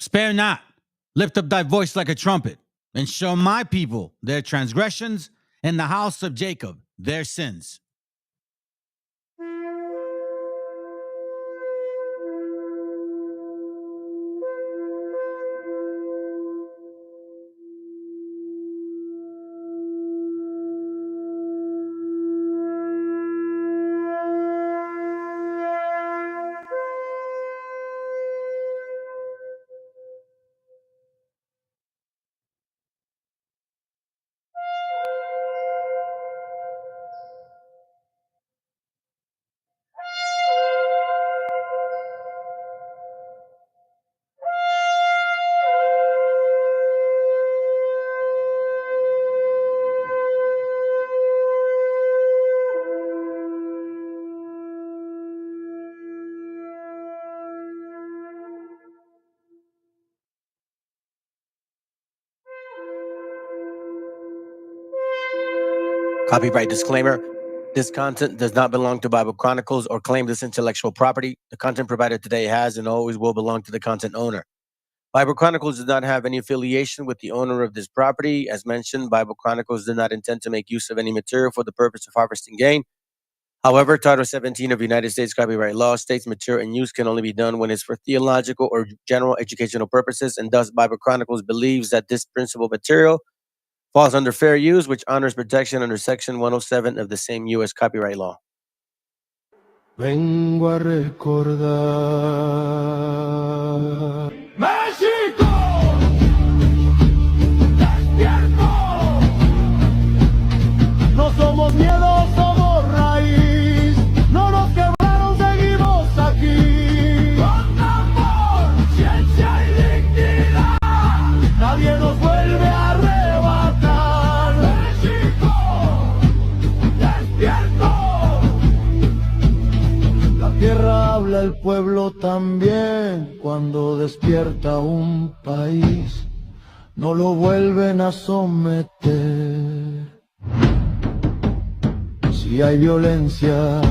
Spare not, lift up thy voice like a trumpet, and show my people their transgressions, and the house of Jacob their sins. Copyright disclaimer. This content does not belong to Bible Chronicles or claim this intellectual property. The content provided today has and always will belong to the content owner. Bible Chronicles does not have any affiliation with the owner of this property. As mentioned, Bible Chronicles does not intend to make use of any material for the purpose of harvesting gain. However, Title 17 of United States copyright law states material in use can only be done when it's for theological or general educational purposes, and thus Bible Chronicles believes that this principal material falls under fair use, which honors protection under Section 107 of the same U.S. copyright law. Vengo a recordar. ¡México! ¡Despierto! No somos miedo, somos raíz. No nos quebraron, seguimos aquí. Con amor, ciencia y dignidad. Nadie nos vuelve a arrebatar. ¡México! ¡Despierto! La tierra habla, el pueblo también. Cuando despierta un país, no lo vuelven a someter. Si hay violencia,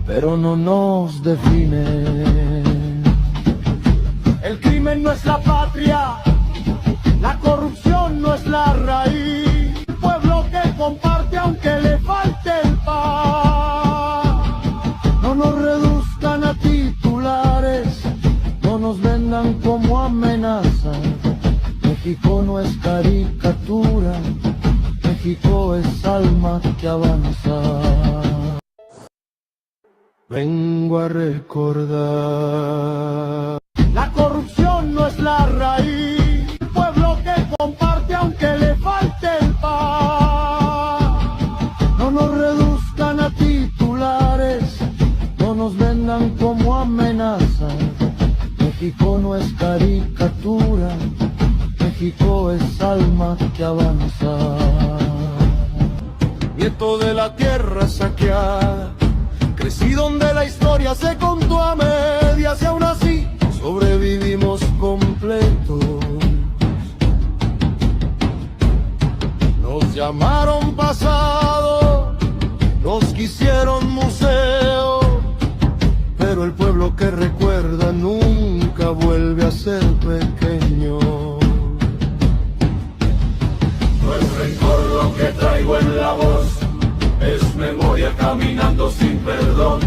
pero no nos define. El crimen no es la patria, la corrupción no es la raíz. Un pueblo que comparte aunque le falte el pan. No nos reduzcan a titulares, no nos vendan como amenaza. México no es caricatura, México es alma que avanza. Vengo a recordar. La corrupción no es la raíz. Un pueblo que comparte aunque le falte el pan. No nos reduzcan a titulares, no nos vendan como amenaza. México no es caricatura, México es alma que avanza. Nieto de la tierra saqueada, crecí donde la historia se contó a medias y aún así sobrevivimos completos. Nos llamaron pasado, nos quisieron museo, pero el pueblo que recuerda nunca vuelve a ser pequeño. No es rencor lo que traigo en la voz, es memoria caminando sin perdón.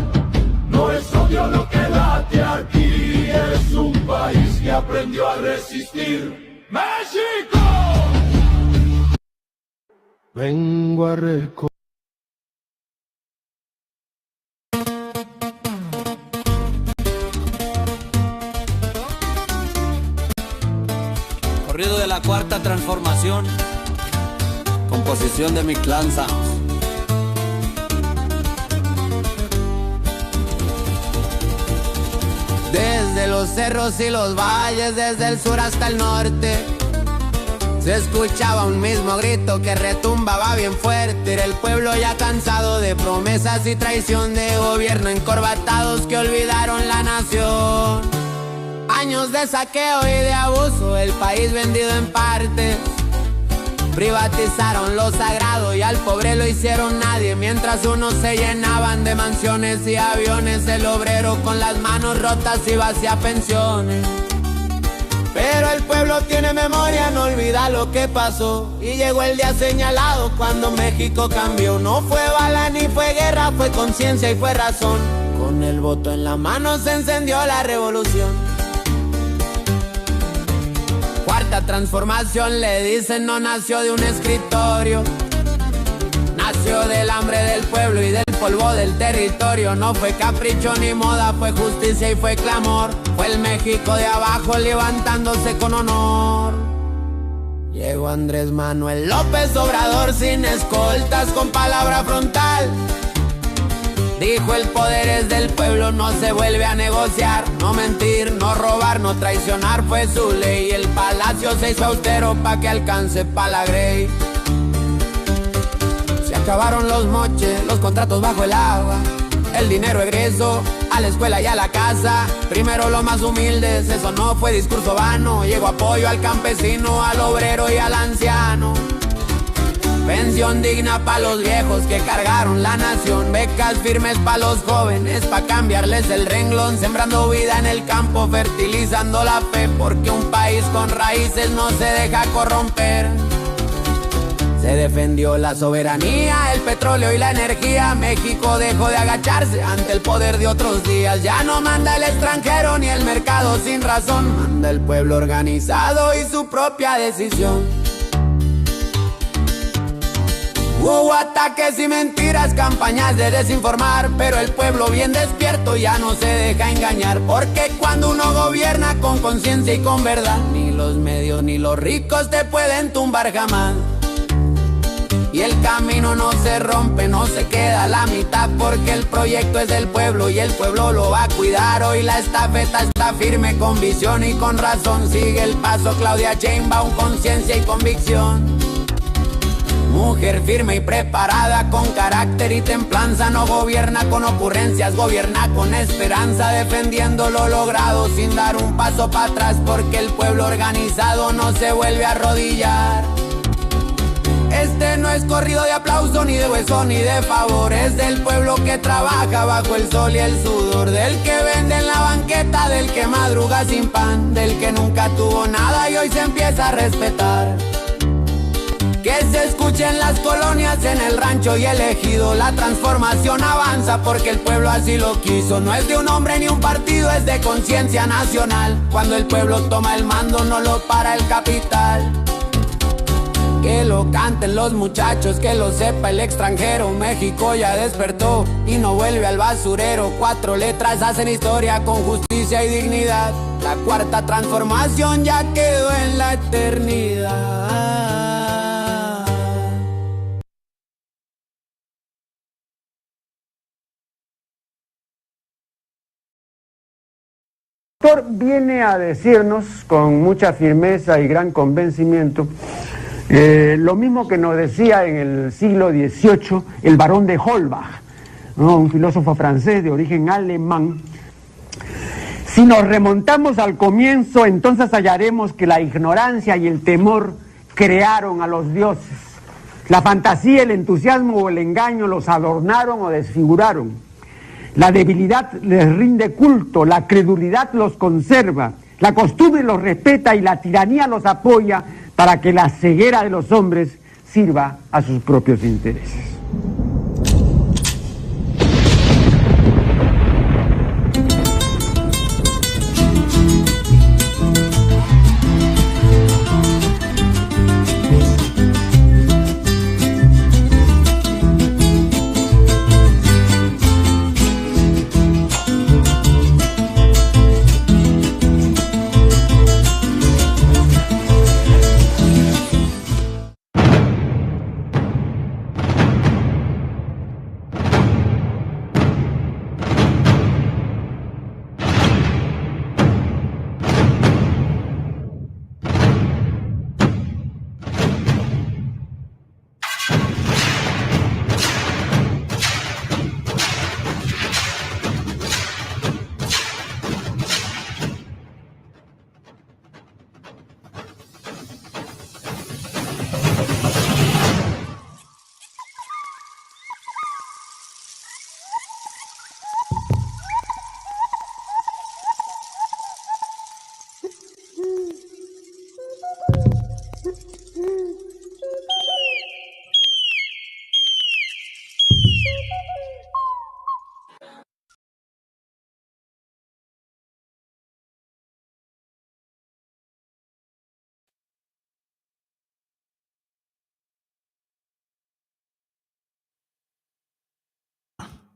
No es odio lo que late aquí, es un país que aprendió a resistir. ¡México! Vengo a recordar. Corrido de la Cuarta Transformación, composición de mi clan Sounds. Desde los cerros y los valles, desde el sur hasta el norte, se escuchaba un mismo grito que retumbaba bien fuerte. Era el pueblo ya cansado de promesas y traición de gobierno encorbatados que olvidaron la nación. Años de saqueo y de abuso, el país vendido en partes. Privatizaron lo sagrado y al pobre lo hicieron nadie. Mientras unos se llenaban de mansiones y aviones, el obrero con las manos rotas iba hacia pensiones. no tiene memoria, no olvida lo que pasó. Y llegó el día señalado cuando México cambió. No fue bala ni fue guerra, fue conciencia y fue razón. Con el voto en la mano se encendió la revolución. Cuarta transformación, le dicen, no nació de un escritorio. Nació del hambre del pueblo y del polvo del territorio. No fue capricho ni moda, fue justicia y fue clamor. Fue el México de abajo levantándose con honor. Llegó Andrés Manuel López Obrador sin escoltas, con palabra frontal. Dijo: el poder es del pueblo, no se vuelve a negociar. No mentir, no robar, no traicionar fue su ley. El palacio se hizo austero pa' que alcance pa' la Grey. Se acabaron los moches, los contratos bajo el agua. El dinero egreso, a la escuela y a la casa. Primero los más humildes, eso no fue discurso vano. Llegó apoyo al campesino, al obrero y al anciano. Pensión digna pa' los viejos que cargaron la nación. Becas firmes pa' los jóvenes, pa' cambiarles el renglón. Sembrando vida en el campo, fertilizando la fe. Porque un país con raíces no se deja corromper. Se defendió la soberanía, el petróleo y la energía. México dejó de agacharse ante el poder de otros días. Ya no manda el extranjero ni el mercado sin razón. Manda el pueblo organizado y su propia decisión. Hubo ataques y mentiras, campañas de desinformar, pero el pueblo bien despierto ya no se deja engañar. Porque cuando uno gobierna con conciencia y con verdad, ni los medios ni los ricos te pueden tumbar jamás. Y el camino no se rompe, no se queda a la mitad, porque el proyecto es del pueblo y el pueblo lo va a cuidar. Hoy la estafeta está firme, con visión y con razón. Sigue el paso Claudia Sheinbaum, conciencia y convicción. Mujer firme y preparada, con carácter y templanza. No gobierna con ocurrencias, gobierna con esperanza. Defendiendo lo logrado sin dar un paso para atrás, porque el pueblo organizado no se vuelve a arrodillar. Este no es corrido de aplauso, ni de hueso, ni de favor. Es del pueblo que trabaja bajo el sol y el sudor. Del que vende en la banqueta, del que madruga sin pan. Del que nunca tuvo nada y hoy se empieza a respetar. Que se escuche en las colonias, en el rancho y el ejido. La transformación avanza porque el pueblo así lo quiso. No es de un hombre ni un partido, es de conciencia nacional. Cuando el pueblo toma el mando no lo para el capital. Que lo canten los muchachos, que lo sepa el extranjero. México ya despertó y no vuelve al basurero. 4 letras hacen historia con justicia y dignidad. La cuarta transformación ya quedó en la eternidad. El autor viene a decirnos con mucha firmeza y gran convencimiento lo mismo que nos decía en el siglo XVIII el barón de Holbach, ¿no? Un filósofo francés de origen alemán. Si nos remontamos al comienzo, entonces hallaremos que la ignorancia y el temor crearon a los dioses. La fantasía, el entusiasmo o el engaño los adornaron o desfiguraron. La debilidad les rinde culto, la credulidad los conserva, la costumbre los respeta y la tiranía los apoya para que la ceguera de los hombres sirva a sus propios intereses.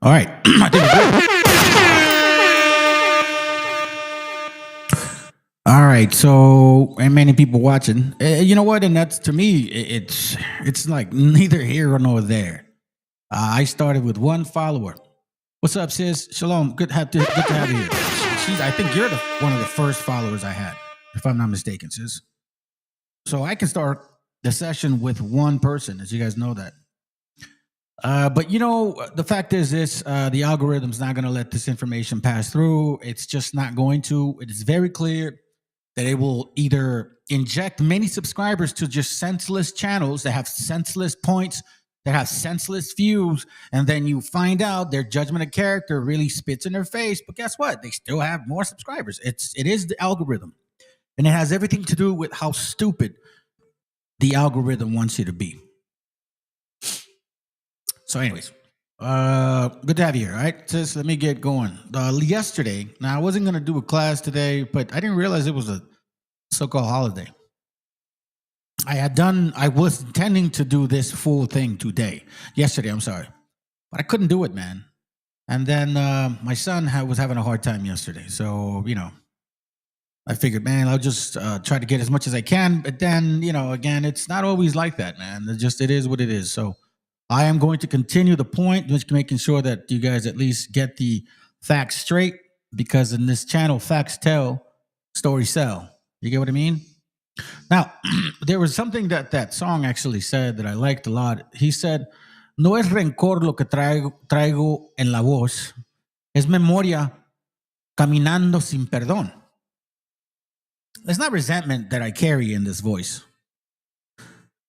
All right. I think we're good. All right. So, and many people watching. You know what? And that's, to me, it's like neither here nor there. I started with one follower. What's up, sis? Shalom. Good to have you here. I think you're one of the first followers I had, if I'm not mistaken, sis. So I can start the session with one person, as you guys know that. But you know, the fact is this, the algorithm's not going to let this information pass through. It's just not going to. It is very clear that it will either inject many subscribers to just senseless channels that have senseless points, that have senseless views, and then you find out their judgment of character really spits in their face. But guess what? They still have more subscribers. It is the algorithm. And it has everything to do with how stupid the algorithm wants you to be. So anyways, good to have you here. All right, sis, let me get going. Yesterday, now I wasn't going to do a class today, but I didn't realize it was a so-called holiday. I was intending to do this full thing yesterday, I'm sorry. But I couldn't do it, man. And then my son was having a hard time yesterday. So, you know, I figured, man, I'll just try to get as much as I can. But then, you know, again, it's not always like that, man. It is what it is. So I am going to continue the point, just making sure that you guys at least get the facts straight. Because in this channel, facts tell, stories sell. You get what I mean? Now, there was something that song actually said that I liked a lot. He said, no es rencor lo que traigo en la voz, es memoria caminando sin perdón. It's not resentment that I carry in this voice.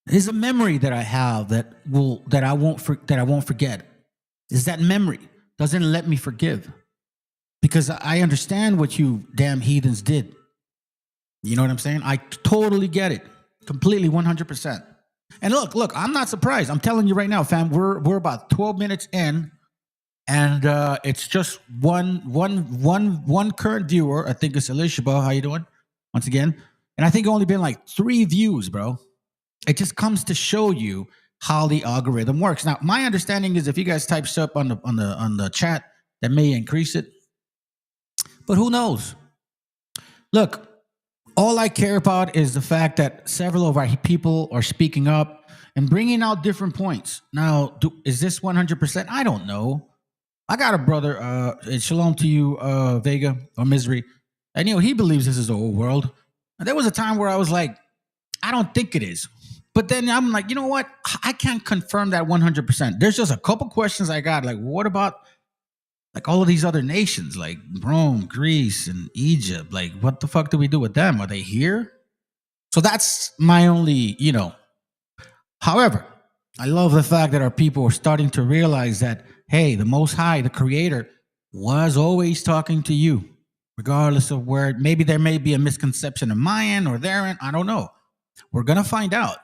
It's a memory that I have that I won't forget. Is that memory doesn't let me forgive, because I understand what you damn heathens did. You know what I'm saying? I totally get it. Completely, 100%. And look, I'm not surprised. I'm telling you right now, fam, we're about 12 minutes in, and it's just one current viewer. I think it's Elishaba. How you doing? Once again. And I think only been like 3 views, bro. It just comes to show you how the algorithm works. Now, my understanding is if you guys type stuff on the chat, that may increase it. But who knows? Look, all I care about is the fact that several of our people are speaking up and bringing out different points. Now, is this 100%? I don't know. I got a brother, and shalom to you, Vega or Misery. And, you know, he believes this is the whole world. And there was a time where I was like, I don't think it is. But then I'm like, you know what? I can't confirm that 100%. There's just a couple questions I got. Like, what about like all of these other nations, like Rome, Greece, and Egypt? Like, what the fuck do we do with them? Are they here? So that's my only, you know. However, I love the fact that our people are starting to realize that, hey, the Most High, the Creator, was always talking to you, regardless of where. Maybe there may be a misconception of my end or their end. I don't know. We're going to find out.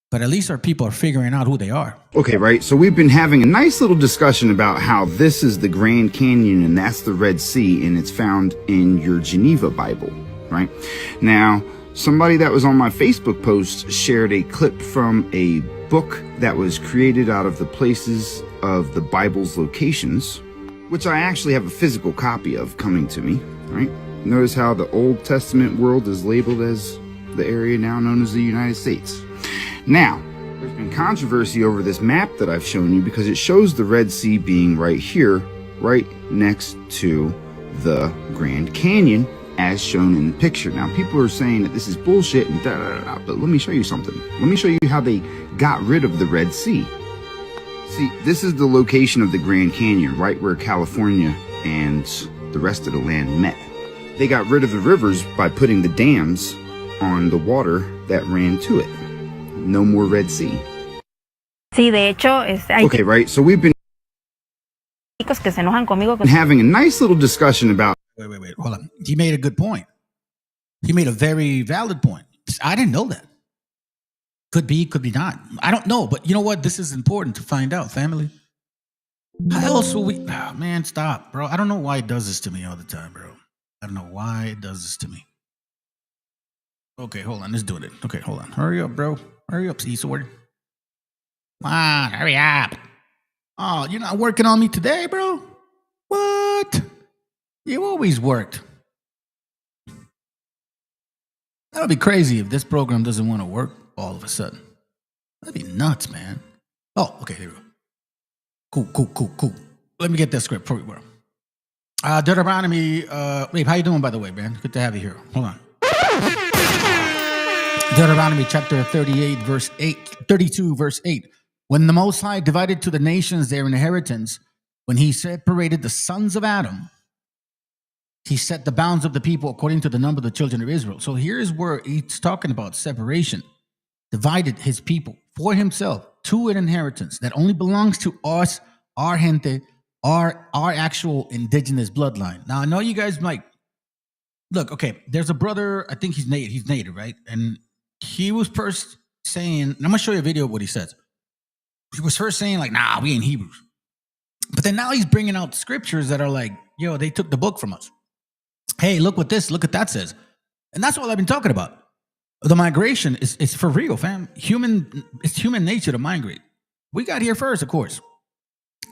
But at least our people are figuring out who they are. Okay, right. So we've been having a nice little discussion about how this is the Grand Canyon and that's the Red Sea, and it's found in your Geneva Bible, right? Now, somebody that was on my Facebook post shared a clip from a book that was created out of the places of the Bible's locations, which I actually have a physical copy of coming to me, right? Notice how the Old Testament world is labeled as the area now known as the United States. Now, there's been controversy over this map that I've shown you because it shows the Red Sea being right here, right next to the Grand Canyon, as shown in the picture. Now, people are saying that this is bullshit and da-da-da-da, but let me show you something. Let me show you how they got rid of the Red Sea. See, this is the location of the Grand Canyon, right where California and the rest of the land met. They got rid of the rivers by putting the dams on the water that ran to it. No more Red Sea. Sí, de hecho, hay Okay, right. So we've been chicos que se enojan conmigo. having a nice little discussion about. Wait. Hold on. He made a good point. He made a very valid point. I didn't know that. Could be not. I don't know. But you know what? This is important to find out, family. How else will we? Oh, man, stop, bro. I don't know why it does this to me all the time, bro. I don't know why it does this to me. Okay, hold on. Let's do it. Okay, hold on. Hurry up, bro. Hurry up, C-Sword. Come on, hurry up. Oh, you're not working on me today, bro? What? You always worked. That would be crazy if this program doesn't want to work all of a sudden. That'd be nuts, man. Oh, okay, there we go. Cool. Let me get that script for you, bro. Deuteronomy, Babe, how you doing, by the way, man? Good to have you here. Hold on. Deuteronomy chapter 32, verse 8. When the Most High divided to the nations their inheritance, when he separated the sons of Adam, he set the bounds of the people according to the number of the children of Israel. So here's where he's talking about separation. Divided his people for himself to an inheritance that only belongs to us, our gente, our actual indigenous bloodline. Now, I know you guys might look, okay, there's a brother, I think he's native, right? And he was first saying, and I'm going to show you a video of what he says. He was first saying like, nah, we ain't Hebrews. But then now he's bringing out scriptures that are like, yo, they took the book from us. Hey, look what that says. And that's what I've been talking about. The migration is for real, fam. It's human nature to migrate. We got here first, of course.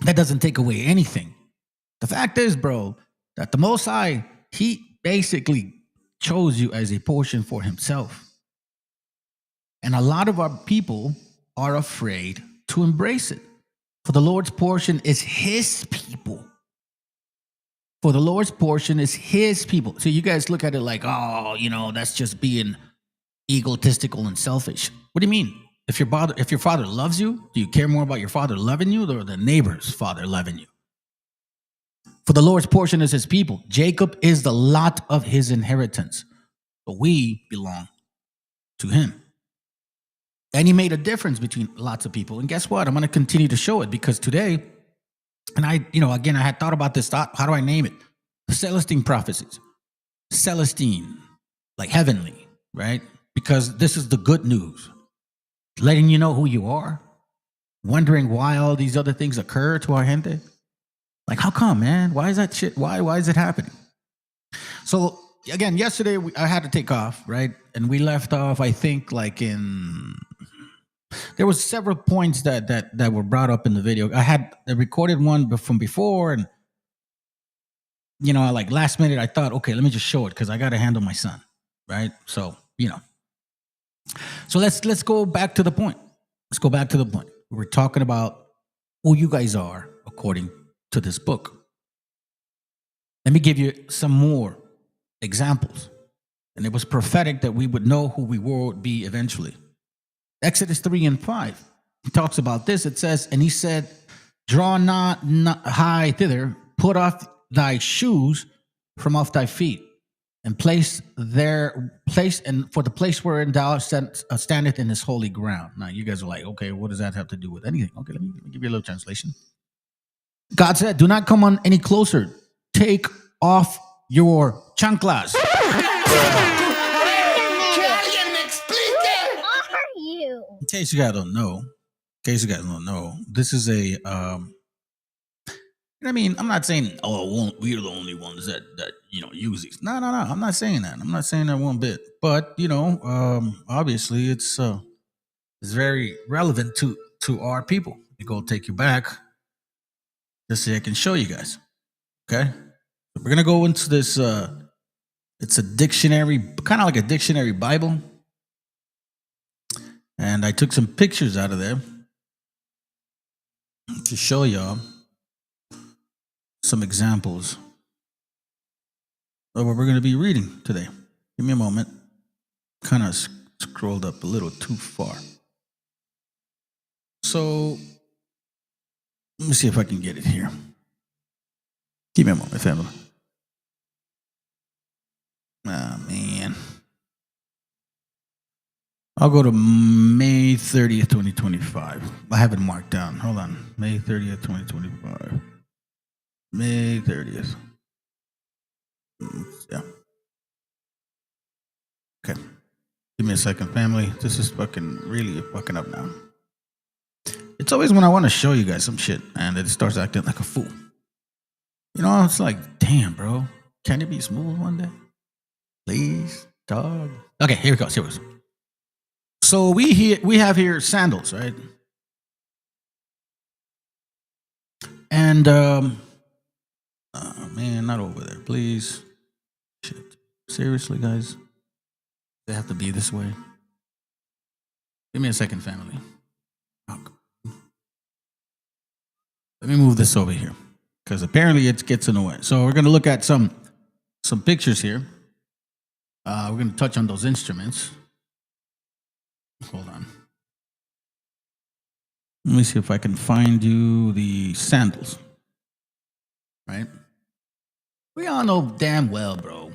That doesn't take away anything. The fact is, bro, that the Most High, he basically chose you as a portion for himself. And a lot of our people are afraid to embrace it. For the Lord's portion is his people. For the Lord's portion is his people. So you guys look at it like, oh, that's just being egotistical and selfish. What do you mean? If your father loves you, do you care more about your father loving you or the neighbor's father loving you? For the Lord's portion is his people. Jacob is the lot of his inheritance. But we belong to him. And he made a difference between lots of people. And guess what? I'm going to continue to show it because today, and I had thought about this thought. How do I name it? The Celestine prophecies. Celestine, like heavenly, right? Because this is the good news. Letting you know who you are. Wondering why all these other things occur to our gente. Like, how come, man? Why is that shit? Why is it happening? So, again, yesterday I had to take off, right? And we left off, I think, like there was several points that were brought up in the video. I had a recorded one from before, and like last minute I thought, okay, let me just show it because I got to handle my son, right? So so let's go back to the point. Let's go back to the point. We're talking about who you guys are according to this book. Let me give you some more examples. And it was prophetic that we would know who we would be eventually. Exodus 3 and 5. He talks about this. It says, and he said, draw not high thither, put off thy shoes from off thy feet, and place and for the place wherein thou standeth in this holy ground. Now you guys are like, okay, what does that have to do with anything? Okay, let me give you a little translation. God said, do not come on any closer. Take off your chanclas. In case you guys don't know, this is a I'm not saying we're the only ones that use these. No, I'm not saying that. I'm not saying that one bit. But obviously it's very relevant to our people. We go take you back just so I can show you guys. Okay, we're gonna go into this. It's a dictionary, kind of like a dictionary Bible. And I took some pictures out of there to show y'all some examples of what we're going to be reading today. Give me a moment. Kind of scrolled up a little too far. So let me see if I can get it here. Give me a moment, family. Ah, man. I'll go to May 30th, 2025. I have it marked down. Hold on. May 30th, 2025. May 30th. Yeah. Okay. Give me a second, family. This is really fucking up now. It's always when I want to show you guys some shit and it starts acting like a fool. It's like, damn, bro. Can it be smooth one day? Please, dog. Okay, here it goes. So we have here sandals, right? And, oh, man, not over there, please. Shit. Seriously, guys? They have to be this way. Give me a second, family. Oh, let me move this over here, because apparently it gets in the way. So we're going to look at some pictures here. We're going to touch on those instruments. Hold on. Let me see if I can find you the sandals. Right? We all know damn well, bro.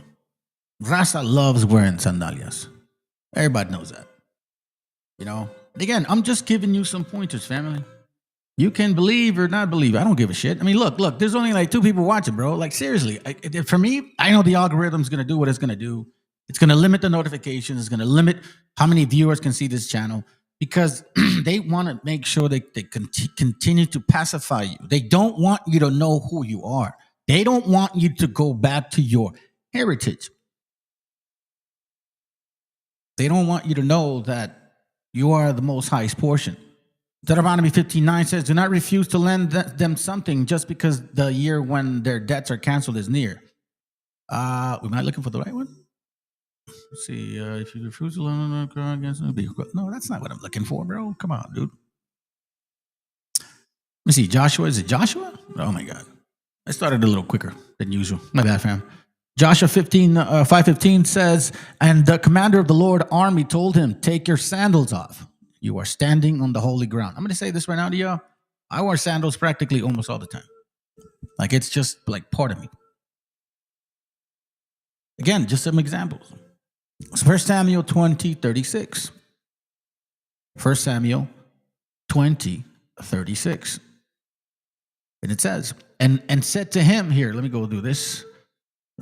Raza loves wearing sandalias. Everybody knows that. You know? Again, I'm just giving you some pointers, family. You can believe or not believe. I don't give a shit. I mean, look, there's only like 2 people watching, bro. Like, seriously. For me, I know the algorithm's going to do what it's going to do. It's going to limit the notifications. It's going to limit how many viewers can see this channel, because they want to make sure they continue to pacify you. They don't want you to know who you are. They don't want you to go back to your heritage. They don't want you to know that you are the Most High's portion. Deuteronomy 15:9 says, do not refuse to lend them something just because the year when their debts are canceled is near. Am I looking for the right one? Let's see. If you refuse to lend them against them, no, that's not what I'm looking for, bro. Come on, dude. Let me see. Joshua. Is it Joshua? Oh, my God. I started a little quicker than usual. My bad, fam. Joshua 5:15 says, and the commander of the Lord army told him, take your sandals off. You are standing on the holy ground. I'm going to say this right now to y'all. I wear sandals practically almost all the time. Like, it's just like part of me. Again, just some examples. 1 Samuel 20:36. 1 Samuel 20:36. And it says, and said to him, here, let me go do this.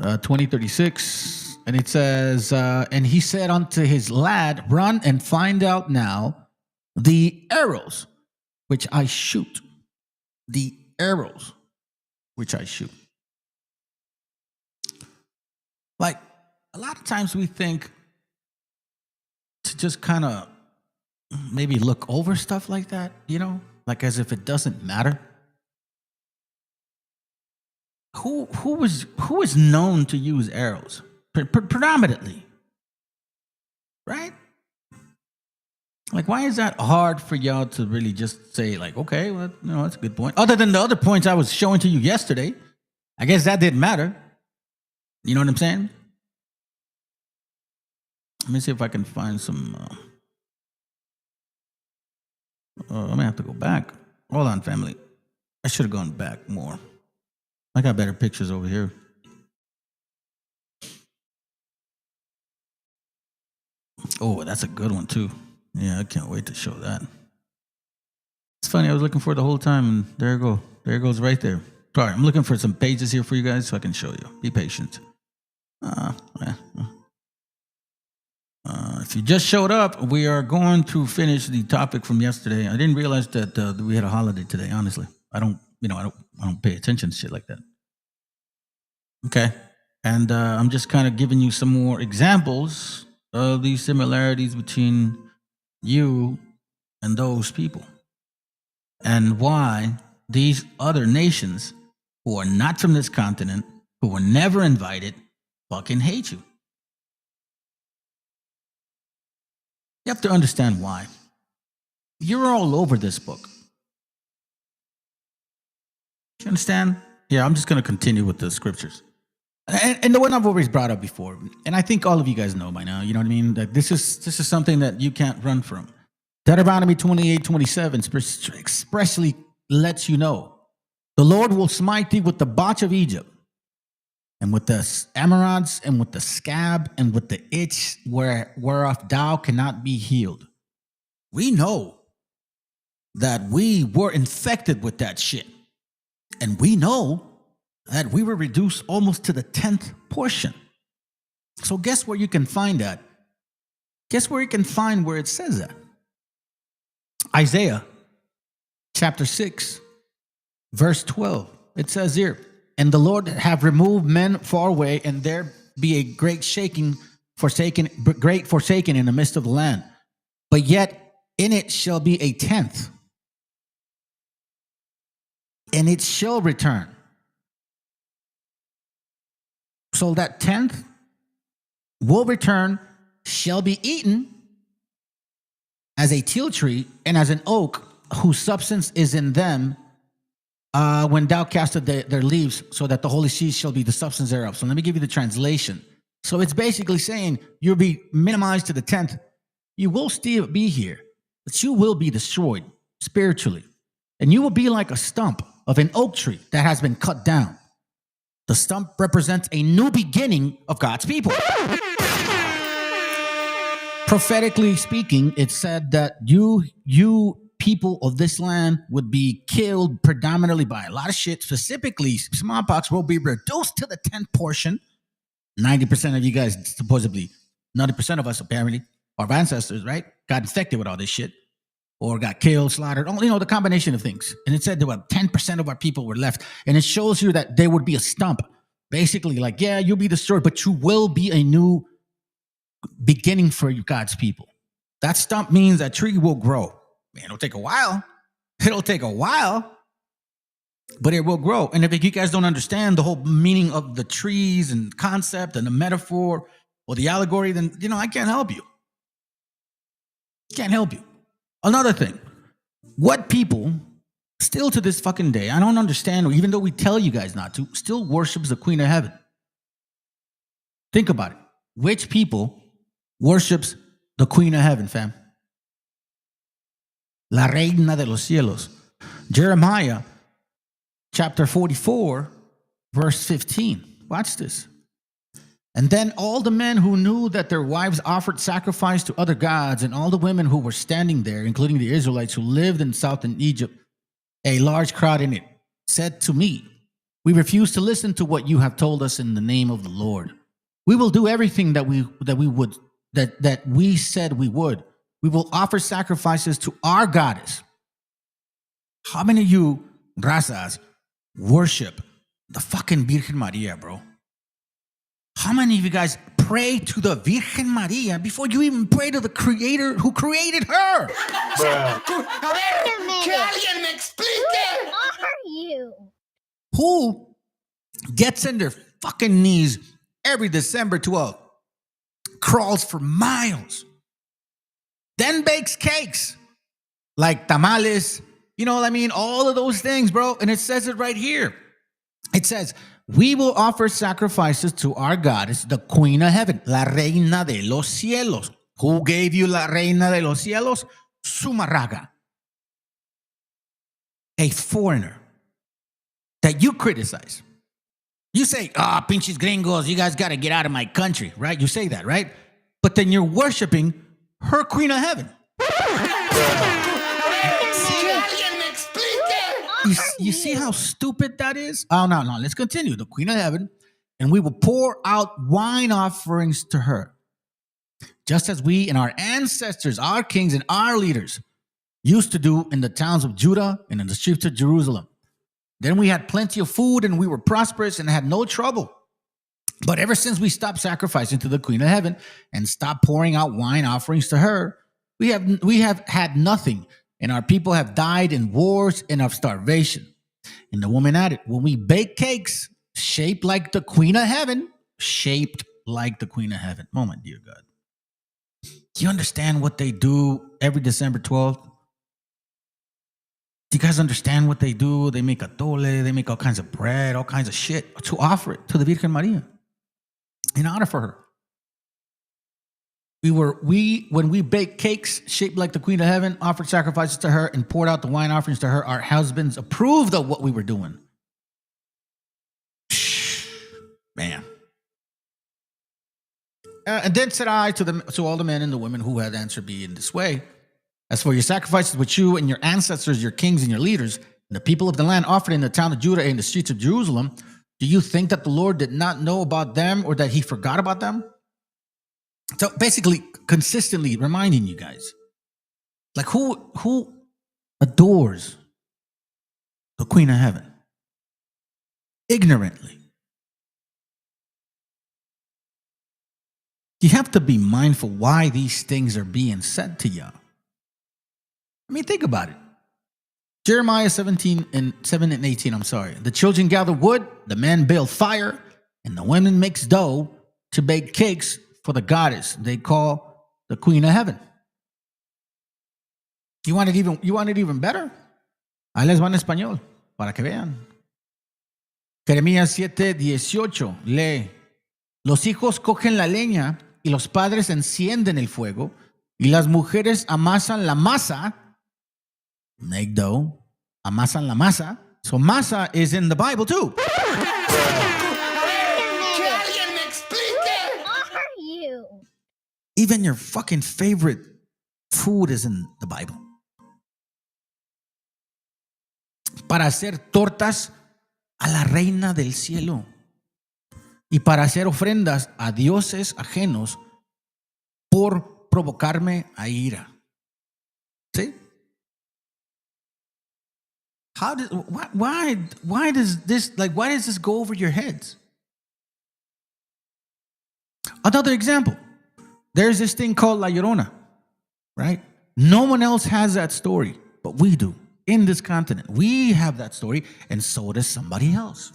20:36. And it says, and he said unto his lad, run and find out now the arrows which I shoot. The arrows which I shoot. Like, a lot of times we think to just kind of maybe look over stuff like that, you know, like as if it doesn't matter. Who is known to use arrows predominantly, right? Like, why is that hard for y'all to really just say, like, okay, well, you know, that's a good point. Other than the other points I was showing to you yesterday, I guess that didn't matter. You know what I'm saying? Let me see if I can find some. I'm gonna have to go back. Hold on, family. I should have gone back more. I got better pictures over here. Oh, that's a good one too. Yeah, I can't wait to show that. It's funny, I was looking for it the whole time, and there you go. There it goes right there. Sorry, I'm looking for some pages here for you guys so I can show you. Be patient. If you just showed up, we are going to finish the topic from yesterday. I didn't realize that we had a holiday today. Honestly, I don't pay attention to shit like that. Okay, and I'm just kind of giving you some more examples of these similarities between you and those people, and why these other nations who are not from this continent, who were never invited, fucking hate you. You have to understand why. You're all over this book. You understand? Yeah, I'm just going to continue with the scriptures. And the one I've always brought up before, and I think all of you guys know by now, you know what I mean? That this is something that you can't run from. Deuteronomy 28:27 expressly lets you know, the Lord will smite thee with the botch of Egypt, and with the emerods, and with the scab, and with the itch whereof thou cannot be healed. We know that we were infected with that shit. And we know that we were reduced almost to the 10th portion. So guess where you can find that? Guess where you can find where it says that? Isaiah chapter 6, verse 12. It says here, and the Lord have removed men far away, and there be a great forsaken in the midst of the land. But yet in it shall be a 10th. and it shall return. So that 10th will return, shall be eaten as a teal tree and as an oak whose substance is in them when thou castest their leaves, so that the holy seed shall be the substance thereof. So let me give you the translation. So it's basically saying you'll be minimized to the 10th. You will still be here, but you will be destroyed spiritually. And you will be like a stump of an oak tree that has been cut down. The stump represents a new beginning of God's people. Prophetically speaking, it said that you people of this land would be killed predominantly by a lot of shit. Specifically, smallpox will be reduced to the 10th portion. 90% of you guys, supposedly, 90% of us apparently, our ancestors, right, got infected with all this shit or got killed, slaughtered, the combination of things. And it said that about 10% of our people were left. And it shows you that there would be a stump. Basically, like, yeah, you'll be destroyed, but you will be a new beginning for you, God's people. That stump means that tree will grow. Man, it'll take a while. It'll take a while, but it will grow. And if you guys don't understand the whole meaning of the trees and concept and the metaphor or the allegory, then, I can't help you. Can't help you. Another thing, what people still to this fucking day, I don't understand, even though we tell you guys not to, still worships the Queen of Heaven. Think about it. Which people worships the Queen of Heaven, fam? La Reina de los Cielos. Jeremiah chapter 44, verse 15. Watch this. And then all the men who knew that their wives offered sacrifice to other gods, and all the women who were standing there, including the Israelites who lived in southern Egypt, a large crowd in it, said to me, we refuse to listen to what you have told us in the name of the Lord. We will do everything that we said we would. We will offer sacrifices to our goddess. How many of you, razas, worship the fucking Virgen Maria, bro? How many of you guys pray to the Virgen Maria before you even pray to the Creator who created her? Who are you? Who gets in their fucking knees every December 12th, crawls for miles, then bakes cakes like tamales, all of those things, bro. And it says it right here. It says, we will offer sacrifices to our goddess, the Queen of Heaven, la Reina de los Cielos. Who gave you la Reina de los Cielos? Sumarraga. A foreigner that you criticize. You say, pinches gringos, you guys got to get out of my country, right? You say that, right? But then you're worshiping her Queen of Heaven. You see how stupid that is? Oh, no. Let's continue. The Queen of Heaven, and we will pour out wine offerings to her, just as we and our ancestors, our kings and our leaders used to do in the towns of Judah and in the streets of Jerusalem. Then we had plenty of food and we were prosperous and had no trouble. But ever since we stopped sacrificing to the Queen of Heaven and stopped pouring out wine offerings to her, we have had nothing. And our people have died in wars and of starvation. And the woman added, when we bake cakes shaped like the Queen of Heaven, oh my dear God. Do you understand what they do every December 12th? Do you guys understand what they do? They make atole, they make all kinds of bread, all kinds of shit to offer it to the Virgen Maria in honor for her. When we baked cakes shaped like the Queen of Heaven, offered sacrifices to her, and poured out the wine offerings to her, our husbands approved of what we were doing. Man. And then said I to all the men and the women who had answered me in this way, as for your sacrifices which you and your ancestors, your kings and your leaders, and the people of the land offered in the town of Judah and in the streets of Jerusalem, do you think that the Lord did not know about them or that he forgot about them? So basically, consistently reminding you guys, like who adores the Queen of Heaven? Ignorantly. You have to be mindful why these things are being said to you. I mean, think about it. Jeremiah 17 and 7 and 18, I'm sorry. The children gather wood, the men build fire, and the women mix dough to bake cakes for the goddess they call the Queen of Heaven. You want it even better? Ahí les va en español, para que vean. Jeremías 7:18, lee. Los hijos cogen la leña y los padres encienden el fuego y las mujeres amasan la masa, make dough, amasan la masa. So masa is in the Bible too. Even your fucking favorite food is in the Bible. Para hacer tortas a la reina del cielo y para hacer ofrendas a dioses ajenos por provocarme a ira. ¿Sí? Why does this go over your heads? Another example. There's this thing called La Llorona, right? No one else has that story, but we do. In this continent, we have that story, and so does somebody else.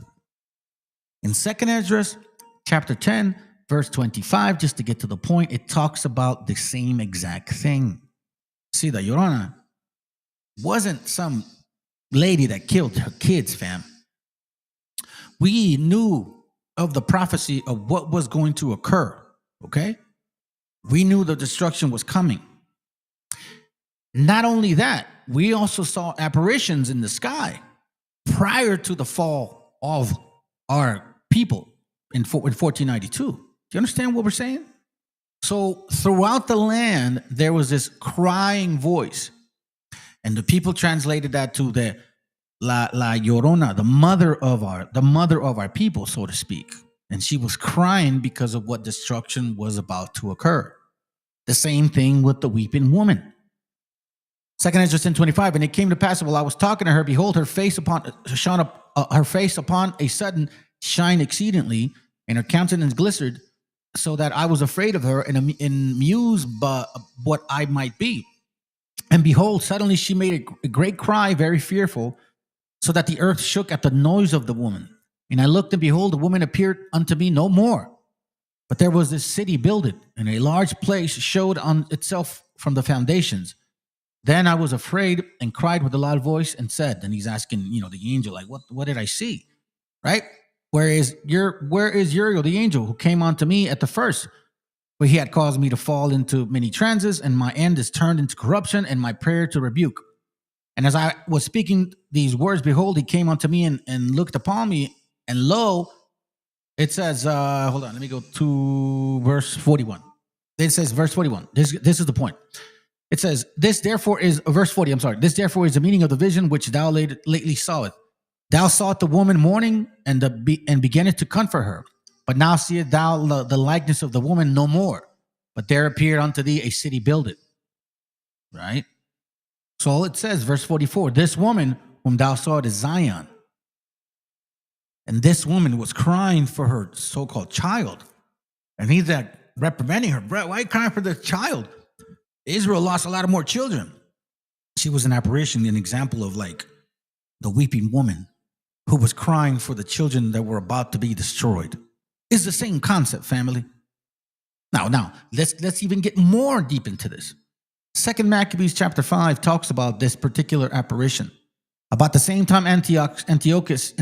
In 2nd Esdras, chapter 10, verse 25, just to get to the point, it talks about the same exact thing. See, the Llorona wasn't some lady that killed her kids, fam. We knew of the prophecy of what was going to occur, okay? We knew the destruction was coming. Not only that, we also saw apparitions in the sky prior to the fall of our people in 1492. Do you understand what we're saying? So throughout the land, there was this crying voice. And the people translated that to the La Llorona, the mother of our people, so to speak. And she was crying because of what destruction was about to occur. The same thing with the weeping woman. 2nd Esdras 10:25, and it came to pass while I was talking to her, behold, her face upon a sudden shine exceedingly, and her countenance glistered, so that I was afraid of her and mused what I might be. And behold, suddenly she made a great cry, very fearful, so that the earth shook at the noise of the woman. And I looked, and behold, the woman appeared unto me no more. But there was this city builded, and a large place showed on itself from the foundations. Then I was afraid and cried with a loud voice and said, and he's asking, the angel, like, what did I see? Right? Where is Uriel, the angel, who came unto me at the first? For he had caused me to fall into many trances, and my end is turned into corruption, and my prayer to rebuke. And as I was speaking these words, behold, he came unto me and looked upon me, and lo, it says, hold on, let me go to verse 41. It says, verse 41. This is the point. It says, this therefore is the meaning of the vision which thou lately sawest. Thou sawest the woman mourning and beginnest to comfort her. But now seest thou the likeness of the woman no more. But there appeared unto thee a city builded. Right? So it says, verse 44, this woman whom thou sawest is Zion. And this woman was crying for her so-called child. And he's like reprimanding her. Why are you crying for the child? Israel lost a lot of more children. She was an apparition, an example of like the weeping woman who was crying for the children that were about to be destroyed. It's the same concept, family. Now, let's even get more deep into this. 2nd Maccabees chapter 5 talks about this particular apparition. About the same time Antiochus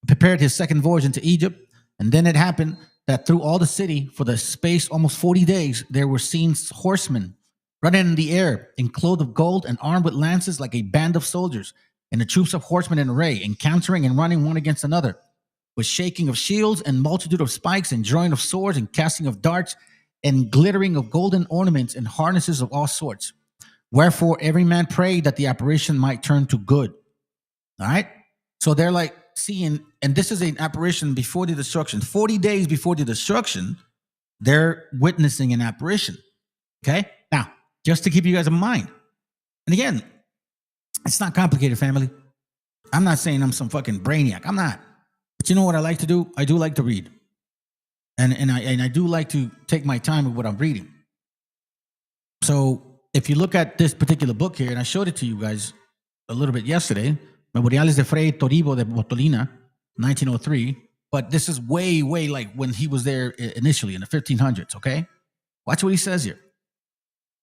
prepared his second voyage into Egypt, and then it happened that through all the city, for the space almost 40 days, there were seen horsemen running in the air, in clothes of gold and armed with lances like a band of soldiers, and the troops of horsemen in array, encountering and running one against another, with shaking of shields and multitude of spikes and drawing of swords and casting of darts and glittering of golden ornaments and harnesses of all sorts. Wherefore every man prayed that the apparition might turn to good. All right? So they're like seeing, and this is an apparition before the destruction. 40 days before the destruction, they're witnessing an apparition. Okay? Now, just to keep you guys in mind. And again, it's not complicated, family. I'm not saying I'm some fucking brainiac. I'm not. But you know what I like to do? I do like to read. And I do like to take my time with what I'm reading. So if you look at this particular book here, and I showed it to you guys, a little bit yesterday. Memoriales de Fray Toribio de Botolina, 1903. But this is way, way like when he was there initially in the 1500s, okay? Watch what he says here.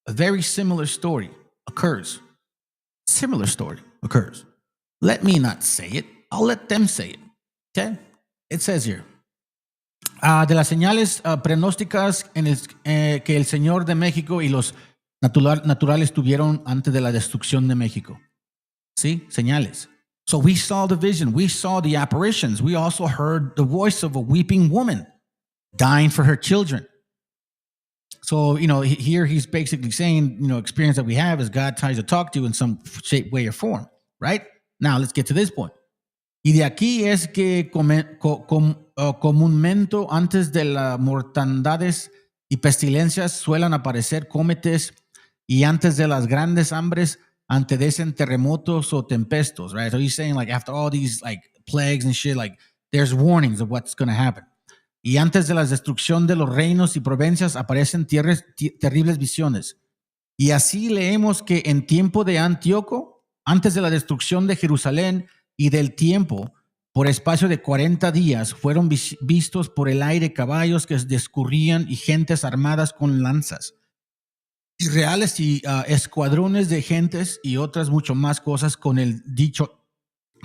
A very similar story occurs. Similar story occurs. Let me not say it. I'll let them say it, okay? It says here. De las señales pronósticas que el Señor de México y los naturales tuvieron antes de la destrucción de México. ¿Sí? Señales. So we saw the vision. We saw the apparitions. We also heard the voice of a weeping woman dying for her children. So, here he's basically saying, experience that we have is God tries to talk to you in some shape, way, or form, right? Now, let's get to this point. Y de aquí es que comúnmente antes de las mortandades y pestilencias suelen aparecer cómetes y antes de las grandes hambres anteceden terremotos o tempestos, right? So he's saying like after all these like plagues and shit, like there's warnings of what's going to happen. Y antes de la destrucción de los reinos y provincias aparecen terribles visiones. Y así leemos que en tiempo de Antíoco, antes de la destrucción de Jerusalén y del tiempo, por espacio de 40 días, fueron vistos por el aire caballos que discurrían y gentes armadas con lanzas. Y reales y escuadrones de gentes y otras mucho más cosas con el dicho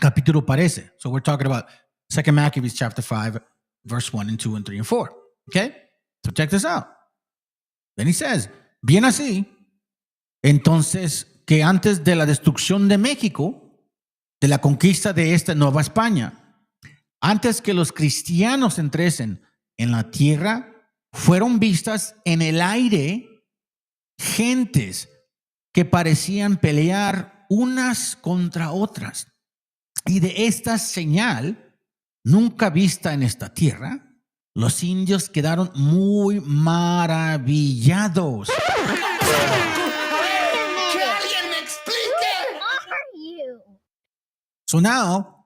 capítulo parece. So we're talking about 2 Maccabees chapter 5, verse 1 and 2 and 3 and 4. Okay? So check this out. Then he says, bien así, entonces que antes de la destrucción de México, de la conquista de esta Nueva España, antes que los cristianos entresen en la tierra, fueron vistas en el aire gentes que parecían pelear unas contra otras. Y de esta señal, nunca vista en esta tierra, los indios quedaron muy maravillados. So now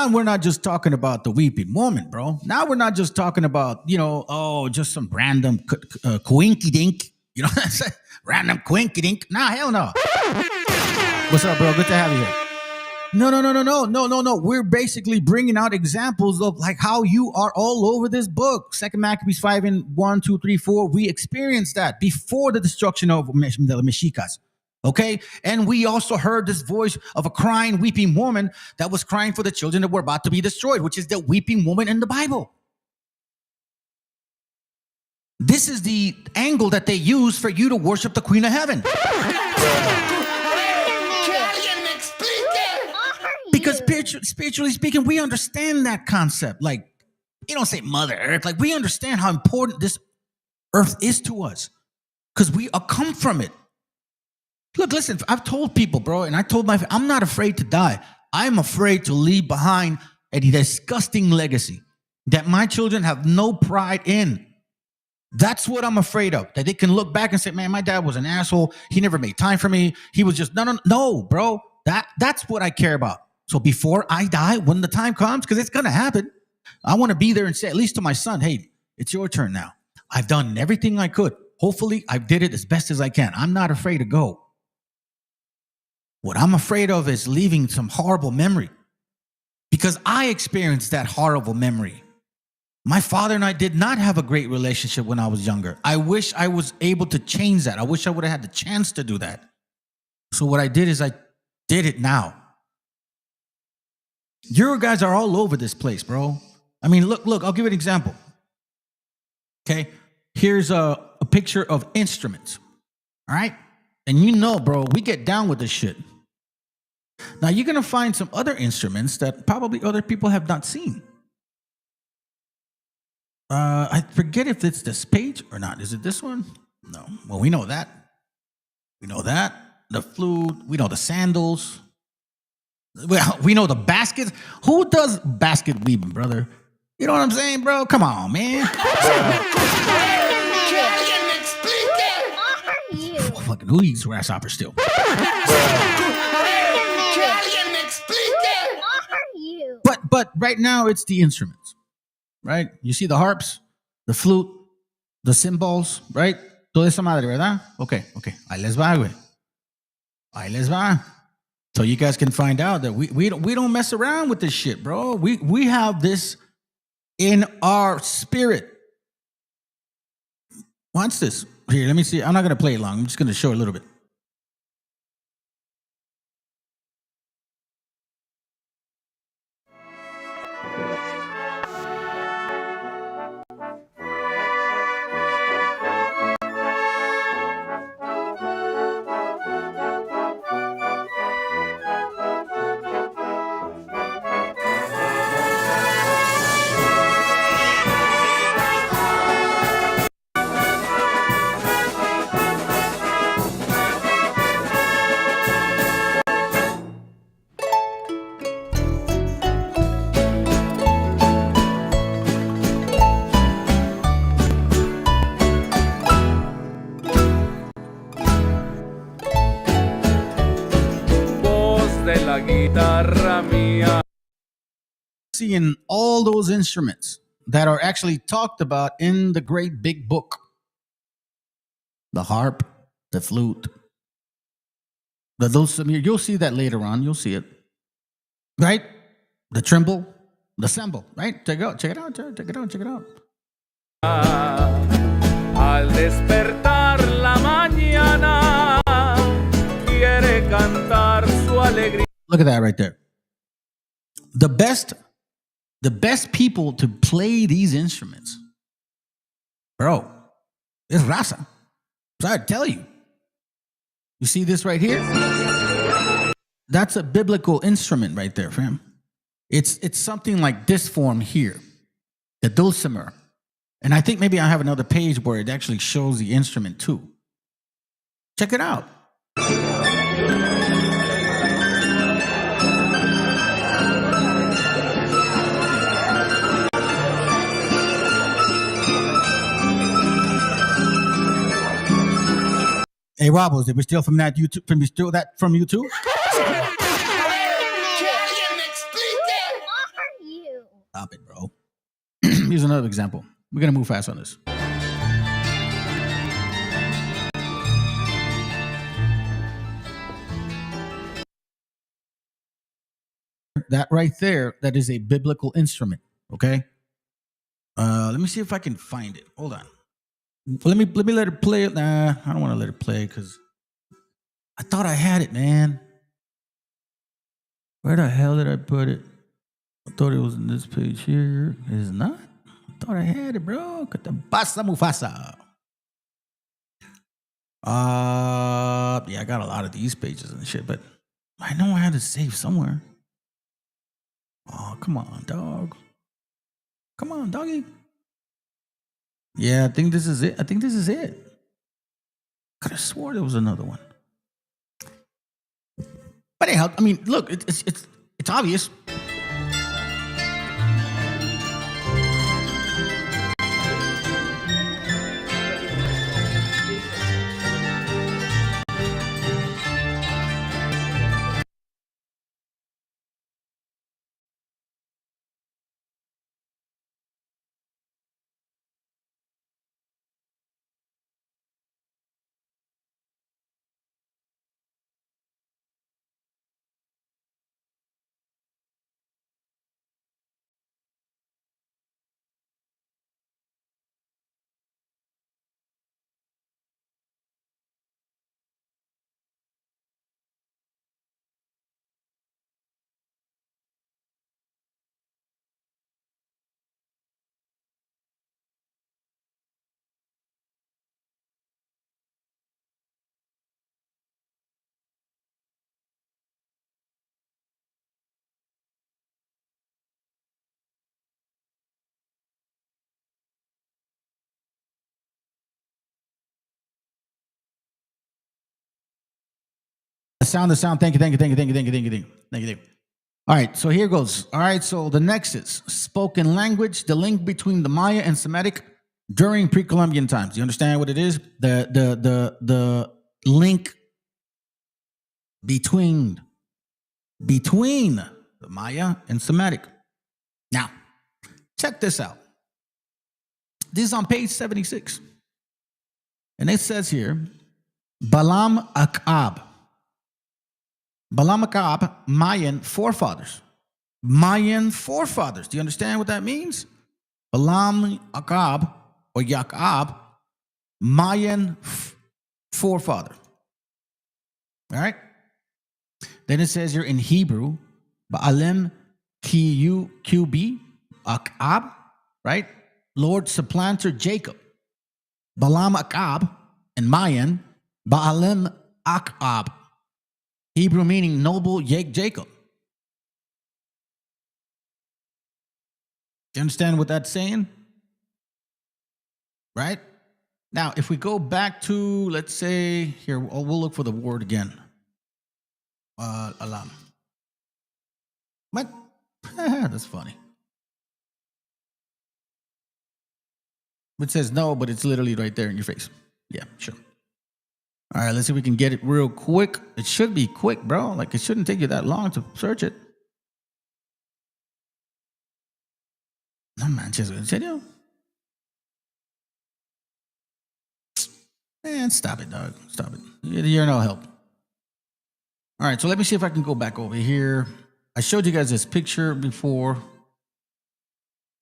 we're not just talking about the weeping woman, bro. Now we're not just talking about, just some random coinky-dink, random coinky-dink. Nah, hell no. What's up, bro? Good to have you here. No. We're basically bringing out examples of like how you are all over this book. 2 Maccabees 5 and 1, 2, 3, 4. We experienced that before the destruction of the MESHIACHAs. Okay? And we also heard this voice of a crying, weeping woman that was crying for the children that were about to be destroyed, which is the weeping woman in the Bible. This is the angle that they use for you to worship the Queen of Heaven. Because spiritually speaking, we understand that concept. Like, you don't say Mother Earth. Like, we understand how important this earth is to us because we come from it. Look, listen, I've told people, bro, and I told I'm not afraid to die. I'm afraid to leave behind a disgusting legacy that my children have no pride in. That's what I'm afraid of. That they can look back and say, man, my dad was an asshole. He never made time for me. He was just, no, bro. That's what I care about. So before I die, when the time comes, because it's going to happen, I want to be there and say, at least to my son, hey, it's your turn now. I've done everything I could. Hopefully, I did it as best as I can. I'm not afraid to go. What I'm afraid of is leaving some horrible memory because I experienced that horrible memory. My father and I did not have a great relationship when I was younger. I wish I was able to change that. I wish I would have had the chance to do that. So what I did is I did it now. You guys are all over this place, bro. I mean, look, I'll give you an example. Okay, here's a picture of instruments. All right, and bro, we get down with this shit. Now you're going to find some other instruments that probably other people have not seen. I forget if it's this page or not. Is it this one? No. Well, we know that. We know that. The flute. We know the sandals. Well, we know the baskets. Who does basket weaving, brother? You know what I'm saying, bro? Come on, man. Fucking who eats grasshopper still? But right now it's the instruments, right? You see the harps, the flute, the cymbals, right? Toda esa madre, ¿verdad? Okay. Ahí les va, güey. Ahí les va. So you guys can find out that we don't mess around with this shit, bro. We have this in our spirit. Watch this. Here, let me see. I'm not gonna play it long. I'm just gonna show a little bit. Seeing all those instruments that are actually talked about in the great big book. The harp, the flute, the dulcimer. You'll see that later on. You'll see it. Right? The tremble, the cymbal, right? Check it out, check it out, check it out, check it out. Al despertar la mañana, quiere cantar su alegría. Look at that right there. The best people to play these instruments, bro, is raza. Sorry to tell you. You see this right here? That's a biblical instrument right there, fam. It's something like this form here, the dulcimer. And I think maybe I have another page where it actually shows the instrument too. Check it out. Hey, Robos, did we steal from that YouTube? From YouTube? Stop it, bro. Here's another example. We're gonna move fast on this. That right there, that is a biblical instrument. Okay. Let me see if I can find it. Hold on. Let me let it play. Nah, I don't want to let it play because I thought I had it, man. Where the hell did I put it? I thought it was in this page here. It is not. I thought I had it, bro. Pasa Mufasa. Yeah, I got a lot of these pages and shit, but I know I had to save somewhere. Oh, come on, dog. Come on, doggy. Yeah, I think this is it. Could have swore there was another one. But anyhow, I mean, look, it's obvious. The sound. Thank you. All right, so here goes. All right, so the nexus, spoken language, the link between the Maya and Semitic during pre-Columbian times. You understand what it is? The link between the Maya and Semitic. Now, check this out. This is on page 76. And it says here, Balaam Akab. Balaam, Akab, Mayan forefathers. Mayan forefathers. Do you understand what that means? Balaam, Akab, or Yakab, Mayan forefather. All right? Then it says here in Hebrew, Baalim QB, Akab, right? Lord supplanter Jacob. Balaam Akab and Mayan, Baalim Akab. Hebrew meaning noble Jacob. Do you understand what that's saying? Right? Now, if we go back to, let's say, here, we'll look for the word again. Alam. What? That's funny. It says no, but it's literally right there in your face. Yeah, sure. All right, let's see if we can get it real quick. It should be quick, bro. Like, it shouldn't take you that long to search it. No manches, ¿en serio? Man, stop it, dog. Stop it. You're no help. All right, so let me see if I can go back over here. I showed you guys this picture before.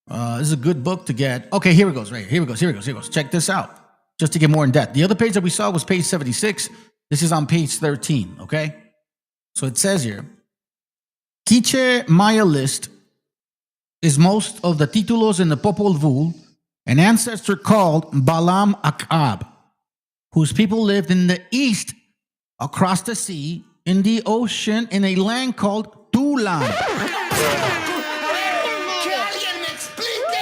This is a good book to get. Okay, here it goes, right here. Here it goes. Check this out, just to get more in depth. The other page that we saw was page 76. This is on page 13, okay? So it says here, Quiche Maya list is most of the títulos in the Popol Vuh, an ancestor called Balaam Akab, whose people lived in the east, across the sea, in the ocean, in a land called Tulan.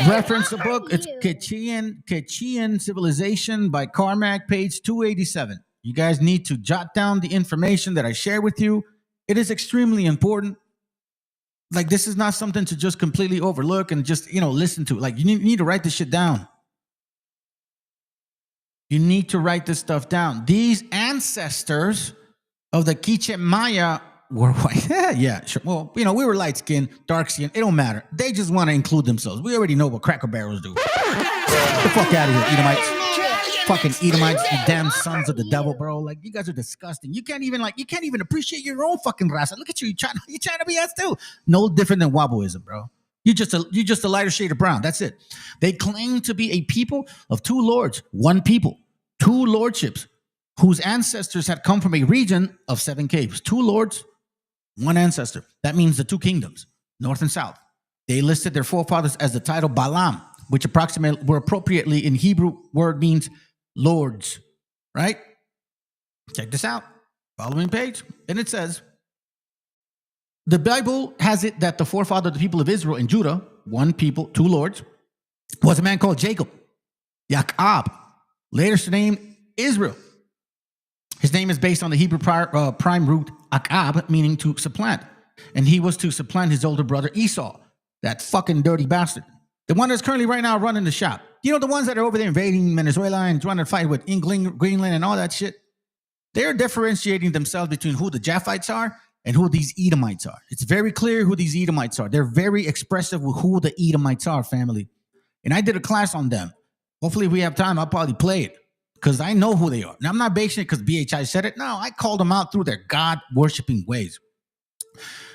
Reference the book. It's Quechian Civilization by Carmack, page 287. You guys need to jot down the information that I share with you. It is extremely important. Like, this is not something to just completely overlook and just, listen to. Like, you need to write this shit down. You need to write this stuff down. These ancestors of the Quiche Maya were white. Yeah, sure. Well, we were light skinned, dark skinned. It don't matter. They just want to include themselves. We already know what Cracker Barrels do. Get the fuck out of here, Edomites. Fucking Edomites, you damn sons of the devil, bro. Like, you guys are disgusting. You can't even appreciate your own fucking raza. Look at you. You're trying to be us too. No different than Waboism, bro. You're just a lighter shade of brown. That's it. They claim to be a people of two lords, one people, two lordships, whose ancestors had come from a region of 7 caves. 2 lords, 1 ancestor. That means the 2 kingdoms, north and south. They listed their forefathers as the title Balaam, which appropriately in Hebrew word means lords, right? Check this out. Following page. And it says, the Bible has it that the forefather of the people of Israel and Judah, 1 people, 2 lords, was a man called Jacob, Yakab, later surnamed Israel. His name is based on the Hebrew prime root Akab, meaning to supplant. And he was to supplant his older brother Esau, that fucking dirty bastard. The one that's currently right now running the shop. You know, the ones that are over there invading Venezuela and trying to fight with England, Greenland, and all that shit? They're differentiating themselves between who the Japhites are and who these Edomites are. It's very clear who these Edomites are. They're very expressive with who the Edomites are, family. And I did a class on them. Hopefully, if we have time, I'll probably play it, because I know who they are. Now, I'm not basing it because BHI said it. No, I called them out through their God-worshipping ways.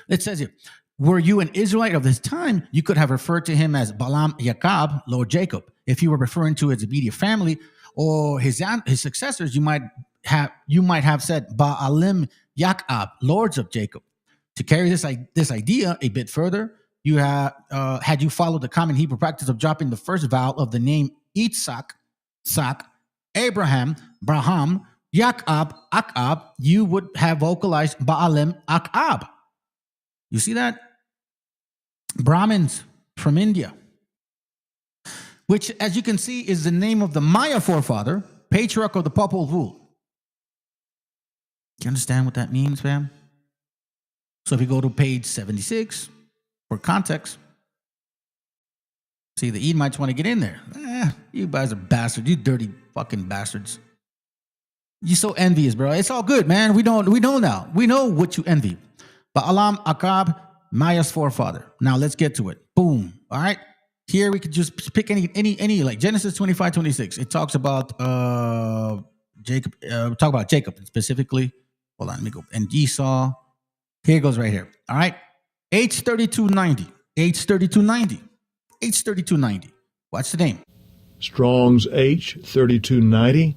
It says here, were you an Israelite of this time, you could have referred to him as Balaam Yakab, Lord Jacob. If you were referring to his immediate family or his successors, you might have said Baalim Yakab, lords of Jacob. To carry this idea a bit further, you had you followed the common Hebrew practice of dropping the first vowel of the name Yitzhak, Abraham, Braham, Yakab, Akab, you would have vocalized Baalim Akab. You see that? Brahmins from India, which, as you can see, is the name of the Maya forefather, patriarch of the Popol Vuh. Do you understand what that means, fam? So if you go to page 76, for context, see, the Edomites want to get in there. You guys are bastards. You dirty fucking bastards. You're so envious, bro. It's all good, man. We know now. We know what you envy. Balaam Akab, Maya's forefather. Now let's get to it. Boom. All right. Here we could just pick any like Genesis 25:26. It talks about Jacob. Talk about Jacob specifically. Hold on, let me go. And Esau. Here it goes right here. All right. H3290. H3290. H3290. What's the name? Strong's H3290.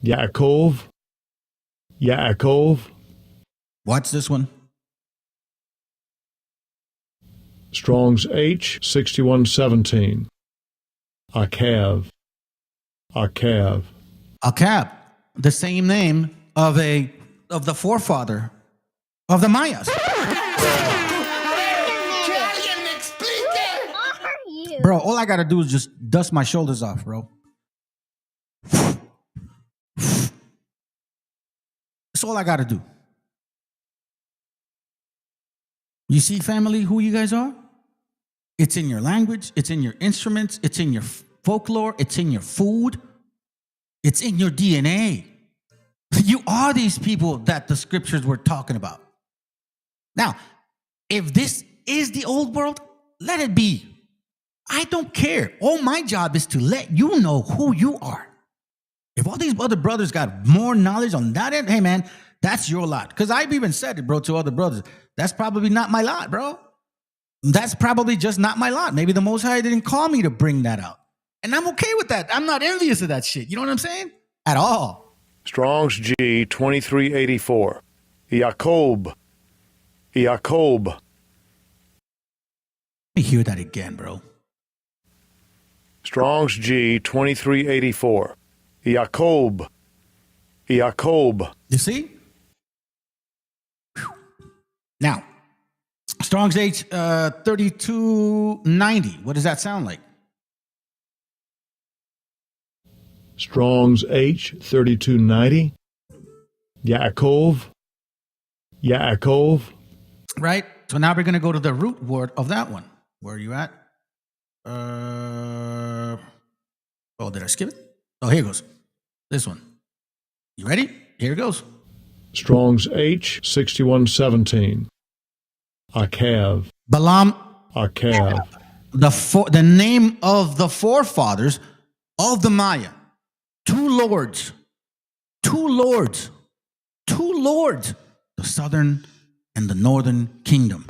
Yaakov. Yaakov. What's this one? Strong's H6117. Akav. Akav. Akab. The same name of the forefather of the Mayas. Bro, all I gotta do is just dust my shoulders off, bro. That's all I gotta do. You see, family, who you guys are? It's in your language, it's in your instruments, it's in your folklore, it's in your food, it's in your DNA. You are these people that the scriptures were talking about. Now, if this is the old world, let it be. I don't care. All my job is to let you know who you are. If all these other brothers got more knowledge on that end, hey, man, that's your lot. Because I've even said it, bro, to other brothers. That's probably not my lot, bro. That's probably just not my lot. Maybe the Most High didn't call me to bring that out. And I'm okay with that. I'm not envious of that shit. You know what I'm saying? At all. Strong's G 2384. Jacob. Jacob. Let me hear that again, bro. Strong's G 2384. Jacob. Jacob. You see? Whew. Now, Strong's H 3290. What does that sound like? Strong's H3290. Yaakov. Yaakov. Right? So now we're going to go to the root word of that one. Where are you at? Oh, did I skip it? Oh, here it goes. This one. You ready? Here it goes. Strong's H6117. Akav. Balaam. Akav. The name of the forefathers of the Maya. Two lords. Two lords. Two lords. The southern and the northern kingdom.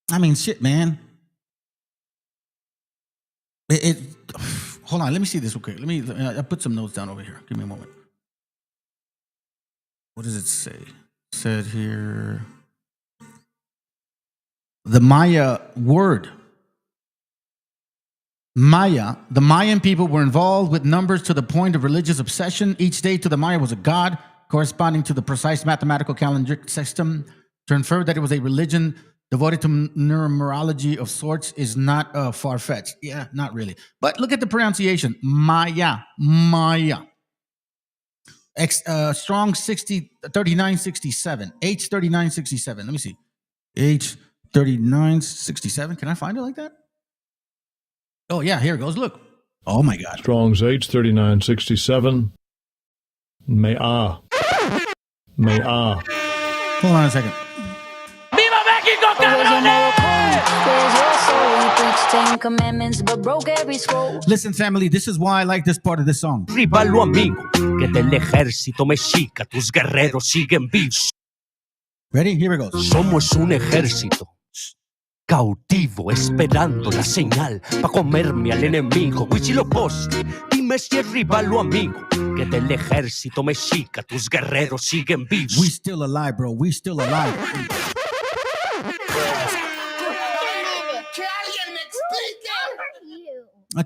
I mean, shit, man. Hold on. Let me see this real quick. I put some notes down over here. Give me a moment. What does it say? It said here, the Maya word. Maya, the Mayan people were involved with numbers to the point of religious obsession. Each day to the Maya was a god, corresponding to the precise mathematical calendric system. To infer that it was a religion devoted to numerology of sorts is not far-fetched. Yeah, not really. But look at the pronunciation. Maya. Maya. Strong 3967. H3967. Let me see. H3967. Can I find it like that? Oh, yeah. Here it goes. Look. Oh, my God. Strong's H3967. Mea. Mea. Hold on a second. ¡Viva México, cabrones! Listen, family, this is why I like this part of this song. Rivalo amigo, que del ejército mexica tus guerreros siguen vivos. Ready? Here it goes. Somos un ejército cautivo esperando la señal pa' comerme al enemigo. Huitzilopochtli, dime si es rival o amigo, que del ejército mexica tus guerreros siguen vivos. We still alive, bro. We still alive.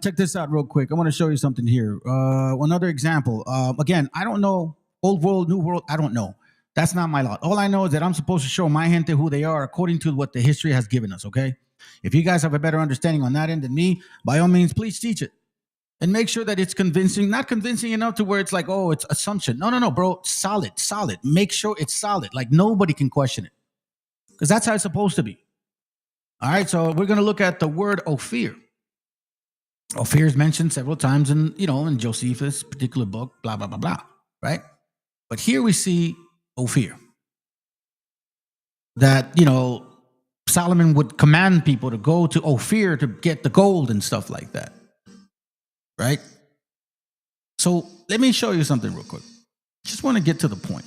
Check this out real quick. I want to show you something here. Another example. Again, I don't know. Old world, new world, I don't know. That's not my lot. All I know is that I'm supposed to show my gente who they are according to what the history has given us, okay? If you guys have a better understanding on that end than me, by all means, please teach it. And make sure that it's convincing, not convincing enough to where it's like, oh, it's assumption. No, bro. Solid. Make sure it's solid. Like nobody can question it. Because that's how it's supposed to be. All right, so we're going to look at the word Ophir. Ophir is mentioned several times in Josephus' particular book, blah, blah, blah, blah, right? But here we see Ophir. That, Solomon would command people to go to Ophir to get the gold and stuff like that, right? So let me show you something real quick. Just want to get to the point.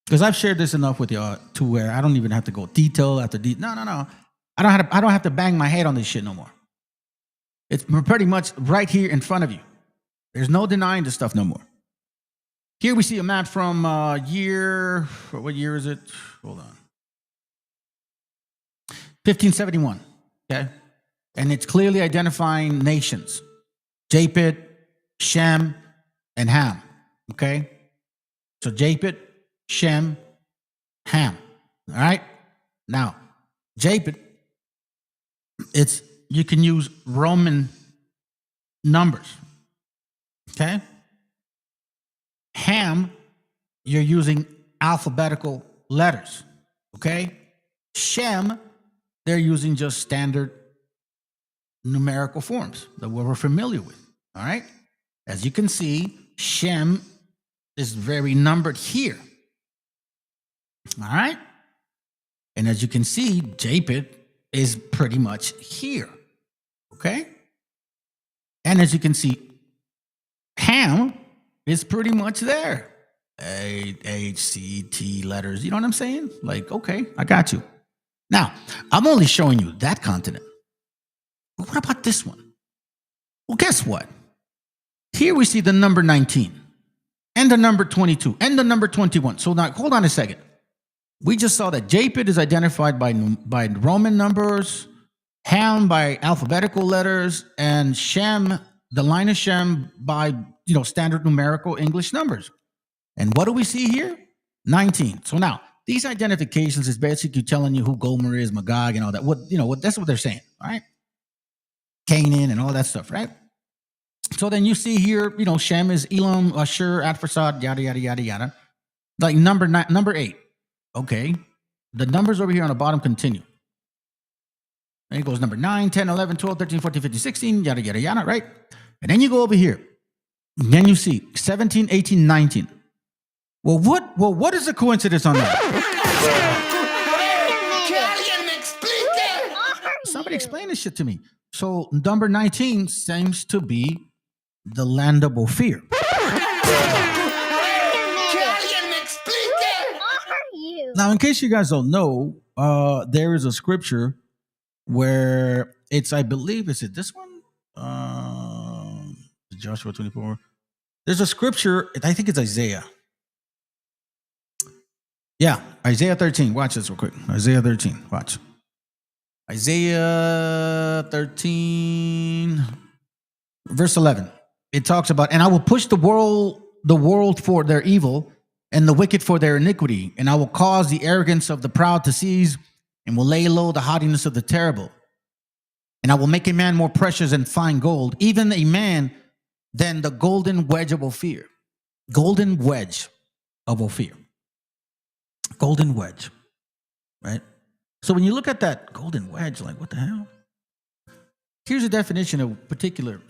Because I've shared this enough with y'all to where I don't even have to go detail after detail. No. I don't have to bang my head on this shit no more. It's pretty much right here in front of you. There's no denying this stuff no more. Here we see a map from what year is it? Hold on. 1571, okay? And it's clearly identifying nations. Japheth, Shem, and Ham, okay? So Japheth, Shem, Ham, all right? Now, Japheth, you can use Roman numbers, okay? Ham, you're using alphabetical letters, okay? Shem, they're using just standard numerical forms that we're familiar with, all right? As you can see, Shem is very numbered here, all right? And as you can see, Japheth is pretty much here, okay? And as you can see, Ham is pretty much there. H, C, T letters, you know what I'm saying? Like, okay, I got you. Now, I'm only showing you that continent. But what about this one? Well, guess what? Here we see the number 19 and the number 22 and the number 21. So now, hold on a second. We just saw that Japheth is identified by Roman numbers, Ham by alphabetical letters, and Shem, the line of Shem, by standard numerical English numbers. And what do we see here? 19. So now, these identifications is basically telling you who Gomer is, Magog, and all that. That's what they're saying, all right? Canaan and all that stuff, right? So then you see here, Shem is Elam, Ashur, Arphaxad, yada, yada, yada, yada. Like number 8. Okay. The numbers over here on the bottom continue. And it goes number 9, 10, 11, 12, 13, 14, 15, 16, yada, yada, yada, right? And then you go over here. And then you see 17, 18, 19. Well, what is the coincidence on that? Somebody explain this shit to me. So number 19 seems to be the land of Ophir. Now, in case you guys don't know, there is a scripture where I believe, is it this one? Joshua 24. There's a scripture, I think it's Isaiah. Yeah, Isaiah 13. Watch this real quick. Isaiah 13. Watch. Isaiah 13, verse 11. It talks about, and I will push the world for their evil and the wicked for their iniquity. And I will cause the arrogance of the proud to cease and will lay low the haughtiness of the terrible. And I will make a man more precious than fine gold, even a man than the golden wedge of Ophir. Golden wedge of Ophir. Golden wedge, right? So when you look at that golden wedge, like, what the hell? Here's a definition of particular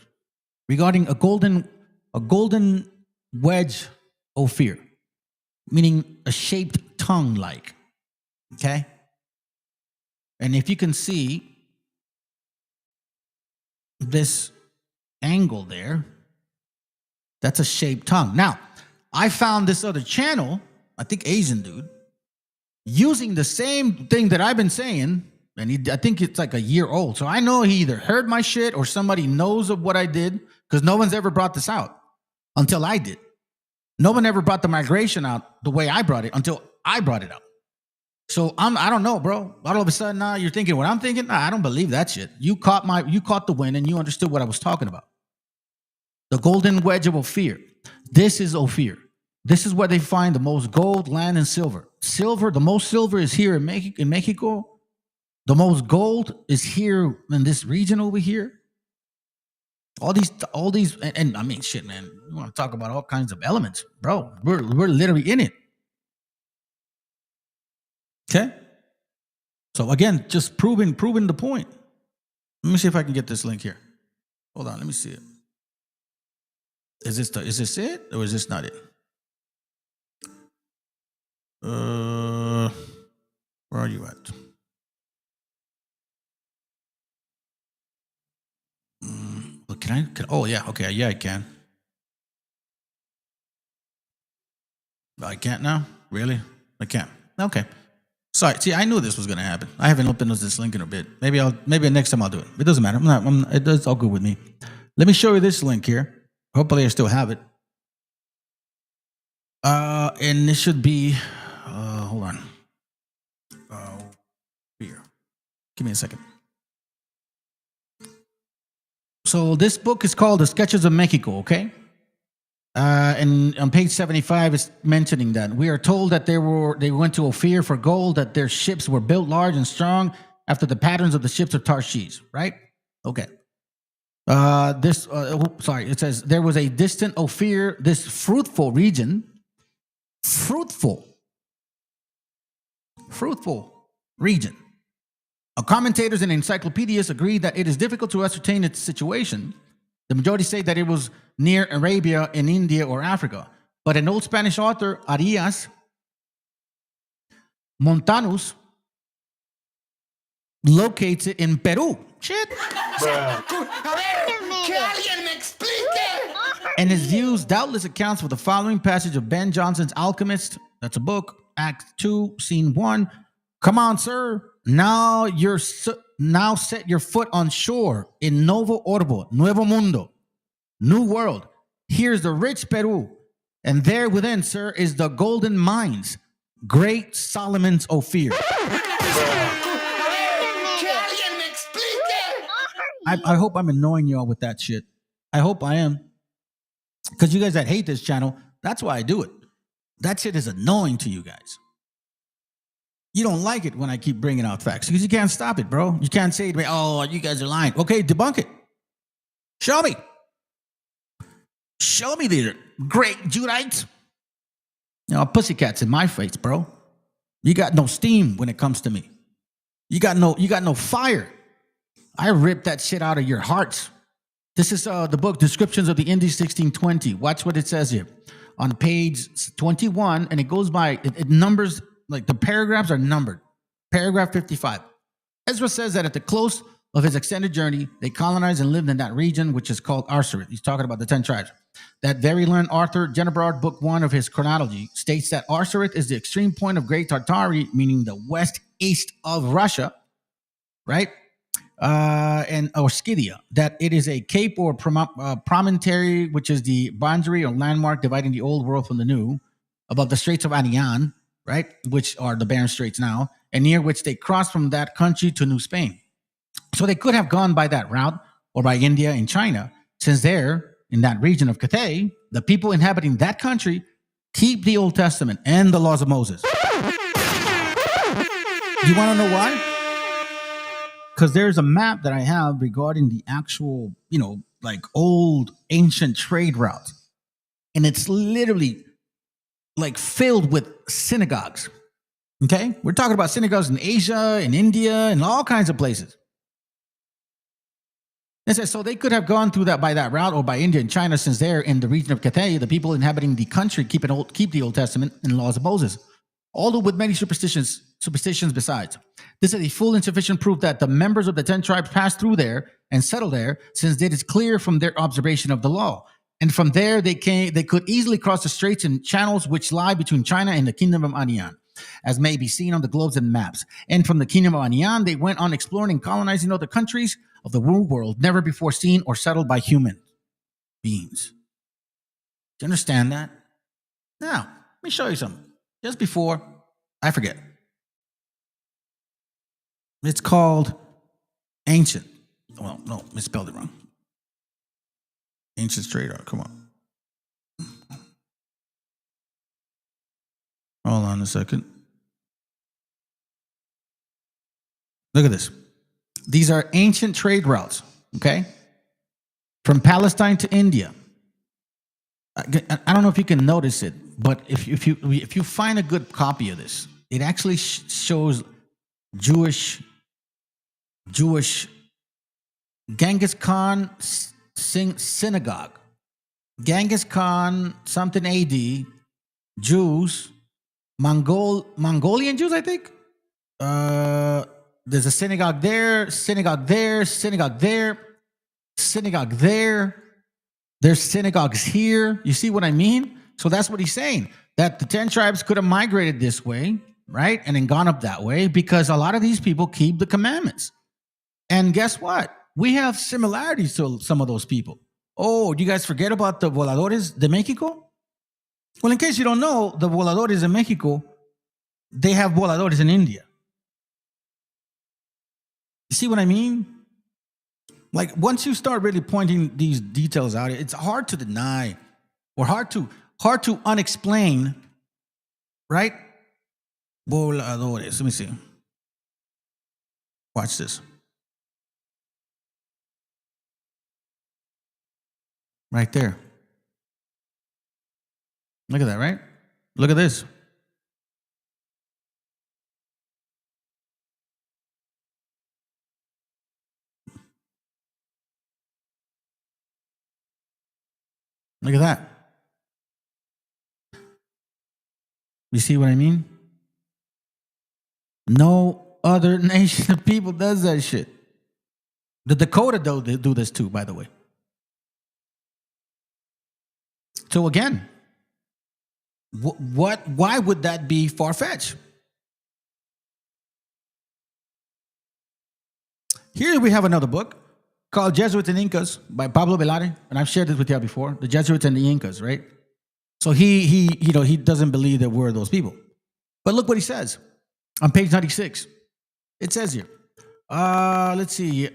regarding a golden wedge Ophir, meaning a shaped tongue like, okay? And if you can see this angle there, that's a shaped tongue. Now, I found this other channel, I think Asian dude, using the same thing that I've been saying, and I think it's like a year old. So I know he either heard my shit or somebody knows of what I did, because no one's ever brought this out until I did. No one ever brought the migration out the way I brought it until I brought it out. So I don't know, bro. All of a sudden now you're thinking what I'm thinking. Nah, I don't believe that shit. You caught the wind and you understood what I was talking about. The golden wedge of Ophir. This is Ophir. This is where they find the most gold, land, and silver. The most silver is here in Mexico. The most gold is here in this region over here. All these, and I mean, shit, man. You want to talk about all kinds of elements, bro? We're literally in it. Okay. So again, just proving the point. Let me see if I can get this link here. Hold on, let me see it. Is this it, or is this not it? Where are you at? Can I? Oh yeah, okay, yeah, I can. I can't now? Really? I can't. Okay. Sorry. See, I knew this was going to happen. I haven't opened this link in a bit. Maybe next time I'll do it. It doesn't matter. It's all good with me. Let me show you this link here. Hopefully I still have it. And this should be, hold on. Here. Give me a second. So this book is called The Sketches of Mexico, okay? And on page 75, it's mentioning that we are told that they went to Ophir for gold, that their ships were built large and strong after the patterns of the ships of Tarshish, right? Okay. It says there was a distant Ophir, this fruitful region, fruitful region. Commentators and encyclopedias agree that it is difficult to ascertain its situation. The majority say that it was near Arabia in India or Africa. But an old Spanish author, Arias Montanus, locates it in Peru. Shit. And his views doubtless accounts for the following passage of Ben Jonson's Alchemist. That's a book, Act 2, Scene 1. Come on, sir. Now set your foot on shore in Novo Orbo, Nuevo Mundo, New World. Here's the rich Peru, and there within, sir, is the golden mines, great Solomon's Ophir. I hope I'm annoying y'all with that shit. I hope I am. Because you guys that hate this channel, that's why I do it. That shit is annoying to you guys. You don't like it when I keep bringing out facts because you can't stop it, bro. You can't say to me, oh, you guys are lying. Okay, debunk it. Show me. Show me these great Judites. Pussycats in my face, bro. You got no steam when it comes to me. You got no fire. I rip that shit out of your hearts. This is the book, Descriptions of the Indy 1620. Watch what it says here. On page 21, and it goes by, it numbers, like the paragraphs are numbered. Paragraph 55. Ezra says that at the close of his extended journey, they colonized and lived in that region, which is called Arsarit. He's talking about the 10 tribes. That very learned Arthur Genebrard, book 1 of his chronology, states that Arsarit is the extreme point of Great Tartary, meaning the west-east of Russia, right? Or Scythia, that it is a cape or promontory, which is the boundary or landmark dividing the old world from the new, above the Straits of Anian, right, which are the Barren Straits now, and near which they crossed from that country to New Spain. So they could have gone by that route or by India and China, since there, in that region of Cathay, the people inhabiting that country keep the Old Testament and the laws of Moses. You want to know why? Because there's a map that I have regarding the actual, like old ancient trade routes. And it's literally like filled with synagogues. Okay? We're talking about synagogues in Asia, in India, and all kinds of places. It says, so they could have gone through that by that route or by India and China, since they're in the region of Cathay, the people inhabiting the country keep the Old Testament and the laws of Moses, although with many superstitions besides. This is a full and sufficient proof that the members of the 10 tribes passed through there and settled there, since it is clear from their observation of the law. And from there, they could easily cross the straits and channels which lie between China and the kingdom of Anian, as may be seen on the globes and maps. And from the kingdom of Anian, they went on exploring and colonizing other countries of the New World, never before seen or settled by human beings. Do you understand that? Now, let me show you something. Just before I forget. It's called Ancient. Well, no, misspelled it wrong. Ancient straight art. Come on. Hold on a second. Look at this. These are ancient trade routes, okay? From Palestine to India. I don't know if you can notice it, but if you find a good copy of this, it actually shows Jewish Genghis Khan synagogue. Genghis Khan something AD, Jews, Mongolian Jews, I think. There's a synagogue there, synagogue there, synagogue there, synagogue there. There's synagogues here. You see what I mean? So that's what he's saying, that the 10 tribes could have migrated this way, right? And then gone up that way because a lot of these people keep the commandments. And guess what? We have similarities to some of those people. Oh, do you guys forget about the voladores de Mexico? Well, in case you don't know, the voladores in Mexico, they have voladores in India. You see what I mean? Like, once you start really pointing these details out, it's hard to deny or hard to unexplain, right? Voladores. Let me see. Watch this. Right there. Look at that, right? Look at this. Look at that. You see what I mean? No other nation of people does that shit. The Dakota, though, they do this too, by the way. So again, why would that be far-fetched? Here we have another book called Jesuits and Incas by Pablo Velarde, and I've shared this with you before, the Jesuits and the Incas, right? So he doesn't believe that we're those people. But look what he says on page 96. It says here, let's see.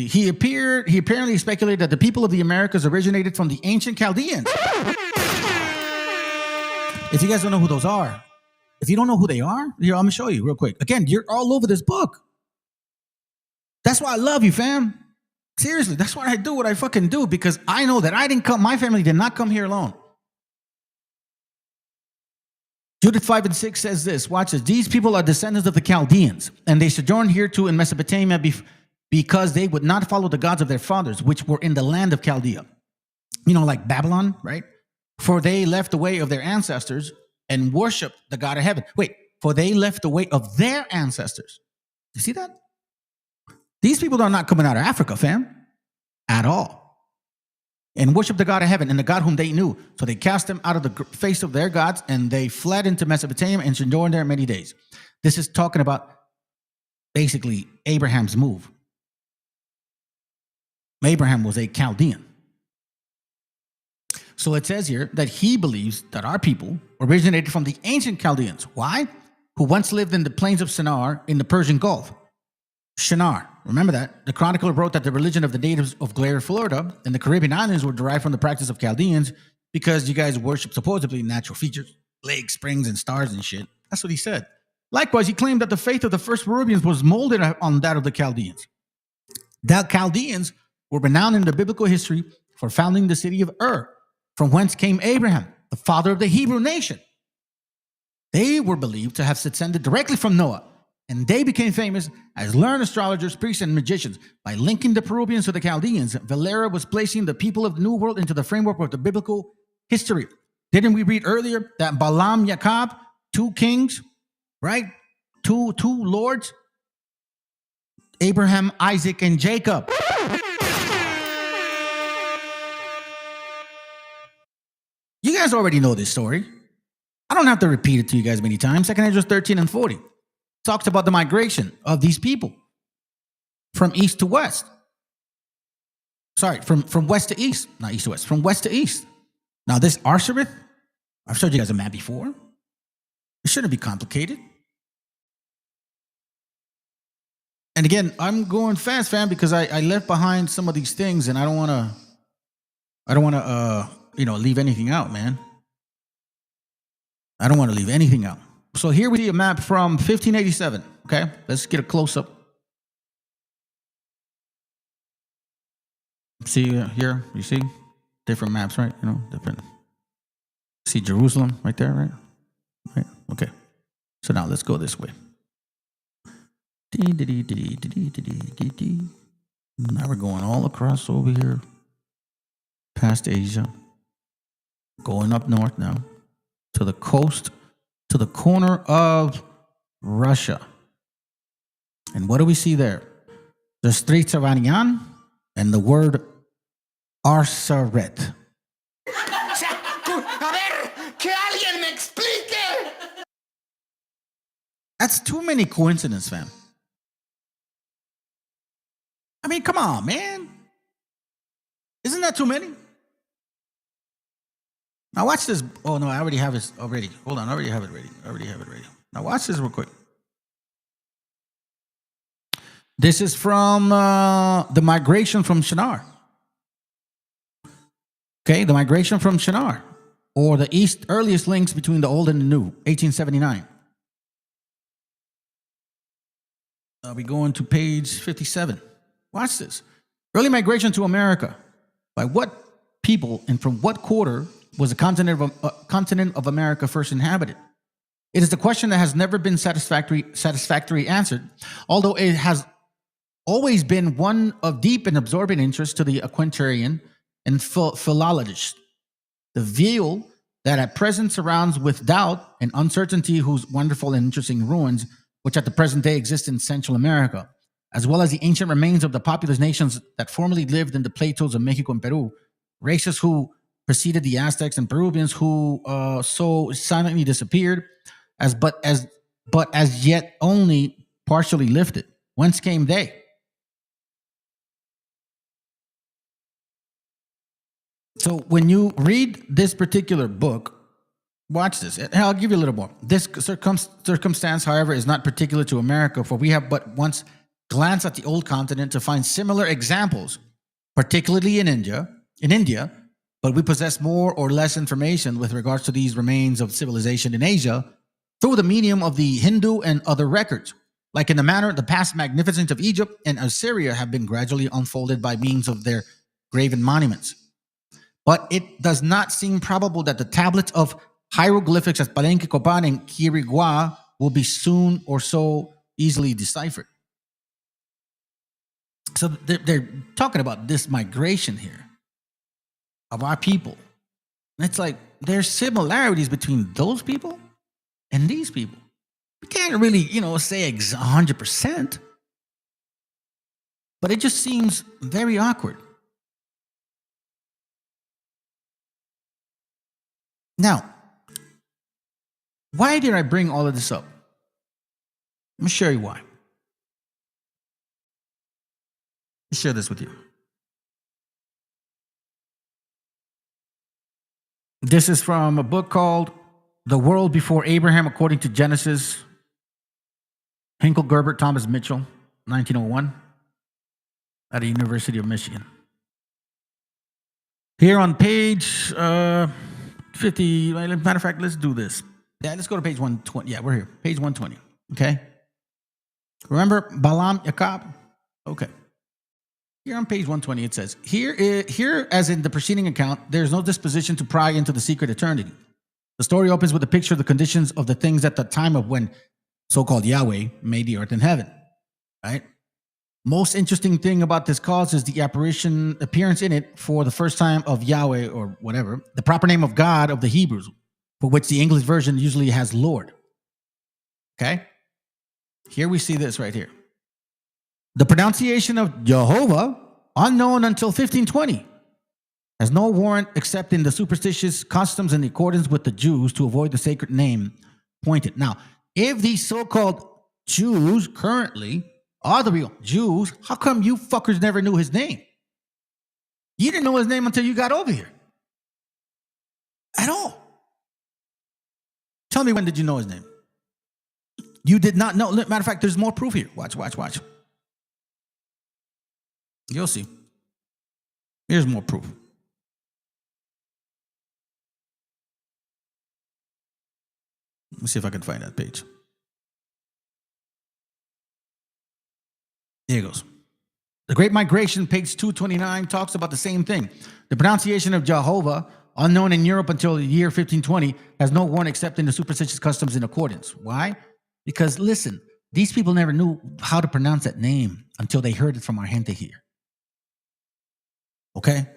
He apparently speculated that the people of the Americas originated from the ancient Chaldeans. If you guys don't know who those are, if you don't know who they are, here, I'm gonna show you real quick. Again, you're all over this book. That's why I love you, fam. Seriously, that's why I do what I fucking do, because I know that my family did not come here alone. Judith 5 and 6 says this, watch this. These people are descendants of the Chaldeans, and they sojourned here too in Mesopotamia because they would not follow the gods of their fathers, which were in the land of Chaldea. You know, like Babylon, right? For they left the way of their ancestors and worshiped the God of heaven. Wait, for they left the way of their ancestors. You see that? These people are not coming out of Africa, fam, at all. And worship the God of heaven and the God whom they knew. So they cast them out of the face of their gods, and they fled into Mesopotamia and sojourned there many days. This is talking about basically Abraham's move. Abraham was a Chaldean. So it says here that he believes that our people originated from the ancient Chaldeans. Why? Who once lived in the plains of Shinar in the Persian Gulf. Shinar. Remember that. The Chronicler wrote that the religion of the natives of Glacier, Florida, and the Caribbean islands were derived from the practice of Chaldeans because you guys worship supposedly natural features, lakes, springs, and stars and shit. That's what he said. Likewise, he claimed that the faith of the first Peruvians was molded on that of the Chaldeans. The Chaldeans were renowned in the biblical history for founding the city of Ur, from whence came Abraham, the father of the Hebrew nation. They were believed to have descended directly from Noah, and they became famous as learned astrologers, priests, and magicians. By linking the Peruvians to the Chaldeans, Valera was placing the people of the New World into the framework of the biblical history. Didn't we read earlier that Balaam, Jacob, two kings, right? Two lords, Abraham, Isaac, and Jacob. You guys already know this story. I don't have to repeat it to you guys many times. 2 Ezra 13 and 40 talks about the migration of these people from east to west. Sorry, from west to east, not east to west, from west to east. Now this Arshareth, I've showed you guys a map before. It shouldn't be complicated. And again, I'm going fast, fam, because I left behind some of these things, and I don't want to leave anything out, man. I don't want to leave anything out. So here we see a map from 1587. Okay, let's get a close up. See here, you see different maps, right? You know, different. See Jerusalem right there, right? Right. Okay. So now let's go this way. Now we're going all across over here, past Asia, going up north now to the coast, to the corner of Russia. And what do we see there? The Straits of Anian and the word Arsaret. That's too many coincidences, fam. I mean, come on, man. Isn't that too many? Now watch this. Oh no, I already have it already. Hold on, I already have it ready. Now watch this real quick. This is from the migration from Shinar. Okay, the migration from Shinar, or the earliest links between the old and the new, 1879. I'll be going to page 57. Watch this. Early migration to America. By what people and from what quarter was the continent of America first inhabited? It is the question that has never been satisfactorily answered, although it has always been one of deep and absorbing interest to the antiquarian and philologist. The veil that at present surrounds with doubt and uncertainty whose wonderful and interesting ruins, which at the present day exist in Central America, as well as the ancient remains of the populous nations that formerly lived in the plateaus of Mexico and Peru, races who preceded the Aztecs and Peruvians who so silently disappeared, but as yet only partially lifted. Whence came they? So when you read this particular book, watch this. And I'll give you a little more. This circumstance, however, is not particular to America, for we have but once glanced at the old continent to find similar examples, particularly in India, but we possess more or less information with regards to these remains of civilization in Asia through the medium of the Hindu and other records. Like in the manner, the past magnificence of Egypt and Assyria have been gradually unfolded by means of their graven monuments. But it does not seem probable that the tablets of hieroglyphics at Palenque, Copan, and Quirigua will be soon or so easily deciphered. So they're talking about this migration here of our people. And it's like there's similarities between those people and these people. We can't really, say 100%. But it just seems very awkward. Now, why did I bring all of this up? Let me show you why. Let's share this with you. This is from a book called The World Before Abraham According to Genesis. Hinkle Gerbert, Thomas Mitchell, 1901, at the University of Michigan. Here on page 50, matter of fact, let's do this. Yeah, let's go to page 120. Yeah, we're here. Page 120. Okay. Remember Balaam Yakab? Okay. Here on page 120, it says, here, as in the preceding account, there's no disposition to pry into the secret eternity. The story opens with a picture of the conditions of the things at the time of when so-called Yahweh made the earth and heaven. Right? Most interesting thing about this cause is the appearance in it for the first time of Yahweh or whatever, the proper name of God of the Hebrews, for which the English version usually has Lord. Okay? Here we see this right here. The pronunciation of Jehovah, unknown until 1520, has no warrant except in the superstitious customs in accordance with the Jews to avoid the sacred name pointed. Now, if these so-called Jews currently are the real Jews, how come you fuckers never knew his name? You didn't know his name until you got over here. At all. Tell me, when did you know his name? You did not know. Matter of fact, there's more proof here. Watch. You'll see. Here's more proof. Let me see if I can find that page. Here it goes. The Great Migration, page 229, talks about the same thing. The pronunciation of Jehovah, unknown in Europe until the year 1520, has no warrant except in the superstitious customs in accordance. Why? Because, listen, these people never knew how to pronounce that name until they heard it from our gente here. Okay?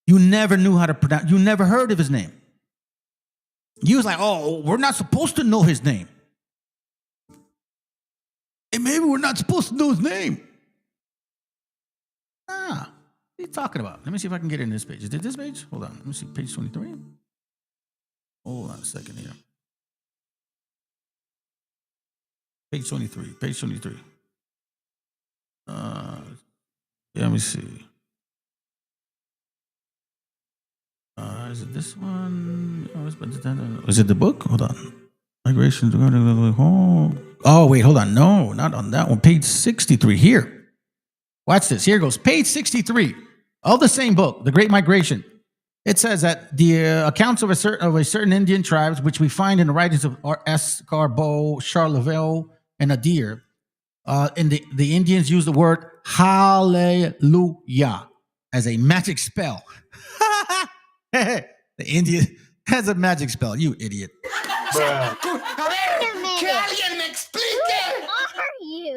You never knew how to pronounce, you never heard of his name. You was like, oh, we're not supposed to know his name. And maybe we're not supposed to know his name. What are you talking about? Let me see if I can get in this page. Is it this page? Hold on. Let me see. Page 23. Hold on a second here. Page 23. Page 23. Let me see. Is it this one? Is it the book? Hold on. Migration. Oh, wait, hold on. No, not on that one. Page 63. Here. Watch this. Here goes. Page 63 of the same book, The Great Migration. It says that the accounts of a certain Indian tribes, which we find in the writings of Escarbo, Charlevoix, and Adir, and the Indians use the word hallelujah as a magic spell. The Indian has a magic spell. You idiot.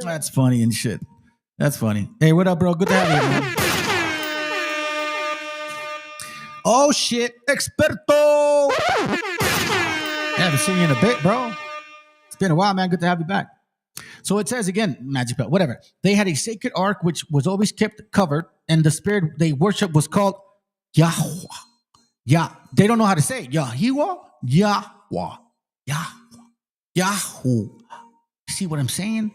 That's funny and shit. That's funny. Hey, what up, bro? Good to have you, man. Oh, shit. Experto. I haven't seen you in a bit, bro. It's been a while, man. Good to have you back. So it says again, magic belt, whatever. They had a sacred ark which was always kept covered, and the spirit they worship was called Yahweh. Yeah, they don't know how to say it. Yahweh, Yahweh, Yahweh, Yahweh. See what I'm saying?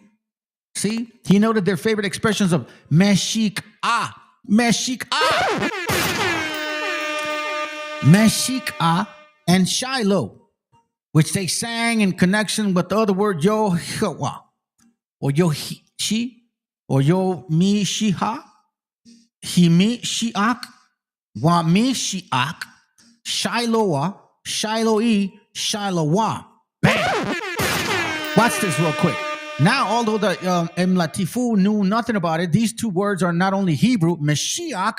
See? He noted their favorite expressions of MESHIACHA, MESHIACHA, MESHIACHA, and Shiloh, which they sang in connection with the other word Yohua, or Yohishi, or Yomishiha, Himishiach, Wamishiach, Shiloah, Shiloh-E, Shiloah. Bam! Watch this real quick. Now, although the Latifu knew nothing about it, these two words are not only Hebrew, Meshiach,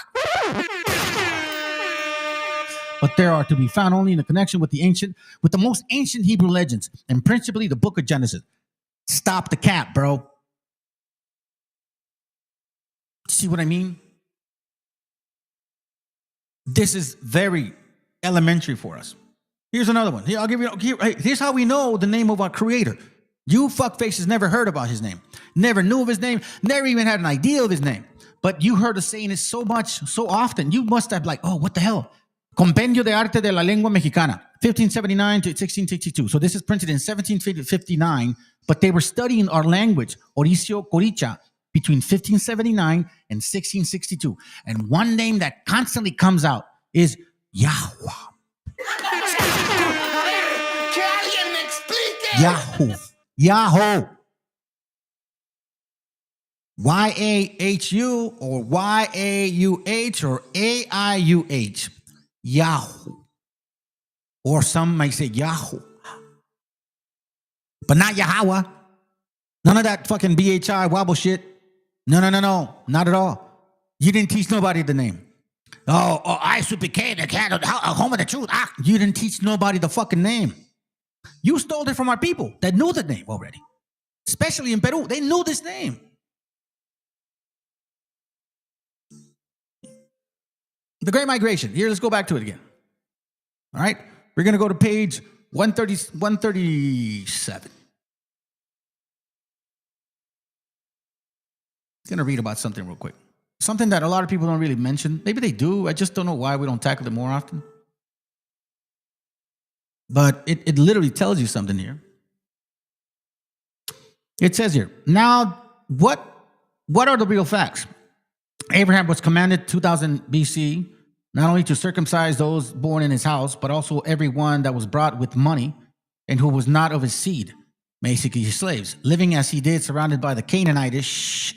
but they are to be found only in a connection with the most ancient Hebrew legends, and principally the book of Genesis. Stop the cap, bro. See what I mean? This is very elementary for us. Here's another one. Here, I'll give you. Here's how we know the name of our Creator. You fuckfaces never heard about his name, never knew of his name, never even had an idea of his name. But you heard us saying it so much, so often. You must have like, oh, what the hell? Compendio de Arte de la Lengua Mexicana, 1579 to 1662. So this is printed in 1759, but they were studying our language, Oricio Coricha, between 1579 and 1662. And one name that constantly comes out is Yahweh. Yahoo. Yahoo. Y-A-H-U or Y-A-U-H or A-I-U-H. Yahoo. Or some might say Yahoo. But not Yahweh. None of that fucking B-H-I wobble shit. No. Not at all. You didn't teach nobody the name. Oh, I suplicate the cat home of the truth. You didn't teach nobody the fucking name. You stole it from our people that knew the name already. Especially in Peru. They knew this name. The Great Migration. Here, let's go back to it again. All right? We're going to go to page 137. I'm going to read about something real quick. Something that a lot of people don't really mention. Maybe they do. I just don't know why we don't tackle it more often. But it literally tells you something here. It says here, now, what are the real facts? Abraham was commanded 2000 BC, not only to circumcise those born in his house, but also everyone that was brought with money and who was not of his seed, basically his slaves, living as he did, surrounded by the Canaanitish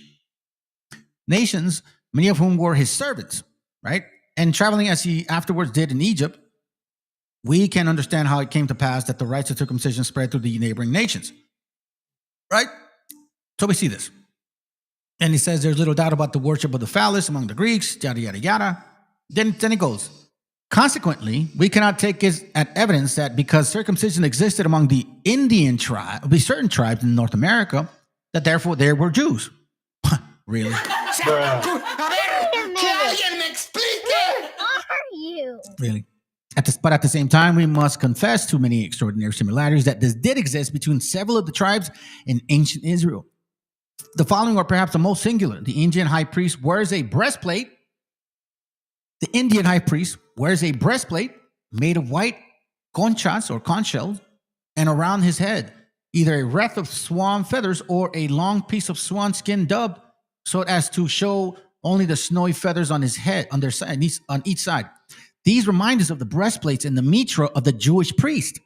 nations, many of whom were his servants, right? And traveling as he afterwards did in Egypt, we can understand how it came to pass that the rites of circumcision spread through the neighboring nations, right? So we see this. And he says there's little doubt about the worship of the phallus among the Greeks, yada, yada, yada. Then it goes. Consequently, we cannot take this as evidence that because circumcision existed among the Indian tribe, the certain tribes in North America, that therefore there were Jews. Really? Really? But at the same time, we must confess to many extraordinary similarities that this did exist between several of the tribes in ancient Israel. The following are perhaps the most singular. The Indian high priest wears a breastplate. The Indian high priest wears a breastplate made of white conchas or conch shells, and around his head either a wreath of swan feathers or a long piece of swan skin dubbed so as to show only the snowy feathers on his head on their side, on each side. These remind us of the breastplates and the mitra of the Jewish priest.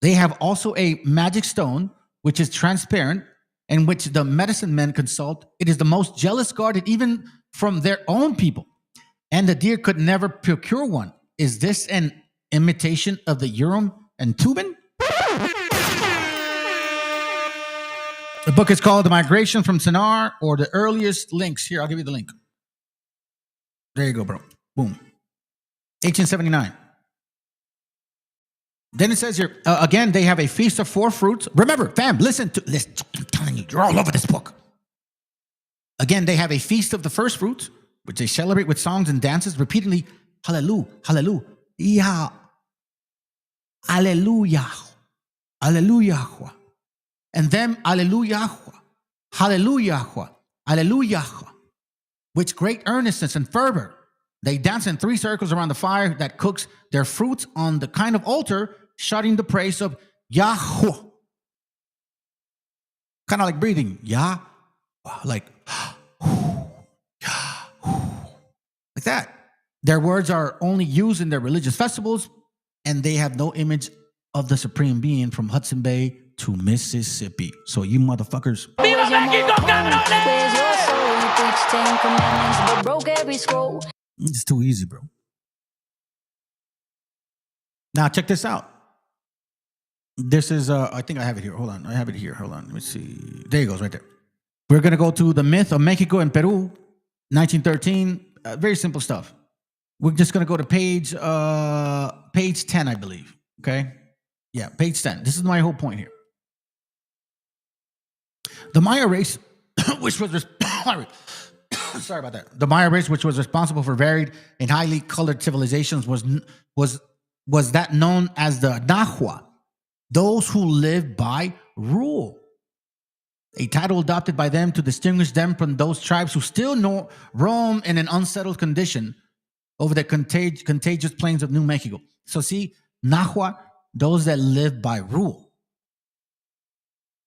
They have also a magic stone, which is transparent, and which the medicine men consult. It is the most jealous guarded even from their own people. And the deer could never procure one. Is this an imitation of the Urim and Thummim? The book is called The Migration from Sinar, or the earliest links. Here, I'll give you the link. There you go, bro. Boom. 1879. Then it says here, again, they have a feast of four fruits. Remember, fam, listen. I'm telling you, you're all over this book. Again, they have a feast of the first fruits, which they celebrate with songs and dances, repeatedly, hallelujah, hallelujah, hallelujah, hallelujah. And then, hallelujah, hallelujah, hallelujah, with great earnestness and fervor. They dance in three circles around the fire that cooks their fruits on the kind of altar, shouting the praise of Yahweh. Kind of like breathing. Yah, like that. Their words are only used in their religious festivals, and they have no image of the supreme being from Hudson Bay to Mississippi. So you motherfuckers. ¡Viva México, cabrones! It's too easy, bro. Now check this out. This is, I think I have it here. Hold on. I have it here. Hold on. Let me see. There it goes right there. We're going to go to the myth of Mexico and Peru, 1913. Very simple stuff. We're just going to go to page 10, I believe. Okay? Yeah, page 10. This is my whole point here. The Maya race, which was... Sorry about that. The Maya race, which was responsible for varied and highly colored civilizations, was that known as the Nahua, those who live by rule. A title adopted by them to distinguish them from those tribes who still roam in an unsettled condition over the contagious plains of New Mexico. So see, Nahua, those that live by rule.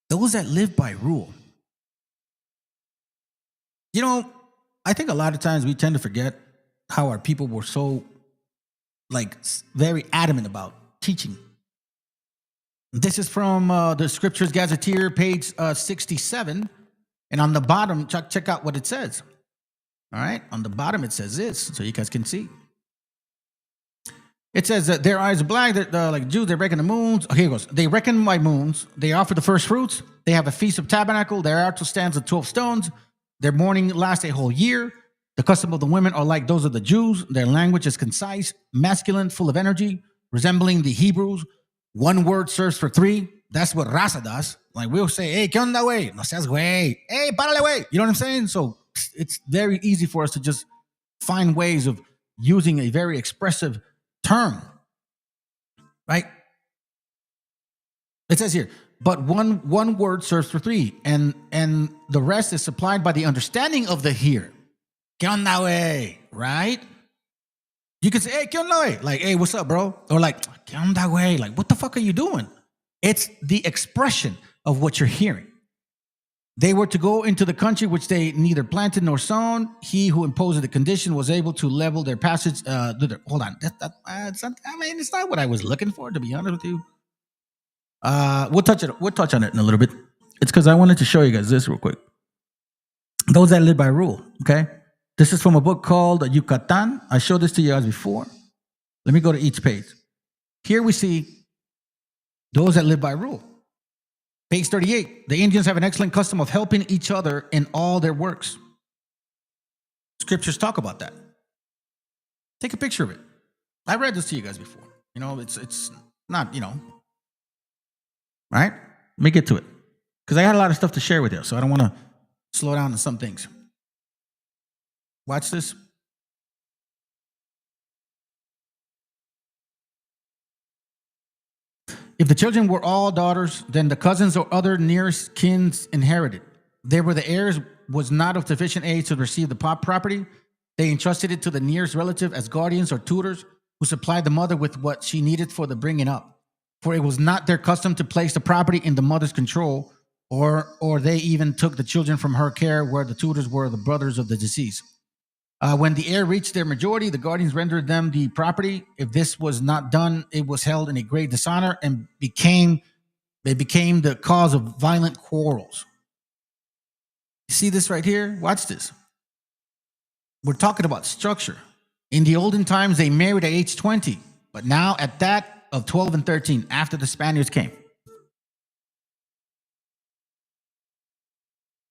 Those that live by rule. You know, I think a lot of times we tend to forget how our people were so, very adamant about teaching. This is from the Scriptures Gazetteer, page 67. And on the bottom, check out what it says. All right? On the bottom, it says this, so you guys can see. It says that their eyes are black, like Jews, they reckon the moons. Oh, here it goes. They reckon by moons. They offer the first fruits. They have a feast of tabernacle. Their altar stands of 12 stones. Their mourning lasts a whole year. The custom of the women are like those of the Jews. Their language is concise, masculine, full of energy, resembling the Hebrews. One word serves for three. That's what raza does. Like we'll say, hey, ¿qué onda, güey? No seas güey. Hey, párale, güey. You know what I'm saying? So it's very easy for us to just find ways of using a very expressive term, right? It says here, but one word serves for three, and the rest is supplied by the understanding of the hearer. ¿Qué onda, güey? Right? You can say, hey, ¿qué onda, güey? Like, hey, what's up, bro? Or like, ¿qué onda, güey? Like, what the fuck are you doing? It's the expression of what you're hearing. They were to go into the country which they neither planted nor sown. He who imposed the condition was able to level their passage. Hold on. It's not what I was looking for, to be honest with you. We'll touch on it in a little bit. It's because I wanted to show you guys this real quick. Those that live by rule, okay? This is from a book called Yucatan. I showed this to you guys before. Let me go to each page. Here we see those that live by rule. Page 38. The Indians have an excellent custom of helping each other in all their works. Scriptures talk about that. Take a picture of it. I read this to you guys before. You know, it's not, right? Let me get to it. Because I got a lot of stuff to share with you, so I don't want to slow down on some things. Watch this. If the children were all daughters, then the cousins or other nearest kins inherited. They were the heirs, was not of sufficient age to receive the property. They entrusted it to the nearest relative as guardians or tutors who supplied the mother with what she needed for the bringing up. For it was not their custom to place the property in the mother's control, or they even took the children from her care, where the tutors were the brothers of the deceased. When the heir reached their majority, the guardians rendered them the property. If this was not done, it was held in a great dishonor and became the cause of violent quarrels. You see this right here? Watch this. We're talking about structure. In the olden times, they married at age 20, but now at that of 12 and 13, after the Spaniards came.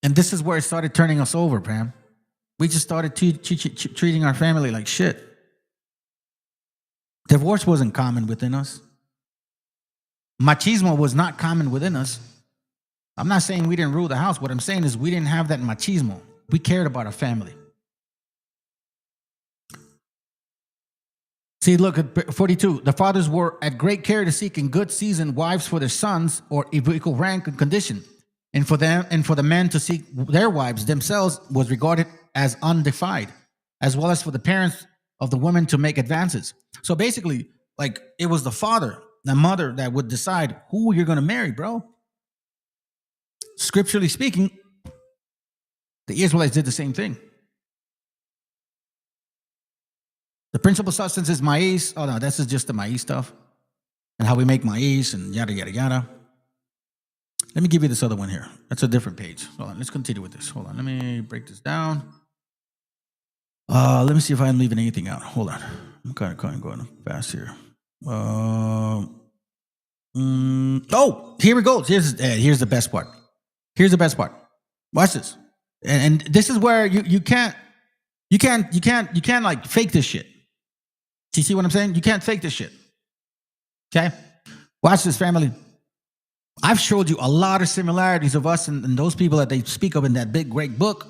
And this is where it started turning us over, Pam. We just started treating our family like shit. Divorce wasn't common within us. Machismo was not common within us. I'm not saying we didn't rule the house. What I'm saying is we didn't have that machismo. We cared about our family. See, look at 42. The fathers were at great care to seek in good season wives for their sons, or of equal rank and condition. And for the men to seek their wives themselves was regarded as undefied, as well as for the parents of the women to make advances. So basically, like, it was the father, the mother that would decide who you're going to marry, bro. Scripturally speaking, the Israelites did the same thing. The principal substance is maize. Oh, no, this is just the maize stuff and how we make maize and yada, yada, yada. Let me give you this other one here. That's a different page. Hold on, let's continue with this. Hold on, let me break this down. Let me see if I'm leaving anything out. Hold on. I'm kind of going fast here. Oh, here we go. Here's the best part. Here's the best part. Watch this. And this is where you can't like fake this shit. Do you see what I'm saying? You can't fake this shit. Okay? Watch this, family. I've showed you a lot of similarities of us and those people that they speak of in that big, great book.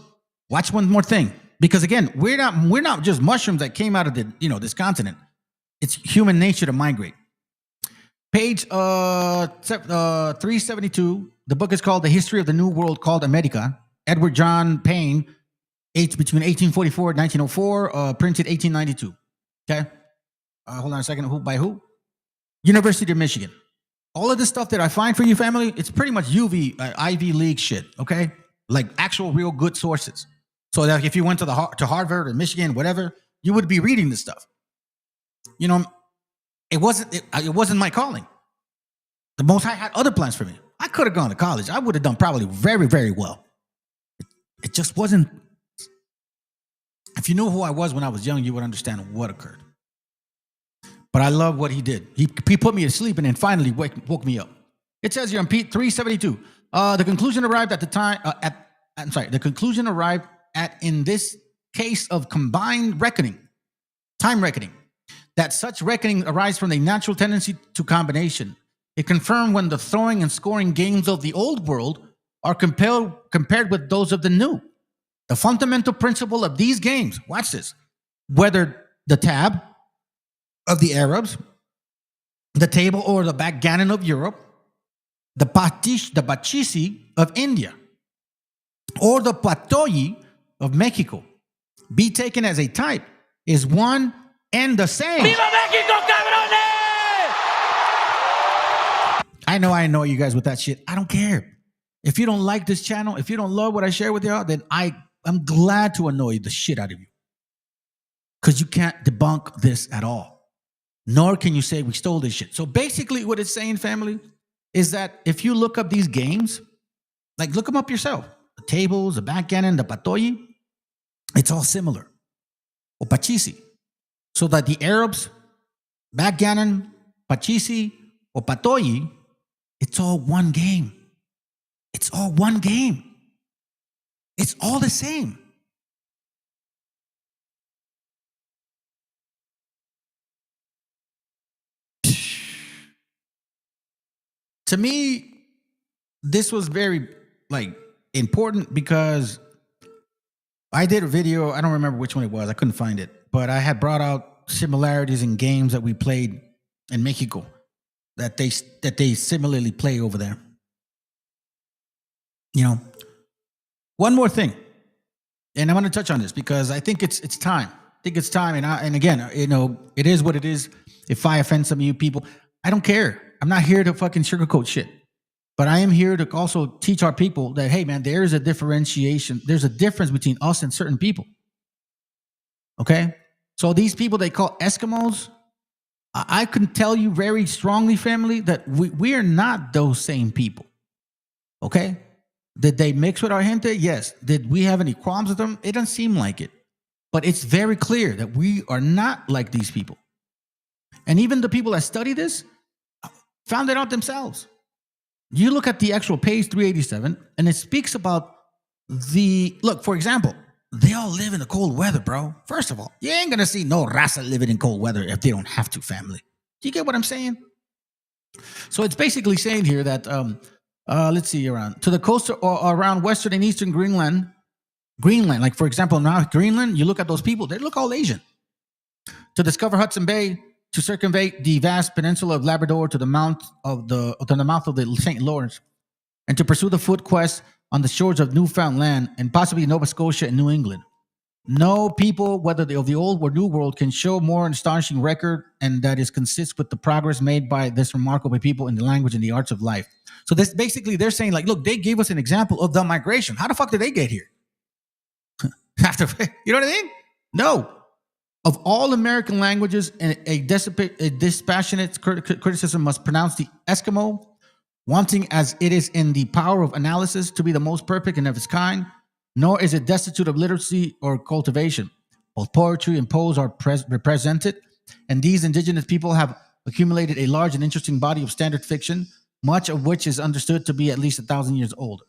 Watch one more thing. Because again, we're not just mushrooms that came out of this continent. It's human nature to migrate. Page 372. The book is called The History of the New World Called America. Edward John Payne, between 1844 and 1904, printed 1892. Okay? Hold on a second. By who? University of Michigan. All of this stuff that I find for you, family, it's pretty much Ivy League shit, okay? Like actual real good sources. So that if you went to Harvard or Michigan, whatever, you would be reading this stuff. You know, it wasn't my calling. The Most High had other plans for me. I could have gone to college. I would have done probably very, very well. It just wasn't. If you knew who I was when I was young, you would understand what occurred. But I love what he did. He put me to sleep and then finally woke me up. It says here on Pete 372, the conclusion arrived at the time. The conclusion arrived at in this case of combined reckoning, time reckoning, that such reckoning arises from the natural tendency to combination. It confirmed when the throwing and scoring games of the old world are compared with those of the new. The fundamental principle of these games, watch this, whether the tab of the Arabs, the table or the backgammon of Europe, the bachisi of India, or the patoyi of Mexico, be taken as a type, is one and the same. ¡Viva México, cabrones! I know I annoy you guys with that shit. I don't care. If you don't like this channel, if you don't love what I share with y'all, then I'm glad to annoy the shit out of you. Because you can't debunk this at all. Nor can you say we stole this shit. So basically what it's saying, family, is that if you look up these games, like look them up yourself. The tables, the backgammon, the patoyi, it's all similar. Or pachisi. So that the Arabs, backgammon, pachisi, or patoyi, it's all one game. It's all one game. It's all the same. To me, this was very important because I did a video. I don't remember which one it was. I couldn't find it, but I had brought out similarities in games that we played in Mexico that they similarly play over there. You know, one more thing, and I want to touch on this because I think it's time. I think it's time, and again, you know, it is what it is. If I offend some of you people, I don't care. I'm not here to fucking sugarcoat shit. But I am here to also teach our people that, hey, man, there is a differentiation. There's a difference between us and certain people. Okay? So these people they call Eskimos, I can tell you very strongly, family, that we are not those same people. Okay? Did they mix with our gente? Yes. Did we have any qualms with them? It doesn't seem like it. But it's very clear that we are not like these people. And even the people that study this found it out themselves. You look at the actual page 387, and it speaks about look, for example, they all live in the cold weather, bro. First of all, you ain't going to see no raza living in cold weather if they don't have to, family. Do you get what I'm saying? So it's basically saying here that, let's see, to the coast or around western and eastern Greenland, like for example, now Greenland, you look at those people, they look all Asian. To discover Hudson Bay, to circumvent the vast peninsula of Labrador to the mouth of the St. Lawrence, and to pursue the foot quest on the shores of Newfoundland and possibly Nova Scotia and New England. No people, whether they of the old or new world, can show more astonishing record, and that is consistent with the progress made by this remarkable people in the language and the arts of life. So this basically they're saying, like, look, they gave us an example of the migration. How the fuck did they get here? After, you know what I mean? No. Of all American languages, a dispassionate criticism must pronounce the Eskimo, wanting as it is in the power of analysis to be the most perfect and of its kind, nor is it destitute of literacy or cultivation. Both poetry and prose are represented, and these indigenous people have accumulated a large and interesting body of standard fiction, much of which is understood to be at least 1,000 years old.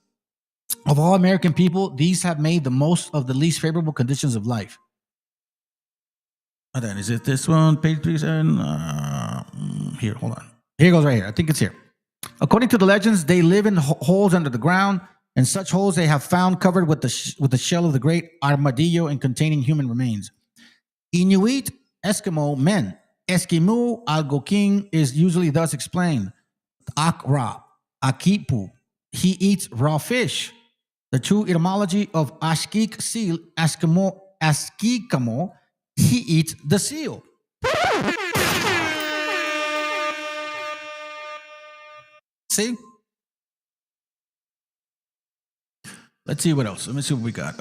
Of all American people, these have made the most of the least favorable conditions of life. And then is it this one, page 37? Here, hold on. Here it goes right here. I think it's here. According to the legends, they live in holes under the ground, and such holes they have found covered with the shell of the great armadillo and containing human remains. Inuit, Eskimo, men. Eskimo, Algonquin is usually thus explained. Akra, Akipu, he eats raw fish. The true etymology of Ashkik seal, Askikamo, he eats the seal. See? Let's see what else. Let me see what we got.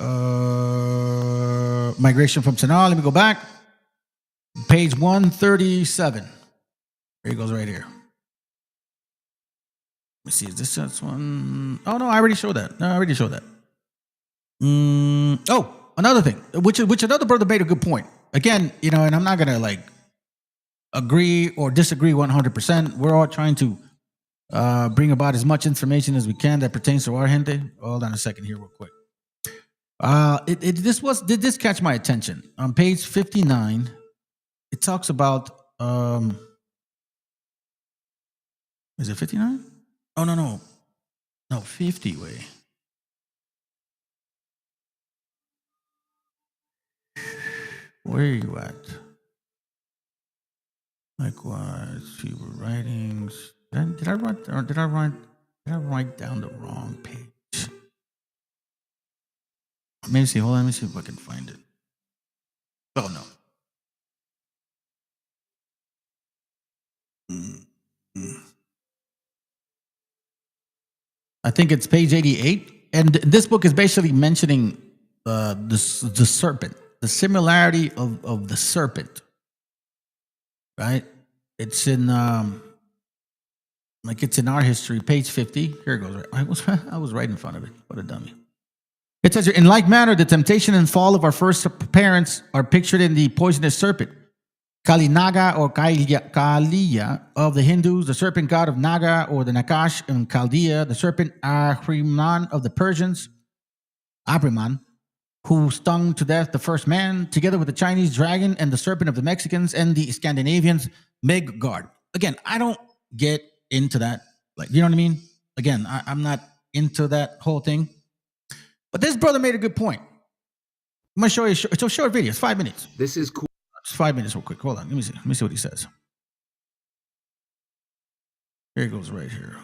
Migration from Sanaa. Let me go back. Page 137. Here it goes right here. Let me see. Is this one? Oh, no, I already showed that. Oh, another thing, which another brother made a good point. Again, and I'm not going to agree or disagree 100%. We're all trying to bring about as much information as we can that pertains to our gente. Hold on a second here real quick. Did this catch my attention? On page 59, it talks about, is it 59? Oh, no, 50 way. Where are you at? Likewise, fewer writings. Did I write down the wrong page? Let me see. Hold on. Let me see if I can find it. Oh no. I think it's page 88, and this book is basically mentioning the serpent, the similarity of the serpent. Right? It's in it's in our history, page 50. Here it goes. I was right in front of it. What a dummy. It says, in like manner, the temptation and fall of our first parents are pictured in the poisonous serpent, Kali Naga or Kaliya of the Hindus, the serpent god of Naga or the Nakash in Chaldea, the serpent Ahriman of the Persians, Ahriman, who stung to death the first man, together with the Chinese dragon and the serpent of the Mexicans and the Scandinavians, Midgard. Again, I don't get into that. You know what I mean? Again, I'm not into that whole thing. But this brother made a good point. I'm going to show you. It's a short video. It's 5 minutes. This is cool. It's 5 minutes real quick. Hold on. Let me see what he says. Here it goes right here.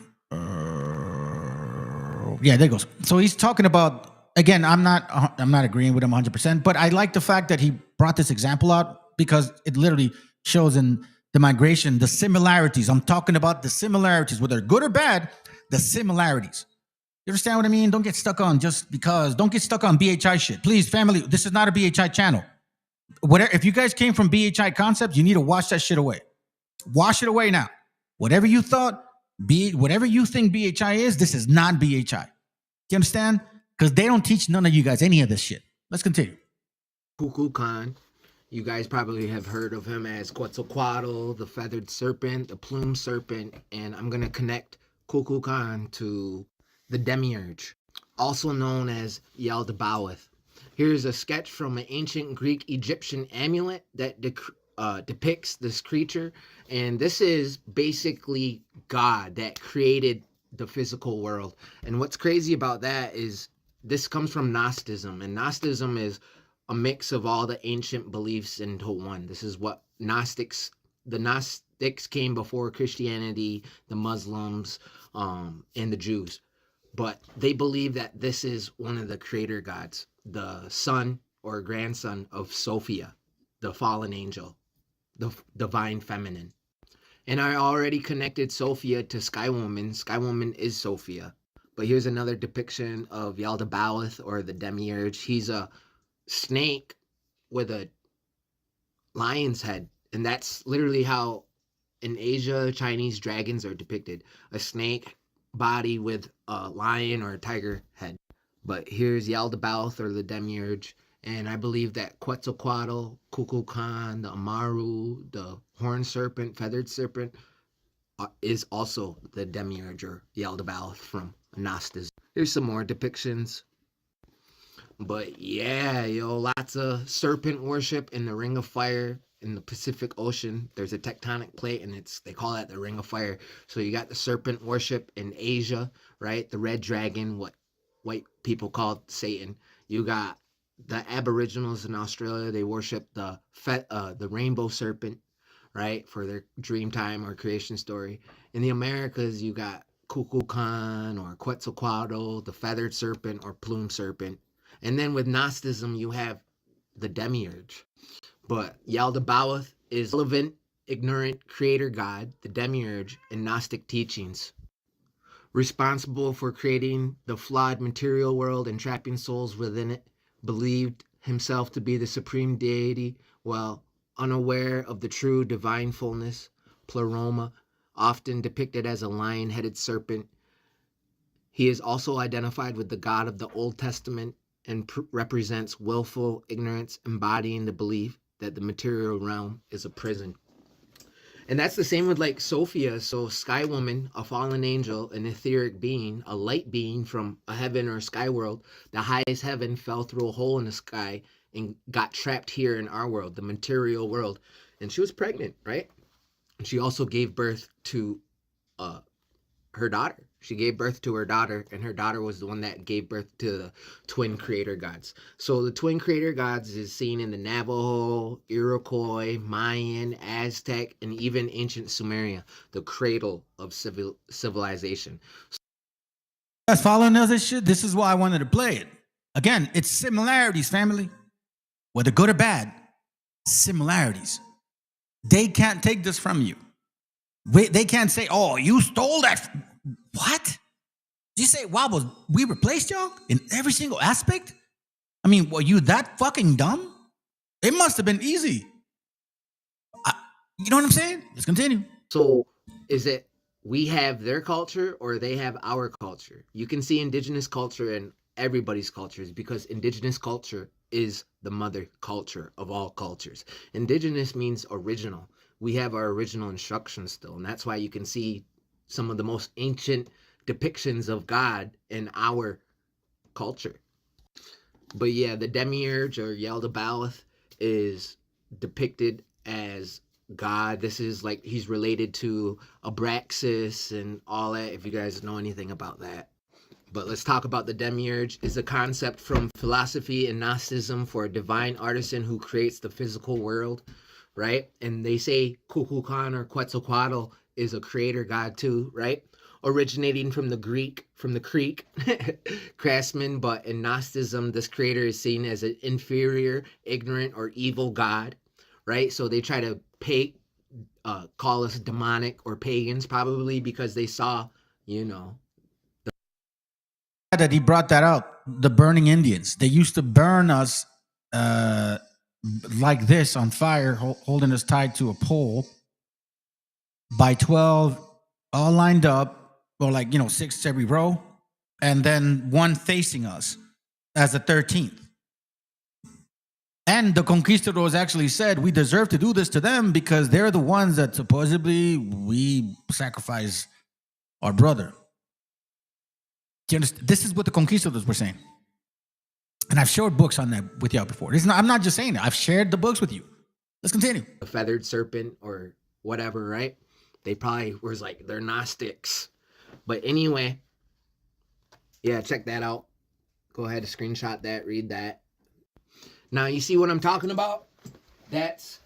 Yeah, there it goes. So he's talking about, again, I'm not agreeing with him 100%, but I like the fact that he brought this example out because it literally shows in the migration, the similarities. I'm talking about the similarities, whether good or bad, the similarities. You understand what I mean? Don't get stuck on just because. Don't get stuck on BHI shit. Please, family, this is not a BHI channel. Whatever, if you guys came from BHI concepts, you need to wash that shit away. Wash it away now. Whatever you thought, whatever you think BHI is, this is not BHI. You understand? Because they don't teach none of you guys any of this shit. Let's continue. Kukulkan. You guys probably have heard of him as Quetzalcoatl, the feathered serpent, the plumed serpent, and I'm going to connect Kukulkan to the demiurge, also known as Yaldabaoth. Here's a sketch from an ancient Greek Egyptian amulet that depicts this creature, and this is basically God that created the physical world. And what's crazy about that is this comes from Gnosticism, and Gnosticism is a mix of all the ancient beliefs into one. This is what the Gnostics came before Christianity, the Muslims, and the Jews. But they believe that this is one of the creator gods, the son or grandson of Sophia, the fallen angel, the divine feminine. And I already connected Sophia to Sky Woman. Sky Woman is Sophia. But here's another depiction of Yaldabaoth, or the demiurge. He's a snake with a lion's head. And that's literally how in Asia, Chinese dragons are depicted. A snake body with a lion or a tiger head. But here's Yaldabaoth, or the demiurge. And I believe that Quetzalcoatl, Kukulkan, the Amaru, the horned serpent, feathered serpent, is also the demiurge, or Yaldabaoth, from Gnosticism. Here's some more depictions. But yeah, lots of serpent worship in the Ring of Fire in the Pacific Ocean. There's a tectonic plate, and they call that the Ring of Fire. So you got the serpent worship in Asia, right? The red dragon, what white people call Satan. You got the Aboriginals in Australia. They worship the rainbow serpent, right, for their dream time or creation story. In the Americas, you got Kukulkan or Quetzalcoatl, the feathered serpent or plumed serpent. And then with Gnosticism, you have the demiurge. But Yaldabaoth is relevant, ignorant creator god, the demiurge, in Gnostic teachings. Responsible for creating the flawed material world and trapping souls within it, believed himself to be the supreme deity, while unaware of the true divine fullness, pleroma, often depicted as a lion-headed serpent. He is also identified with the God of the Old Testament and represents willful ignorance, embodying the belief that the material realm is a prison. And that's the same with like Sophia. So Sky Woman, a fallen angel, an etheric being, a light being from a heaven or a sky world. The highest heaven fell through a hole in the sky and got trapped here in our world, the material world. And she was pregnant, right? And she also gave birth to her daughter. She gave birth to her daughter, and her daughter was the one that gave birth to the twin creator gods. So the twin creator gods is seen in the Navajo, Iroquois, Mayan, Aztec, and even ancient Sumeria, the cradle of civilization. You guys following this shit? This is why I wanted to play it. Again, it's similarities, family. Whether good or bad, similarities. They can't take this from you. They can't say, oh, you stole that. What? Did you say, wow, we replaced y'all in every single aspect? I mean, were you that fucking dumb? It must have been easy. You know what I'm saying? Let's continue. So is it we have their culture or they have our culture? You can see indigenous culture in everybody's cultures, because indigenous culture is the mother culture of all cultures. Indigenous means original. We have our original instructions still, and that's why you can see some of the most ancient depictions of God in our culture. But yeah, the demiurge, or Yaldabaoth, is depicted as God. This is like he's related to Abraxas and all that, if you guys know anything about that. But let's talk about the demiurge. Is a concept from philosophy and Gnosticism for a divine artisan who creates the physical world, right? And they say Kukulkan or Quetzalcoatl is a creator god too, right? Originating from the Greek craftsman, but in Gnosticism, this creator is seen as an inferior, ignorant, or evil god, right? So they try to call us demonic or pagans, probably because they saw, you know. That he brought that out, the burning Indians. They used to burn us like this on fire, holding us tied to a pole by 12, all lined up, or like, 6 every row, and then one facing us as the 13th. And the conquistadors actually said, we deserve to do this to them because they're the ones that supposedly we sacrifice our brother. Do you understand? This is what the conquistadors were saying. And I've shared books on that with y'all before. I'm not just saying it. I've shared the books with you. Let's continue. A feathered serpent or whatever, right? They probably was like, they're Gnostics. But anyway, yeah, check that out. Go ahead and screenshot that, read that. Now, you see what I'm talking about? That's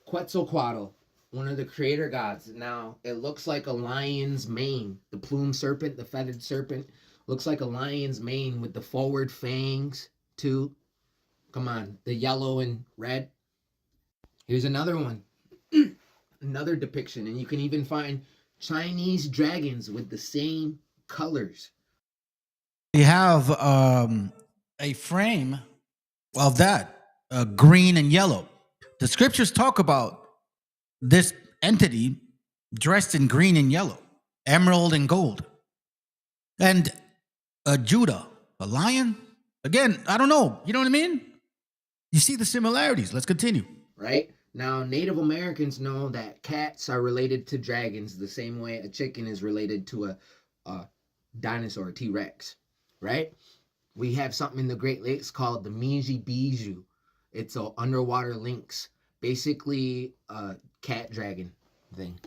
Quetzalcoatl, one of the creator gods. Now, it looks like a lion's mane. The plume serpent, the feathered serpent, looks like a lion's mane with the forward fangs, too. Come on, the yellow and red. Here's another one. Another depiction. And you can even find Chinese dragons with the same colors. We have a frame of that, green and yellow. The scriptures talk about this entity dressed in green and yellow, emerald and gold. And Judah, a lion? Again, I don't know. You know what I mean? You see the similarities. Let's continue. Right? Now, Native Americans know that cats are related to dragons the same way a chicken is related to a dinosaur, T-Rex. Right? We have something in the Great Lakes called the Miji Biju. It's an underwater lynx. Basically a cat dragon thing.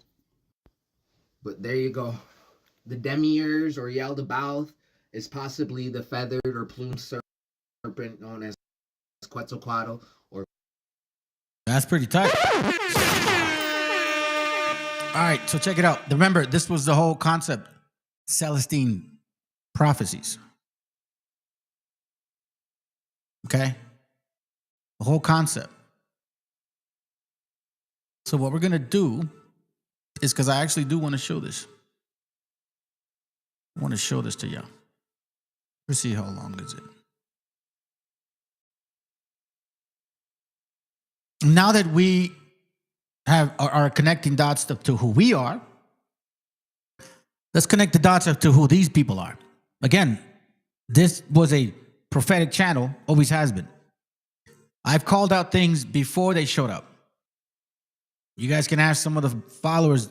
But there you go. The demiurge or Yaldabaoth is possibly the feathered or plumed serpent known as Quetzalcoatl. Or that's pretty tight. All right, so check it out. Remember, this was the whole concept. Celestine prophecies. Okay? The whole concept. So what we're going to do is, because I actually do want to show this. I want to show this to y'all. Let's see how long is it. Now that we are connecting dots to who we are, let's connect the dots to who these people are. Again, this was a prophetic channel, always has been. I've called out things before they showed up. You guys can ask some of the followers.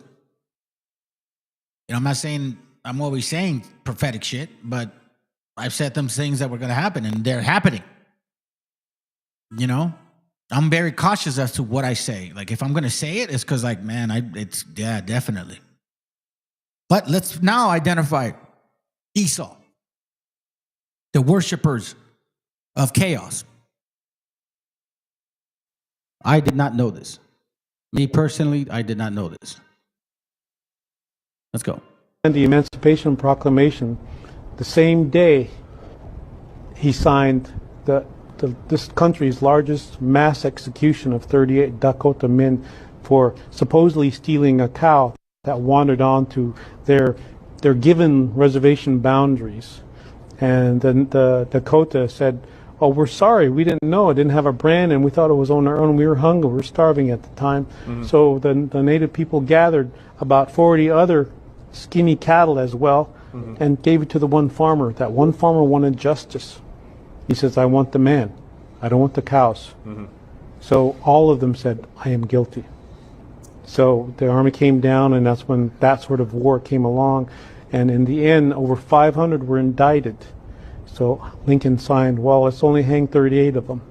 I'm not saying I'm always saying prophetic shit, but I've said them things that were going to happen, and they're happening. I'm very cautious as to what I say. Like, if I'm going to say it, it's because, like, man, yeah, definitely. But let's now identify Esau, the worshipers of chaos. I did not know this. Me personally, I did not know this. Let's go. And the Emancipation Proclamation, the same day he signed this country's largest mass execution of 38 Dakota men for supposedly stealing a cow that wandered onto their given reservation boundaries. And then the Dakota said, "Oh, we're sorry, we didn't know, it didn't have a brand, and we thought it was on our own. We were hungry, we were starving at the time." Mm-hmm. So the native people gathered about 40 other skinny cattle as well, mm-hmm. and gave it to the one farmer. That one farmer wanted justice. He says, "I want the man, I don't want the cows." Mm-hmm. So all of them said, "I am guilty." So the army came down, and that's when that sort of war came along. And in the end, over 500 were indicted. So Lincoln signed, well, let's only hang 38 of them.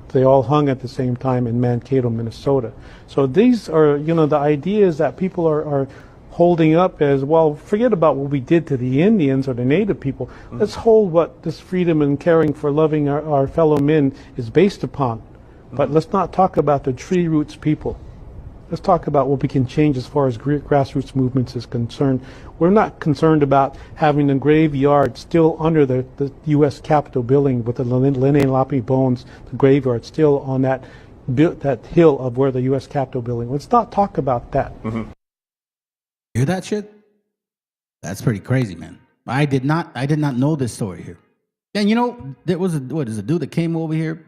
They all hung at the same time in Mankato, Minnesota. So these are, the ideas that people are holding up as, well, forget about what we did to the Indians or the native people. Mm-hmm. Let's hold what this freedom and caring for loving our fellow men is based upon. Mm-hmm. But let's not talk about the tree roots people. Let's talk about what we can change as far as grassroots movements is concerned. We're not concerned about having a graveyard still under the U.S. Capitol building with the Lenni Lenape bones, the graveyard still on that that hill of where the U.S. Capitol building. Let's not talk about that. Hear that shit? That's pretty crazy, man. I did not know this story here. And you know, there was a dude that came over here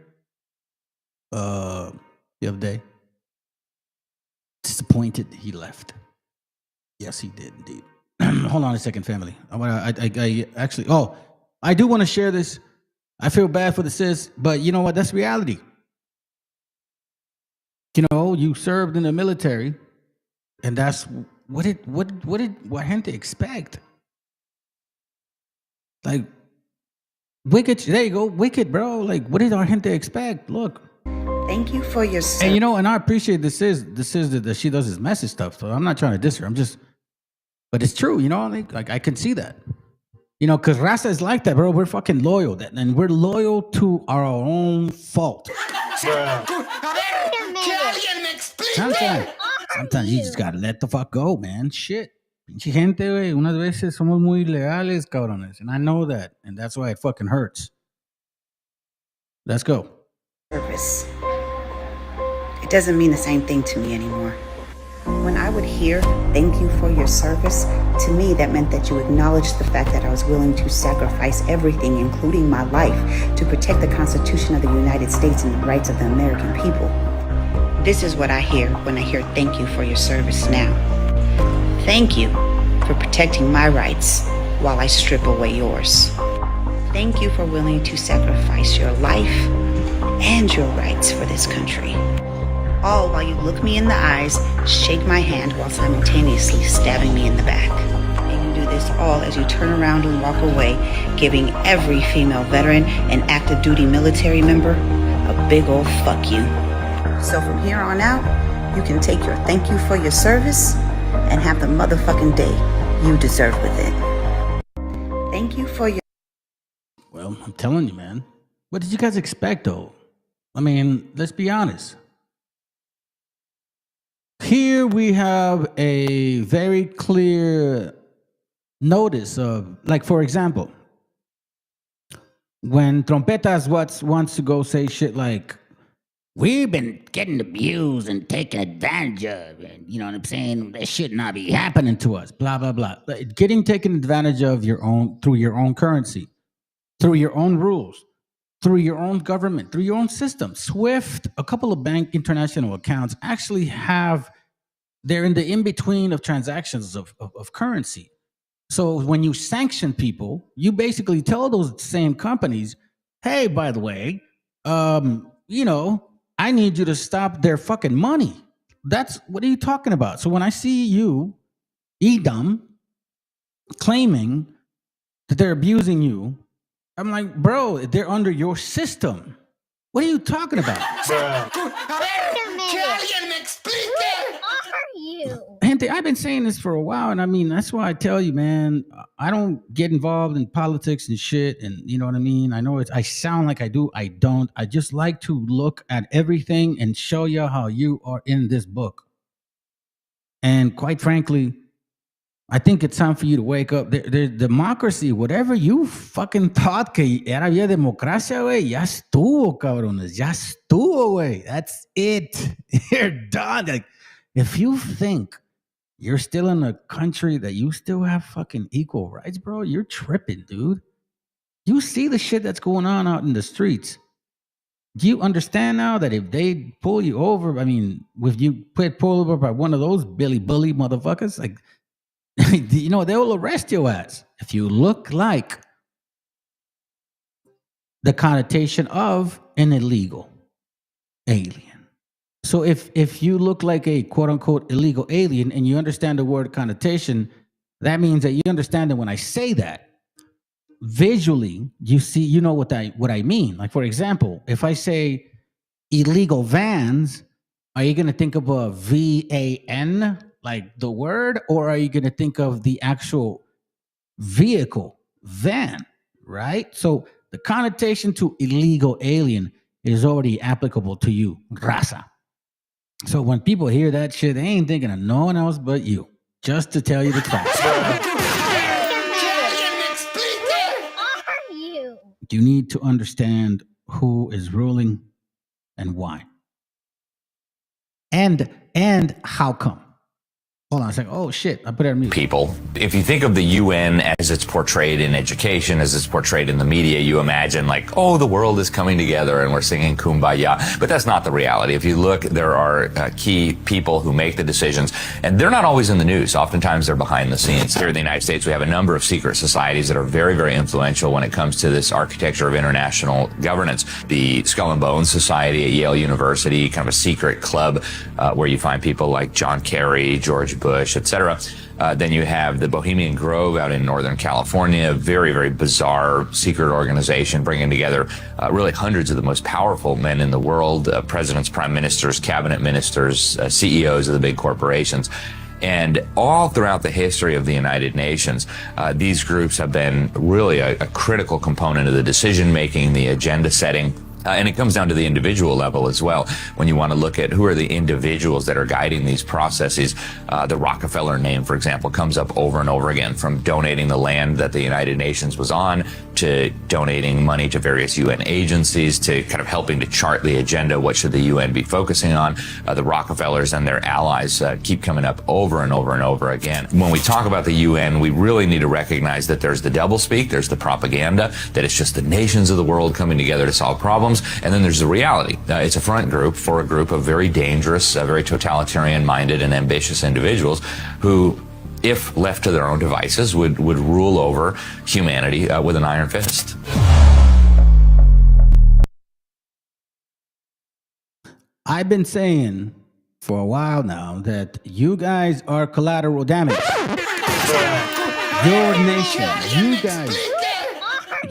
the other day. Disappointed he left. Yes, he did indeed. Hold on a second, family. I actually, I do want to share this. I feel bad for the sis, but you know what? That's reality. You know, you served in the military, and that's what gente expect? Like, wicked, there you go, wicked, bro. Like, what did our gente expect? Look. Thank you for your service. And you know, and I appreciate this is that she does this message stuff. So I'm not trying to diss her. But it's true, you know, like I can see that. You know, because Raza is like that, bro. We're fucking loyal. And we're loyal to our own fault. Sometimes you just gotta let the fuck go, man. Shit. Pinche gente, güey. Unas veces somos muy leales, cabrones. And I know that. And that's why it fucking hurts. Let's go. Service. It doesn't mean the same thing to me anymore. When I would hear, thank you for your service, to me that meant that you acknowledged the fact that I was willing to sacrifice everything, including my life, to protect the Constitution of the United States and the rights of the American people. This is what I hear when I hear thank you for your service now. Thank you for protecting my rights while I strip away yours. Thank you for willing to sacrifice your life and your rights for this country. All while you look me in the eyes, shake my hand while simultaneously stabbing me in the back. And you do this all as you turn around and walk away, giving every female veteran and active duty military member a big old fuck you. So from here on out, you can take your thank you for your service and have the motherfucking day you deserve with it. Thank you for your... Well, I'm telling you, man. What did you guys expect, though? I mean, let's be honest. Here we have a very clear notice of, like, for example, when Trompetas wants to go say shit like, we've been getting abused and taken advantage of, and you know what I'm saying? That should not be happening to us, blah, blah, blah. But getting taken advantage of through your own currency, through your own rules, through your own government, through your own system. SWIFT, a couple of bank international accounts actually they're in the in-between of transactions of currency. So when you sanction people, you basically tell those same companies, hey, by the way, you know, I need you to stop their fucking money. What are you talking about? So when I see you, Edom, claiming that they're abusing you, I'm like, bro, they're under your system. What are you talking about? Gente, I've been saying this for a while, and I mean, that's why I tell you, man, I don't get involved in politics and shit, and you know what I mean? I know I sound like I do, I don't. I just like to look at everything and show you how you are in this book. And quite frankly, I think it's time for you to wake up. There's democracy, whatever you fucking thought que era vía democracia, güey, ya estuvo, cabrones. Ya estuvo, güey. That's it. You're done. Like, if you think you're still in a country that you still have fucking equal rights, bro, you're tripping, dude. You see the shit that's going on out in the streets. Do you understand now that if they pull you over, I mean, if you pull over by one of those Billy Bully motherfuckers, like, you know, they'll arrest your ass if you look like the connotation of an illegal alien. So if you look like a quote unquote illegal alien and you understand the word connotation, that means that you understand that when I say that, visually, you know what I mean. Like, for example, if I say illegal vans, are you going to think of a VAN, like the word, or are you going to think of the actual vehicle, van, right? So the connotation to illegal alien is already applicable to you, raza. So when people hear that shit, they ain't thinking of no one else but you, just to tell you the facts. You need to understand who is ruling and why. And how come? Hold on a second. Oh, shit. I put it on mute. People. If you think of the UN as it's portrayed in education, as it's portrayed in the media, you imagine like, oh, the world is coming together and we're singing Kumbaya. But that's not the reality. If you look, there are key people who make the decisions, and they're not always in the news. Oftentimes they're behind the scenes. Here in the United States, we have a number of secret societies that are very, very influential when it comes to this architecture of international governance. The Skull and Bones Society at Yale University, kind of a secret club where you find people like John Kerry, George Bush, etc. Then you have the Bohemian Grove out in Northern California, very, very bizarre secret organization bringing together really hundreds of the most powerful men in the world, presidents, prime ministers, cabinet ministers, CEOs of the big corporations. And all throughout the history of the United Nations, these groups have been really a critical component of the decision-making, the agenda setting. And it comes down to the individual level as well. When you want to look at who are the individuals that are guiding these processes, the Rockefeller name, for example, comes up over and over again, from donating the land that the United Nations was on to donating money to various UN agencies to kind of helping to chart the agenda. What should the UN be focusing on? The Rockefellers and their allies keep coming up over and over and over again. When we talk about the UN, we really need to recognize that there's the doublespeak, there's the propaganda, that it's just the nations of the world coming together to solve problems. And then there's the reality. It's a front group for a group of very dangerous, very totalitarian-minded and ambitious individuals who, if left to their own devices, would rule over humanity with an iron fist. I've been saying for a while now that you guys are collateral damage. Your nation, you guys.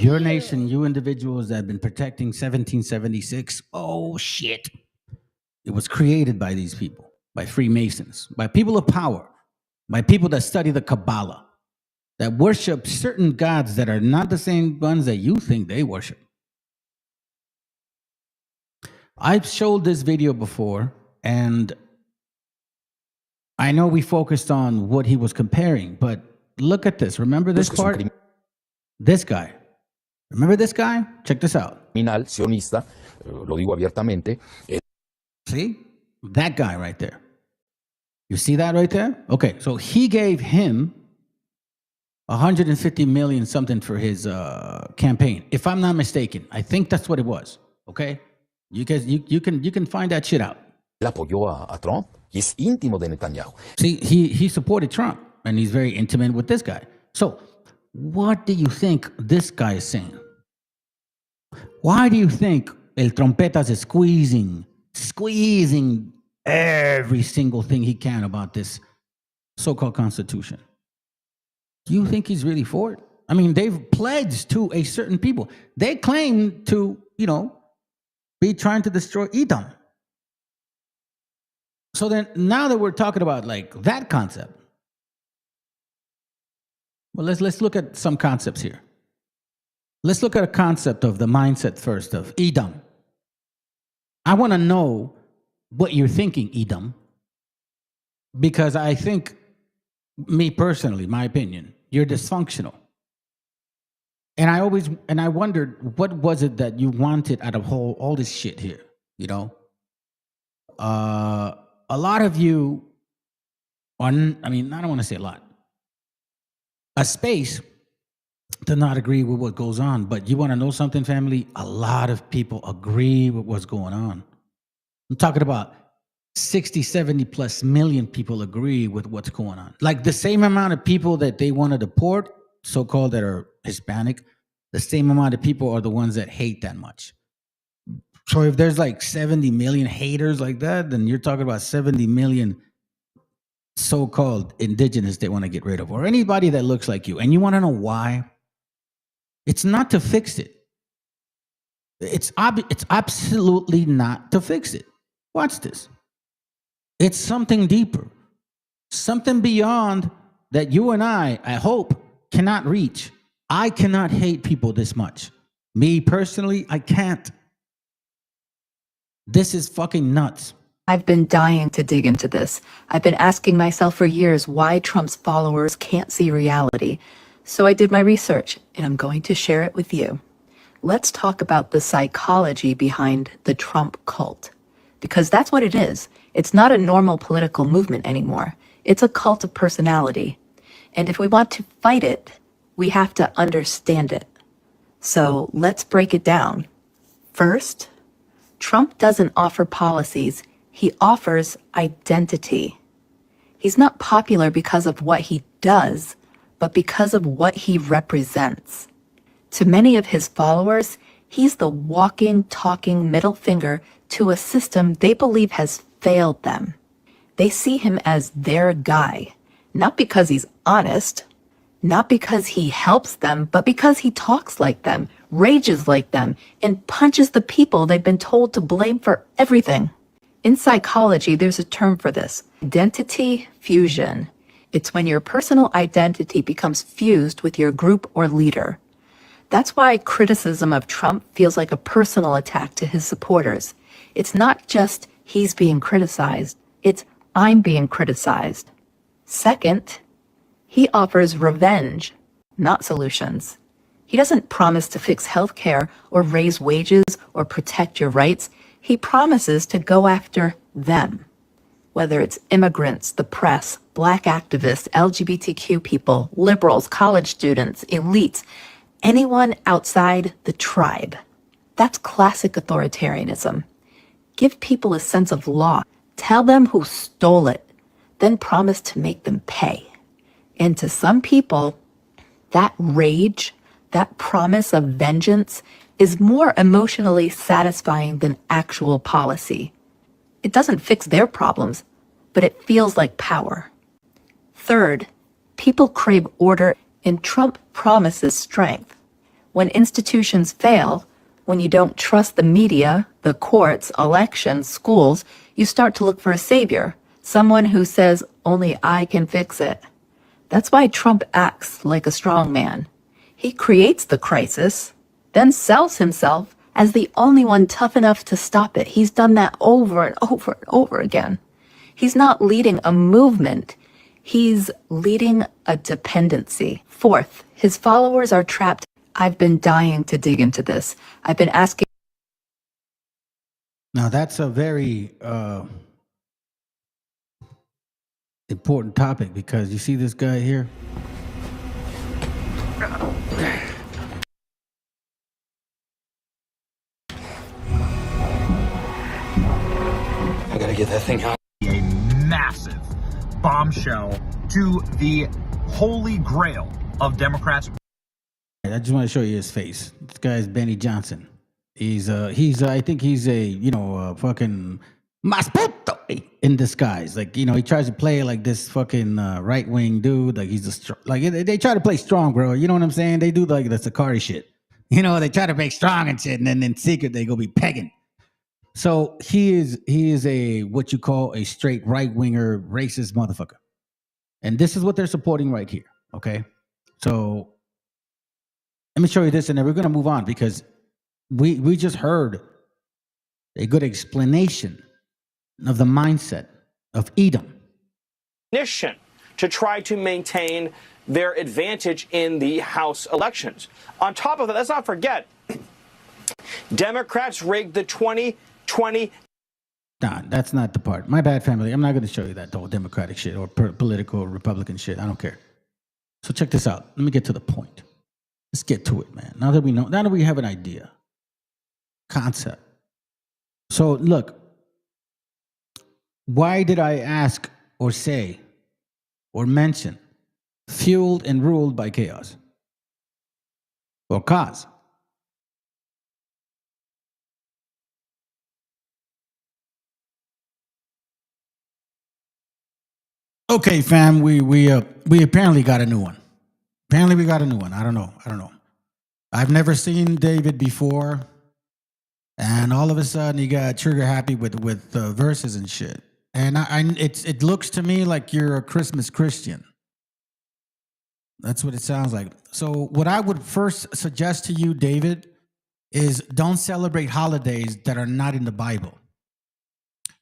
Your nation, you individuals that have been protecting 1776, oh shit. It was created by these people, by Freemasons, by people of power, by people that study the Kabbalah, that worship certain gods that are not the same ones that you think they worship. I've showed this video before, and I know we focused on what he was comparing, but look at this. Remember this part? This guy. Remember this guy? Check this out. Sionista, lo digo abiertamente. See? That guy right there. You see that right there? Okay, so he gave him 150 million something for his campaign. If I'm not mistaken, I think that's what it was. Okay? You guys, you can find that shit out. Él apoyó a Trump y es íntimo de Netanyahu. See, he supported Trump, and he's very intimate with this guy. So, what do you think this guy is saying? Why do you think El Trompetas is squeezing every single thing he can about this so-called constitution? Do you think he's really for it? I mean, they've pledged to a certain people. They claim to, be trying to destroy Edom. So then, now that we're talking about like that concept, well, let's look at some concepts here. Let's look at a concept of the mindset first of Edom. I want to know what you're thinking, Edom, because I think, me personally, my opinion, you're dysfunctional. And I wondered, what was it that you wanted out of all this shit here? A lot of you are, I don't want to say a lot. A space to not agree with what goes on, but you want to know something, family? A lot of people agree with what's going on. I'm talking about 60, 70 plus million people agree with what's going on. Like the same amount of people that they want to deport, so-called, that are Hispanic, the same amount of people are the ones that hate that much. So if there's like 70 million haters like that, then you're talking about 70 million so-called indigenous they want to get rid of, or anybody that looks like you. And you want to know why? It's not to fix it. It's absolutely not to fix it. Watch this. It's something deeper, something beyond that you and I hope, cannot reach. I cannot hate people this much. Me personally, I can't. This is fucking nuts. I've been dying to dig into this. I've been asking myself for years why Trump's followers can't see reality. So I did my research, and I'm going to share it with you. Let's talk about the psychology behind the Trump cult. because that's what it is. It's not a normal political movement anymore. It's a cult of personality. And if we want to fight it, we have to understand it. So let's break it down. First, Trump doesn't offer policies. He offers identity. He's not popular because of what he does, but because of what he represents. To many of his followers, he's the walking, talking middle finger to a system they believe has failed them. They see him as their guy, not because he's honest, not because he helps them, but because he talks like them, rages like them, and punches the people they've been told to blame for everything. In psychology, there's a term for this: identity fusion. It's when your personal identity becomes fused with your group or leader. That's why criticism of Trump feels like a personal attack to his supporters. It's not just he's being criticized, it's I'm being criticized. Second, he offers revenge, not solutions. He doesn't promise to fix healthcare or raise wages or protect your rights. He promises to go after them. Whether it's immigrants, the press, black activists, LGBTQ people, liberals, college students, elites, anyone outside the tribe. That's classic authoritarianism. Give people a sense of law. Tell them who stole it, then promise to make them pay. And to some people, that rage, that promise of vengeance is more emotionally satisfying than actual policy. It doesn't fix their problems, but it feels like power. Third, people crave order, and Trump promises strength. When institutions fail, when you don't trust the media, the courts, elections, schools, you start to look for a savior, someone who says, only I can fix it. That's why Trump acts like a strong man. He creates the crisis, then sells himself as the only one tough enough to stop it. He's done that over and over and over again. He's not leading a movement. He's leading a dependency. Fourth, his followers are trapped. I've been dying to dig into this. I've been asking. Now that's a very important topic, because you see this guy here? I gotta get that thing out. A massive bombshell to the holy grail of Democrats. I just want to show you his face. This guy is Benny Johnson. I think he's a fucking masputo in disguise. Like, he tries to play like this fucking right wing dude. Like he's they try to play strong, bro. You know what I'm saying? They do like the Sakari shit. They try to make strong and shit, and then in secret they go be pegging. So he is a what you call a straight right winger racist motherfucker, and this is what they're supporting right here. Okay, so let me show you this, and then we're gonna move on, because we just heard a good explanation of the mindset of Edom. To try to maintain their advantage in the House elections. On top of that, let's not forget, Democrats rigged the 2020. Nah, that's not the part. My bad, family. I'm not going to show you that whole Democratic shit or political Republican shit. I don't care. So check this out. Let me get to the point. Let's get to it, man. Now that we have an idea, concept. So look, why did I ask or say or mention fueled and ruled by chaos or cause? Okay, fam, we apparently got a new one. Apparently we got a new one. I don't know. I've never seen David before, and all of a sudden he got trigger happy with verses and shit. And it looks to me like you're a Christmas Christian. That's what it sounds like. So what I would first suggest to you, David, is don't celebrate holidays that are not in the Bible.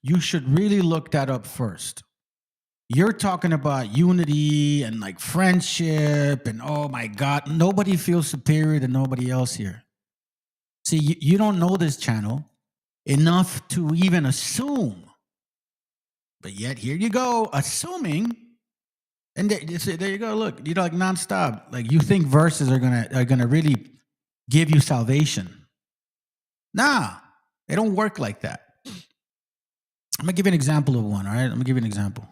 You should really look that up first. You're talking about unity and like friendship and oh my God, nobody feels superior to nobody else here. See, you don't know this channel. enough to even assume. But yet here you go, assuming, and there you go. Look, you know, like nonstop. Like you think verses are gonna really give you salvation. Nah, they don't work like that. I'm gonna give you an example of one. All right, I'm gonna give you an example.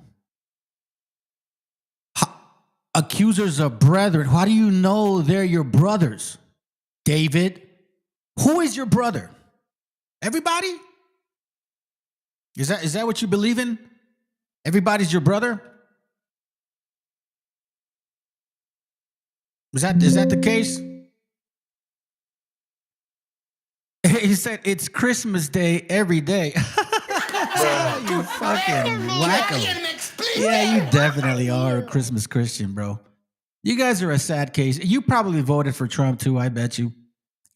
Accusers of brethren. How do you know they're your brothers? David, who is your brother? Everybody? Is that what you believe in? Everybody's your brother? Is that the case? He said it's Christmas Day every day. You fucking wacko. Yeah, you definitely are a Christmas Christian, bro. You guys are a sad case. You probably voted for Trump too, I bet you.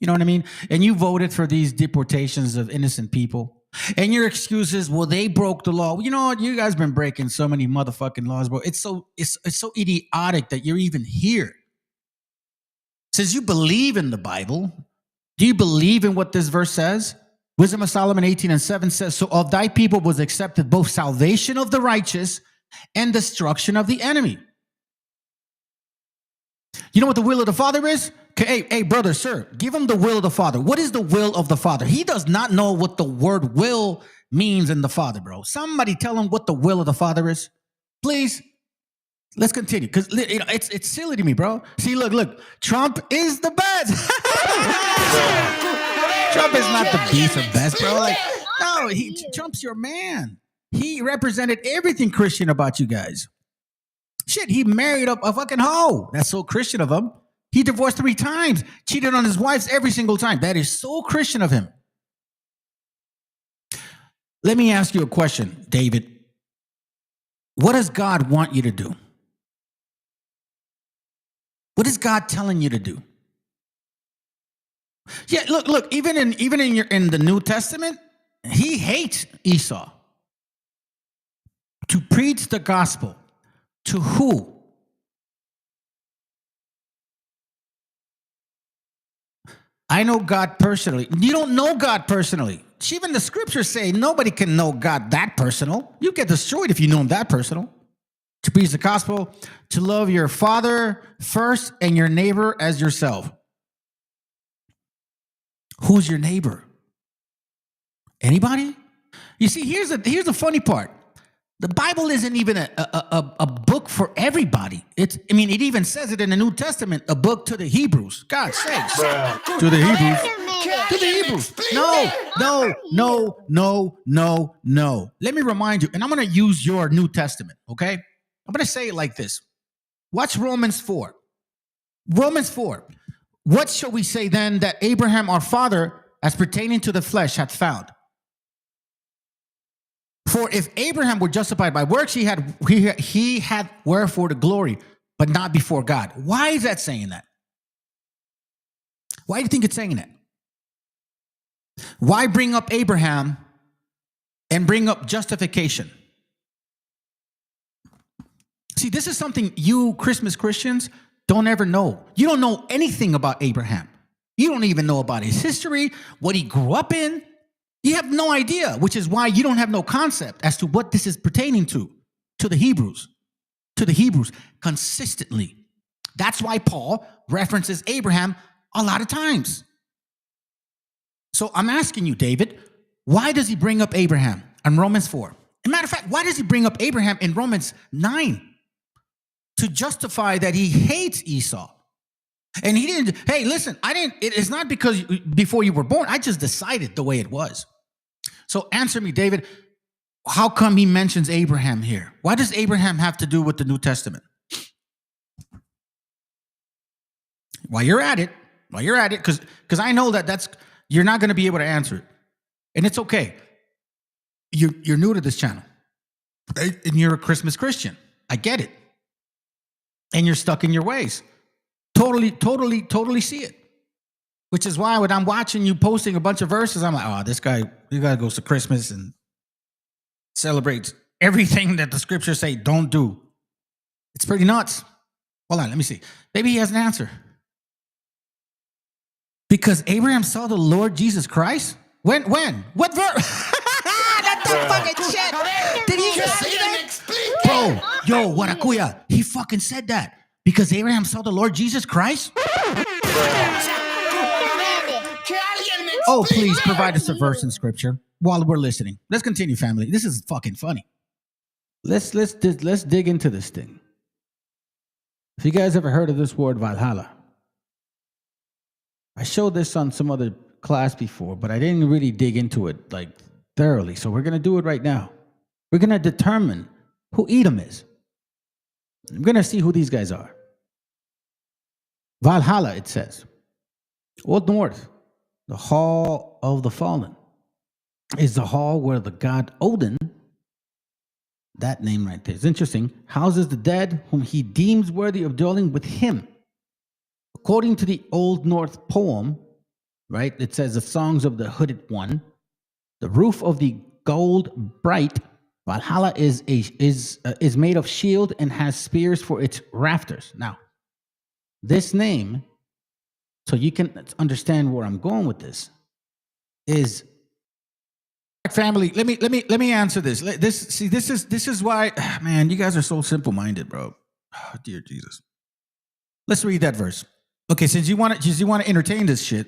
You know what I mean? And you voted for these deportations of innocent people. And your excuse is, well, they broke the law. You know what? You guys been breaking so many motherfucking laws, bro. It's so idiotic that you're even here. Since you believe in the Bible, do you believe in what this verse says? Wisdom of Solomon 18:7 says, so of thy people was accepted both salvation of the righteous and destruction of the enemy. You know what the will of the Father is? Hey, brother, sir, give him the will of the Father. What is the will of the Father? He does not know what the word will means in the Father, bro. Somebody tell him what the will of the Father is. Please. Let's continue, because it's silly to me, bro. See, look. Trump is the best. Trump is not the beast of best, bro. Like, no, Trump's your man. He represented everything Christian about you guys. Shit, he married up a fucking hoe. That's so Christian of him. He divorced 3 times, cheated on his wives every single time. That is so Christian of him. Let me ask you a question, David. What does God want you to do? What is God telling you to do? Yeah, look. Even in the New Testament, he hates Esau. To preach the gospel to who? I know God personally. You don't know God personally. Even the scriptures say nobody can know God that personal. You get destroyed if you know him that personal. To preach the gospel, to love your father first and your neighbor as yourself. Who's your neighbor? Anybody? You see, here's the funny part. The Bible isn't even a book for everybody. It even says it in the New Testament, a book to the Hebrews. God's sakes. To the Hebrews. To the Hebrews. No. Let me remind you, and I'm going to use your New Testament, okay? I'm going to say it like this. Watch Romans 4. Romans 4. What shall we say then that Abraham our father, as pertaining to the flesh, hath found? For if Abraham were justified by works, he had wherefore the glory, but not before God. Why is that saying that? Why do you think it's saying that? Why bring up Abraham and bring up justification? See, this is something you Christmas Christians don't ever know. You don't know anything about Abraham. You don't even know about his history, what he grew up in. You have no idea, which is why you don't have no concept as to what this is pertaining to the Hebrews, consistently. That's why Paul references Abraham a lot of times. So I'm asking you, David, why does he bring up Abraham in Romans 4? As a matter of fact, why does he bring up Abraham in Romans 9? To justify that he hates Esau. And he didn't, hey, listen, it's not because before you were born, I just decided the way it was. So answer me, David, how come he mentions Abraham here? Why does Abraham have to do with the New Testament? While you're at it, because I know that's you're not going to be able to answer it. And it's okay. You're new to this channel. And you're a Christmas Christian. I get it. And you're stuck in your ways. Totally see it. Which is why when I'm watching you posting a bunch of verses, I'm like, oh, this guy goes to Christmas and celebrates everything that the scriptures say don't do. It's pretty nuts. Hold on, let me see. Maybe he has an answer. Because Abraham saw the Lord Jesus Christ? When? What verse? That's the fucking shit. Did he just say that? Bro, yo, Warakuya, he fucking said that because Abraham saw the Lord Jesus Christ? Oh, please provide us a verse in scripture while we're listening. Let's continue, family. This is fucking funny. Let's dig into this thing. If you guys ever heard of this word Valhalla, I showed this on some other class before, but I didn't really dig into it like thoroughly. So we're gonna do it right now. We're gonna determine who Edom is. I'm gonna see who these guys are. Valhalla, it says, Old North, the Hall of the Fallen, is the hall where the god Odin, that name right there is interesting, houses the dead whom he deems worthy of dwelling with him. According to the Old North poem, right, it says the songs of the hooded one, the roof of the gold bright, Valhalla is made of shield and has spears for its rafters. Now, this name, so you can understand where I'm going with this, is family. Let me answer this. This is why, man, you guys are so simple-minded, bro. Oh, dear Jesus. Let's read that verse. Okay, since you want to entertain this shit,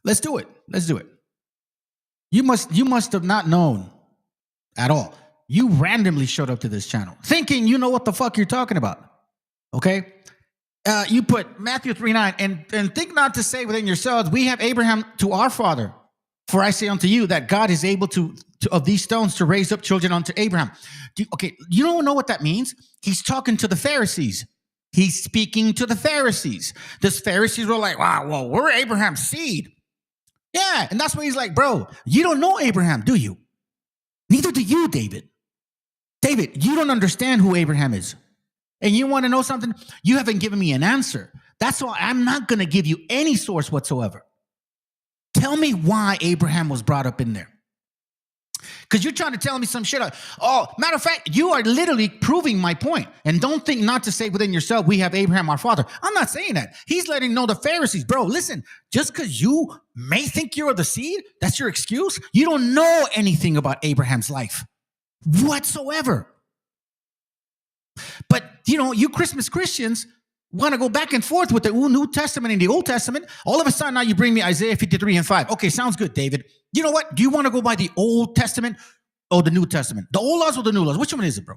let's do it. You must have not known at all. You randomly showed up to this channel thinking you know what the fuck you're talking about. Okay? You put Matthew 3:9 and think not to say within yourselves, we have Abraham to our father. For I say unto you that God is able to of these stones to raise up children unto Abraham. You don't know what that means? He's talking to the Pharisees. He's speaking to the Pharisees. The Pharisees were like, wow, well, we're Abraham's seed. Yeah, and that's why he's like, bro, you don't know Abraham, do you? Neither do you, David. David, you don't understand who Abraham is. And you want to know something? You haven't given me an answer. That's why I'm not going to give you any source whatsoever. Tell me why Abraham was brought up in there. Because you're trying to tell me some shit. Oh, matter of fact, you are literally proving my point. And don't think not to say within yourself, we have Abraham, our father. I'm not saying that. He's letting know the Pharisees, bro, listen, just because you may think you're the seed, that's your excuse. You don't know anything about Abraham's life whatsoever. But, you Christmas Christians want to go back and forth with the New Testament and the Old Testament. All of a sudden, now you bring me Isaiah 53:5. Okay, sounds good, David. You know what? Do you want to go by the Old Testament or the New Testament? The old laws or the new laws? Which one is it, bro?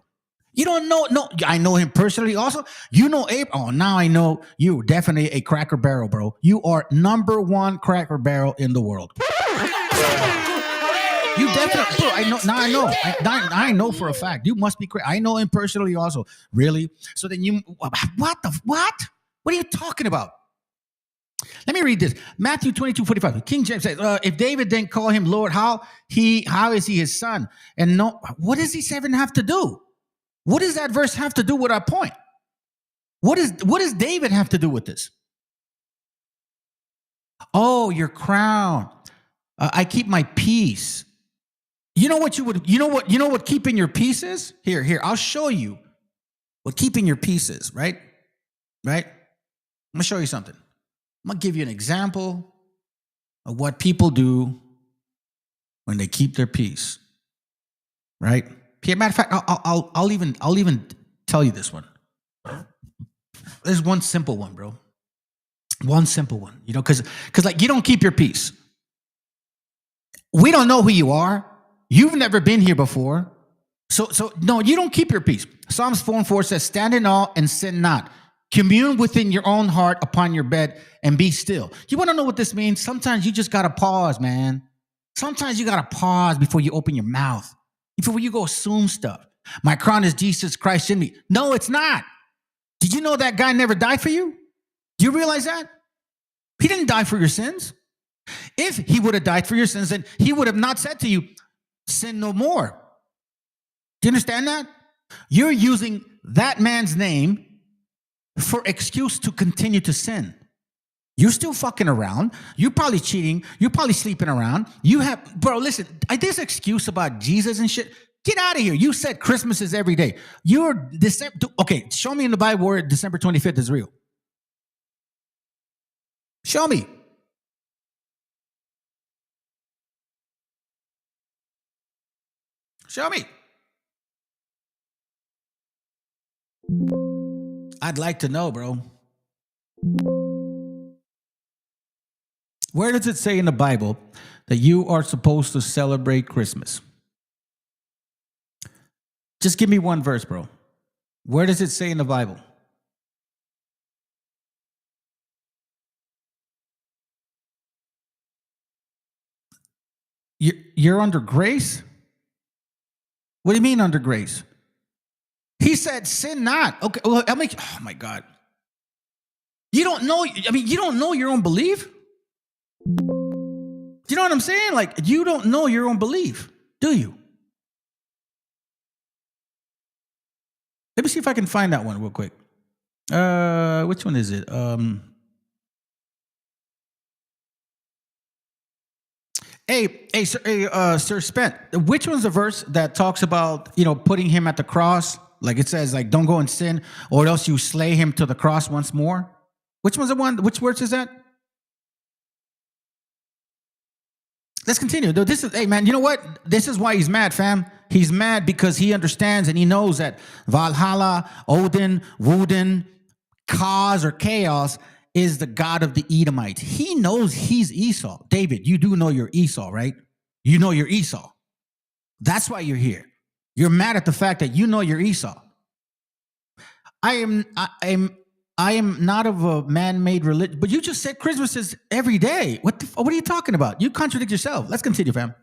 You don't know. No, I know him personally also. You know Abraham. Oh, now I know you're definitely a cracker barrel, bro. You are number one cracker barrel in the world. You definitely, bro, I know. Now I know. I know for a fact. You must be crazy. I know him personally also. Really? So then what? What are you talking about? Let me read this. Matthew 22:45. King James says, if David didn't call him Lord, how is he his son? And no, what does he even have to do? What does that verse have to do with our point? What does David have to do with this? Oh, your crown. I keep my peace. You know what keeping your peace is? Here, I'll show you what keeping your peace is, right? Right? I'm gonna show you something. I'm gonna give you an example of what people do when they keep their peace. Right? Matter of fact, I'll even tell you this one. There's one simple one, bro. One simple one. Because like you don't keep your peace. We don't know who you are. You've never been here before. So no, you don't keep your peace. Psalms 4:4 says, stand in awe and sin not. Commune within your own heart upon your bed and be still. You want to know what this means? Sometimes you just got to pause, man. Sometimes you got to pause before you open your mouth. Before you go assume stuff. My crown is Jesus Christ in me. No, it's not. Did you know that guy never died for you? Do you realize that? He didn't die for your sins. If he would have died for your sins, then he would have not said to you, sin no more. Do you understand that? You're using that man's name for excuse to continue to sin. You're still fucking around. You're probably cheating. You're probably sleeping around. Bro, listen, this excuse about Jesus and shit, get out of here. You said Christmas is every day. Okay, show me in the Bible where December 25th is real. Show me. Show me. I'd like to know, bro. Where does it say in the Bible that you are supposed to celebrate Christmas? Just give me one verse, bro. Where does it say in the Bible? You're under grace? What do you mean under grace? He said, sin not. Okay, well, oh my God. You don't know, you don't know your own belief? Do you know what I'm saying? Like, you don't know your own belief, do you? Let me see if I can find that one real quick. Which one is it? Sir Spent, which one's the verse that talks about, putting him at the cross? Like it says, like, don't go and sin, or else you slay him to the cross once more. Which one's the one? Which verse is that? Let's continue. Hey man, you know what? This is why he's mad, fam. He's mad because he understands and he knows that Valhalla, Odin, Woden, cause or chaos is the god of the Edomites. He knows he's Esau. David, you do know you're Esau, right? You know you're Esau. That's why you're here. You're mad at the fact that you know you're Esau. I am not of a man-made religion, but you just said Christmas is every day. What are you talking about? You contradict yourself. Let's continue, fam.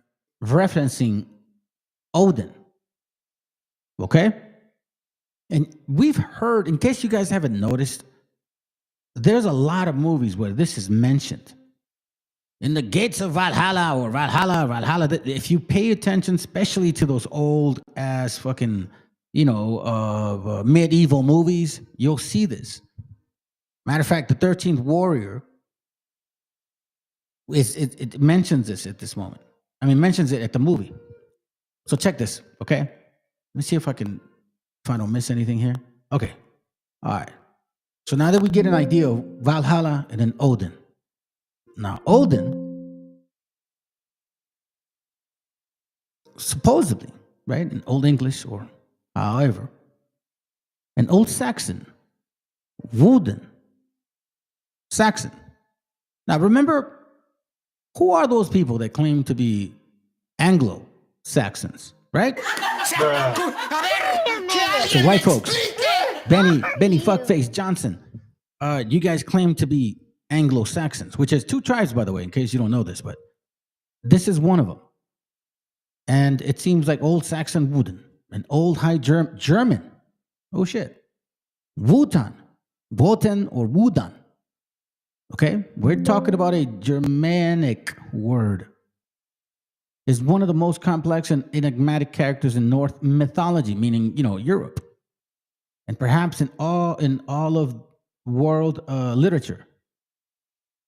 Referencing Odin. Okay? And we've heard, in case you guys haven't noticed, there's a lot of movies where this is mentioned. In the gates of Valhalla or Valhalla. If you pay attention, especially to those old ass fucking, medieval movies, you'll see this. Matter of fact, the 13th Warrior, it mentions this at this moment. Mentions it at the movie. So check this, okay? Let me see if I don't miss anything here. Okay, all right. So now that we get an idea of Valhalla and then Odin. Now, Odin, supposedly, right, in Old English or however, an Old Saxon, Woden, Saxon. Now, remember, who are those people that claim to be Anglo-Saxons, right? So white folks, Benny Fuckface Johnson, you guys claim to be Anglo-Saxons, which is 2 tribes, by the way, in case you don't know this, but this is one of them. And it seems like Old Saxon Woden, an Old High German. Oh shit. Wotan or Wudan. Okay, we're talking about a Germanic word. Is one of the most complex and enigmatic characters in Norse mythology, meaning, Europe. And perhaps in all of world literature.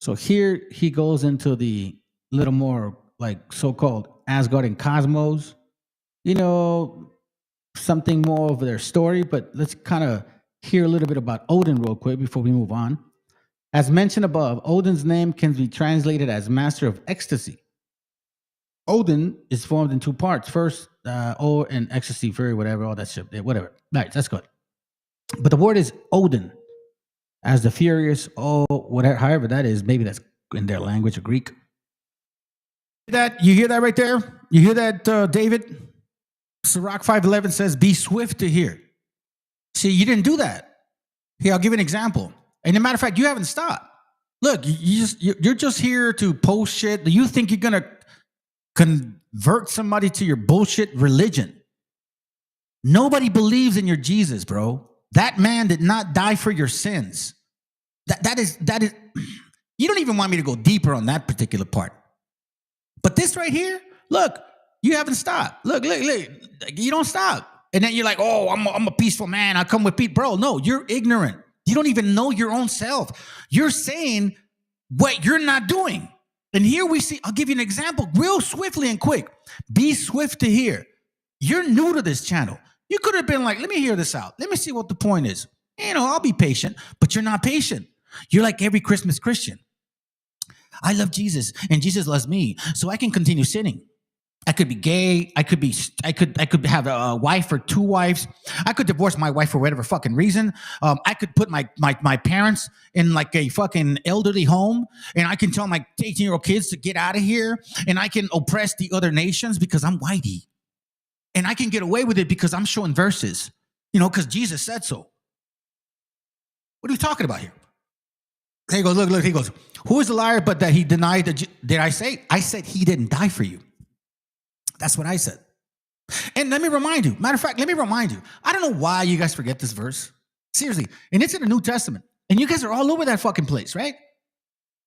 So here he goes into the little more like so-called Asgard and cosmos, something more of their story. But let's kind of hear a little bit about Odin real quick before we move on. As mentioned above, Odin's name can be translated as master of ecstasy. Odin is formed in 2 parts. First, O and ecstasy, fury, whatever, all that shit, whatever. Right, that's good. But the word is Odin, as the furious, whatever, however that is. Maybe that's in their language or Greek. You hear that right there? You hear that, David? Sirach 5:11 says, "Be swift to hear." See, you didn't do that. Here, I'll give you an example. And as a matter of fact, you haven't stopped. Look, you're just here to post shit. Do you think you're gonna convert somebody to your bullshit religion? Nobody believes in your Jesus, bro. That man did not die for your sins. That is. You don't even want me to go deeper on that particular part. But this right here, look, you haven't stopped. Look, you don't stop. And then you're like, oh, I'm a peaceful man. I come with peace. Bro, no, you're ignorant. You don't even know your own self. You're saying what you're not doing. And here we see, I'll give you an example real swiftly and quick. Be swift to hear. You're new to this channel. You could have been like, let me hear this out. Let me see what the point is. I'll be patient, but you're not patient. You're like every Christmas Christian. I love Jesus and Jesus loves me, so I can continue sinning. I could be gay. I could have a wife or two wives. I could divorce my wife for whatever fucking reason. I could put my parents in like a fucking elderly home, and I can tell my 18-year-old kids to get out of here, and I can oppress the other nations because I'm whitey. And I can get away with it because I'm showing verses, because Jesus said so. What are we talking about here? He goes, look, he goes, who is the liar but that he denied that? Did I say? I said he didn't die for you. That's what I said. And let me remind you, matter of fact, I don't know why you guys forget this verse. Seriously. And it's in the New Testament. And you guys are all over that fucking place, right?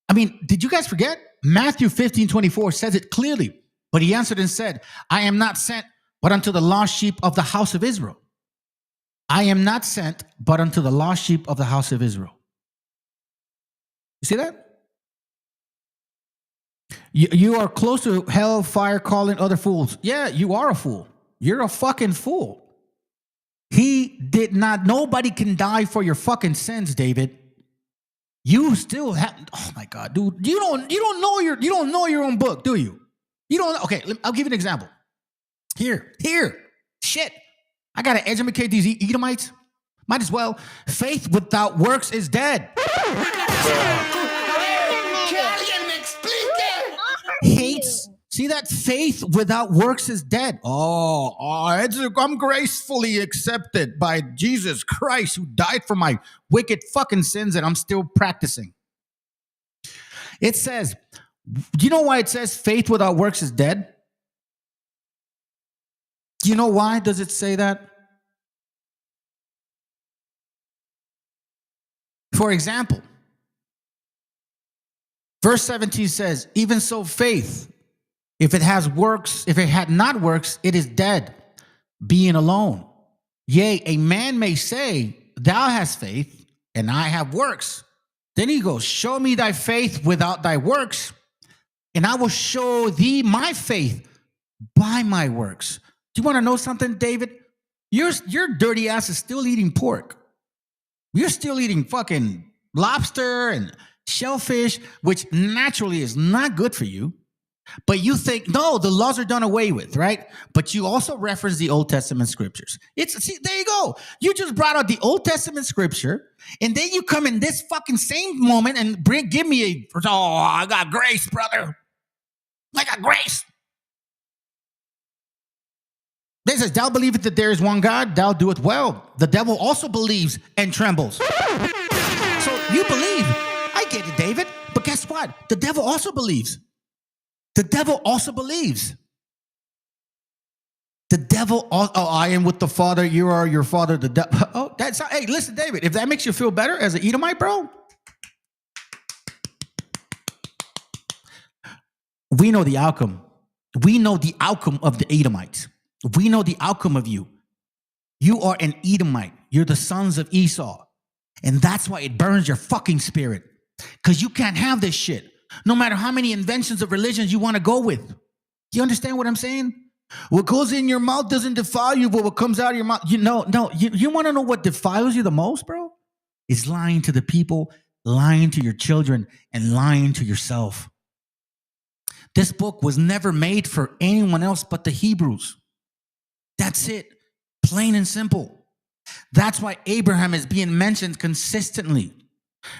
I mean, did you guys forget? Matthew 15:24 says it clearly. But he answered and said, I am not sent but unto the lost sheep of the house of Israel. I am not sent but unto the lost sheep of the house of Israel. You see that? You are close to hell fire calling other fools. Yeah, you are a fool. You're a fucking fool. He did not. Nobody can die for your fucking sins, David. You still have. Oh my God, dude. You don't know your own book, do you? You don't. Okay, I'll give you an example. Here. Shit. I gotta educate these Edomites. Might as well. Faith without works is dead. Hates. See that? Faith without works is dead. I'm gracefully accepted by Jesus Christ who died for my wicked fucking sins and I'm still practicing. It says, do you know why it says faith without works is dead? Do you know why does it say that? For example, verse 17 says, even so faith, if it had not works, it is dead, being alone. Yea, a man may say, thou hast faith, and I have works. Then he goes, show me thy faith without thy works, and I will show thee my faith by my works. Do you want to know something, David? Your dirty ass is still eating pork. You're still eating fucking lobster and shellfish, which naturally is not good for you. But you think, no, the laws are done away with, right? But you also reference the Old Testament scriptures. See, there you go. You just brought out the Old Testament scripture, and then you come in this fucking same moment and give me I got grace, brother. I got grace. It says, thou believest that there is one God, thou doest well. The devil also believes and trembles. So you believe. I get it, David. But guess what? The devil also believes. The devil also believes. The devil, I am with the Father, you are your father, the devil. Hey, listen, David, if that makes you feel better as an Edomite, bro, we know the outcome. We know the outcome of the Edomites. We know the outcome of you. You are an Edomite. You're the sons of Esau. And that's why it burns your fucking spirit. Because you can't have this shit. No matter how many inventions of religions you want to go with. Do you understand what I'm saying? What goes in your mouth doesn't defile you, but what comes out of your mouth, you want to know what defiles you the most, bro? Is lying to the people, lying to your children, and lying to yourself. This book was never made for anyone else but the Hebrews. That's it. Plain and simple. That's why Abraham is being mentioned consistently.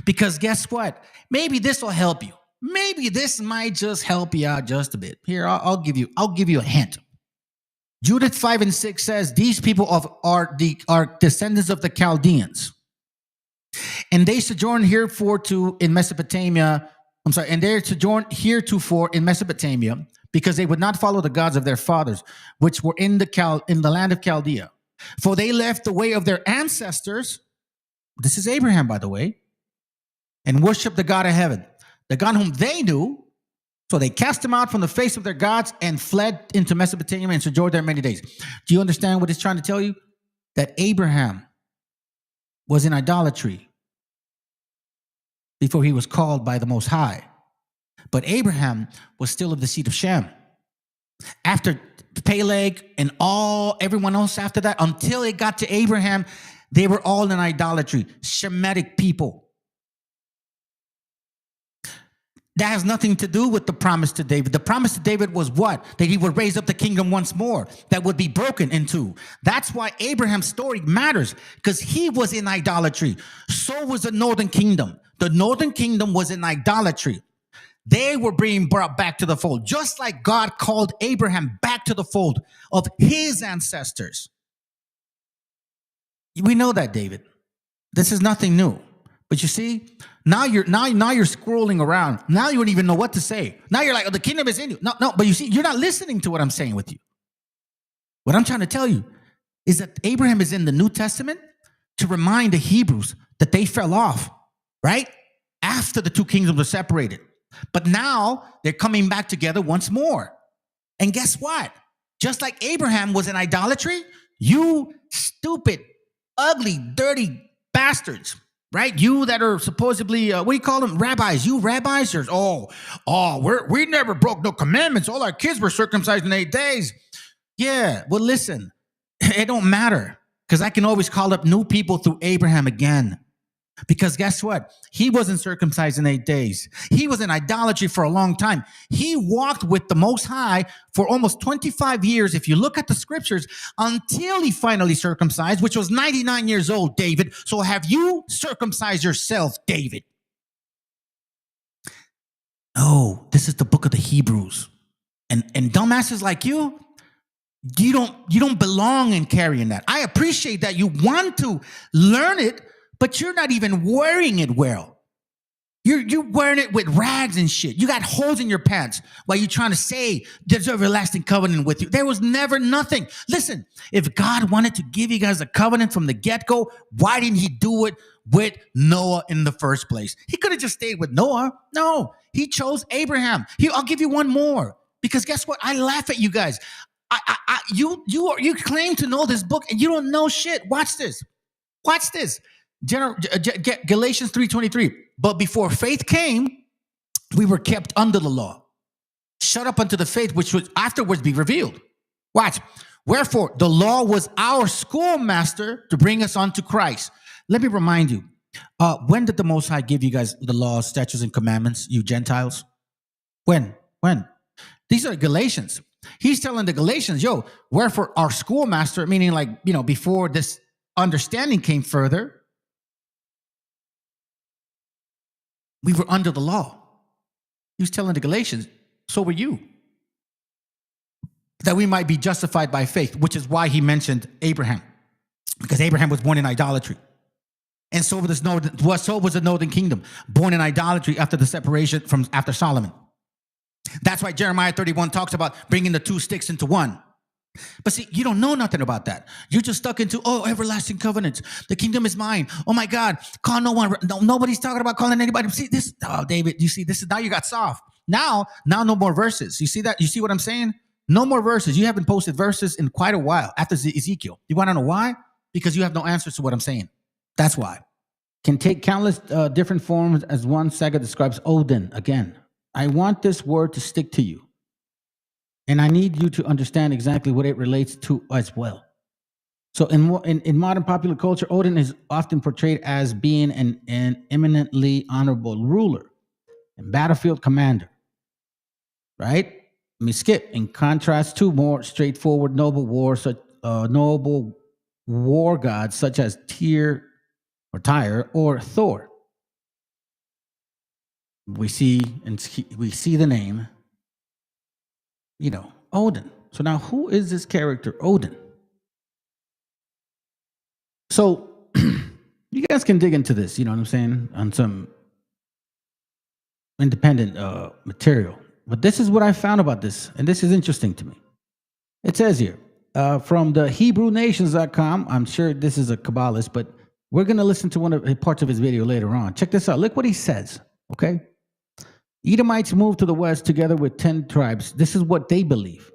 Because guess what? Maybe this will help you. Maybe this might just help you out just a bit. Here, I'll give you a hint. Judith 5:6 says, these people are descendants of the Chaldeans. And they sojourn heretofore in Mesopotamia. And they sojourn heretofore in Mesopotamia because they would not follow the gods of their fathers, which were in the land of Chaldea. For they left the way of their ancestors. This is Abraham, by the way. And worshiped the God of heaven, the God whom they knew. So they cast him out from the face of their gods and fled into Mesopotamia and sojourned there many days. Do you understand what it's trying to tell you? That Abraham was in idolatry before he was called by the Most High. But Abraham was still of the seed of Shem. After Peleg and everyone else after that, until it got to Abraham, they were all in idolatry. Shemitic people. That has nothing to do with the promise to David. The promise to David was what? That he would raise up the kingdom once more that would be broken into. That's why Abraham's story matters, because he was in idolatry. So was the northern kingdom. The northern kingdom was in idolatry. They were being brought back to the fold, just like God called Abraham back to the fold of his ancestors. We know that, David. This is nothing new. But you see, now you're scrolling around. Now you don't even know what to say. Now you're like, oh, the kingdom is in you. No, but you see, you're not listening to what I'm saying with you. What I'm trying to tell you is that Abraham is in the New Testament to remind the Hebrews that they fell off, right? After the two kingdoms were separated. But now they're coming back together once more. And guess what? Just like Abraham was in idolatry, you stupid, ugly, dirty bastards, right? You that are supposedly, what do you call them? Rabbis. You rabbis? We never broke no commandments. All our kids were circumcised in 8 days. Yeah, well, listen, it don't matter, because I can always call up new people through Abraham again. Because guess what? He wasn't circumcised in 8 days. He was in idolatry for a long time. He walked with the Most High for almost 25 years, if you look at the scriptures, until he finally circumcised, which was 99 years old, David. So have you circumcised yourself, David? No, this is the book of the Hebrews. And dumbasses like you don't belong in carrying that. I appreciate that you want to learn it, but you're not even wearing it well. You're wearing it with rags and shit. You got holes in your pants while you're trying to say there's an everlasting covenant with you. There was never nothing. Listen, if God wanted to give you guys a covenant from the get-go, why didn't he do it with Noah in the first place? He could have just stayed with Noah. No, he chose Abraham. I'll give you one more, because guess what? I laugh at you guys. You claim to know this book and you don't know shit. Watch this. Galatians 3:23. But before faith came, we were kept under the law, shut up unto the faith which would afterwards be revealed. Watch. Wherefore, the law was our schoolmaster to bring us unto Christ. Let me remind you, when did the Most High give you guys the laws, statutes, and commandments, you Gentiles? When? These are Galatians. He's telling the Galatians, wherefore our schoolmaster, meaning before this understanding came further, we were under the law. He was telling the Galatians, so were you, that we might be justified by faith, which is why he mentioned Abraham, because Abraham was born in idolatry. And so was the northern kingdom, born in idolatry after the separation after Solomon. That's why Jeremiah 31 talks about bringing the two sticks into one. But see, you don't know nothing about that. You're just stuck into, everlasting covenants. The kingdom is mine. Oh my God, call no one. No, nobody's talking about calling anybody. See this? Oh, David, you see, this is now you got soft. Now no more verses. You see that? You see what I'm saying? No more verses. You haven't posted verses in quite a while after Ezekiel. You want to know why? Because you have no answers to what I'm saying. That's why. Can take countless different forms, as one saga describes Odin. Again, I want this word to stick to you. And I need you to understand exactly what it relates to as well. So in modern popular culture, Odin is often portrayed as being an eminently honorable ruler and battlefield commander, right? Let me skip. In contrast to more straightforward noble war gods such as Tyr or Thor. We see the name, Odin. So now who is this character, Odin? So you guys can dig into this, you know what I'm saying, on some independent material. But this is what I found about this, and this is interesting to me. It says here, from the HebrewNations.com, I'm sure this is a Kabbalist, but we're going to listen to one of parts of his video later on. Check this out. Look what he says, okay? Edomites moved to the west together with 10 tribes. This is what they believe.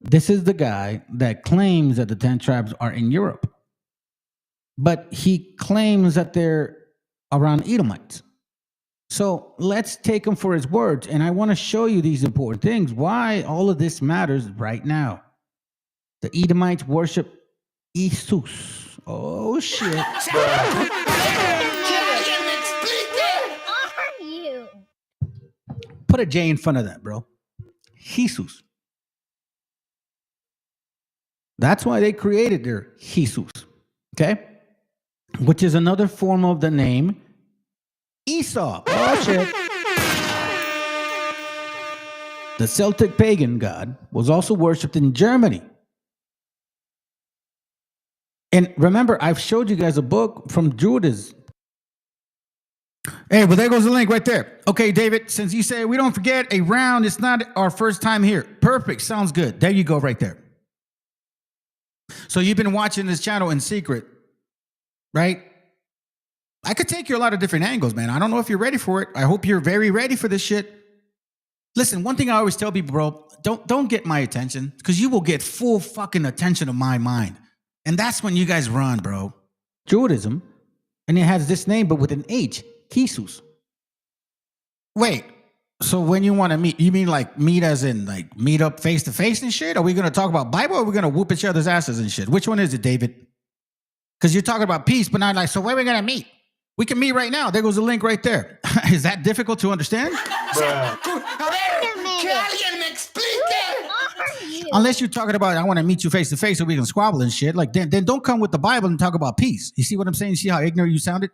This is the guy that claims that the 10 tribes are in Europe. But he claims that they're around Edomites. So let's take him for his words. And I want to show you these important things, why all of this matters right now. The Edomites worship Isus. Oh, shit. Put a J in front of that, bro. Jesus. That's why they created their Jesus. Okay? Which is another form of the name Esau. Oh, shit. The Celtic pagan god was also worshipped in Germany. And remember, I've showed you guys a book from Judas. Hey, well, there goes the link right there. Okay, David, since you say we don't forget a round, it's not our first time here. Perfect. Sounds good. There you go right there. So you've been watching this channel in secret, right? I could take you a lot of different angles, man. I don't know if you're ready for it. I hope you're very ready for this shit. Listen, one thing I always tell people, bro, don't get my attention, because you will get full fucking attention of my mind. And that's when you guys run, bro. Judaism, and it has this name, but with an H, Jesus. Wait, so when you want to meet, you mean like meet as in like meet up face to face and shit? Are we going to talk about Bible, or are we going to whoop each other's asses and shit? Which one is it, David? Because you're talking about peace, but not like, so where are we going to meet? We can meet right now. There goes the link right there. Is that difficult to understand? Unless you're talking about, I want to meet you face to face so we can squabble and shit. Like, then don't come with the Bible and talk about peace. You see what I'm saying? You see how ignorant you sounded?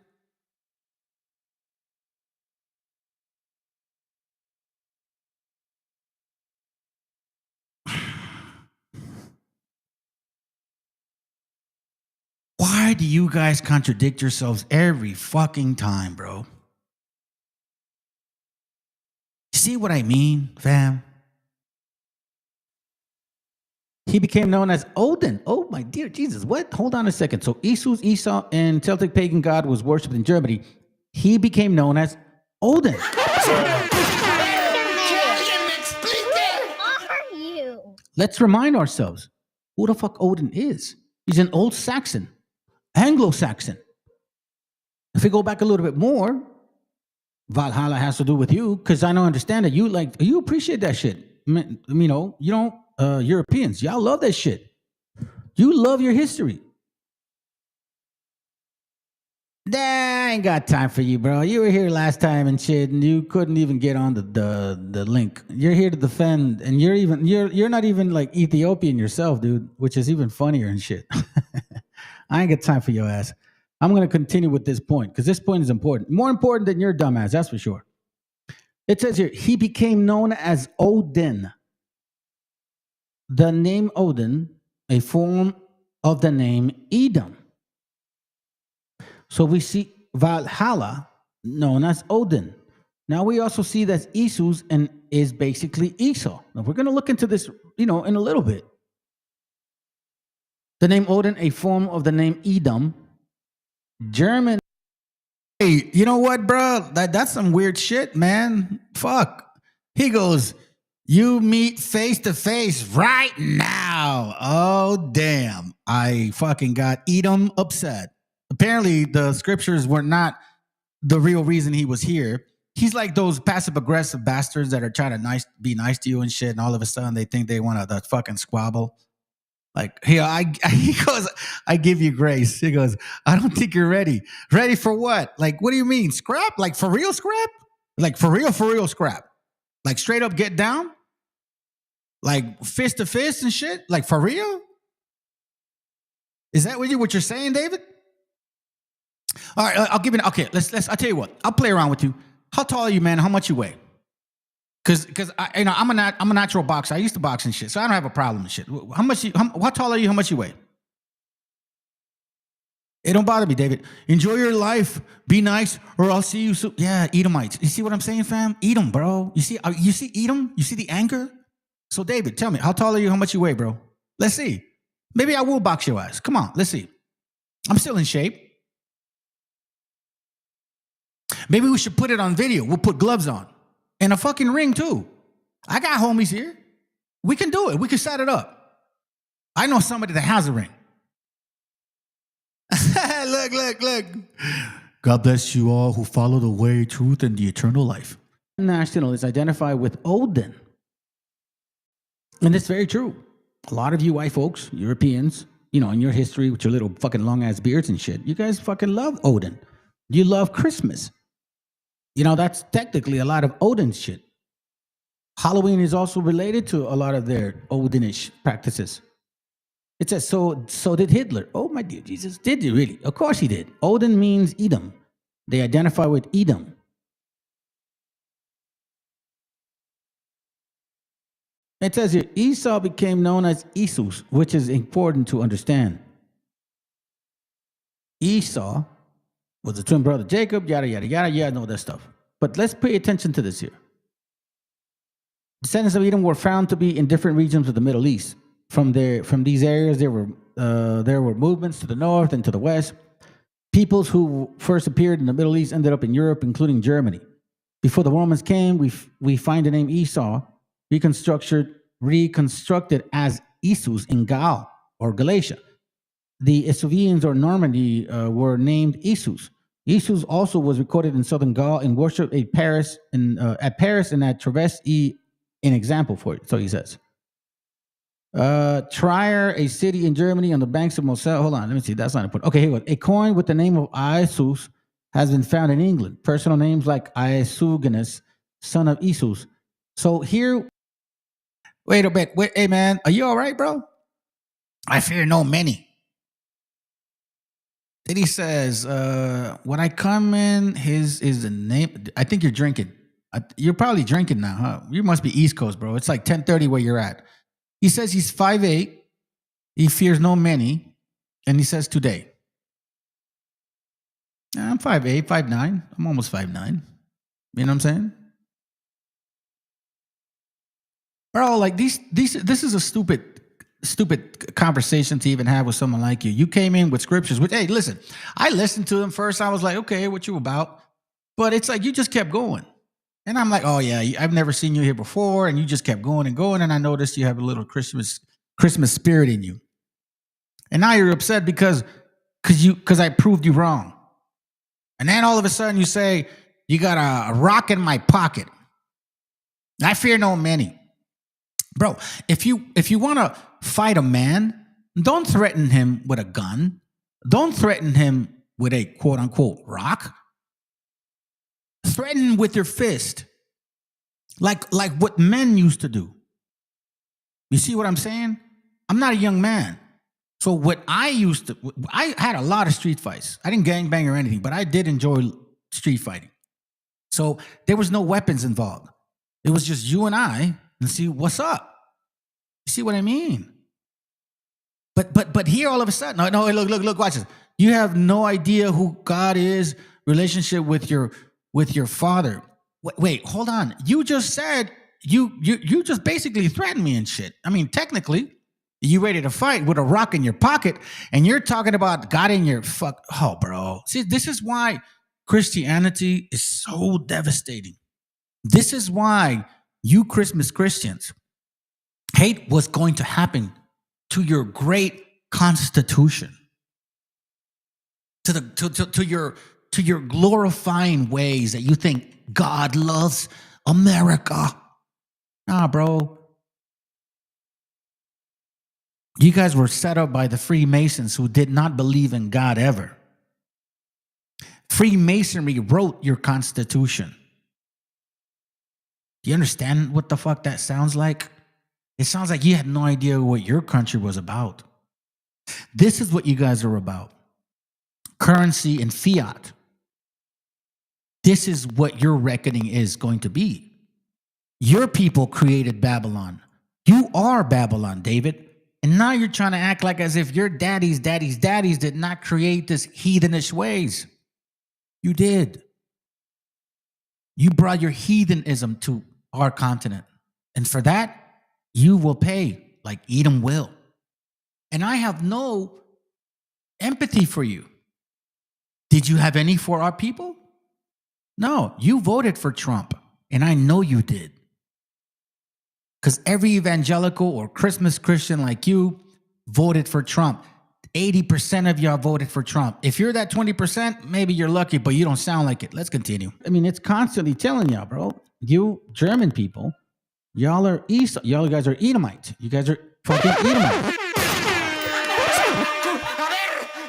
Why do you guys contradict yourselves every fucking time, bro? You see what I mean, fam? He became known as Odin. Oh, my dear Jesus. What? Hold on a second. So Esau, and Celtic pagan god was worshipped in Germany. He became known as Odin. Let's remind ourselves who the fuck Odin is. He's an old Saxon, Anglo-Saxon. If we go back a little bit more, Valhalla has to do with you, because I don't understand that you appreciate that shit. You know, you don't. Europeans, y'all love that shit. You love your history. Nah, I ain't got time for you, bro. You were here last time and shit, and you couldn't even get on the link. You're here to defend, and you're not even like Ethiopian yourself, dude, which is even funnier and shit. I ain't got time for your ass. I'm gonna continue with this point, because this point is important. More important than your dumb ass, that's for sure. It says here, he became known as Odin. The name Odin, a form of the name Edom. So we see Valhalla known as Odin. Now we also see that Esau's and is basically Esau. Now we're going to look into this, in a little bit. The name Odin, a form of the name Edom. German. Hey, you know what, bro? That's some weird shit, man. Fuck. He goes, you meet face to face right now. Oh, damn. I fucking got Edom upset. Apparently, the scriptures were not the real reason he was here. He's like those passive-aggressive bastards that are trying to be nice to you and shit, and all of a sudden they think they want to fucking squabble. Like, he goes, I give you grace. He goes, I don't think you're ready. Ready for what? Like, what do you mean? Scrap? Like, for real scrap? Like, for real scrap? Like, straight up get down? Like fist to fist and shit? Like for real? Is that what you're saying, David? All right, I'll give you. Okay, I'll tell you what. I'll play around with you. How tall are you, man? How much you weigh? Because I'm a natural boxer. I used to box and shit, so I don't have a problem with shit. How tall are you? How much you weigh? It don't bother me, David. Enjoy your life. Be nice, or I'll see you soon. Yeah, Edomites. You see what I'm saying, fam? Edom, bro. You see Edom? You see the anger? So, David, tell me, how tall are you? How much you weigh, bro? Let's see. Maybe I will box your ass. Come on, let's see. I'm still in shape. Maybe we should put it on video. We'll put gloves on. And a fucking ring, too. I got homies here. We can do it. We can set it up. I know somebody that has a ring. Look. God bless you all who follow the way, truth, and the eternal life. National is identified with Odin. And it's very true. A lot of you white folks, Europeans, in your history with your little fucking long ass beards and shit, you guys fucking love Odin. You love Christmas. That's technically a lot of Odin shit. Halloween is also related to a lot of their Odinish practices. It says, so did Hitler. Oh, my dear Jesus, did he really? Of course he did. Odin means Edom. They identify with Edom. It says here, Esau became known as Isus, which is important to understand. Esau was the twin brother of Jacob, yada, yada, yada, yeah, I know that stuff. But let's pay attention to this here. Descendants of Edom were found to be in different regions of the Middle East. From these areas, there were movements to the north and to the west. Peoples who first appeared in the Middle East ended up in Europe, including Germany. Before the Romans came, we find the name Esau reconstructed as Isus in Gaul or Galatia. The Esuvians or Normandy were named Isus. Isus also was recorded in southern Gaul and worshipped at Paris and at Treves. An example for it. So he says, Trier, a city in Germany on the banks of Moselle. Hold on, let me see. That's not important. Okay, here we go. A coin with the name of Isus has been found in England. Personal names like Iesugenus, son of Isus. So here, wait a bit. Wait, hey man, are you all right, bro? I fear no many. Then he says, when I come in, his is the name. I think you're drinking. You're probably drinking now, huh? You must be East Coast, bro. It's like 10:30 where you're at. He says he's 5'8". He fears no many. And he says today. I'm 5'8", 5'9". I'm almost 5'9". You know what I'm saying? Bro, like this is a stupid conversation to even have with someone like you. You came in with scriptures, which, hey, listen, I listened to them first. I was like, okay, what you about? But it's like you just kept going. And I'm like, oh yeah, I've never seen you here before. And you just kept going and going. And I noticed you have a little Christmas spirit in you. And now you're upset because I proved you wrong. And then all of a sudden you say, you got a rock in my pocket. I fear no many. Bro, if you want to fight a man, don't threaten him with a gun. Don't threaten him with a quote unquote rock. Threaten with your fist. Like what men used to do. You see what I'm saying? I'm not a young man. So what I had a lot of street fights. I didn't gangbang or anything, but I did enjoy street fighting. So there was no weapons involved. It was just you and I and see what's up. You see what I mean? But here all of a sudden, no, look, watch this. You have no idea who God is, relationship with your father. Wait, hold on. You just said you just basically threatened me and shit. I mean, technically, you ready to fight with a rock in your pocket, and you're talking about God in your fuck. Oh, bro. See, this is why Christianity is so devastating. This is why you Christmas Christians hate what's going to happen to your great Constitution, to your glorifying ways that you think God loves America. Nah, bro. You guys were set up by the Freemasons who did not believe in God ever. Freemasonry wrote your Constitution. Do you understand what the fuck that sounds like? It sounds like you had no idea what your country was about. This is what you guys are about. Currency and fiat. This is what your reckoning is going to be. Your people created Babylon. You are Babylon, David. And now you're trying to act like as if your daddies did not create this heathenish ways. You did. You brought your heathenism to our continent. And for that, you will pay like Edom will. And I have no empathy for you. Did you have any for our people? No, you voted for Trump. And I know you did. Because every evangelical or Christmas Christian like you voted for Trump. 80% of y'all voted for Trump. If you're that 20%, maybe you're lucky, but you don't sound like it. Let's continue. I mean, it's constantly telling y'all, bro. You German people, y'all are Esau. Y'all guys are Edomites. You guys are fucking Edomites.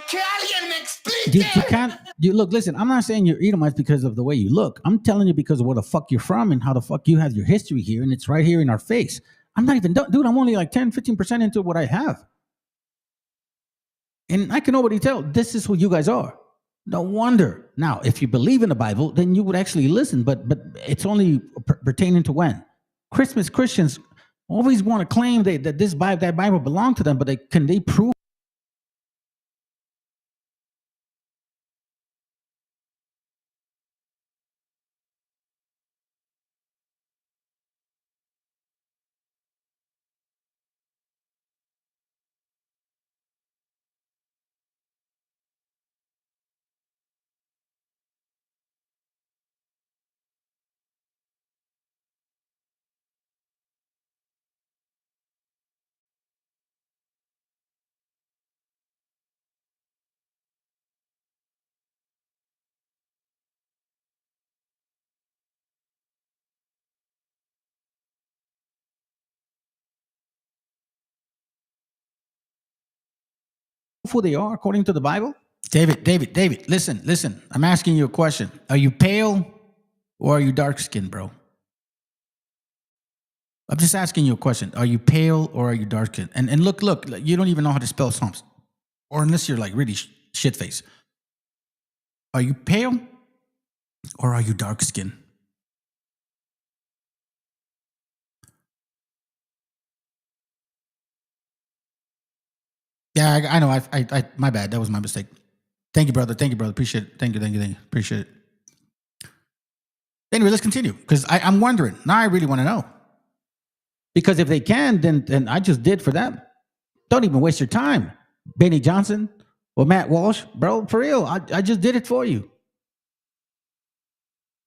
Que alguien me You can't. You look. Listen, I'm not saying you're Edomites because of the way you look. I'm telling you because of where the fuck you're from and how the fuck you have your history here, and it's right here in our face. I'm not even, dude. I'm only like 10, 15% into what I have, and I can already tell this is who you guys are. No wonder. Now, if you believe in the Bible, then you would actually listen. But it's only pertaining to when Christmas Christians always want to claim that that Bible belonged to them, but can they prove? Who they are according to the Bible? David, listen. I'm asking you a question. Are you pale or are you dark skinned, bro? I'm just asking you a question. Are you pale or are you dark skinned? And look, you don't even know how to spell Psalms. Or unless you're like really shit face. Are you pale or are you dark skinned? Yeah, I know. I my bad. That was my mistake. Thank you, brother. Appreciate it. Thank you. Appreciate it. Anyway, let's continue because I'm wondering. Now I really want to know. Because if they can, then I just did for them. Don't even waste your time, Benny Johnson or Matt Walsh, bro. For real, I just did it for you.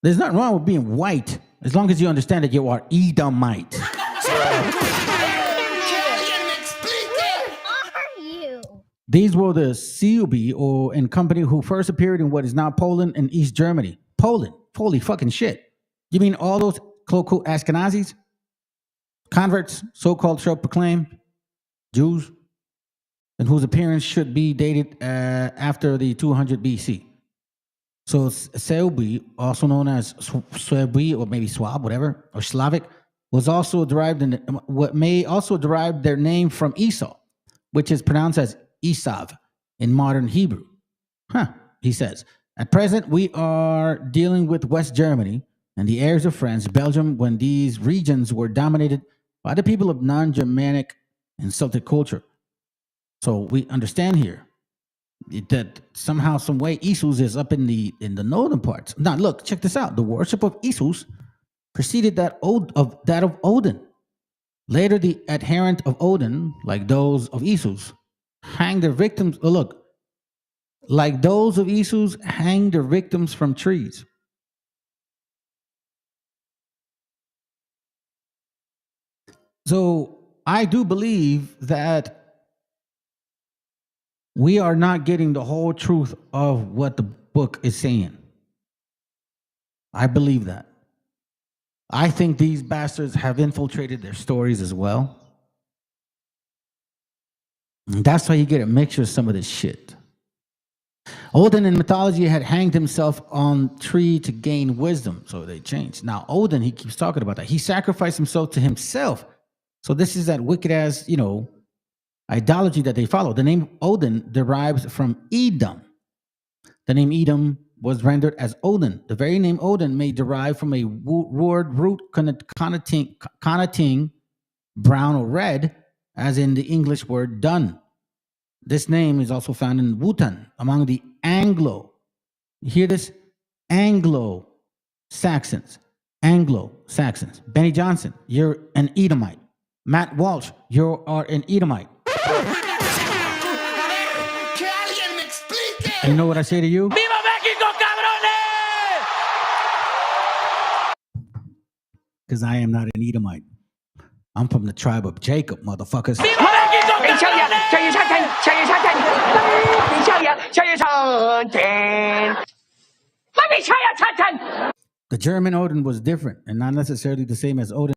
There's nothing wrong with being white as long as you understand that you are Edomite. These were the CUB and company who first appeared in what is now Poland and East Germany. Poland, holy fucking shit. You mean all those quote Ashkenazis? Converts, so-called self-proclaimed Jews, and whose appearance should be dated after the 200 BC. So Serbia, also known as Serbia or maybe Swab, whatever, or Slavic, was also derived in what may also derive their name from Esau, which is pronounced as Esav in modern Hebrew. He says, at present, we are dealing with West Germany and the areas of France, Belgium, when these regions were dominated by the people of non-Germanic and Celtic culture. So we understand here that somehow, some way, Isus is up in the northern parts. Now, look, check this out. The worship of Isus preceded that of Odin. Later, the adherent of Odin, like those of Isus, hang their victims. Look, like those of Isus, hang their victims from trees. So I do believe that we are not getting the whole truth of what the book is saying. I believe that. I think these bastards have infiltrated their stories as well. And that's why you get a mixture of some of this shit. Odin in mythology had hanged himself on a tree to gain wisdom, so they changed. Now, Odin, he keeps talking about that. He sacrificed himself to himself. So this is that wicked ass, idolatry that they follow. The name Odin derives from Edom. The name Edom was rendered as Odin. The very name Odin may derive from a word root connoting brown or red, as in the English word dun. This name is also found in Wotan among the Anglo. You hear this? Anglo-Saxons. Benny Johnson, you're an Edomite. Matt Walsh, you are an Edomite. You know what I say to you? ¡Viva México, cabrones! Because I am not an Edomite. I'm from the tribe of Jacob, motherfuckers. ¡Viva México, cabrones! The German Odin was different and not necessarily the same as Odin.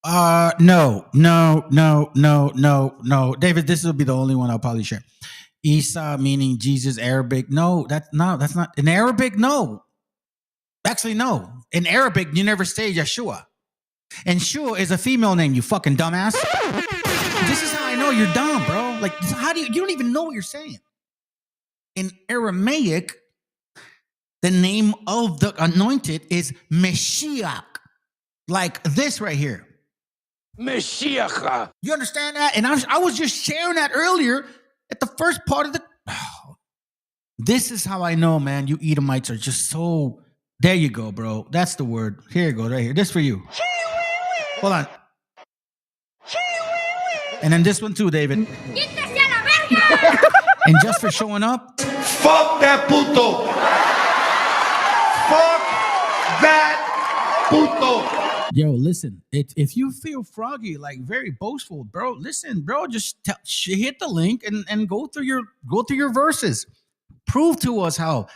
No. David, this will be the only one I'll probably share. Isa meaning Jesus, Arabic. No, that's not in Arabic. No, actually, no. In Arabic, you never say Yeshua. And Shua is a female name, you fucking dumbass. This is how I know you're dumb, bro. Like, how do you don't even know what you're saying? In Aramaic, the name of the anointed is Meshiach. Like this right here. MESHIACHA. You understand that? And I was just sharing that earlier at the first part of the... This is how I know, man, you Edomites are just so... There you go, bro. That's the word. Here you go, right here. This for you. Hold on. And then this one too, David. And just for showing up. Fuck that puto. Fuck that puto. Yo, listen. If you feel froggy, like very boastful, bro, listen, bro. Just hit the link and go through your verses. Prove to us how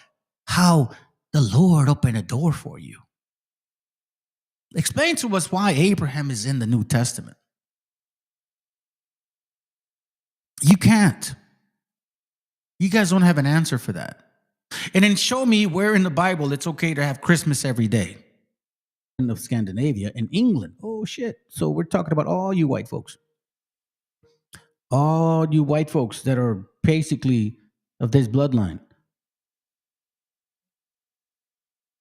the Lord opened a door for you. Explain to us why Abraham is in the New Testament. You can't. You guys don't have an answer for that. And then show me where in the Bible it's okay to have Christmas every day. In Scandinavia, in England. Oh, shit. So we're talking about all you white folks. All you white folks that are basically of this bloodline.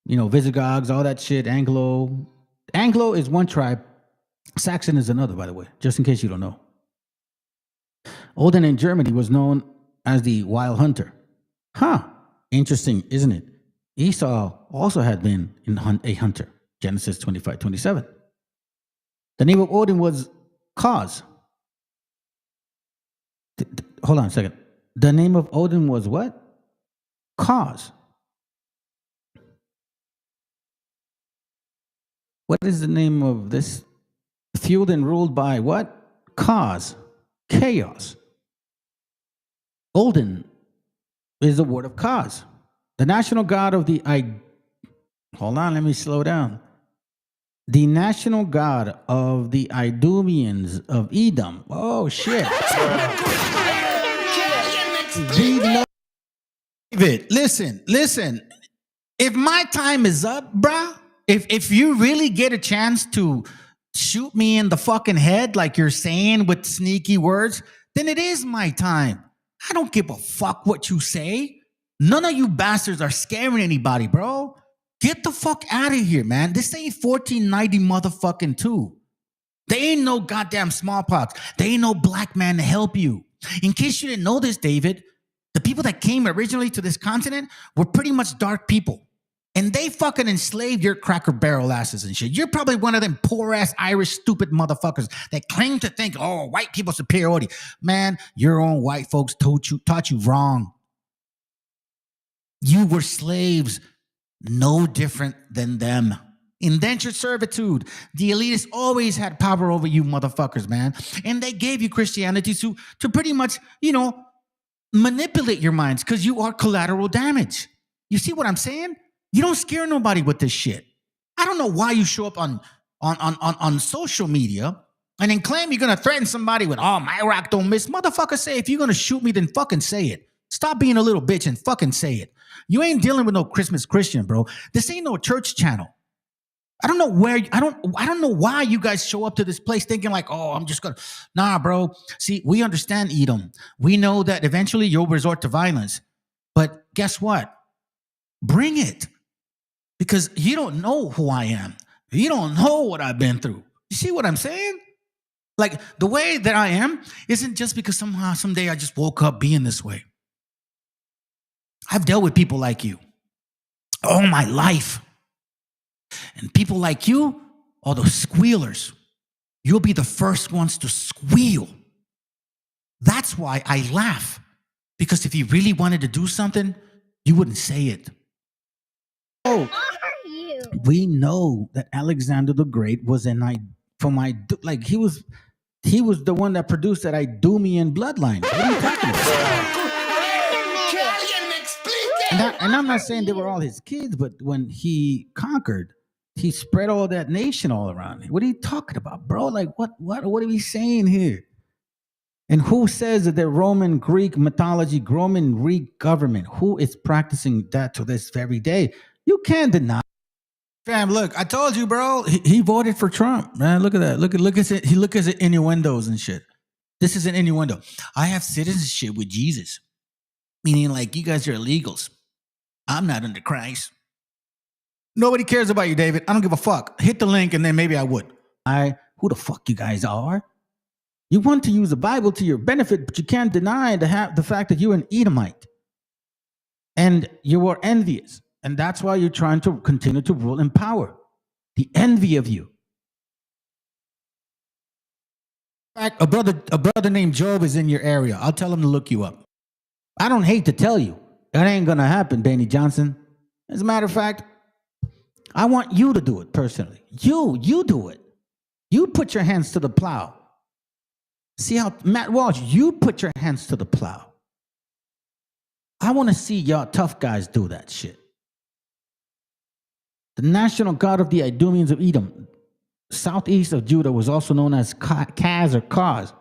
You know, Visigoths, all that shit, Anglo. Anglo is one tribe. Saxon is another, by the way, just in case you don't know. Odin in Germany was known as the wild hunter. Huh. Interesting, isn't it? Esau also had been a hunter. Genesis 25:27. The name of Odin was Cause. Hold on a second. The name of Odin was what? Cause. What is the name of this? Fueled and ruled by what? Cause. Chaos. Odin is the word of cause. The national god of the hold on, let me slow down. The national god of the Idumeans of Edom. Oh shit. David, listen. If my time is up, bruh, if you really get a chance to shoot me in the fucking head like you're saying with sneaky words, then it is my time. I don't give a fuck what you say. None of you bastards are scaring anybody, bro. Get the fuck out of here, man. This ain't 1490 motherfucking 2. They ain't no goddamn smallpox. They ain't no black man to help you. In case you didn't know this, David, the people that came originally to this continent were pretty much dark people. And they fucking enslaved your Cracker Barrel asses and shit. You're probably one of them poor-ass Irish stupid motherfuckers that claim to think, oh, white people superiority. Man, your own white folks taught you wrong. You were slaves, no different than them. Indentured servitude. The elitists always had power over you motherfuckers, man. And they gave you Christianity to pretty much, manipulate your minds because you are collateral damage. You see what I'm saying? You don't scare nobody with this shit. I don't know why you show up on social media and then claim you're going to threaten somebody with, oh, my rock don't miss. Motherfucker, say, if you're going to shoot me, then fucking say it. Stop being a little bitch and fucking say it. You ain't dealing with no Christmas Christian, bro. This ain't no church channel. I don't know why you guys show up to this place thinking like, oh, I'm just going to, nah, bro. See, we understand Edom. We know that eventually you'll resort to violence. But guess what? Bring it. Because you don't know who I am. You don't know what I've been through. You see what I'm saying? Like, the way that I am isn't just because someday I just woke up being this way. I've dealt with people like you all my life. And people like you are the squealers. You'll be the first ones to squeal. That's why I laugh. Because if you really wanted to do something, you wouldn't say it. Oh, we know that Alexander the Great was he was the one that produced that Idumean bloodline. What are you talking about? And I'm not saying they were all his kids, but when he conquered, he spread all that nation all around. What are you talking about, bro? Like what are we saying here? And who says that the Roman Greek mythology, Roman Greek government, who is practicing that to this very day? You can't deny. Fam, look, I told you, bro. He voted for Trump, man. Look at that. Look at it. He look at it innuendos and shit. This is an innuendo. I have citizenship with Jesus, meaning like you guys are illegals. I'm not under Christ. Nobody cares about you, David. I don't give a fuck. Hit the link and then maybe I would. Who the fuck you guys are? You want to use the Bible to your benefit, but you can't deny the fact that you're an Edomite. And you are envious. And that's why you're trying to continue to rule in power. The envy of you. In fact, a brother named Job is in your area. I'll tell him to look you up. I don't hate to tell you. That ain't going to happen, Benny Johnson. As a matter of fact, I want you to do it personally. You do it. You put your hands to the plow. See how, Matt Walsh, you put your hands to the plow. I want to see y'all tough guys do that shit. The national god of the Idumeans of Edom, southeast of Judah, was also known as Kaz or Kaz.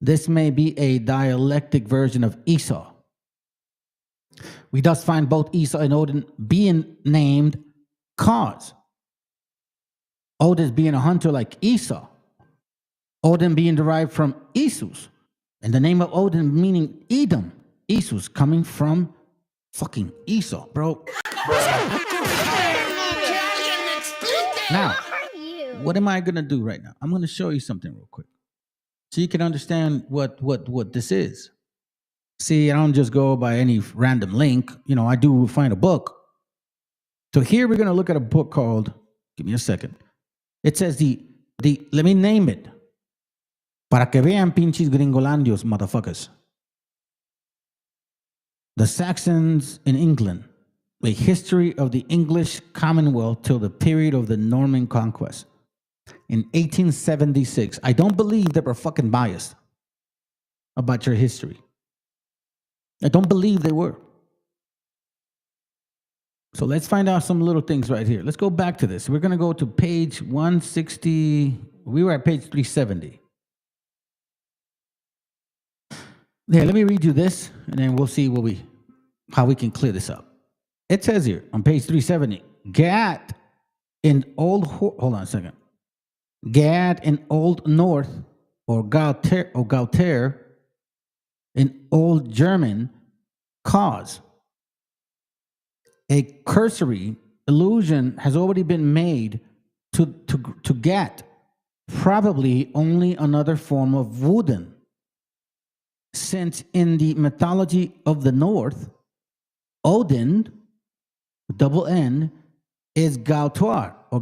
This may be a dialectic version of Esau. We thus find both Esau and Odin being named Kaz. Odin being a hunter like Esau. Odin being derived from Isus. And the name of Odin meaning Edom. Isus coming from fucking Esau, bro. Now, what am I going to do right now? I'm going to show you something real quick so you can understand what this is. See, I don't just go by any random link. You know, I do find a book. So here we're going to look at a book called, give me a second. It says let me name it. Para que vean pinches gringolandios, motherfuckers. The Saxons in England. A history of the English Commonwealth till the period of the Norman conquest. In 1876. I don't believe they were fucking biased about your history. I don't believe they were. So let's find out some little things right here. Let's go back to this. We're going to go to page 160. We were at page 370. Yeah, let me read you this, and then we'll see how we can clear this up. It says here on page 370, Gad in hold on a second. Gad in Old North or Gauter in Old German, cause. A cursory allusion has already been made to Gad, probably only another form of Wooden. Since in the mythology of the North, Odin, double N, is Gautar, or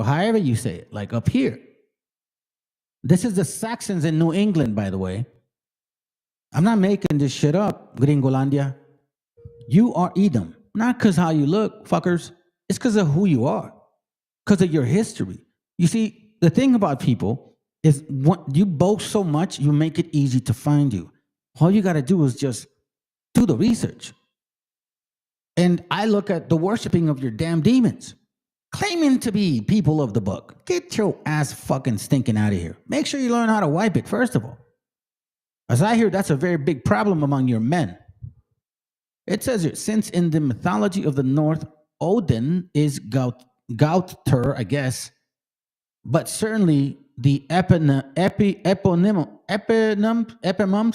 however you say it, like up here. This is the Saxons in New England, by the way. I'm not making this shit up, Gringolandia. You are Edom. Not because how you look, fuckers. It's because of who you are. Because of your history. You see, the thing about people is you boast so much, you make it easy to find you. All you got to do is just do the research. And I look at the worshiping of your damn demons, claiming to be people of the book. Get your ass fucking stinking out of here. Make sure you learn how to wipe it, first of all. As I hear, that's a very big problem among your men. It says here, since in the mythology of the North, Odin is Gauter, I guess, but certainly the eponyms,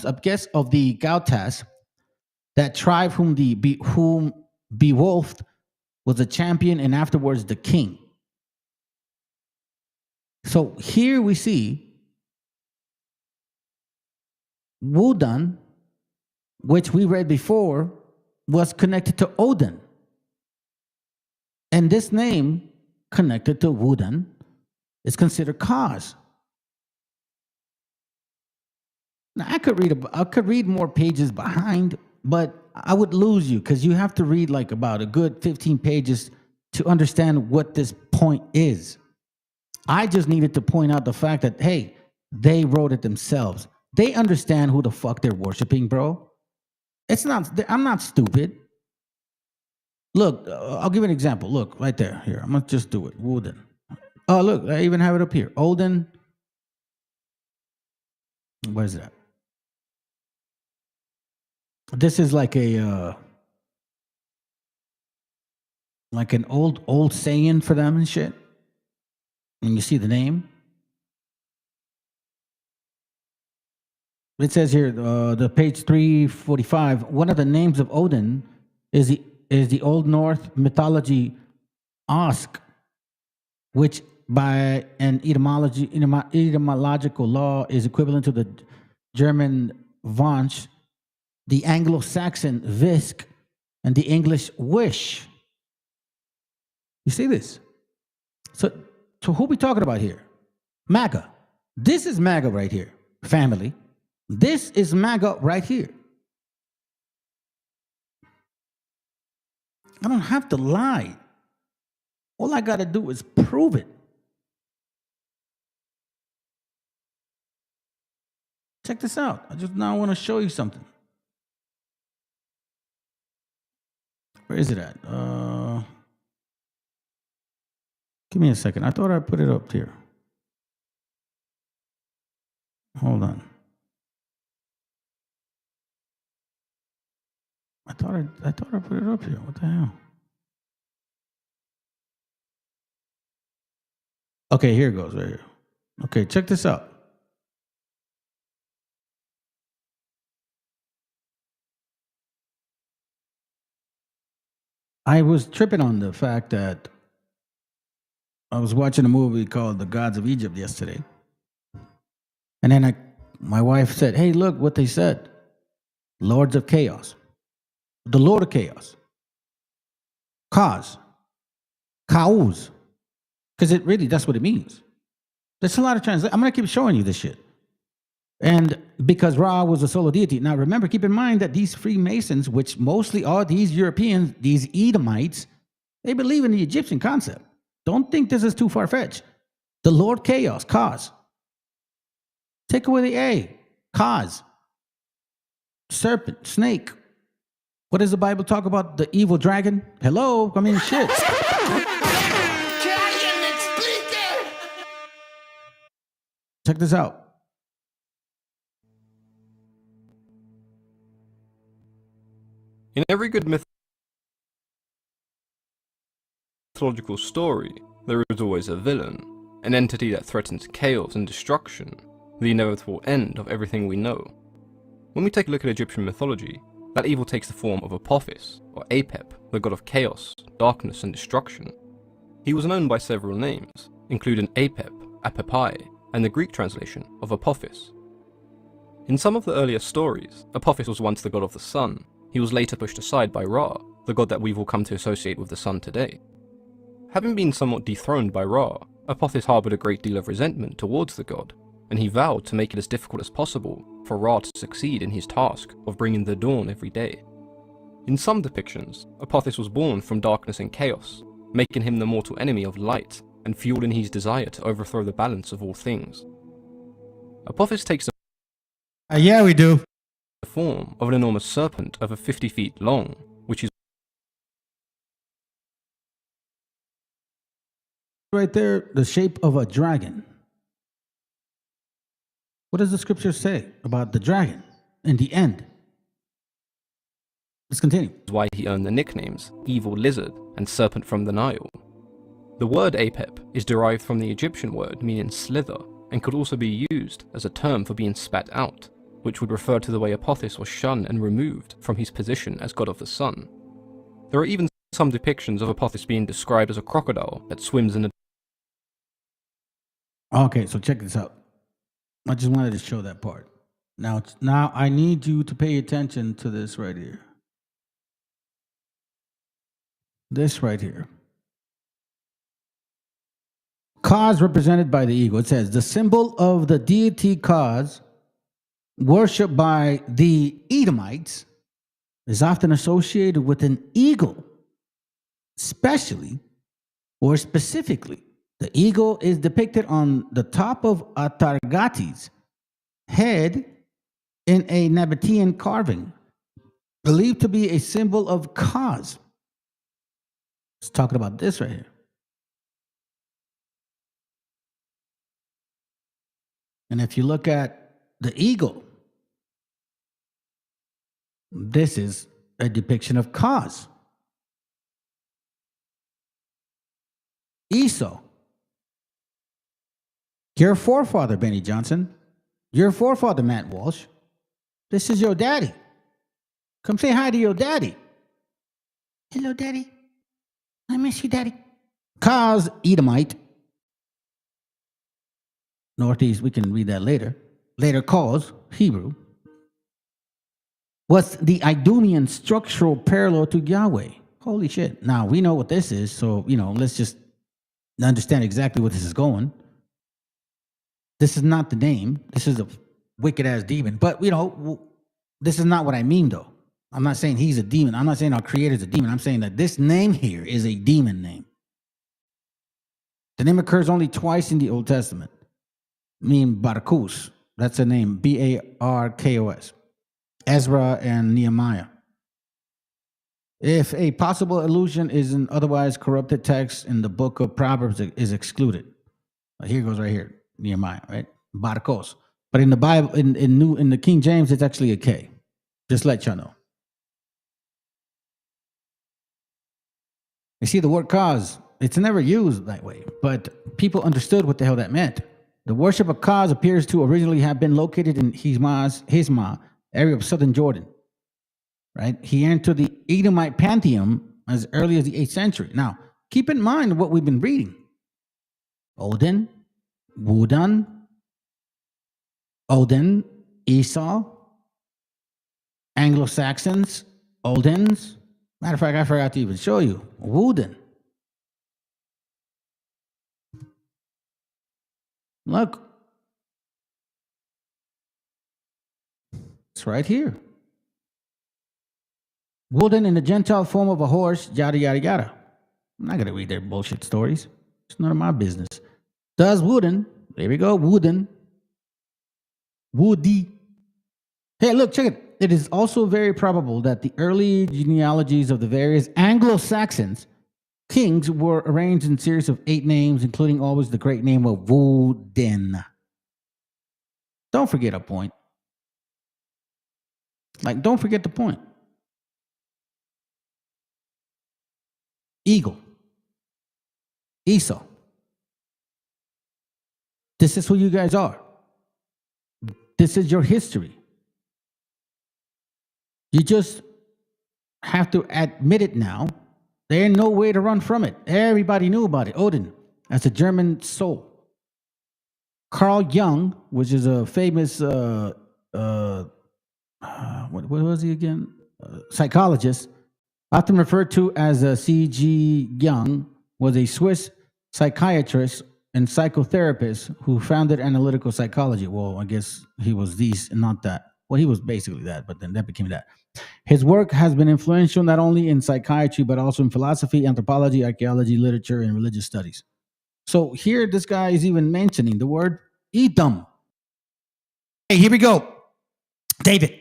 I guess, of the Gautas, that tribe whom Beowulf was the champion and afterwards the king. So here we see Wodan, which we read before, was connected to Odin. And this name, connected to Wodan, is considered cause. Now, I could read more pages behind, but I would lose you because you have to read like about a good 15 pages to understand what this point is. I just needed to point out the fact that, hey, they wrote it themselves. They understand who the fuck they're worshiping, bro. I'm not stupid. Look, I'll give you an example. Look, right there. Here, I'm going to just do it. Woden. Oh, look, I even have it up here. Odin. Where's that? This is like like an old saying for them and shit. And you see the name. It says here, the page 345. One of the names of Odin is the Old North mythology Osk, which by an etymological law is equivalent to the German Wunsch, the Anglo-Saxon Visk, and the English Wish. You see this? So who we talking about here? MAGA. This is MAGA right here, family. This is MAGA right here. I don't have to lie. All I got to do is prove it. Check this out. I just now want to show you something. Where is it at? Give me a second. I thought I put it up here. Hold on. I thought I put it up here. What the hell? Okay, here it goes right here. Okay, check this out. I was tripping on the fact that I was watching a movie called The Gods of Egypt yesterday. And then my wife said, hey, look what they said. Lords of Chaos. The Lord of Chaos. Cause. Chaos. Because it really, that's what it means. There's a lot of translation. I'm going to keep showing you this shit. And because Ra was a solo deity. Now remember, keep in mind that these Freemasons, which mostly are these Europeans, these Edomites, they believe in the Egyptian concept. Don't think this is too far-fetched. The Lord Chaos, cause. Take away the A, cause. Serpent, snake. What does the Bible talk about? The evil dragon? Hello? I mean, shit. Check this out. In every good mythological story, there is always a villain, an entity that threatens chaos and destruction, the inevitable end of everything we know. When we take a look at Egyptian mythology, that evil takes the form of Apophis, or Apep, the god of chaos, darkness, and destruction. He was known by several names, including Apep, Apepai, and the Greek translation of Apophis. In some of the earlier stories, Apophis was once the god of the sun. He was later pushed aside by Ra, the god that we've all come to associate with the sun today. Having been somewhat dethroned by Ra, Apophis harbored a great deal of resentment towards the god, and he vowed to make it as difficult as possible for Ra to succeed in his task of bringing the dawn every day. In some depictions, Apophis was born from darkness and chaos, making him the mortal enemy of light and fueling his desire to overthrow the balance of all things. Apophis takes Yeah, we do. The form of an enormous serpent over 50 feet long, which is right there, the shape of a dragon. What does the scripture say about the dragon in the end? Let's continue. Why he earned the nicknames Evil Lizard and Serpent from the Nile. The word Apep is derived from the Egyptian word meaning slither, and could also be used as a term for being spat out, which would refer to the way Apophis was shunned and removed from his position as god of the sun. There are even some depictions of Apophis being described as a crocodile that swims in a... Okay, so check this out. I just wanted to show that part. Now I need you to pay attention to this right here. This right here. Cause represented by the eagle. It says, the symbol of the deity Cause, worshipped by the Edomites, is often associated with an eagle, especially or specifically. The eagle is depicted on the top of Atargates' head in a Nabatean carving, believed to be a symbol of Cause. It's talking about this right here. And if you look at the eagle, This is a depiction of cause. Esau. Your forefather, Benny Johnson. Your forefather, Matt Walsh. This is your daddy. Come say hi to your daddy. Hello, daddy. I miss you, daddy. Cause, Edomite. Northeast, we can read that later. Later, cause, Hebrew. Was the Idumean structural parallel to Yahweh? Holy shit. Now, we know what this is, so, let's just understand exactly what this is going. This is not the name. This is a wicked-ass demon. But, this is not what I mean, though. I'm not saying he's a demon. I'm not saying our creator is a demon. I'm saying that this name here is a demon name. The name occurs only twice in the Old Testament. Barkos. That's a name. Barkos. Ezra and Nehemiah. If a possible allusion is an otherwise corrupted text in the book of Proverbs is excluded. Here goes right here. Nehemiah, right? Barkos. But in the Bible, in the King James, it's actually a K. Just let y'all know. You see, the word cause, it's never used that way, but people understood what the hell that meant. The worship of cause appears to originally have been located in Hisma, area of southern Jordan, right? He entered the Edomite pantheon as early as the 8th century. Now, keep in mind what we've been reading. Odin, Esau, Anglo-Saxons, Odins. Matter of fact, I forgot to even show you. Woden. Look. It's right here. Woden in the Gentile form of a horse, yada, yada, yada. I'm not going to read their bullshit stories. It's none of my business. Does Woden. There we go. Woden. Woody. Hey, look, check it. It is also very probable that the early genealogies of the various Anglo-Saxons kings were arranged in a series of 8 names, including always the great name of Woden. Don't forget a point. Don't forget the point. Eagle. Esau. This is who you guys are. This is your history. You just have to admit it now. There ain't no way to run from it. Everybody knew about it. Odin, as a German soul. Carl Jung, which is a famous, what was he again? Psychologist, often referred to as C.G. Jung, was a Swiss psychiatrist and psychotherapist who founded analytical psychology. Well, I guess he was these and not that. Well, he was basically that, but then that became that. His work has been influential not only in psychiatry, but also in philosophy, anthropology, archaeology, literature, and religious studies. So here, this guy is even mentioning the word Edom. Hey, here we go. David,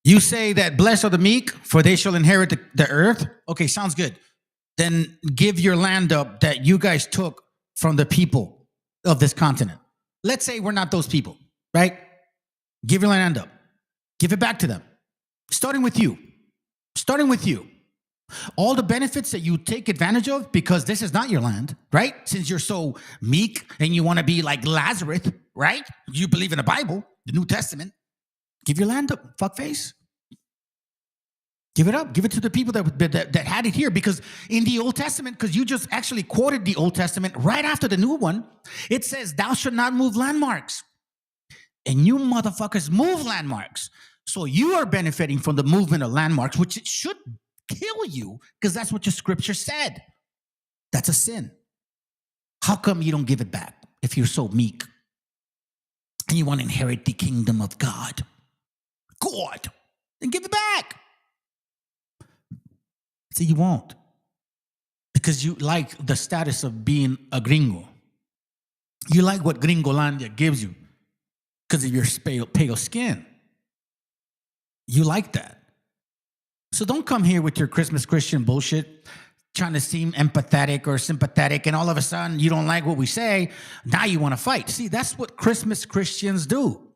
you say that blessed are the meek, for they shall inherit the earth. Okay, sounds good. Then give your land up that you guys took from the people of this continent. Let's say we're not those people, right? Give your land up. Give it back to them. Starting with you. All the benefits that you take advantage of because this is not your land, right? Since you're so meek and you want to be like Lazarus, right? You believe in the Bible, the New Testament. Give your land up, fuckface. Give it up. Give it to the people that had it here. Because in the Old Testament, because you just actually quoted the Old Testament right after the new one, it says, thou shalt not move landmarks. And you motherfuckers move landmarks. So you are benefiting from the movement of landmarks, which it should kill you because that's what your scripture said. That's a sin. How come you don't give it back if you're so meek and you want to inherit the kingdom of God? God, then give it back. See, you won't because you like the status of being a gringo. You like what Gringolandia gives you because of your pale skin. You like that. So don't come here with your Christmas Christian bullshit, trying to seem empathetic or sympathetic, and all of a sudden you don't like what we say. Now you want to fight. See, that's what Christmas Christians do.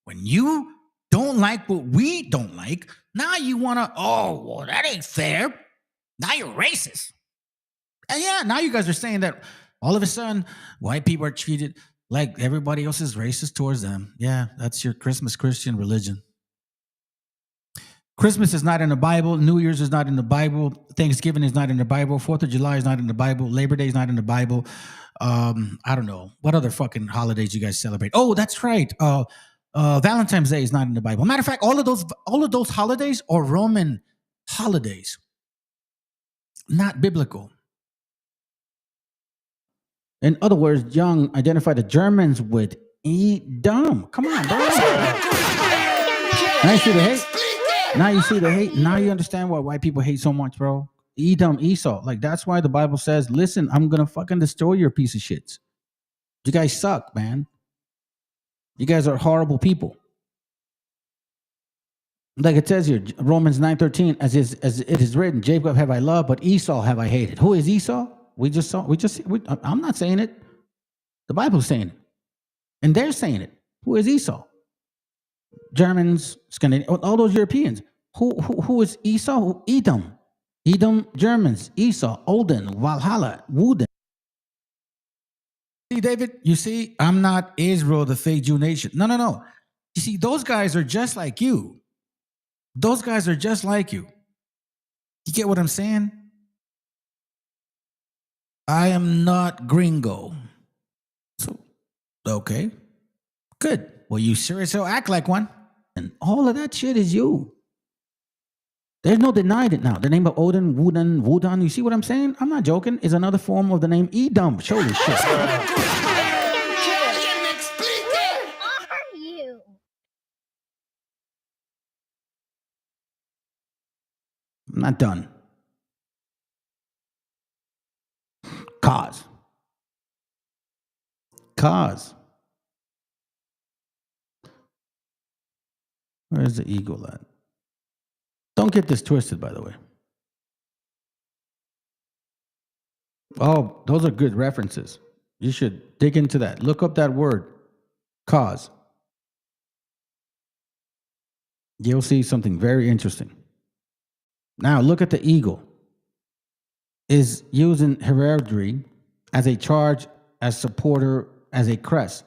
When you don't like what we don't like. Now you want to, oh, well, that ain't fair. Now you're racist. And yeah, now you guys are saying that all of a sudden white people are treated like everybody else is racist towards them. Yeah, that's your Christmas Christian religion. Christmas is not in the Bible. New Year's is not in the Bible. Thanksgiving is not in the Bible. 4th of July is not in the Bible. Labor Day is not in the Bible. I don't know. What other fucking holidays you guys celebrate? Oh, that's right. Valentine's Day is not in the Bible. Matter of fact, all of those holidays are Roman holidays, not biblical. In other words, Young identified the Germans with Edom. Come on, bro. Now you see the hate. Now you see the hate. Now you understand why white people hate so much, bro. Edom, Esau. Like, that's why the Bible says, listen, I'm going to fucking destroy your piece of shits. You guys suck, man. You guys are horrible people. Like it says here, Romans 9:13, as it is written, Jacob have I loved, but Esau have I hated. Who is Esau? I'm not saying it. The Bible's saying it. And they're saying it. Who is Esau? Germans, Scandinavians, all those Europeans. Who is Esau? Edom. Edom, Germans, Esau, Odin, Valhalla, Wooden. See, David, you see, I'm not Israel, the fake Jew nation. No. You see, those guys are just like you. Those guys are just like you. You get what I'm saying? I am not gringo. So, okay. Good. Well, you sure as hell act like one. And all of that shit is you. There's no denying it now. The name of Odin, Woodan, you see what I'm saying? I'm not joking. Is another form of the name Edom. Show this shit. I'm not done. Cause. Where's the eagle at? Don't get this twisted, by the way. Oh, those are good references. You should dig into that. Look up that word, cause. You'll see something very interesting. Now, look at the eagle. Is used in heraldry as a charge, as supporter, as a crest.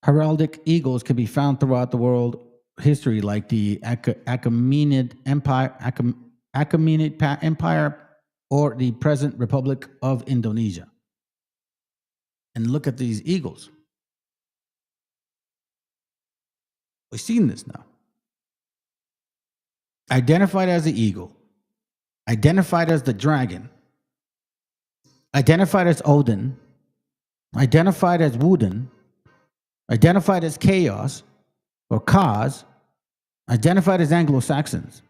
Heraldic eagles can be found throughout the world history, like the Achaemenid Empire, or the present Republic of Indonesia. And look at these eagles. We've seen this now. Identified as the eagle, identified as the dragon, identified as Odin, identified as Wooden, identified as chaos or cause, identified as Anglo-Saxons,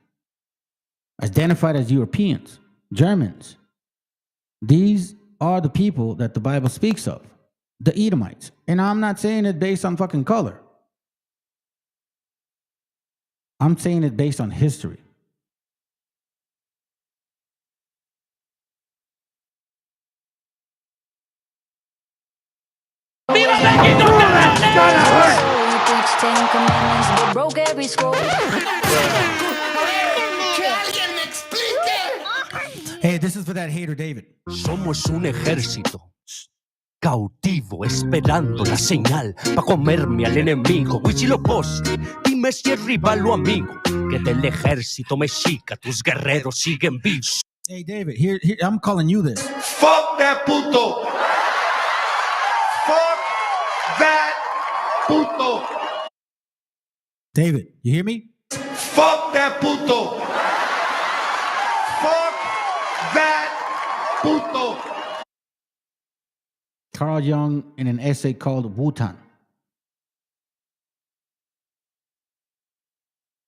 identified as Europeans, Germans. These are the people that the Bible speaks of, the Edomites. And I'm not saying it based on fucking color. I'm saying it based on history. ¡Viva México, cabrones! Broke every scroll. Hey, this is for that hater David. Somos un ejército cautivo esperando la señal pa' comerme al enemigo. Huitzilopochtli, dime si es rival o amigo, que del ejército mexica tus guerreros siguen vivos. Hey David, here I'm calling you this. Fuck that puto. Fuck that puto. David, you hear me? Fuck that puto. Fuck that puto. Carl Jung in an essay called Wutan.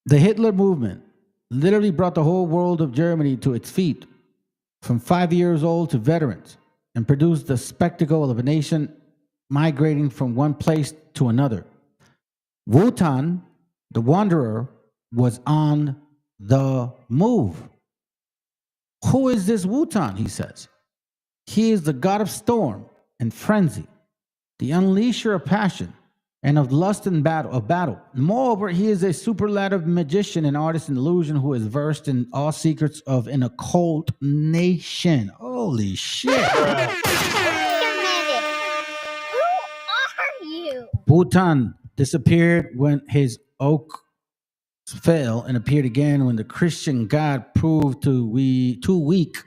The Hitler movement literally brought the whole world of Germany to its feet, from 5 years old to veterans, and produced the spectacle of a nation migrating from one place to another. Wutan, the wanderer, was on the move. Who is this Wutan, he says? He is the god of storm and frenzy, the unleasher of passion and of lust and battle. Moreover, he is a superlative magician and artist in illusion who is versed in all secrets of an occult nation. Holy shit. Bhutan disappeared when his oak fell and appeared again when the Christian God proved too weak.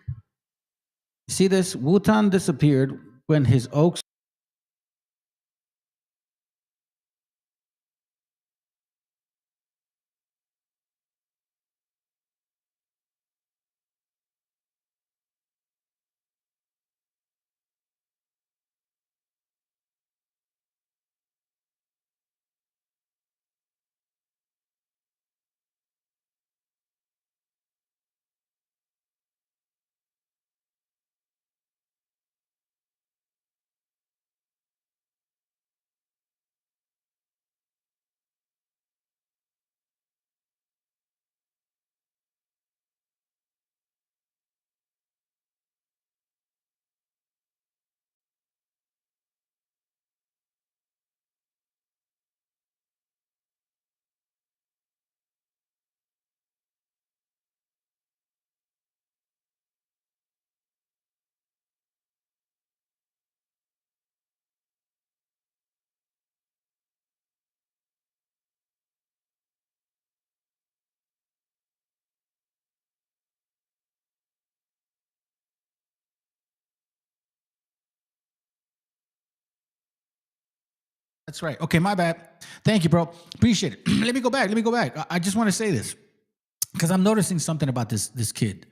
See this? Bhutan disappeared when his oaks. That's right. Okay, my bad. Thank you, bro. Appreciate it. Let me go back. I just want to say this because I'm noticing something about this kid.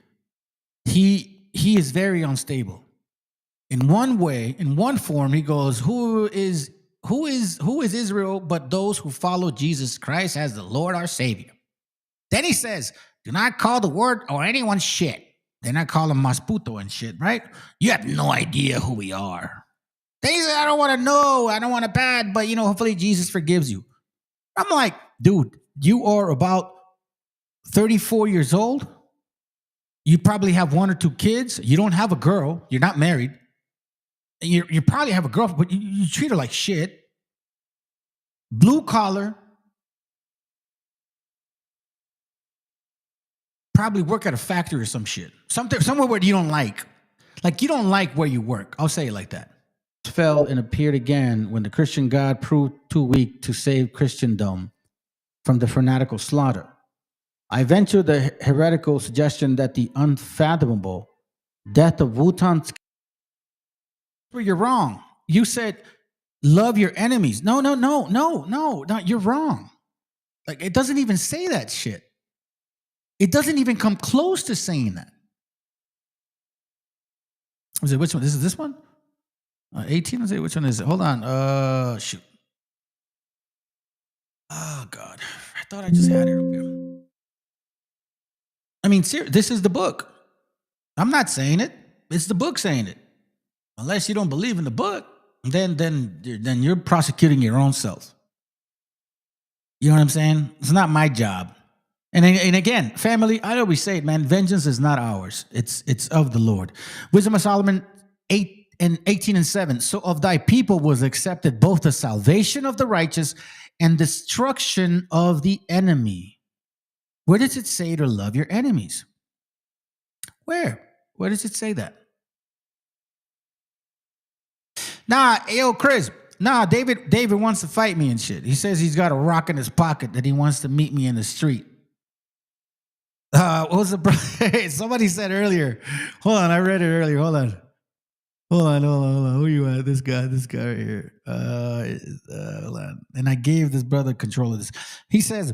He is very unstable. In one way, in one form, he goes, who is Israel but those who follow Jesus Christ as the Lord our Savior? Then he says, do not call the word or anyone shit. Then I call him Masputo and shit, right? You have no idea who we are. Then he said, I don't want to know. I don't want to bad, but hopefully Jesus forgives you. I'm like, dude, you are about 34 years old. You probably have 1 or 2 kids. You don't have a girl. You're not married. You probably have a girlfriend, but you treat her like shit. Blue collar. Probably work at a factory or some shit. Somewhere where you don't like. Like you don't like where you work. I'll say it like that. Fell and appeared again when the Christian God proved too weak to save Christendom from the fanatical slaughter. I venture the heretical suggestion that the unfathomable death of Wutan's. You're wrong. You said love your enemies. No, you're wrong. Like it doesn't even say that shit. It doesn't even come close to saying that. Was it which one? This one? 18, let's say, which one is it? Hold on. Shoot. Oh, God. I thought I just had it up here. I mean, this is the book. I'm not saying it. It's the book saying it. Unless you don't believe in the book, then you're prosecuting your own self. You know what I'm saying? It's not my job. And again, family, I always say it, man, vengeance is not ours. It's of the Lord. Wisdom of Solomon 18 and 7. So of thy people was accepted both the salvation of the righteous and destruction of the enemy. Where does it say to love your enemies? Where does it say that? Nah, yo, Chris. Nah, David wants to fight me and shit. He says he's got a rock in his pocket that he wants to meet me in the street. What was the somebody said earlier? Hold on, I read it earlier. Hold on. Who you at? This guy right here. Hold on. And I gave this brother control of this. He says,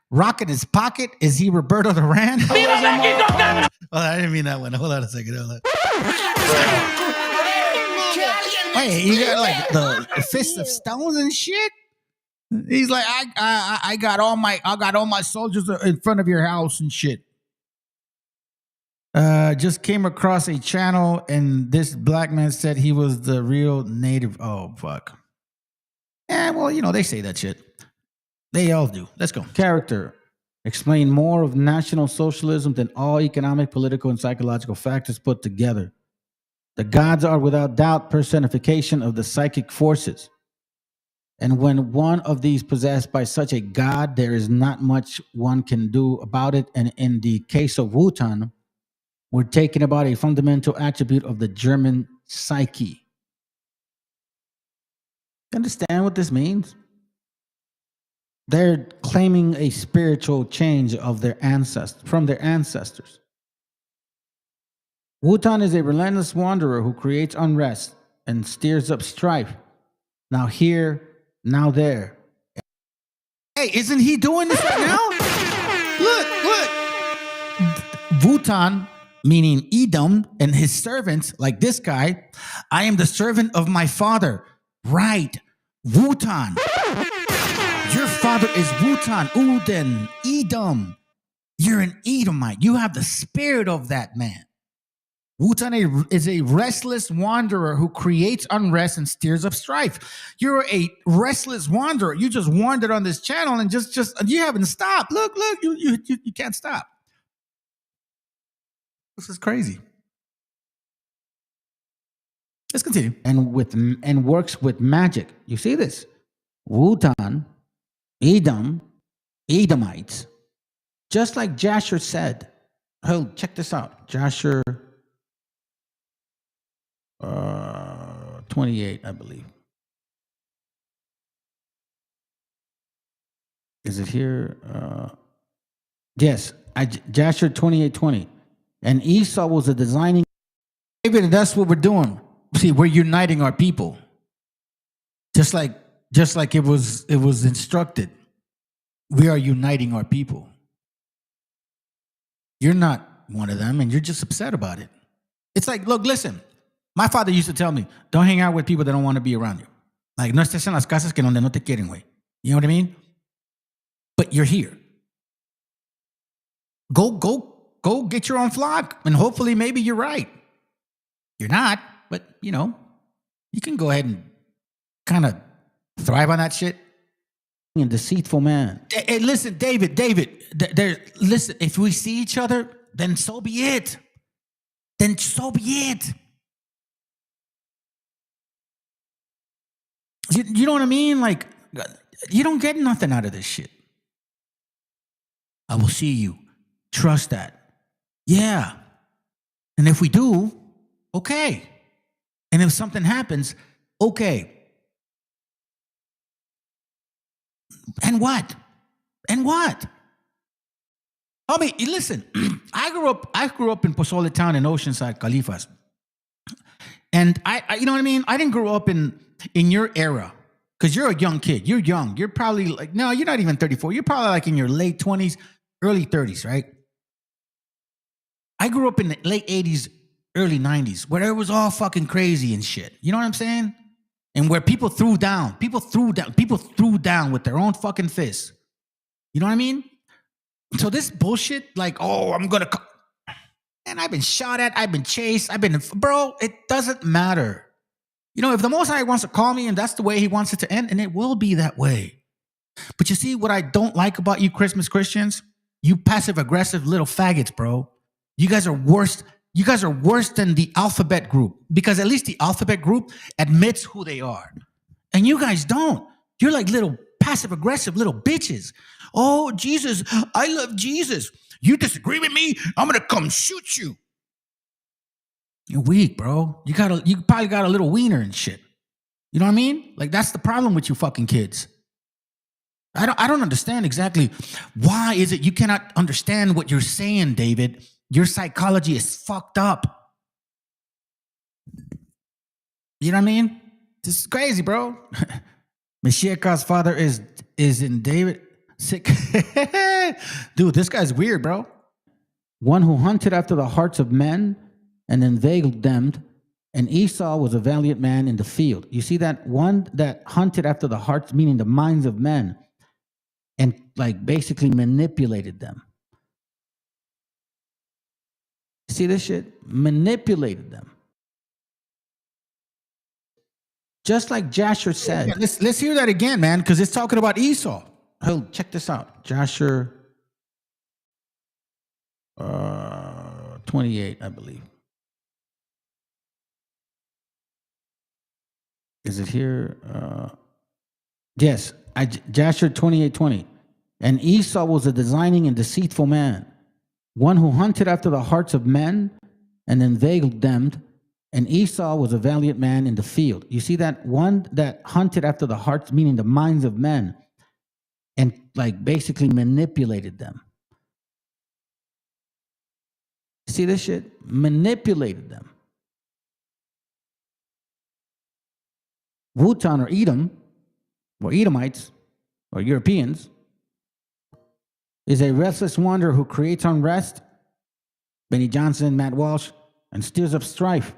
rock in his pocket. Is he Roberto Duran? I didn't mean that one. Hold on a second. Hold on. Wait, you got like the fist of stones and shit? He's like, I got all my soldiers in front of your house and shit. Just came across a channel and this black man said he was the real native. Oh, fuck. Yeah, well, they say that shit. They all do. Let's go. Character. Explain more of National Socialism than all economic, political, and psychological factors put together. The gods are without doubt personification of the psychic forces. And when one of these possessed by such a god, there is not much one can do about it. And in the case of Wutan, we're talking about a fundamental attribute of the German psyche. Understand what this means? They're claiming a spiritual change of their ancestors, from their ancestors. Wutan is a relentless wanderer who creates unrest and stirs up strife. Now here, now there. Hey, isn't he doing this right now? Look. Wutan, meaning Edom, and his servants, like this guy, I am the servant of my father. Right. Wutan. Your father is Wutan, Uden, Edom. You're an Edomite. You have the spirit of that man. Wutan is a restless wanderer who creates unrest and stirs up strife. You're a restless wanderer. You just wandered on this channel and just you haven't stopped. Look, you can't stop. This is crazy. Let's continue. And works with magic. You see this? Wutan, Edom, Edomites. Just like Jasher said. Oh, check this out. Jasher 28, I believe. Is it here? Yes, Jasher 28:20. And Esau was a designing. David, that's what we're doing. See, we're uniting our people. Just like it was instructed. We are uniting our people. You're not one of them, and you're just upset about it. It's like, look, listen. My father used to tell me, don't hang out with people that don't want to be around you. Like, no estés en las casas que donde no te quieren, güey. You know what I mean? But you're here. Go get your own flock, and hopefully maybe you're right. You're not, but, you know, you can go ahead and kind of thrive on that shit. And deceitful man. Hey, listen, David, listen, if we see each other, then so be it. Then so be it. You know what I mean? Like, you don't get nothing out of this shit. I will see you. Trust that. Yeah. And if we do, okay. And if something happens, okay. And what? And what? I mean, listen, I grew up in Pozole Town in Oceanside, Califas. And I you know what I mean? I didn't grow up in your era, because you're a young kid. You're young. You're probably like, no, you're not even 34. You're probably like in your late 20s, early 30s, right? I grew up in the late 80s, early 90s, where it was all fucking crazy and shit. You know what I'm saying? And where people threw down with their own fucking fists. You know what I mean? So this bullshit, like, oh, I'm gonna, and I've been shot at, I've been chased, bro, it doesn't matter. You know, if the Most High wants to call me and that's the way he wants it to end, and it will be that way. But you see what I don't like about you Christmas Christians? You passive-aggressive little faggots, bro. You guys are worse. You guys are worse than the alphabet group, because at least the alphabet group admits who they are. And you guys don't. You're like little passive-aggressive little bitches. Oh, Jesus, I love Jesus. You disagree with me? I'm going to come shoot you. You're weak, bro. You probably got a little wiener and shit. You know what I mean? Like, that's the problem with you fucking kids. I don't understand exactly why is it you cannot understand what you're saying, David. Your psychology is fucked up. You know what I mean? This is crazy, bro. MESHIACHA's father is in David. Sick. Dude, this guy's weird, bro. One who hunted after the hearts of men and inveigled them, and Esau was a valiant man in the field. You see that? One that hunted after the hearts, meaning the minds of men, and like basically manipulated them. See this shit? Manipulated them. Just like Jasher said. Yeah, let's hear that again, man, because it's talking about Esau. Oh, check this out. Jasher 28, I believe. Is it here? Yes, Jasher 28:20. And Esau was a designing and deceitful man, one who hunted after the hearts of men and inveigled them. And Esau was a valiant man in the field. You see that? One that hunted after the hearts, meaning the minds of men, and like basically manipulated them. See this shit? Manipulated them. Wutan or Edom, or Edomites, or Europeans, is a restless wanderer who creates unrest, Benny Johnson, Matt Walsh, and stirs up strife.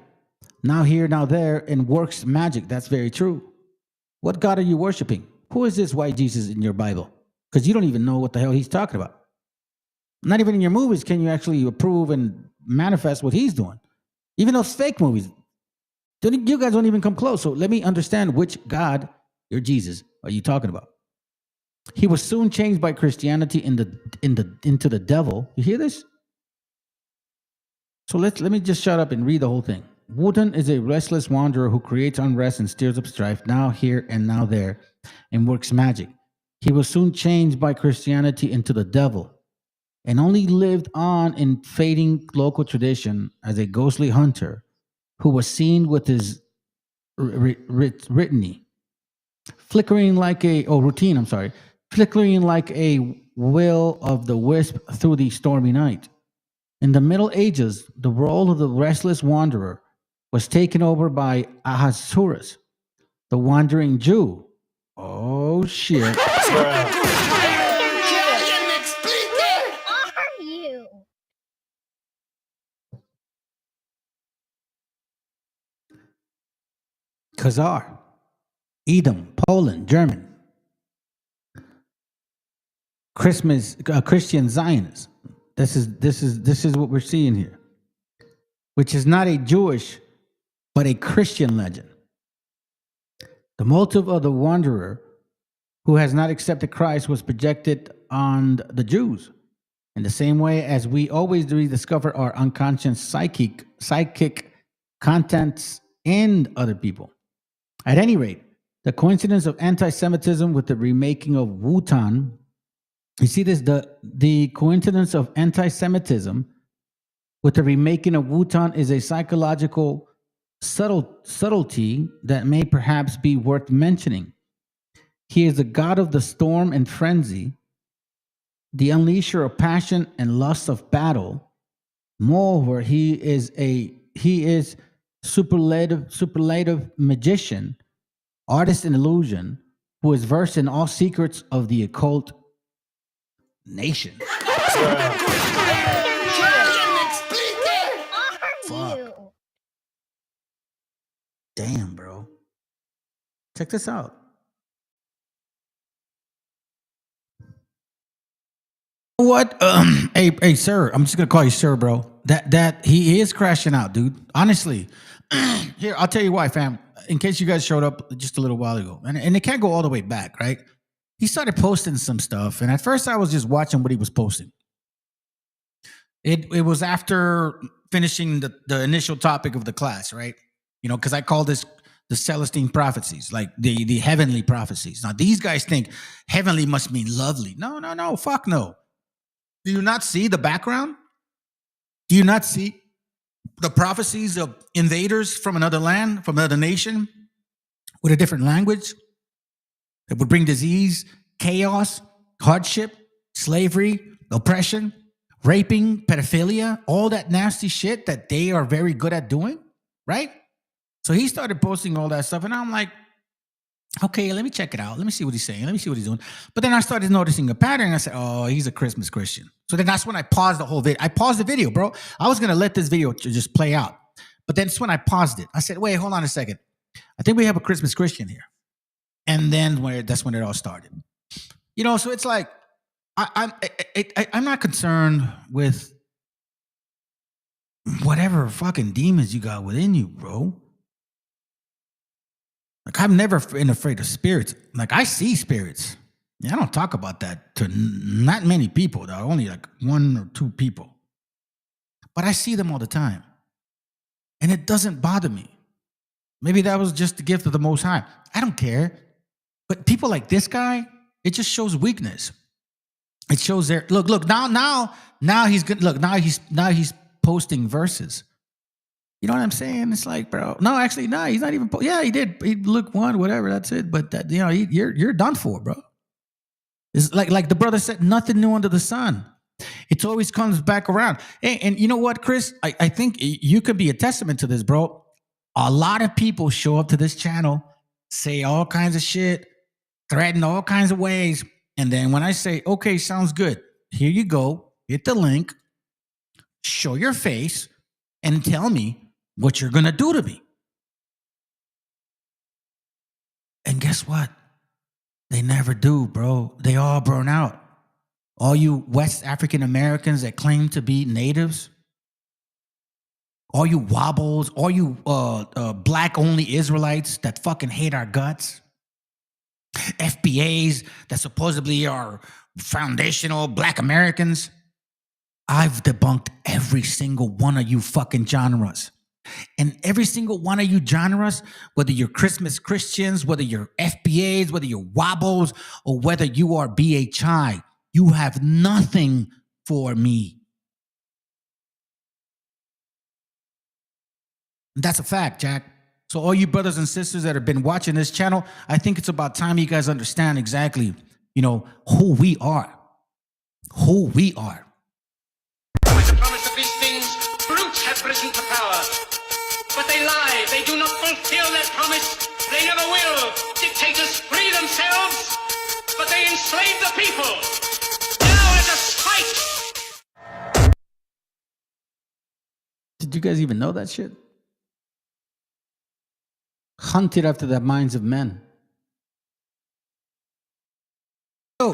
Now here, now there, and works magic. That's very true. What God are you worshiping? Who is this white Jesus in your Bible? Because you don't even know what the hell he's talking about. Not even in your movies can you actually approve and manifest what he's doing. Even those fake movies, you guys don't even come close. So let me understand which God, your Jesus, are you talking about? He was soon changed by Christianity into the devil. You hear this? So let me just shut up and read the whole thing. Wotan is a restless wanderer who creates unrest and stirs up strife, now here and now there, and works magic. He was soon changed by Christianity into the devil, and only lived on in fading local tradition as a ghostly hunter who was seen with his routine, flickering like a will of the wisp through the stormy night. In the Middle Ages, the role of the restless wanderer was taken over by Ahasuerus, the wandering Jew. Oh shit. Khazar, Edom, Poland, German, Christian Zionists. This is what we're seeing here, which is not a Jewish, but a Christian legend. The motive of the wanderer who has not accepted Christ was projected on the Jews, in the same way as we always rediscover our unconscious psychic contents in other people. At any rate, the coincidence of anti-Semitism with the remaking of Wutan, you see this, the coincidence of anti-Semitism with the remaking of Wutan is a psychological subtlety that may perhaps be worth mentioning. He is the god of the storm and frenzy, the unleasher of passion and lust of battle. Moreover, he is superlative magician, artist in illusion, who is versed in all secrets of the occult nation. Fuck. Damn, bro. Check this out. What? Hey, sir. I'm just gonna call you sir, bro. That he is crashing out, dude. Honestly. Here, I'll tell you why, fam. In case you guys showed up just a little while ago, and it can't go all the way back, right? He started posting some stuff, and at first I was just watching what he was posting. It was after finishing the initial topic of the class, right? You know, because I call this the Celestine prophecies, like the heavenly prophecies. Now, these guys think heavenly must mean lovely. No, fuck no. Do you not see the background? Do you not see the prophecies of invaders from another land, from another nation, with a different language that would bring disease, chaos, hardship, slavery, oppression, raping, pedophilia, all that nasty shit that they are very good at doing, right? So he started posting all that stuff, and I'm like, okay, let me check it out. Let me see what he's saying. Let me see what he's doing. But then I started noticing a pattern. I said, oh, he's a Christmas Christian. So then that's when I paused the whole video. I paused the video, bro. I was going to let this video just play out. But then that's when I paused it. I said, wait, hold on a second. I think we have a Christmas Christian here. And then that's when it all started. You know, so it's like, I'm not concerned with whatever fucking demons you got within you, bro. Like, I've never been afraid of spirits. Like, I see spirits. Yeah, I don't talk about that to not many people, though. Only like 1 or 2 people. But I see them all the time. And it doesn't bother me. Maybe that was just the gift of the Most High. I don't care. But people like this guy, it just shows weakness. It shows their look. Now he's good. Look, now he's posting verses. You know what I'm saying? It's like, bro. No, actually, no. He's not even. Yeah, he did. He looked one, whatever. That's it. But that, you're done for, bro. It's like the brother said, nothing new under the sun. It always comes back around. Hey, and you know what, Chris? I think you could be a testament to this, bro. A lot of people show up to this channel, say all kinds of shit, threaten all kinds of ways. And then when I say, okay, sounds good, here you go, hit the link, show your face, and tell me what you're going to do to me. And guess what? They never do, bro. They all burn out. All you West African Americans that claim to be natives, all you wobbles, all you black-only Israelites that fucking hate our guts, FBAs that supposedly are foundational black Americans. I've debunked every single one of you fucking genres. And every single one of you genres, whether you're Christmas Christians, whether you're FBAs, whether you're wobbles, or whether you are BHI, you have nothing for me. That's a fact, Jack. So all you brothers and sisters that have been watching this channel, I think it's about time you guys understand exactly, who we are. Who we are. With the promise of these things, brutes have risen to power. But they lie. They do not fulfill that promise. They never will. Dictators free themselves, but they enslave the people. Now as a spite. Did you guys even know that shit? Hunted after the minds of men.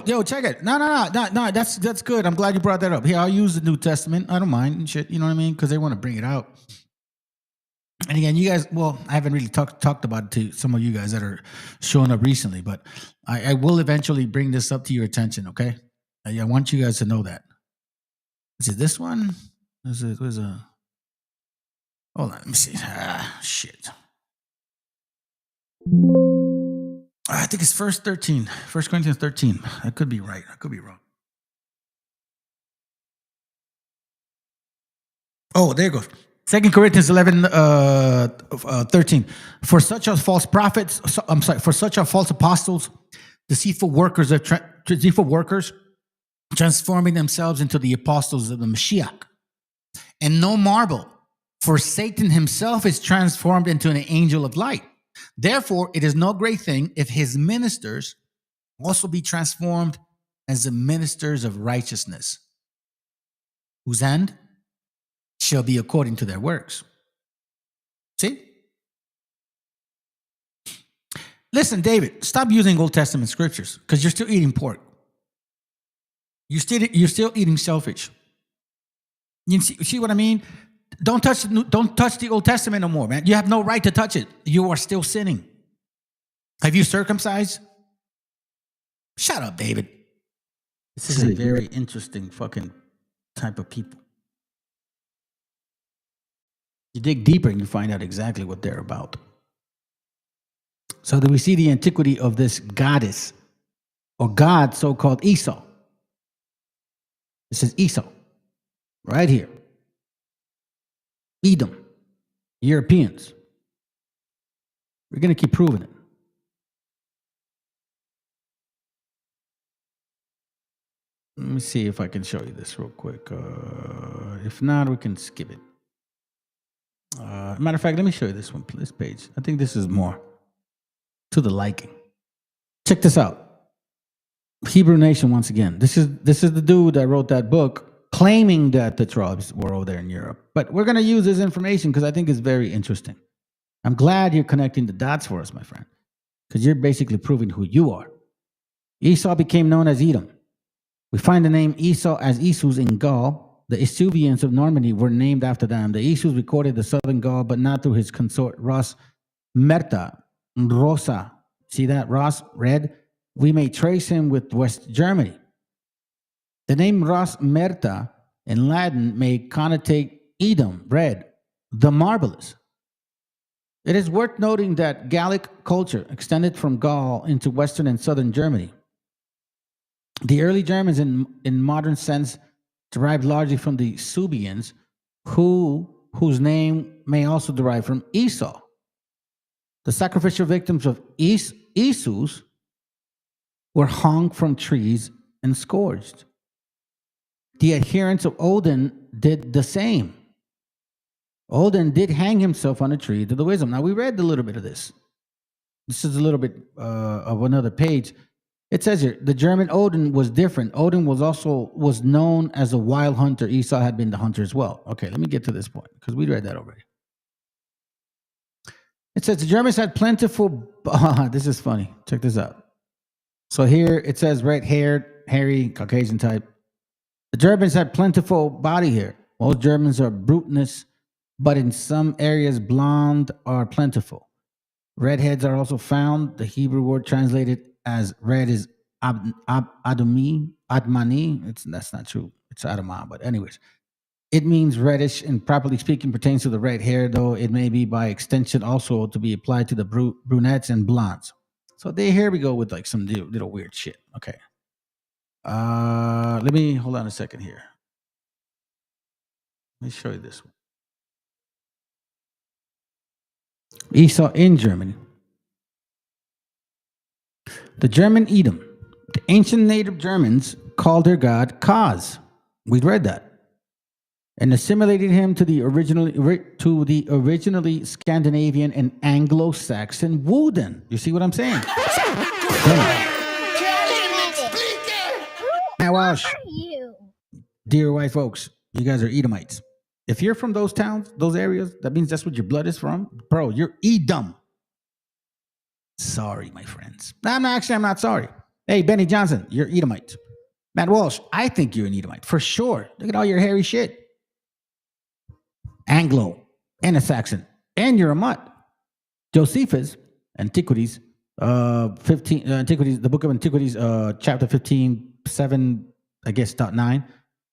Yo, check it. No. That's good. I'm glad you brought that up. Here, I'll use the New Testament. I don't mind and shit. You know what I mean? Because they want to bring it out. And again, you guys, well, I haven't really talked about it to some of you guys that are showing up recently, but I will eventually bring this up to your attention, okay? I want you guys to know that. Is it this one? Hold on, let me see. Shit. I think it's 1 Corinthians 13. I could be right. I could be wrong. Oh, there it goes. 2 Corinthians 13. For such are false prophets, for such are false apostles, deceitful workers, transforming themselves into the apostles of the Mashiach. And no marvel, for Satan himself is transformed into an angel of light. Therefore, it is no great thing if his ministers also be transformed as the ministers of righteousness, whose end shall be according to their works. See? Listen, David, stop using Old Testament scriptures because you're still eating pork. You're still eating shellfish. You see what I mean? Don't touch the Old Testament no more, man. You have no right to touch it. You are still sinning. Have you circumcised? Shut up, David. This is a very interesting fucking type of people. You dig deeper and you find out exactly what they're about. So that we see the antiquity of this goddess or god, so-called Esau. This is Esau, right here. Edom, Europeans. We're going to keep proving it. Let me see if I can show you this real quick. If not, we can skip it. Matter of fact, let me show you this one, this page. I think this is more to the liking. Check this out. Hebrew Nation once again. This is the dude that wrote that book claiming that the tribes were over there in Europe. But we're going to use this information because I think it's very interesting. I'm glad you're connecting the dots for us, my friend, because you're basically proving who you are. Esau became known as Edom. We find the name Esau as Esus in Gaul. The Isubians of Normandy were named after them. The Esus recorded the southern Gaul, but not through his consort Ras Merta, Rosa. See that, Ras, red? We may trace him with West Germany. The name Ras Merta in Latin may connotate Edom, red, the marvelous. It is worth noting that Gallic culture extended from Gaul into Western and Southern Germany. The early Germans, in modern sense, derived largely from the Suebians, whose name may also derive from Esau. The sacrificial victims of Esus were hung from trees and scourged. The adherents of Odin did the same. Odin did hang himself on a tree to the wisdom. Now, we read a little bit of this. This is a little bit of another page. It says here, the German Odin was different. Odin was known as a wild hunter. Esau had been the hunter as well. Okay, let me get to this point because we read that already. It says the Germans had plentiful. This is funny. Check this out. So here it says red-haired, hairy, Caucasian type. The Germans had plentiful body hair. Most Germans are bruteness, but in some areas blonde are plentiful. Redheads are also found. The Hebrew word translated as red is admani. That's not true. It's adama, but anyways. It means reddish and properly speaking pertains to the red hair, though it may be by extension also to be applied to the brunettes and blondes. So here we go with like some little weird shit. Okay. Let me hold on a second here. Let me show you this one. Esau in Germany. The German Edom. The ancient native Germans called their god Kaz. We read that. And assimilated him to the originally Scandinavian and Anglo-Saxon Woden. You see what I'm saying? Now, Welsh, dear white folks, you guys are Edomites. If you're from those towns, those areas, that means that's what your blood is from. Bro, you're Edom. Sorry, my friends. I'm not sorry. Hey, Benny Johnson, you're Edomite. Matt Walsh, I think you're an Edomite, for sure. Look at all your hairy shit. Anglo and a Saxon, and you're a mutt. Josephus, Antiquities, Antiquities, the Book of Antiquities, chapter 15, 7, I guess, .9,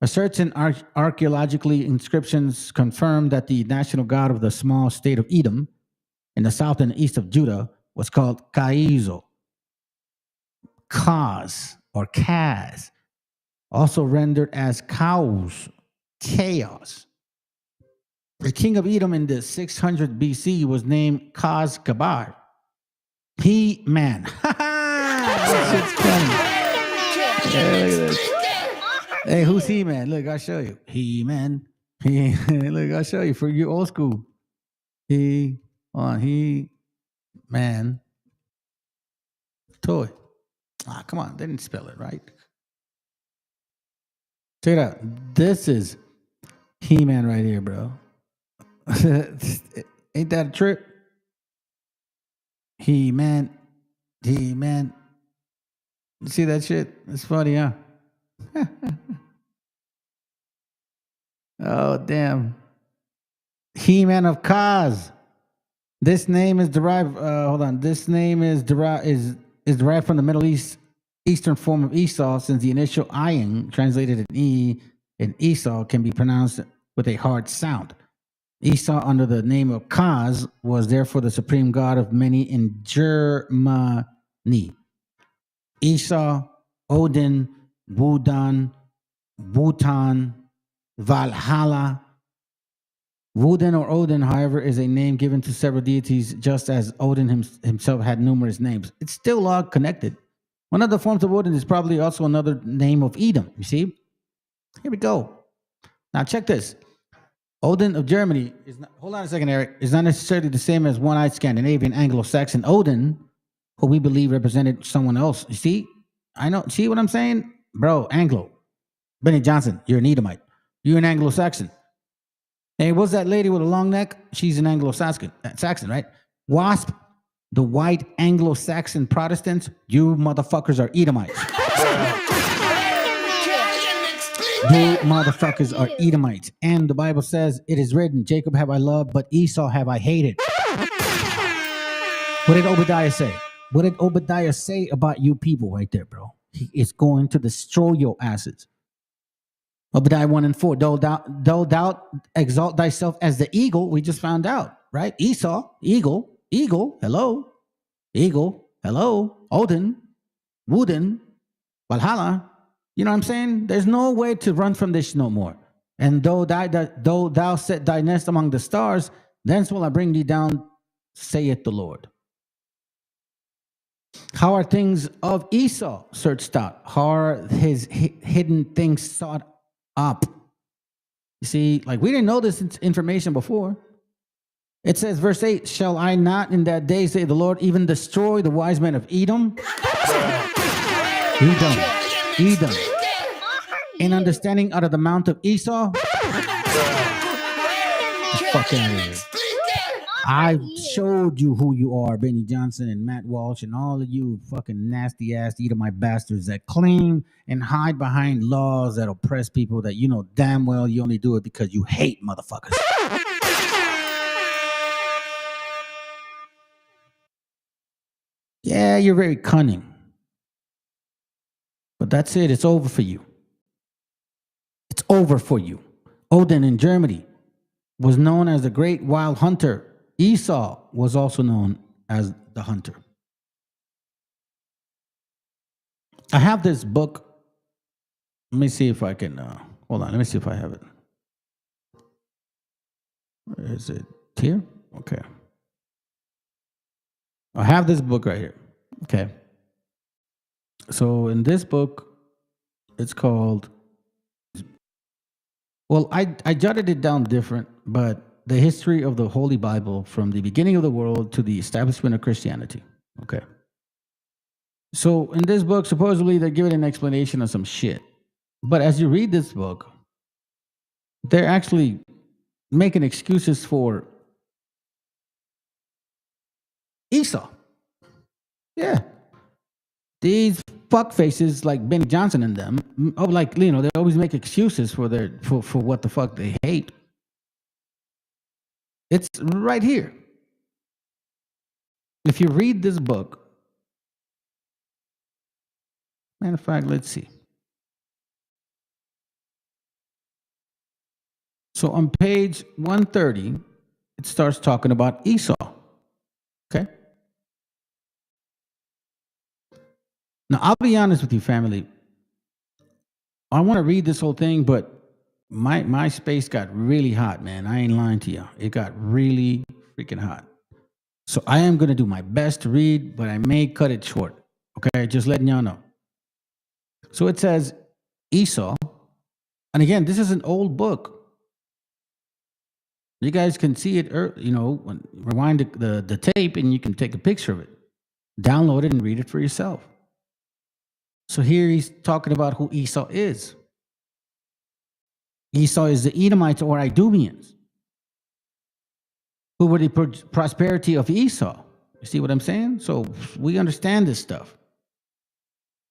asserts in archaeologically inscriptions confirm that the national god of the small state of Edom in the south and east of Judah was called Kaizo. Kaz, or Kaz, also rendered as chaos. The king of Edom in the 600 BC was named Kaz Kabar. He-Man. That shit's funny. Yeah, look at this. Hey, who's He-Man? Look, I'll show you. He-Man. Look, I'll show you for you old school. He-Man. Toy. Come on. They didn't spell it right. Check it out. This is He-Man right here, bro. Ain't that a trip? He-Man. You see that shit? It's funny, huh? Oh, damn. He-Man of Kaz. This name is derived, This name is derived from the Middle Eastern form of Esau, since the initial ayin, translated in E in Esau, can be pronounced with a hard sound. Esau, under the name of Kaz, was therefore the supreme god of many in Germany. Esau, Odin, Wodan, Wotan, Valhalla. Woden or Odin, however, is a name given to several deities, just as Odin himself had numerous names. It's still all connected. One of the forms of Odin is probably also another name of Edom. You see? Here we go. Now check this. Odin of Germany is not, hold on a second, Eric, is not necessarily the same as one-eyed Scandinavian Anglo-Saxon Odin, who we believe represented someone else. You see? I know. See what I'm saying? Bro, Anglo. Benny Johnson, you're an Edomite. You're an Anglo-Saxon. Hey, what's that lady with a long neck? She's an Anglo-Saxon, right? Wasp, the white Anglo-Saxon Protestants, you motherfuckers are Edomites. You motherfuckers are Edomites. And the Bible says, it is written, Jacob have I loved, but Esau have I hated. What did Obadiah say? What did Obadiah say about you people right there, bro? He is going to destroy your asses. Obadiah 1 and 4. Though thou exalt thyself as the eagle, we just found out, right? Esau, eagle, hello. Eagle, hello. Odin, Woden, Valhalla. You know what I'm saying? There's no way to run from this no more. And though thou set thy nest among the stars, thence will I bring thee down, saith the Lord. How are things of Esau searched out? How are his hidden things sought up? You see, like we didn't know this information before. It says, verse 8, shall I not in that day, say the Lord, even destroy the wise men of Edom? Edom. In understanding out of the mount of Esau? Fuck out of here. I showed you who you are, Benny Johnson and Matt Walsh and all of you fucking nasty ass Edomite bastards that claim and hide behind laws that oppress people that you know damn well you only do it because you hate motherfuckers. Yeah, you're very cunning. But that's it. It's over for you. It's over for you. Odin in Germany was known as the great wild hunter. Esau was also known as the hunter. I have this book. Let me see if I can, hold on. Let me see if I have it. Where is it? Here? Okay. I have this book right here. Okay. So in this book, it's called, well, I jotted it down different, but the history of the Holy Bible from the beginning of the world to the establishment of Christianity. Okay. So in this book, supposedly they're giving an explanation of some shit. But as you read this book, they're actually making excuses for Esau. Yeah. These fuckfaces like Benny Johnson and them, like, you know, they always make excuses for for what the fuck they hate. It's right here. If you read this book, matter of fact, let's see. So on page 130, it starts talking about Esau. Okay? Now, I'll be honest with you, family. I want to read this whole thing, but my space got really hot, man. I ain't lying to you. It got really freaking hot. So I am going to do my best to read, but I may cut it short. Okay? Just letting y'all know. So it says Esau. And again, this is an old book. You guys can see it, you know, rewind the tape and you can take a picture of it. Download it and read it for yourself. So here he's talking about who Esau is. Esau is the Edomites or Idumeans, who were the prosperity of Esau. You see what I'm saying? So we understand this stuff.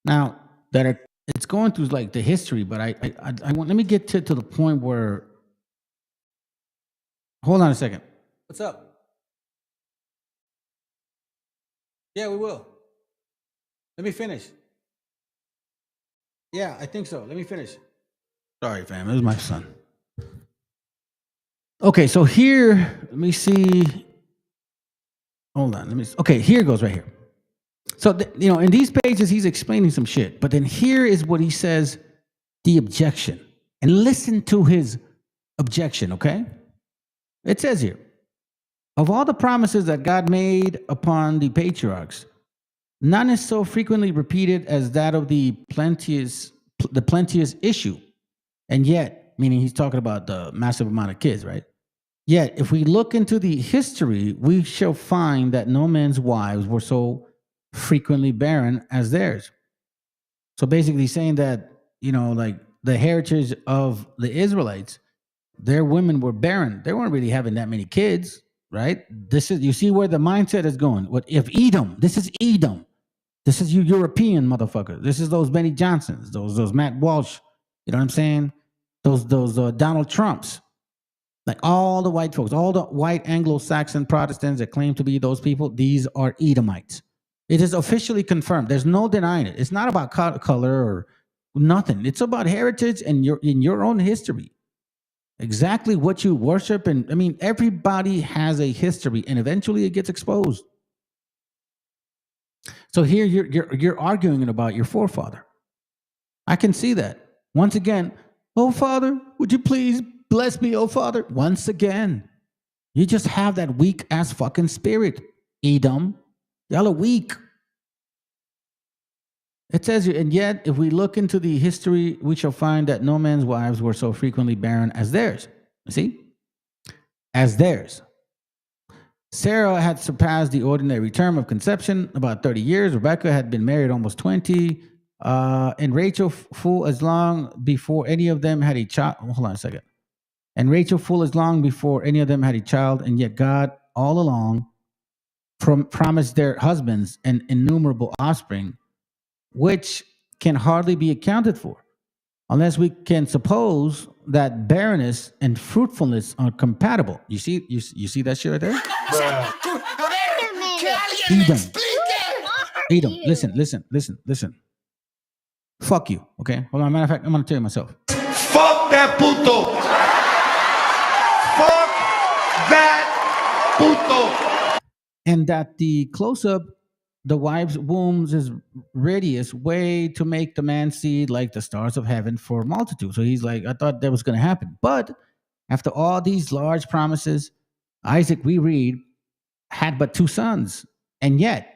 Now, that it's going through like the history, but I want, let me get to the point where, hold on a second. What's up? Yeah, we will. Let me finish. Yeah, I think so. Let me finish. Sorry, fam. It was my son. Okay, so here, let me see. Hold on. Let me. Okay, here it goes right here. So, you know, in these pages, he's explaining some shit. But then here is what he says, the objection. And listen to his objection, okay? It says here, of all the promises that God made upon the patriarchs, none is so frequently repeated as that of the plenteous issue. And yet, meaning he's talking about the massive amount of kids, right? Yet, if we look into the history, we shall find that no man's wives were so frequently barren as theirs. So basically saying that, you know, like the heritage of the Israelites, their women were barren. They weren't really having that many kids, right? This is, you see where the mindset is going. What if Edom, this is Edom. This is you European motherfuckers. This is those Benny Johnsons, those Matt Walsh, you know what I'm saying? Those Donald Trumps. Like all the white folks, all the white Anglo-Saxon Protestants that claim to be those people, these are Edomites. It is officially confirmed. There's no denying it. It's not about color or nothing. It's about heritage and in your own history. exactly what you worship. And I mean, everybody has a history, and eventually it gets exposed. So here you're arguing about your forefather. I can see that. Once again, oh Father, would you please bless me, oh Father? Once again, you just have that weak ass fucking spirit, Edom. Y'all are weak. It says, and yet, if we look into the history, we shall find that no man's wives were so frequently barren as theirs. You see? As theirs. Sarah had surpassed the ordinary term of conception about 30 years. Rebecca had been married almost 20. And Rachel full as long before any of them had a child. Hold on a second. And Rachel full as long before any of them had a child. And yet God all along promised their husbands an innumerable offspring, which can hardly be accounted for, unless we can suppose that barrenness and fruitfulness are compatible. You see that shit right there? Edom, listen. Fuck you, okay? Hold on, matter of fact, I'm gonna tell you myself. Fuck that puto. Fuck that puto. And that the close-up, the wife's wombs is radius way to make the man see like the stars of heaven for multitude. So he's like, I thought that was going to happen. But after all these large promises, Isaac, we read, had but 2 sons. And yet,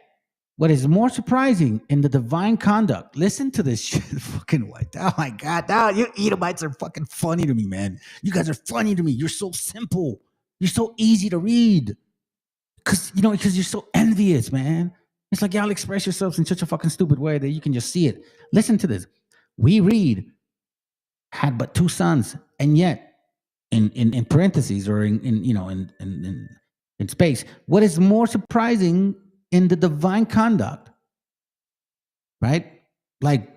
what is more surprising in the divine conduct, listen to this shit, fucking what? Oh my God, now you Edomites are fucking funny to me, man. You guys are funny to me. You're so simple. You're so easy to read. Because you're so envious, man. It's like y'all express yourselves in such a fucking stupid way that you can just see it. Listen to this. We read, had but 2 sons, and yet, in parentheses or in space, what is more surprising in the divine conduct, right? Like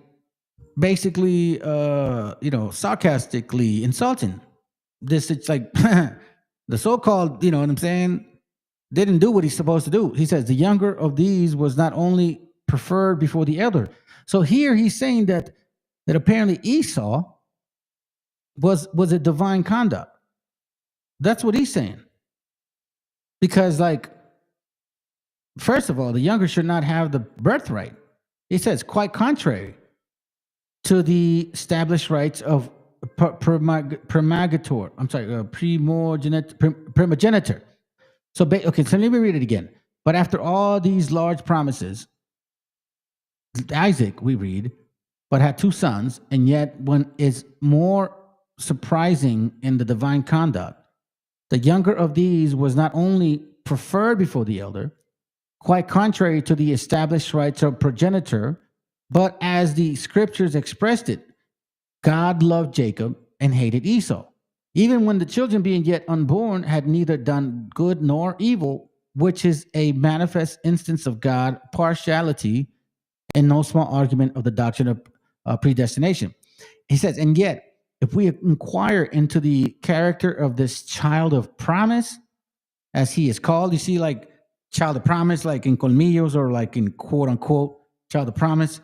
basically, sarcastically insulting. It's like the so-called, you know what I'm saying, didn't do what he's supposed to do. He says the younger of these was not only preferred before the elder. So here he's saying that apparently Esau was a divine conduct. That's what he's saying. Because first of all, the younger should not have the birthright. He says quite contrary to the established rights of primogenitor. So let me read it again. But after all these large promises, Isaac, we read, but had 2 sons, and yet one is more surprising in the divine conduct. The younger of these was not only preferred before the elder, quite contrary to the established rights of progenitor, but as the scriptures expressed it, God loved Jacob and hated Esau. Even when the children being yet unborn had neither done good nor evil, which is a manifest instance of God partiality and no small argument of the doctrine of predestination. He says, and yet, if we inquire into the character of this child of promise, as he is called, you see, like child of promise, like in colmillos or like in quote unquote child of promise,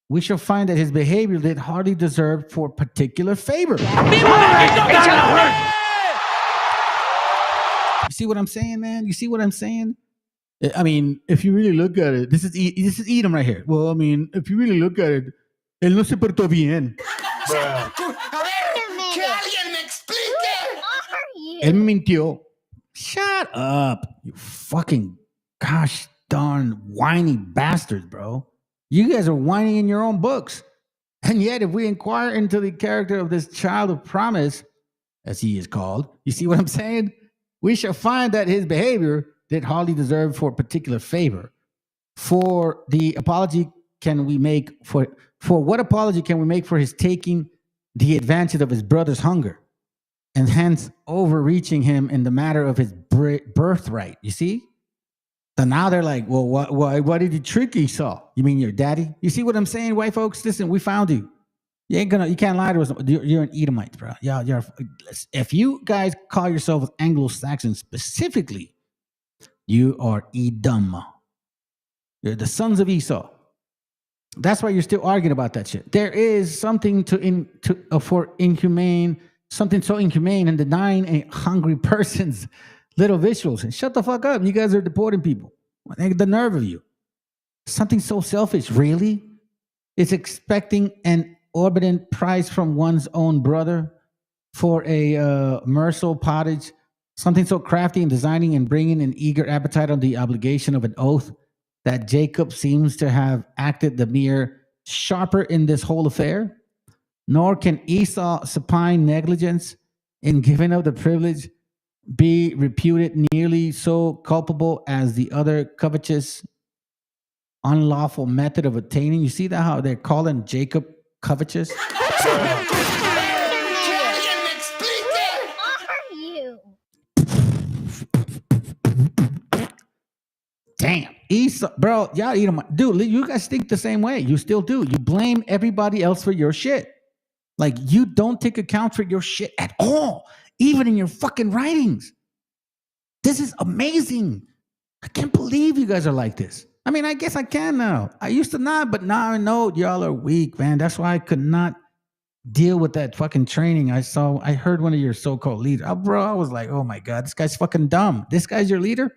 we shall find that his behavior did hardly deserve for particular favor. You see what I'm saying, man? You see what I'm saying? I mean, if you really look at it, this is Edom right here. Well, I mean, if you really look at it, él no se portó bien. Él me mintió. Shut up, you fucking gosh darn whiny bastards, bro. You guys are whining in your own books. And yet, if we inquire into the character of this child of promise, as he is called, you see what I'm saying? We shall find that his behavior did hardly deserve for particular favor. For the apology can we make for what apology can we make for his taking the advantage of his brother's hunger and hence overreaching him in the matter of his birthright? You see? So now they're like, well, why did you trick Esau? You mean your daddy? You see what I'm saying, white folks? Listen, we found you. You can't lie to us. You're an Edomite, bro. If you guys call yourselves Anglo-Saxons specifically, you are Edom. You're the sons of Esau. That's why you're still arguing about that shit. There is something for inhumane something so inhumane and denying a hungry person's little visuals. And shut the fuck up. You guys are deporting people. The nerve of you. Something so selfish, really? It's expecting an orbitant price from one's own brother for a morsel pottage. Something so crafty and designing and bringing an eager appetite on the obligation of an oath that Jacob seems to have acted the mere sharper in this whole affair. Nor can Esau supine negligence in giving up the privilege be reputed nearly so culpable as the other covetous, unlawful method of attaining. You see that how they're calling Jacob covetous? Damn, Esau, bro, y'all eat them. Dude, you guys think the same way. You still do. You blame everybody else for your shit. Like, you don't take account for your shit at all, even in your fucking writings. This is amazing. I can't believe you guys are like this. I mean, I guess I can now. I used to not, but now I know y'all are weak, man. That's why I could not deal with that fucking training. I heard one of your so-called leaders. Oh, bro, I was like, oh my God, this guy's fucking dumb. This guy's your leader?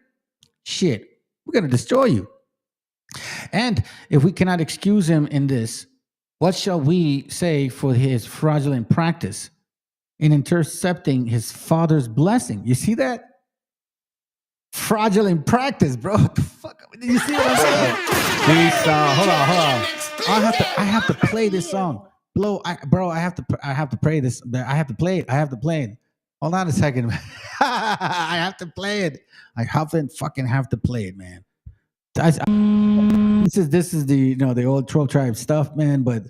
Shit, we're going to destroy you. And if we cannot excuse him in this, what shall we say for his fraudulent practice in intercepting his father's blessing? You see that? Fraudulent practice, bro. What the fuck? You see what I'm saying? Hold on. I have to play this song. I have to play this. I have to play it. Hold on a second. I have to play it. I fucking have to play it, man. This is the the old 12 tribe stuff, man. But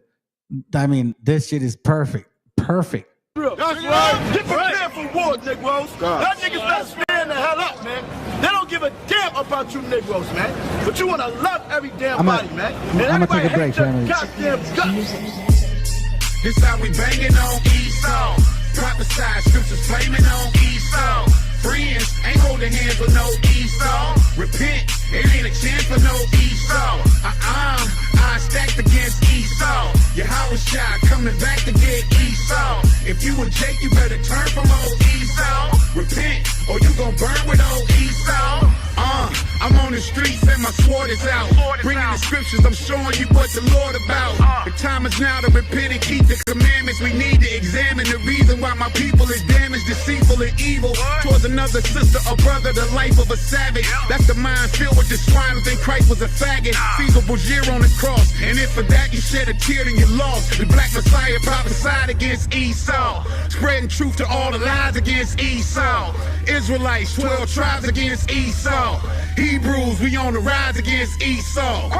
I mean, this shit is perfect. Perfect. That's right. Get prepared for war, Negroes. That niggas not stand the hell up, man. They don't give a damn about you Negroes, man. But you want to love every damn body, man. And I'm gonna take a break, family. Goddamn guts. This how we banging on Esau. Prophesy scriptures flaming on Esau. Friends ain't holding hands with no Esau. Repent, it ain't a chance for no Esau. I stacked against Esau. Yahushua coming back to get Esau. If you a Jake, you better turn from old Esau. Repent, or you gon' burn with old Esau. I'm on the streets and my sword is out. Bringing the scriptures, I'm showing you what the Lord about. The time is now to repent and keep the commandments. We need to examine the reason why my people is damaged, deceitful, and evil. Towards another sister or brother, the life of a savage. That's the mind filled with the swine who think Christ was a faggot. Caesar Borgia on the cross, and if for that you shed a tear, then you lost. The black Messiah prophesied against Esau, spreading truth to all the lies against Esau. Israelites, 12 tribes against Esau. Hebrews, we on the rise against Esau. This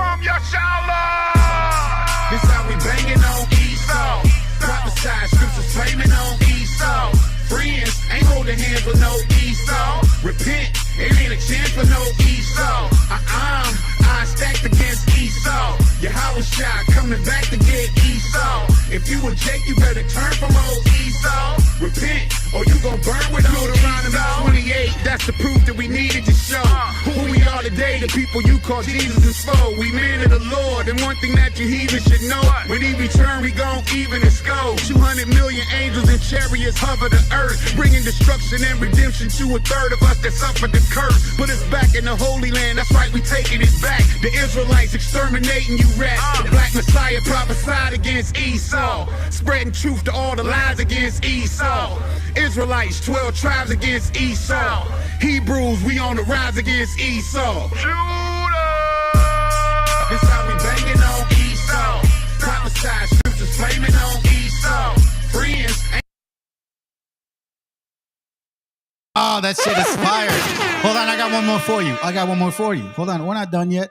how we banging on Esau. Prophesy scriptures flaming on Esau. Friends ain't holding hands with no Esau. Repent, it ain't a chance for no Esau. I stacked against Esau. Yahushua coming back to get Esau. If you a Jake, you better turn from old Esau. Repent, or you gon' burn with Deuteronomy 28. That's the proof that we needed to show who we are today. The people you call Jesus is foe. We men of the Lord, and one thing that you heathens should know: when He return, we gon' even and scold. 200 million angels and chariots hover the earth, bringing destruction and redemption to a third of us that suffered the curse. Put us back in the Holy Land. That's right, we taking it back. The Israelites exterminating you rats. The black Messiah prophesied against Esau, spreading truth to all the lies against Esau. Israelites, 12 tribes against Esau. Hebrews, we on the rise against Esau. This how we banging on Esau. Prophesy scriptures flaming on Esau. Friends ain't. Oh, that shit is fire. Hold on, I got one more for you. Hold on, we're not done yet.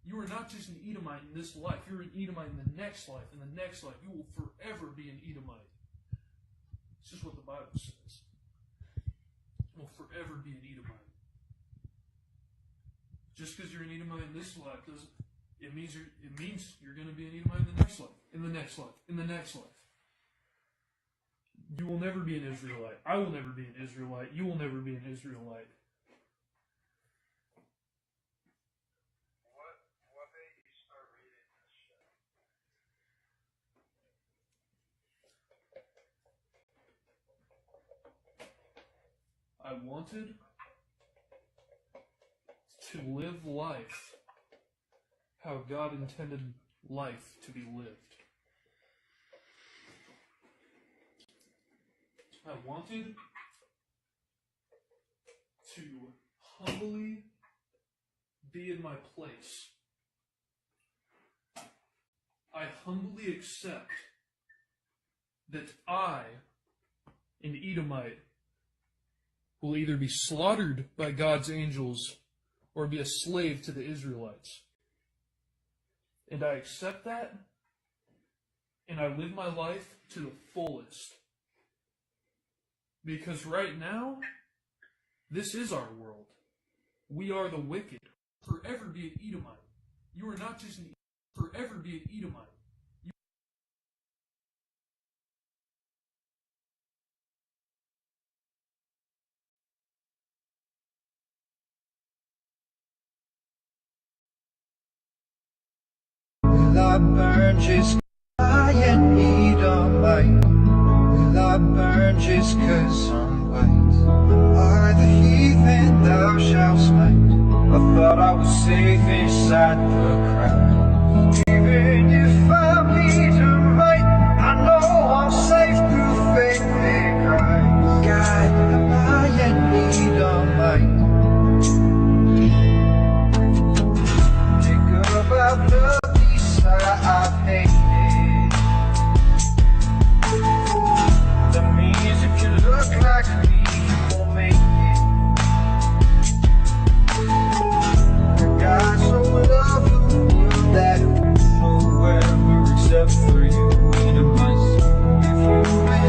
You are not just an Edomite in this life, you're an Edomite in the next life. In the next life, you will forever be an Edomite. It's just what the Bible says. You will forever be an Edomite. Just because you're an Edomite in this life doesn't it means you're going to be an Edomite in the next life. In the next life. In the next life. You will never be an Israelite. I will never be an Israelite. You will never be an Israelite. I wanted to live life how God intended life to be lived. I wanted to humbly be in my place. I humbly accept that I, an Edomite, will either be slaughtered by God's angels or be a slave to the Israelites. And I accept that, and I live my life to the fullest. Because right now, this is our world. We are the wicked. Forever be an Edomite. You are not just an Edomite. Forever be an Edomite. Will I burn just 'cause I am Edomite? Will I burn just 'cause I'm white? Am I the heathen thou shalt smite? I thought I was safe inside the crowd. Even if I'm Edomite, I know I'm safe through faith in Christ. God, am I an Edomite? Jacob, I've loved. I've hated. That means if you look like me, you won't make it. God so loved the world that whosoever except for you Edomites. If you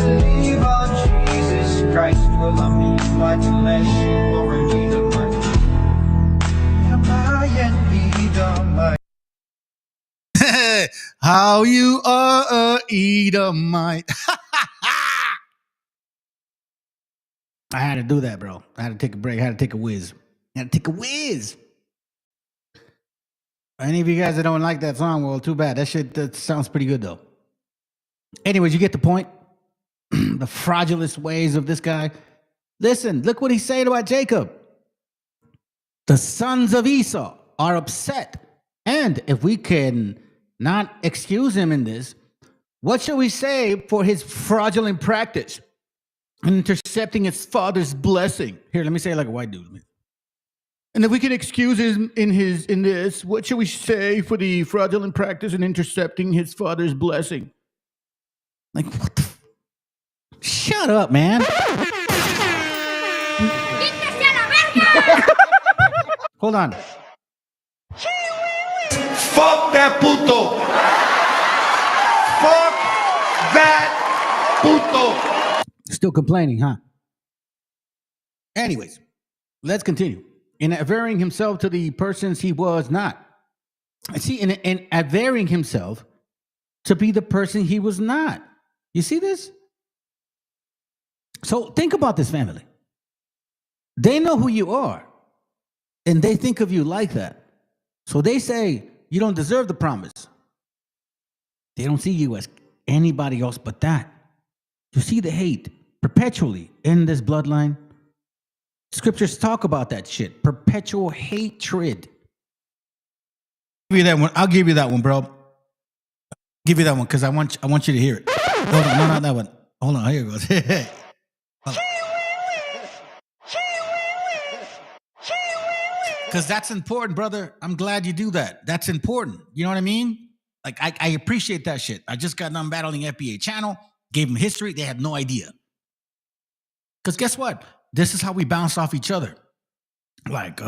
believe on Jesus Christ, well, I mean, like unless you are an Edomite. Am I an Edomite? How you are a Edomite. I had to do that, bro. I had to take a break. I had to take a whiz. I had to take a whiz. Any of you guys that don't like that song, well, too bad. That sounds pretty good, though. Anyways, you get the point. The fraudulent ways of this guy. Listen, look what he's saying about Jacob. The sons of Esau are upset. And if we can not excuse him in this, what shall we say for his fraudulent practice? Intercepting his father's blessing. Here, let me say it like a white dude. And if we can excuse him in this, what shall we say for the fraudulent practice in intercepting his father's blessing? Like, what the shut up, man. Hold on. Fuck that puto. Fuck that puto. Still complaining, huh? Anyways, let's continue. In averring himself to the persons he was not. See, in averring himself to be the person he was not. You see this? So think about this, family. They know who you are, and they think of you like that. So they say, you don't deserve the promise. They don't see you as anybody else but that. You see the hate perpetually in this bloodline. Scriptures talk about that shit. Perpetual hatred. Give you that one. I'll give you that one, bro. Give you that one because I want you to hear it. Hold on, no, not that one. Hold on, here it goes. Because that's important, brother. I'm glad you do that. That's important. You know what I mean? Like, I appreciate that shit. I just got done battling FBA channel, gave them history. They had no idea. Because guess what? This is how we bounce off each other. Like,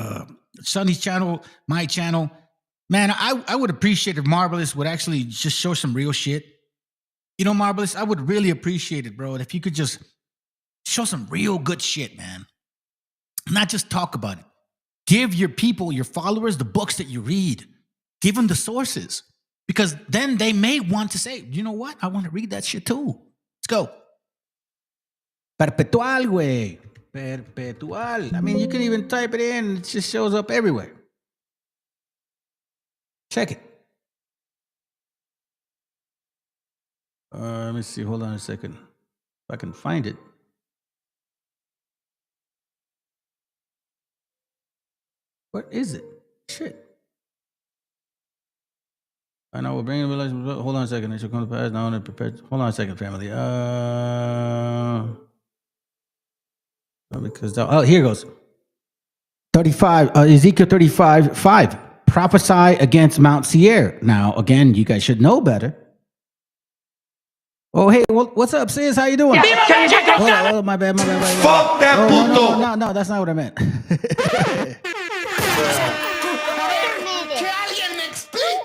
Sonny's channel, my channel. Man, I would appreciate if Marvelous would actually just show some real shit. You know, Marvelous, I would really appreciate it, bro. If you could just show some real good shit, man. Not just talk about it. Give your people, your followers, the books that you read. Give them the sources. Because then they may want to say, you know what? I want to read that shit too. Let's go. Perpetual, güey. Perpetual. I mean, you can even type it in. It just shows up everywhere. Check it. Let me see. Hold on a second. If I can find it. What is it? Shit. I know we're bringing relations. Hold on a second. It shall come to pass now and prepared. Hold on a second, family. Because here goes. 35. Ezekiel 35:5. Prophesy against Mount Seir. Now, again, you guys should know better. Oh, hey, what's up, sis? How you doing? Oh, my bad. Fuck that puto. No, that's not what I meant.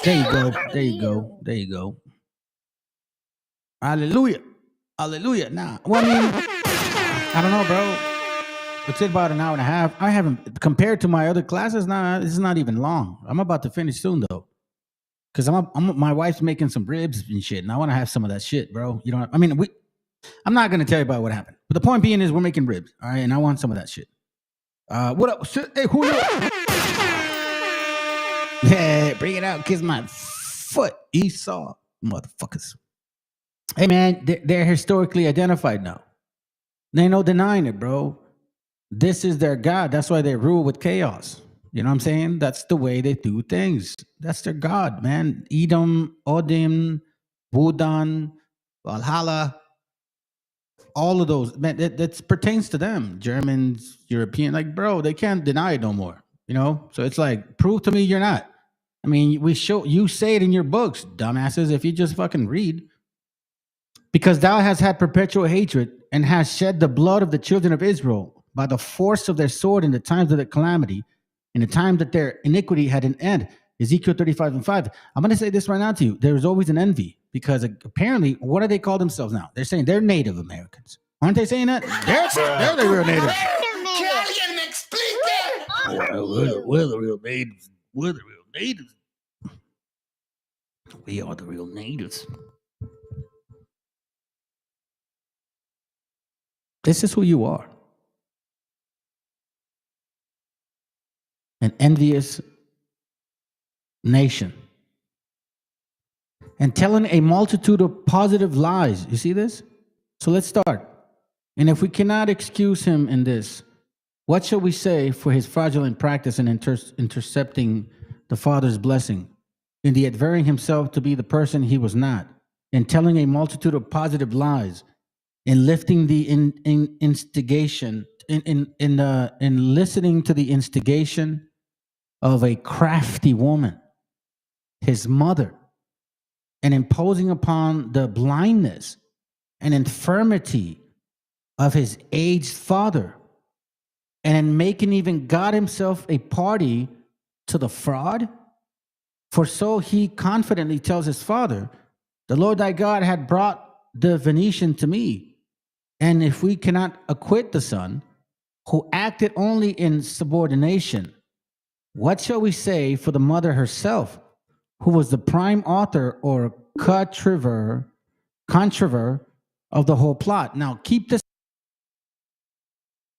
There you go. Hallelujah. Nah, well, I mean, I don't know, bro. It's about an hour and a half. I haven't, compared to my other classes, this is not even long. I'm about to finish soon, though. Because my wife's making some ribs and shit, and I want to have some of that shit, bro. You know, I'm not going to tell you about what happened. But the point being is we're making ribs, all right? And I want some of that shit. What up? Hey, Julio. Yeah, bring it out. Kiss my foot. Esau. Motherfuckers. Hey, man, they're historically identified now. There ain't no denying it, bro. This is their God. That's why they rule with chaos. You know what I'm saying? That's the way they do things. That's their God, man. Edom, Odin, Wudan, Valhalla, all of those. Man, that pertains to them. Germans, European, like, bro, they can't deny it no more. You know? So it's like, prove to me you're not. I mean, you say it in your books, dumbasses, if you just fucking read. Because thou hast had perpetual hatred and hast shed the blood of the children of Israel by the force of their sword in the times of their calamity, in the time that their iniquity had an end. Ezekiel 35:5. I'm going to say this right now to you. There is always an envy because apparently, what do they call themselves now? They're saying they're Native Americans. Aren't they saying that? They're the real natives. We're the real natives. We're the real natives. We are the real natives. This is who you are. An envious nation. And telling a multitude of positive lies. You see this? So let's start. And if we cannot excuse him in this, what shall we say for his fraudulent practice in intercepting the Father's blessing, in the adverting himself to be the person he was not, in telling a multitude of positive lies, in lifting the instigation, in listening to the instigation of a crafty woman, his mother, and imposing upon the blindness and infirmity of his aged father, and in making even God himself a party to the fraud? For so he confidently tells his father, the Lord thy God had brought the Venetian to me. And if we cannot acquit the son, who acted only in subordination, what shall we say for the mother herself, who was the prime author or contriver of the whole plot? Now, keep this.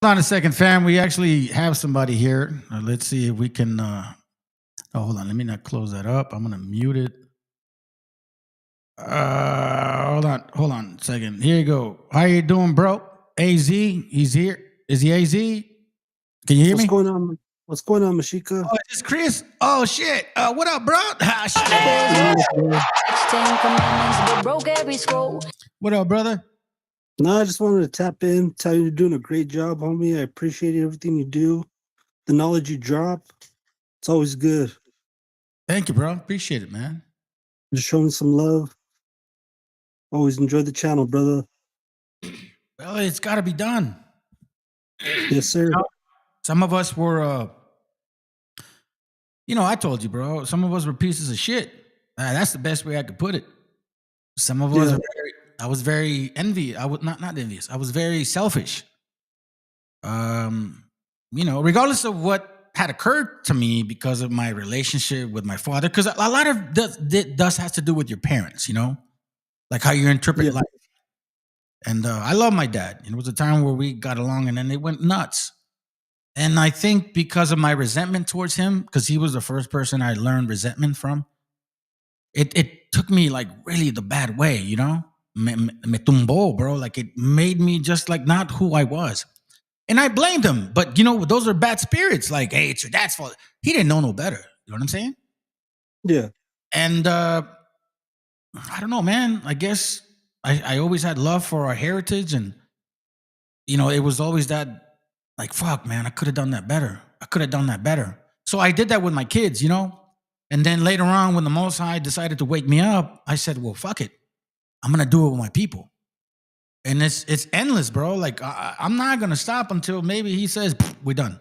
Hold on a second, fam. We actually have somebody here. Let's see if we can. Hold on. Let me not close that up. I'm going to mute it. Hold on a second. Here you go. How you doing, bro? AZ, he's here. Is he AZ? Can you hear me? What's going on, Mashika? Oh, is this Chris? Oh shit. What up, bro? What up, brother? No, I just wanted to tap in, tell you you're doing a great job, homie. I appreciate everything you do. The knowledge you drop, it's always good. Thank you, bro. Appreciate it, man. Just showing some love. Always enjoy the channel, brother. Well, it's got to be done. Yes, sir. Some of us were, I told you, bro. Some of us were pieces of shit. That's the best way I could put it. Some of us, I was very envious. I was not envious. I was very selfish. Regardless of what had occurred to me because of my relationship with my father, because a lot of this has to do with your parents, like how you interpret life. And I love my dad. It was a time where we got along, and then it went nuts. And I think because of my resentment towards him, because he was the first person I learned resentment from, it took me like really the bad way, Me tumbó, bro. Like it made me just like not who I was. And I blamed him. But, those are bad spirits. Like, hey, it's your dad's fault. He didn't know no better. You know what I'm saying? Yeah. And I don't know, man. I guess I always had love for our heritage. And, it was always that, like, fuck, man, I could have done that better. I could have done that better. So I did that with my kids, And then later on, when the Most High decided to wake me up, I said, well, fuck it. I'm going to do it with my people. And it's endless, bro. Like, I'm not going to stop until maybe he says, we're done.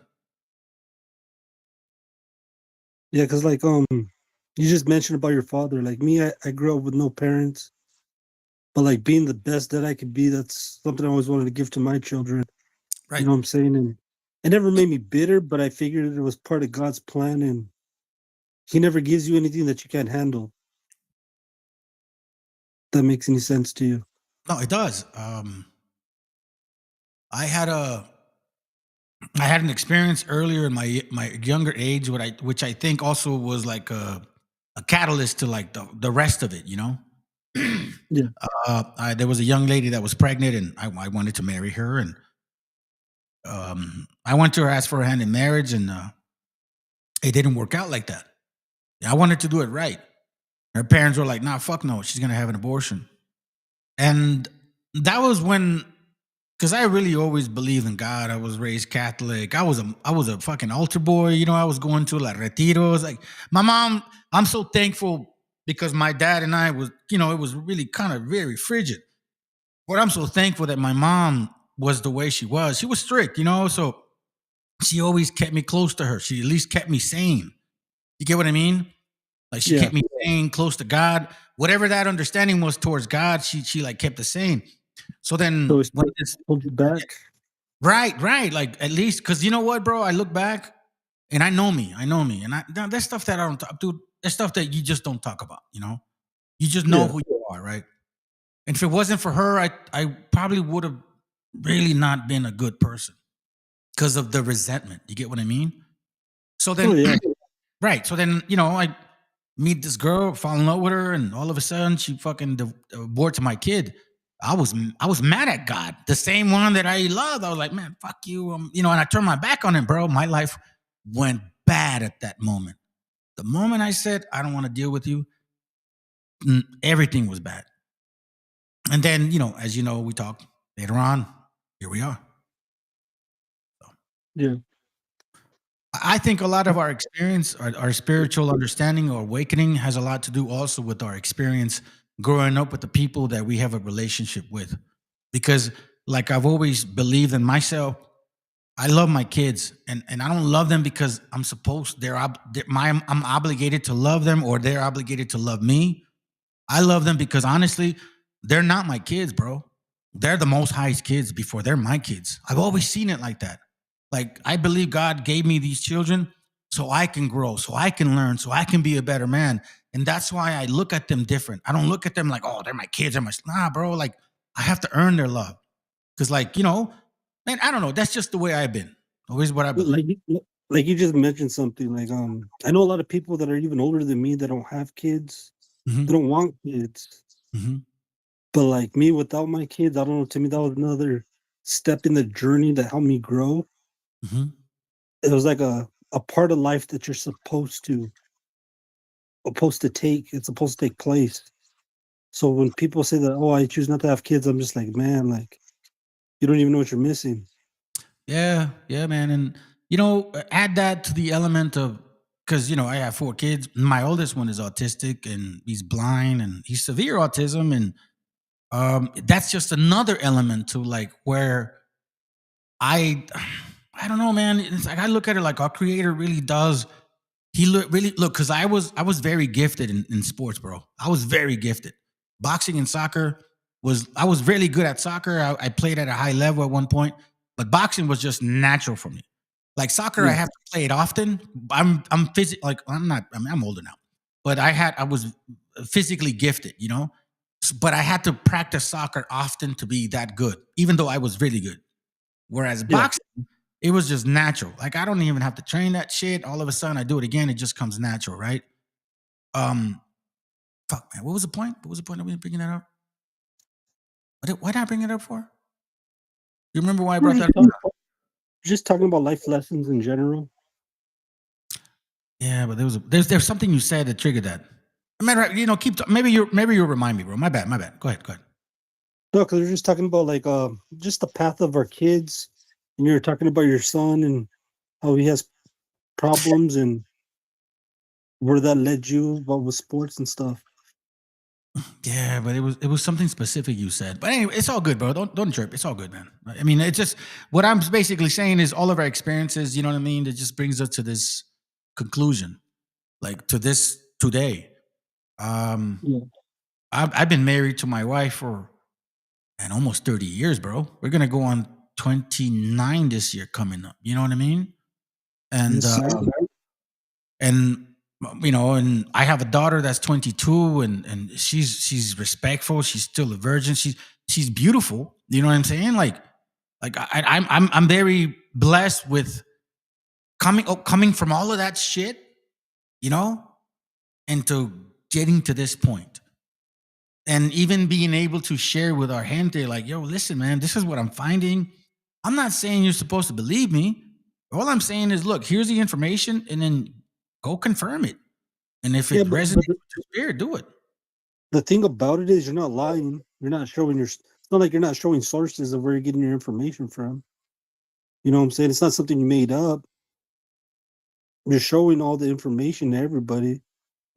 Yeah, because like you just mentioned about your father. Like me, I grew up with no parents. But like being the best that I could be, that's something I always wanted to give to my children. Right. You know what I'm saying? And it never made me bitter, but I figured it was part of God's plan, and he never gives you anything that you can't handle. That makes any sense to you? No, it does. I had an experience earlier in my younger age, which I think also was like a catalyst to like the rest of it, Yeah. There was a young lady that was pregnant, and I wanted to marry her, and I went to her, asked for her hand in marriage, and it didn't work out like that. I wanted to do it right. Her parents were like, "Nah, fuck no, she's gonna have an abortion," and that was when. Because I really always believed in God. I was raised Catholic. I was a fucking altar boy. I was going to like retiros. Like my mom, I'm so thankful because my dad and I was, it was really kind of very frigid. But I'm so thankful that my mom was the way she was. She was strict, so she always kept me close to her. She at least kept me sane. You get what I mean? Like she kept me sane, close to God. Whatever that understanding was towards God, she like kept the same. So then, when this hold you back, right. Like at least, because you know what, bro? I look back, and I know me, and that's stuff that I don't talk, dude. That's stuff that you just don't talk about. You just know who you are, right? And if it wasn't for her, I probably would have really not been a good person because of the resentment. You get what I mean? So then, right? So then, I meet this girl, fall in love with her, and all of a sudden, she fucking aborts my kid. I was mad at God, the same one that I loved. I was like, man, fuck you, and I turned my back on him, bro. My life went bad at that moment. The moment I said I don't want to deal with you, everything was bad. And then, as you know, we talked later on. Here we are. Yeah. I think a lot of our experience, our spiritual understanding or awakening has a lot to do also with our experience growing up with the people that we have a relationship with. Because like I've always believed in myself, I love my kids, and I don't love them because I'm supposed I'm obligated to love them or they're obligated to love me. I love them because honestly, they're not my kids, bro. They're the Most High's kids before they're my kids. I've always seen it like that. Like I believe God gave me these children so I can grow, so I can learn, so I can be a better man. And that's why I look at them different. I don't look at them like, oh, they're my kids. Nah, bro. Like I have to earn their love. Because like, man, I don't know. That's just the way I've been. Always what I believe. Like you just mentioned something. Like I know a lot of people that are even older than me that don't have kids. Mm-hmm. They don't want kids. Mm-hmm. But like me, without my kids, I don't know. To me, that was another step in the journey that helped me grow. Mm-hmm. It was like a part of life that you're supposed to take. It's supposed to take place. So when people say that, oh, I choose not to have kids, I'm just like, man, like you don't even know what you're missing. Yeah, man. And add that to the element of because I have 4 kids. My oldest one is autistic and he's blind and he's severe autism, and that's just another element to like where I don't know, man. It's like I look at it like our Creator really does. He really look because I was very gifted in sports, bro. I was very gifted. Boxing and soccer I was really good at soccer. I played at a high level at one point, but boxing was just natural for me. Like soccer, I have to play it often. I'm older now, but I was physically gifted, but I had to practice soccer often to be that good, even though I was really good. Whereas boxing, it was just natural. Like I don't even have to train that shit. All of a sudden I do it again. It just comes natural, right? Fuck, man. What was the point? What was the point of me bringing that up? Why did I bring it up for? You remember why I brought that up? just talking about life lessons in general. Yeah, but there's something you said that triggered that. Matter, maybe you'll remind me, bro. My bad. Go ahead. No, because we're just talking about like just the path of our kids, and you're talking about your son and how he has problems and where that led you, what was sports and stuff. Yeah, but it was something specific you said. But anyway, it's all good, bro. Don't trip. It's all good, man. I mean, it's just what I'm basically saying is all of our experiences. You know what I mean? That just brings us to this conclusion, like to this today. I've been married to my wife for almost 30 years, bro. We're gonna go on 29 this year coming up. You know what I mean? And and and I have a daughter that's 22, and she's respectful. She's still a virgin. She's beautiful. You know what I'm saying? Like I'm very blessed with coming from all of that shit, and to getting to this point. And even being able to share with our gente, like, yo, listen, man, this is what I'm finding. I'm not saying you're supposed to believe me. All I'm saying is, look, here's the information, and then go confirm it. And if it resonates with your spirit, do it. The thing about it is, you're not lying. You're not showing it's not like you're not showing sources of where you're getting your information from. You know what I'm saying? It's not something you made up. You're showing all the information to everybody.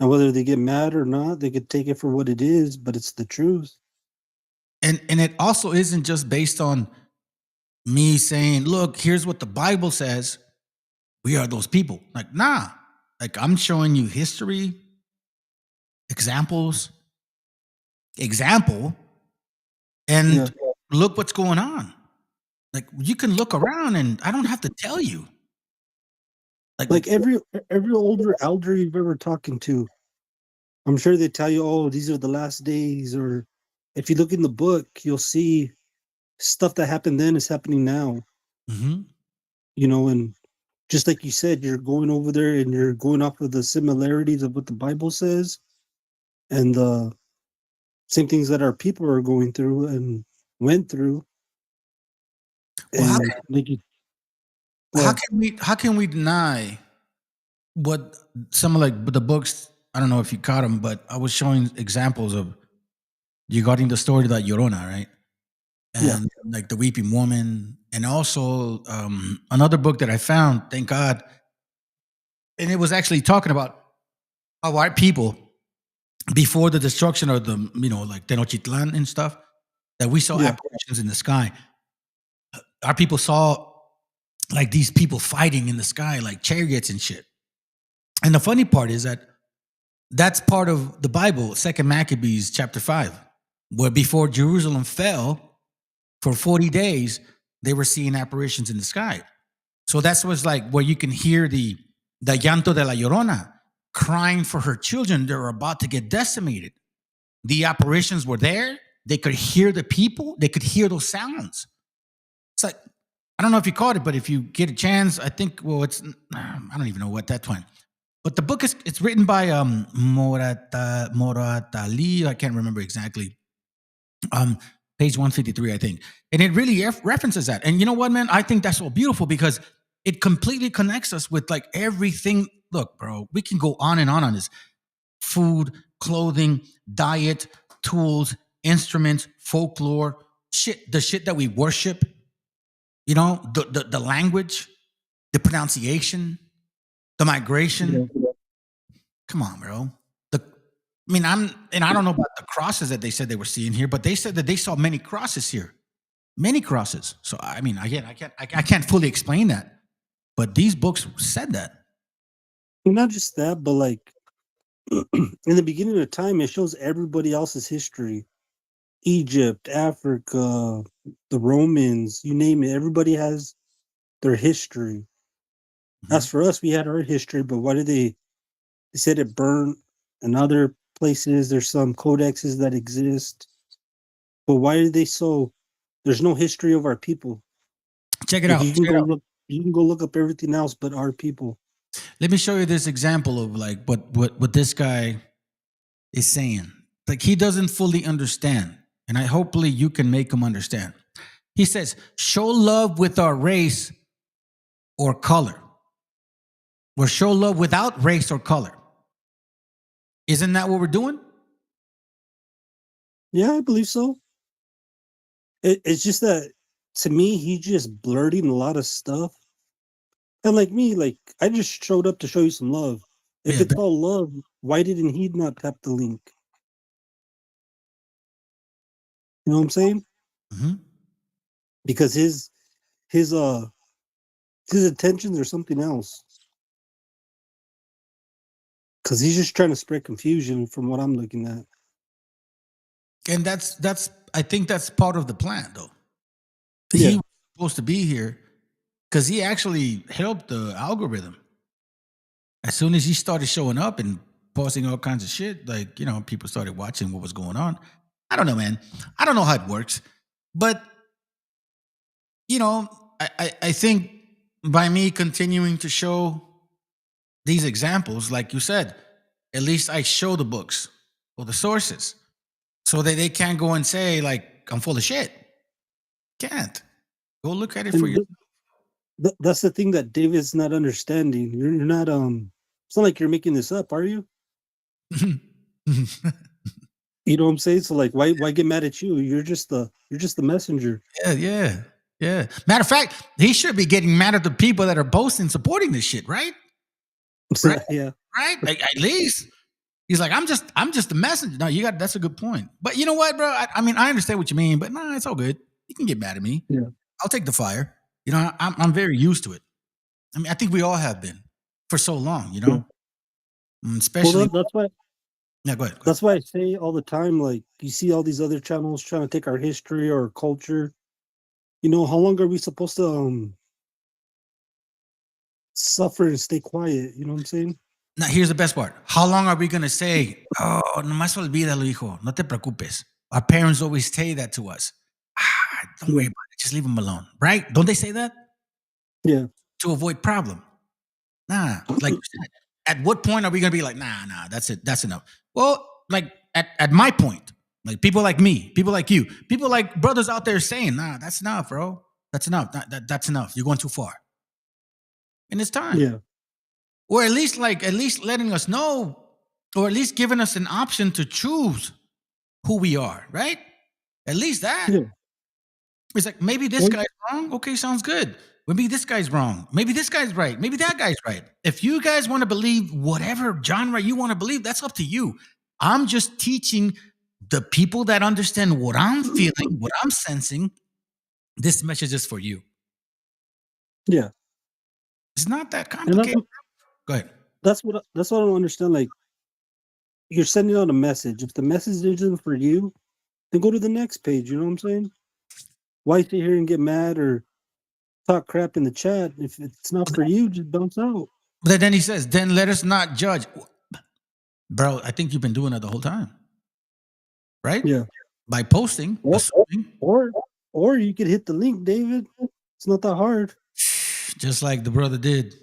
And whether they get mad or not, they could take it for what it is, but it's the truth. And it also isn't just based on me saying, look, here's what the Bible says. We are those people. Like, nah. Like, I'm showing you history, example, and look what's going on. Like, you can look around, and I don't have to tell you. Like every older elder you've ever talking to, I'm sure they tell you, oh, these are the last days. Or if you look in the book, you'll see stuff that happened then is happening now. Mm-hmm. And just like you said, you're going over there and you're going off of the similarities of what the Bible says and the same things that our people are going through and went through. Well, how can we deny what some of like the books? I don't know if you caught them, but I was showing examples of regarding the story of that Llorona, right? And like the weeping woman, and also another book that I found, thank God, and it was actually talking about how our people before the destruction of the like Tenochtitlan and stuff, that we saw apparitions in the sky. Our people saw like these people fighting in the sky, like chariots and shit. And the funny part is that that's part of the Bible, 2 Maccabees chapter 5, where before Jerusalem fell for 40 days, they were seeing apparitions in the sky. So that's what's like where you can hear the llanto de la Llorona crying for her children. They're about to get decimated. The apparitions were there. They could hear the people. They could hear those sounds. It's like, I don't know if you caught it, but if you get a chance, I think, I don't even know what that one. But the book it's written by Moratali. I can't remember exactly. Page 153, I think. And it really references that. And you know what, man? I think that's so beautiful because it completely connects us with like everything. Look, bro, we can go on and on this. Food, clothing, diet, tools, instruments, folklore, the shit that we worship, the language, the pronunciation, the migration. Come on, bro. I don't know about the crosses that they said they were seeing here, but they said that they saw many crosses here, many crosses. So again, I can't fully explain that, but these books said that. Not just that, but like in the beginning of time, it shows everybody else's history. Egypt, Africa, the Romans, you name it. Everybody has their history. As for us, we had our history, but why did they said it burned in other places? There's some codexes that exist. But why did they there's no history of our people? Check it out. You can go look up everything else but our people. Let me show you this example of like what this guy is saying. Like he doesn't fully understand. And hopefully you can make him understand. He says, show love with our race or color, or show love without race or color. Isn't that what we're doing? Yeah, I believe so. It's just that to me, he's just blurting a lot of stuff. And like me, like I just showed up to show you some love. If Yeah. it's all love, why didn't he not tap the link? You know what I'm saying? Mhm. Because his intentions are something else. Because he's just trying to spread confusion from what I'm looking at. And that's I think that's part of the plan, though. Yeah. He was supposed to be here because he actually helped the algorithm. As soon as he started showing up and posting all kinds of shit, like, you know, people started watching what was going on. I don't know, man. I don't know how it works. But, you know, I think by me continuing to show these examples, like you said, at least I show the books or the sources so that they can't go and say, like, I'm full of shit. Can't. Go look at it for And yourself. that's the thing that David's not understanding. You're not it's not like you're making this up, are you? You know what I'm saying? So like why get mad at you? You're just the messenger. Yeah. Matter of fact, he should be getting mad at the people that are posting supporting this shit, right? Right? Yeah. Right? Like, at least he's like, I'm just the messenger. No, that's a good point. But you know what, bro? I mean, I understand what you mean, but nah, it's all good. You can get mad at me. Yeah. I'll take the fire. You know, I'm very used to it. I mean, I think we all have been for so long, you know? Especially Well, that's why yeah, go ahead. that's why I say all the time, like you see all these other channels trying to take our history or culture. You know, how long are we supposed to suffer and stay quiet? You know what I'm saying? Now, here's the best part. How long are we going to say, oh, nomás olvídalo, hijo, no te preocupes? Our parents always say that to us. Don't worry about it. Just leave them alone, right? Don't they say that? Yeah. To avoid problem. Nah, like you said, at what point are we going to be like, nah, that's it. That's enough. Well, like at my point, like people like me, people like you, people like brothers out there saying, nah, that's enough, bro. That's enough. That's enough. You're going too far. And it's time. Yeah. Or at least letting us know, or at least giving us an option to choose who we are, right? At least that. Yeah. It's like, maybe this guy's wrong. Okay, sounds good. Maybe this guy's wrong. Maybe this guy's right. Maybe that guy's right. If you guys want to believe whatever genre you want to believe, that's up to you. I'm just teaching the people that understand what I'm feeling, what I'm sensing. This message is for you. Yeah. It's not that And complicated. Go ahead. that's what I don't understand. Like you're sending out a message. If the message isn't for you, then go to the next page. You know what I'm saying? Why sit here and get mad or talk crap in the chat? If it's not for you, just bounce out. But then he says, then let us not judge. Bro, I think you've been doing that the whole time. Right? Yeah. By posting, assuming. Or you could hit the link, David. It's not that hard. Just like the brother did.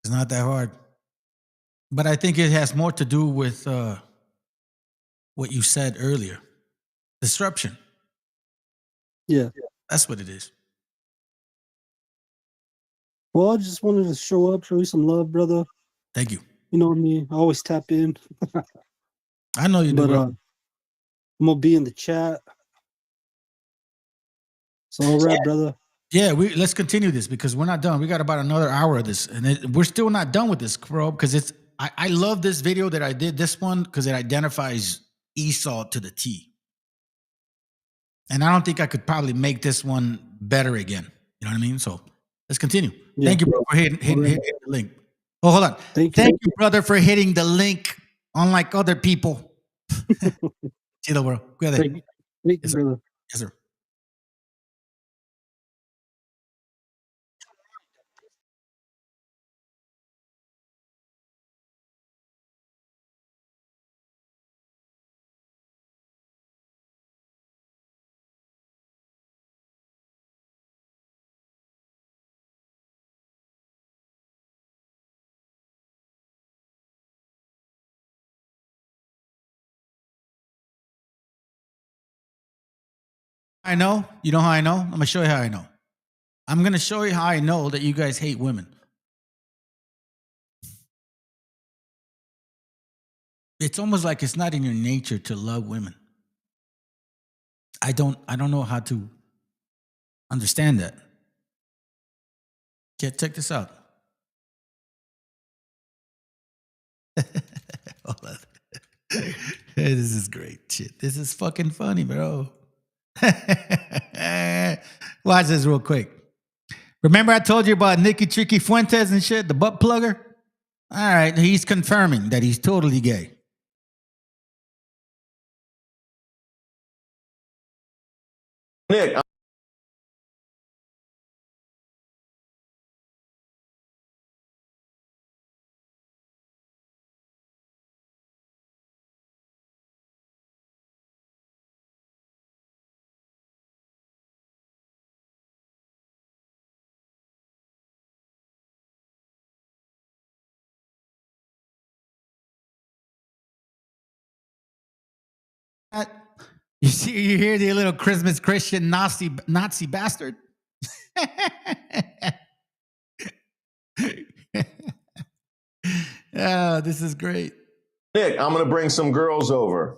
It's not that hard. But I think it has more to do with what you said earlier. Disruption. Yeah. That's what it is. Well, I just wanted to show up, show you some love, brother. Thank you. You know what I mean? I always tap in. I know you do, But bro. I'm gonna be in the chat. So all right, brother. Yeah, let's continue this because we're not done. We got about another hour of this, and we're still not done with this, bro. Because I love this video that I did. This one because it identifies Esau to the T, and I don't think I could probably make this one better again. You know what I mean? So let's continue. Yeah. Thank you, bro, for hitting the link. Oh, hold on. Thank you, brother, for hitting the link. Unlike other people. Chido, bro. Cuídate. Thank you, Yes, sir. brother. Yes, sir. I know. You know how I know? I'm going to show you how I know. I'm going to show you how I know that you guys hate women. It's almost like it's not in your nature to love women. I don't know how to understand that. Okay, check this out. Hold on. This is great shit. This is fucking funny, bro. Watch this real quick. Remember I told you about Nicky Tricky Fuentes and shit, the butt plugger? All right, he's confirming that he's totally gay. Nick, You hear the little Christmas Christian Nazi bastard? Oh, this is great. Nick, I'm gonna bring some girls over.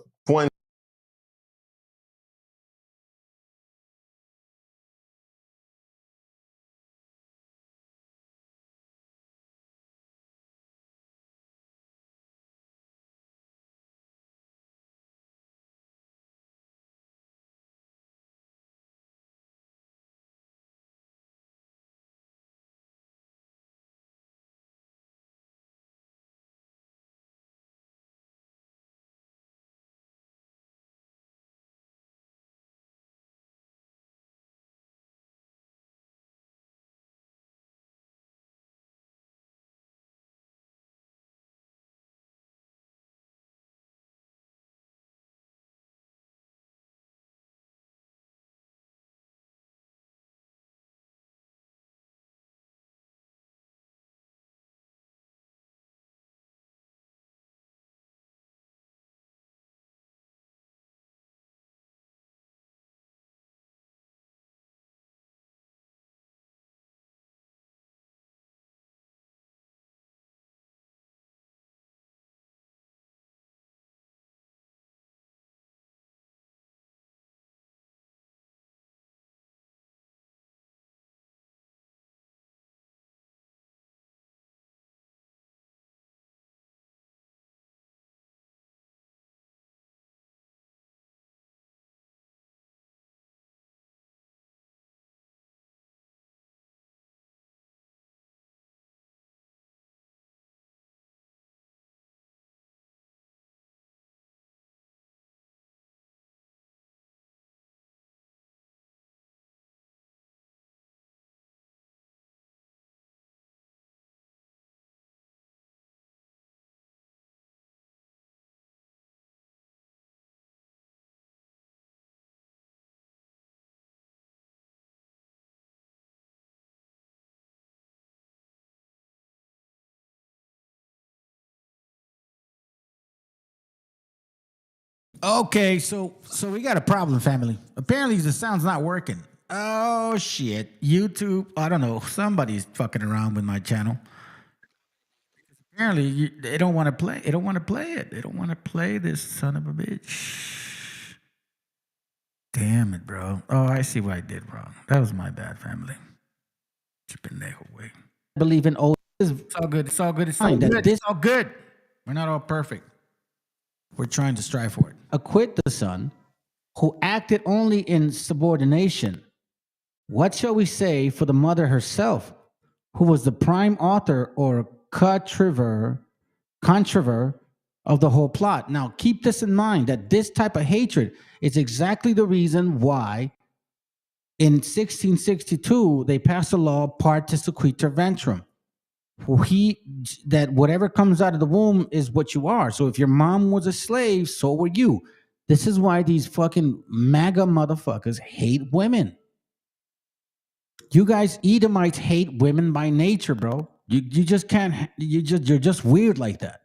Okay, so we got a problem, family. Apparently the sound's not working. Oh shit. YouTube, I don't know. Somebody's fucking around with my channel. Apparently they don't want to play. They don't want to play it. They don't want to play this son of a bitch. Damn it, bro. Oh, I see what I did wrong. That was my bad, family. I believe in old. It's all good. It's all good. It's all good. It's all good. We're not all perfect. We're trying to strive for it. Acquit the son who acted only in subordination. What shall we say for the mother herself, who was the prime author or contriver of the whole plot? Now, keep this in mind, that this type of hatred is exactly the reason why in 1662 they passed a law, partis sequitur ventrum. That whatever comes out of the womb is what you are. So if your mom was a slave, so were you. This is why these fucking MAGA motherfuckers hate women. You guys Edomites hate women by nature, bro. You just can't. You're just weird like that.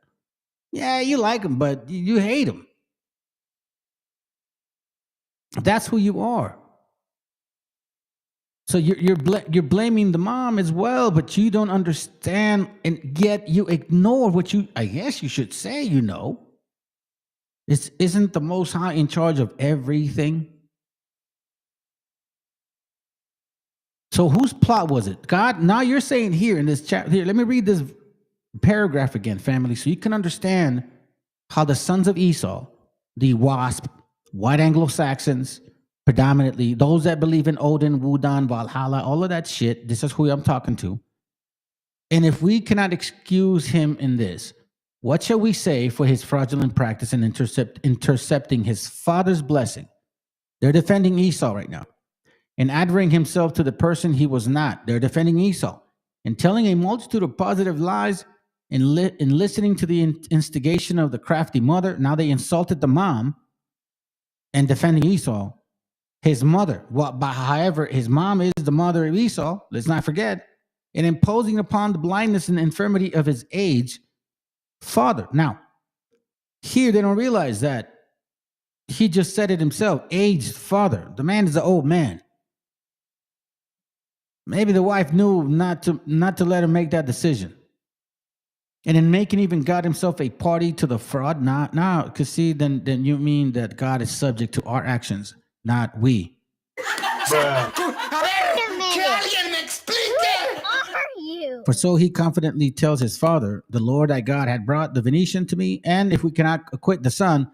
Yeah, you like them, but you hate them. That's who you are. So you're blaming the mom as well, but you don't understand, and yet you ignore what I guess you should say. Isn't the Most High in charge of everything? So whose plot was it? God. Now you're saying here in this chapter. Here, let me read this paragraph again, family, so you can understand how the sons of Esau, the WASP, white Anglo-Saxons, predominantly those that believe in Odin, Wudan, Valhalla, all of that shit. This is who I'm talking to. And if we cannot excuse him in this, what shall we say for his fraudulent practice in intercepting his father's blessing? They're defending Esau right now. And adding himself to the person he was not. They're defending Esau. And telling a multitude of positive lies and listening to the instigation of the crafty mother. Now they insulted the mom and defending Esau. His mother, however, his mom is the mother of Esau, let's not forget, and imposing upon the blindness and infirmity of his age father. Now, here they don't realize that he just said it himself, aged father. The man is an old man. Maybe the wife knew not to let him make that decision. And in making even God himself a party to the fraud. Now, because see, then you mean that God is subject to our actions, not we. For so he confidently tells his father, the Lord thy God had brought the Venetian to me, and if we cannot acquit the son,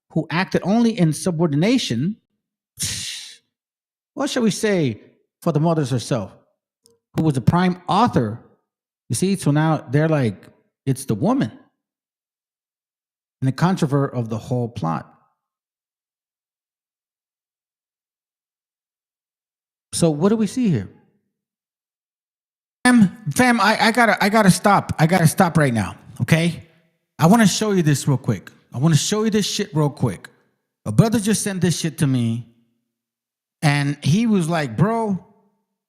who acted only in subordination, what shall we say for the mother herself, who was the prime author? You see, so now they're like, it's the woman and the controversy of the whole plot. So what do we see here? Fam, I gotta stop. I gotta stop right now. Okay? I want to show you this real quick. I want to show you this shit real quick. A brother just sent this shit to me, and he was like, bro,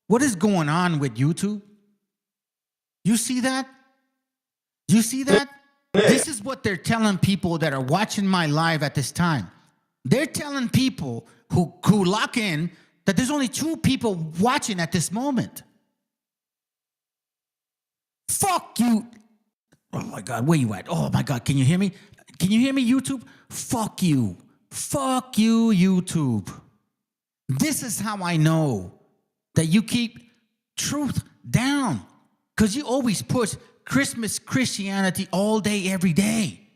what is going on with YouTube? You see that? You see that? This is what they're telling people that are watching my live at this time. They're telling people who lock in that there's only 2 people watching at this moment. Fuck you. Oh my God, where you at? Oh my God, can you hear me? Can you hear me, YouTube? Fuck you. Fuck you, YouTube. This is how I know that you keep truth down, because you always push Christmas Christianity all day, every day.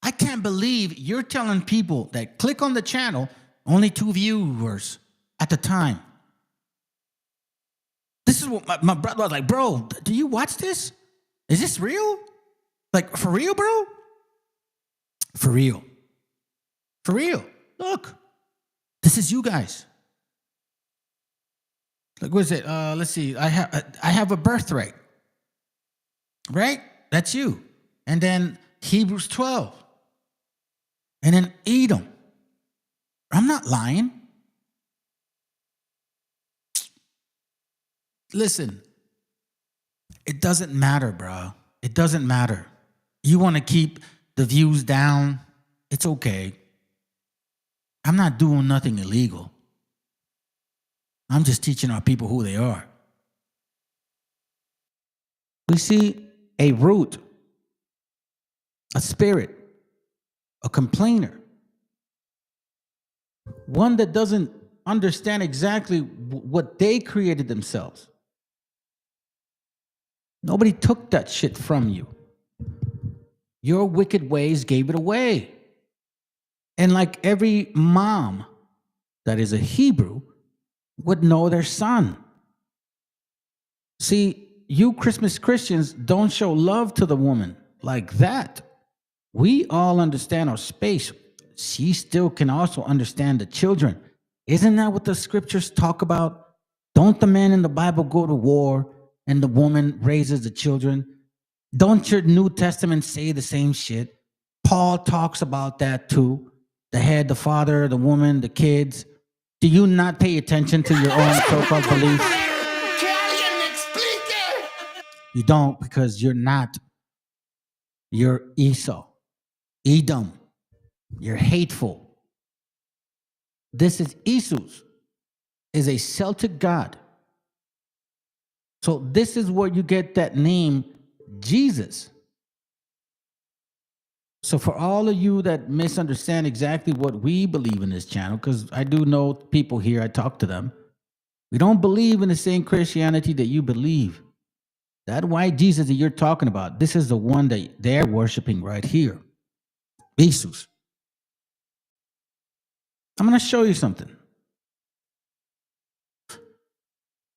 I can't believe you're telling people that click on the channel, only 2 viewers at the time. This is what my brother was like, bro, do you watch this? Is this real? Like, for real, bro? For real. For real. Look, this is you guys. Like, what is it? Let's see. I have a birthright. Right? That's you. And then Hebrews 12. And then Edom. I'm not lying. Listen, it doesn't matter, bro. It doesn't matter. You want to keep the views down? It's okay. I'm not doing nothing illegal. I'm just teaching our people who they are. We see a root, a spirit, a complainer, one that doesn't understand exactly what they created themselves. Nobody took that shit from you. Your wicked ways gave it away. And like every mom that is a Hebrew would know their son. See, you Christmas Christians don't show love to the woman like that. We all understand our space. She still can also understand the children. Isn't that what the scriptures talk about? Don't the men in the Bible go to war and the woman raises the children? Don't your New Testament say the same shit? Paul talks about that too. The head, the father, the woman, the kids. Do you not pay attention to your own so-called beliefs? You don't, because you're not. You're Esau. Edom. You're hateful. This is Esau's. is a Celtic god. So this is where you get that name, Jesus. So for all of you that misunderstand exactly what we believe in this channel, because I do know people here, I talk to them, we don't believe in the same Christianity that you believe. That white Jesus that you're talking about, this is the one that they're worshiping right here. Jesus. I'm going to show you something.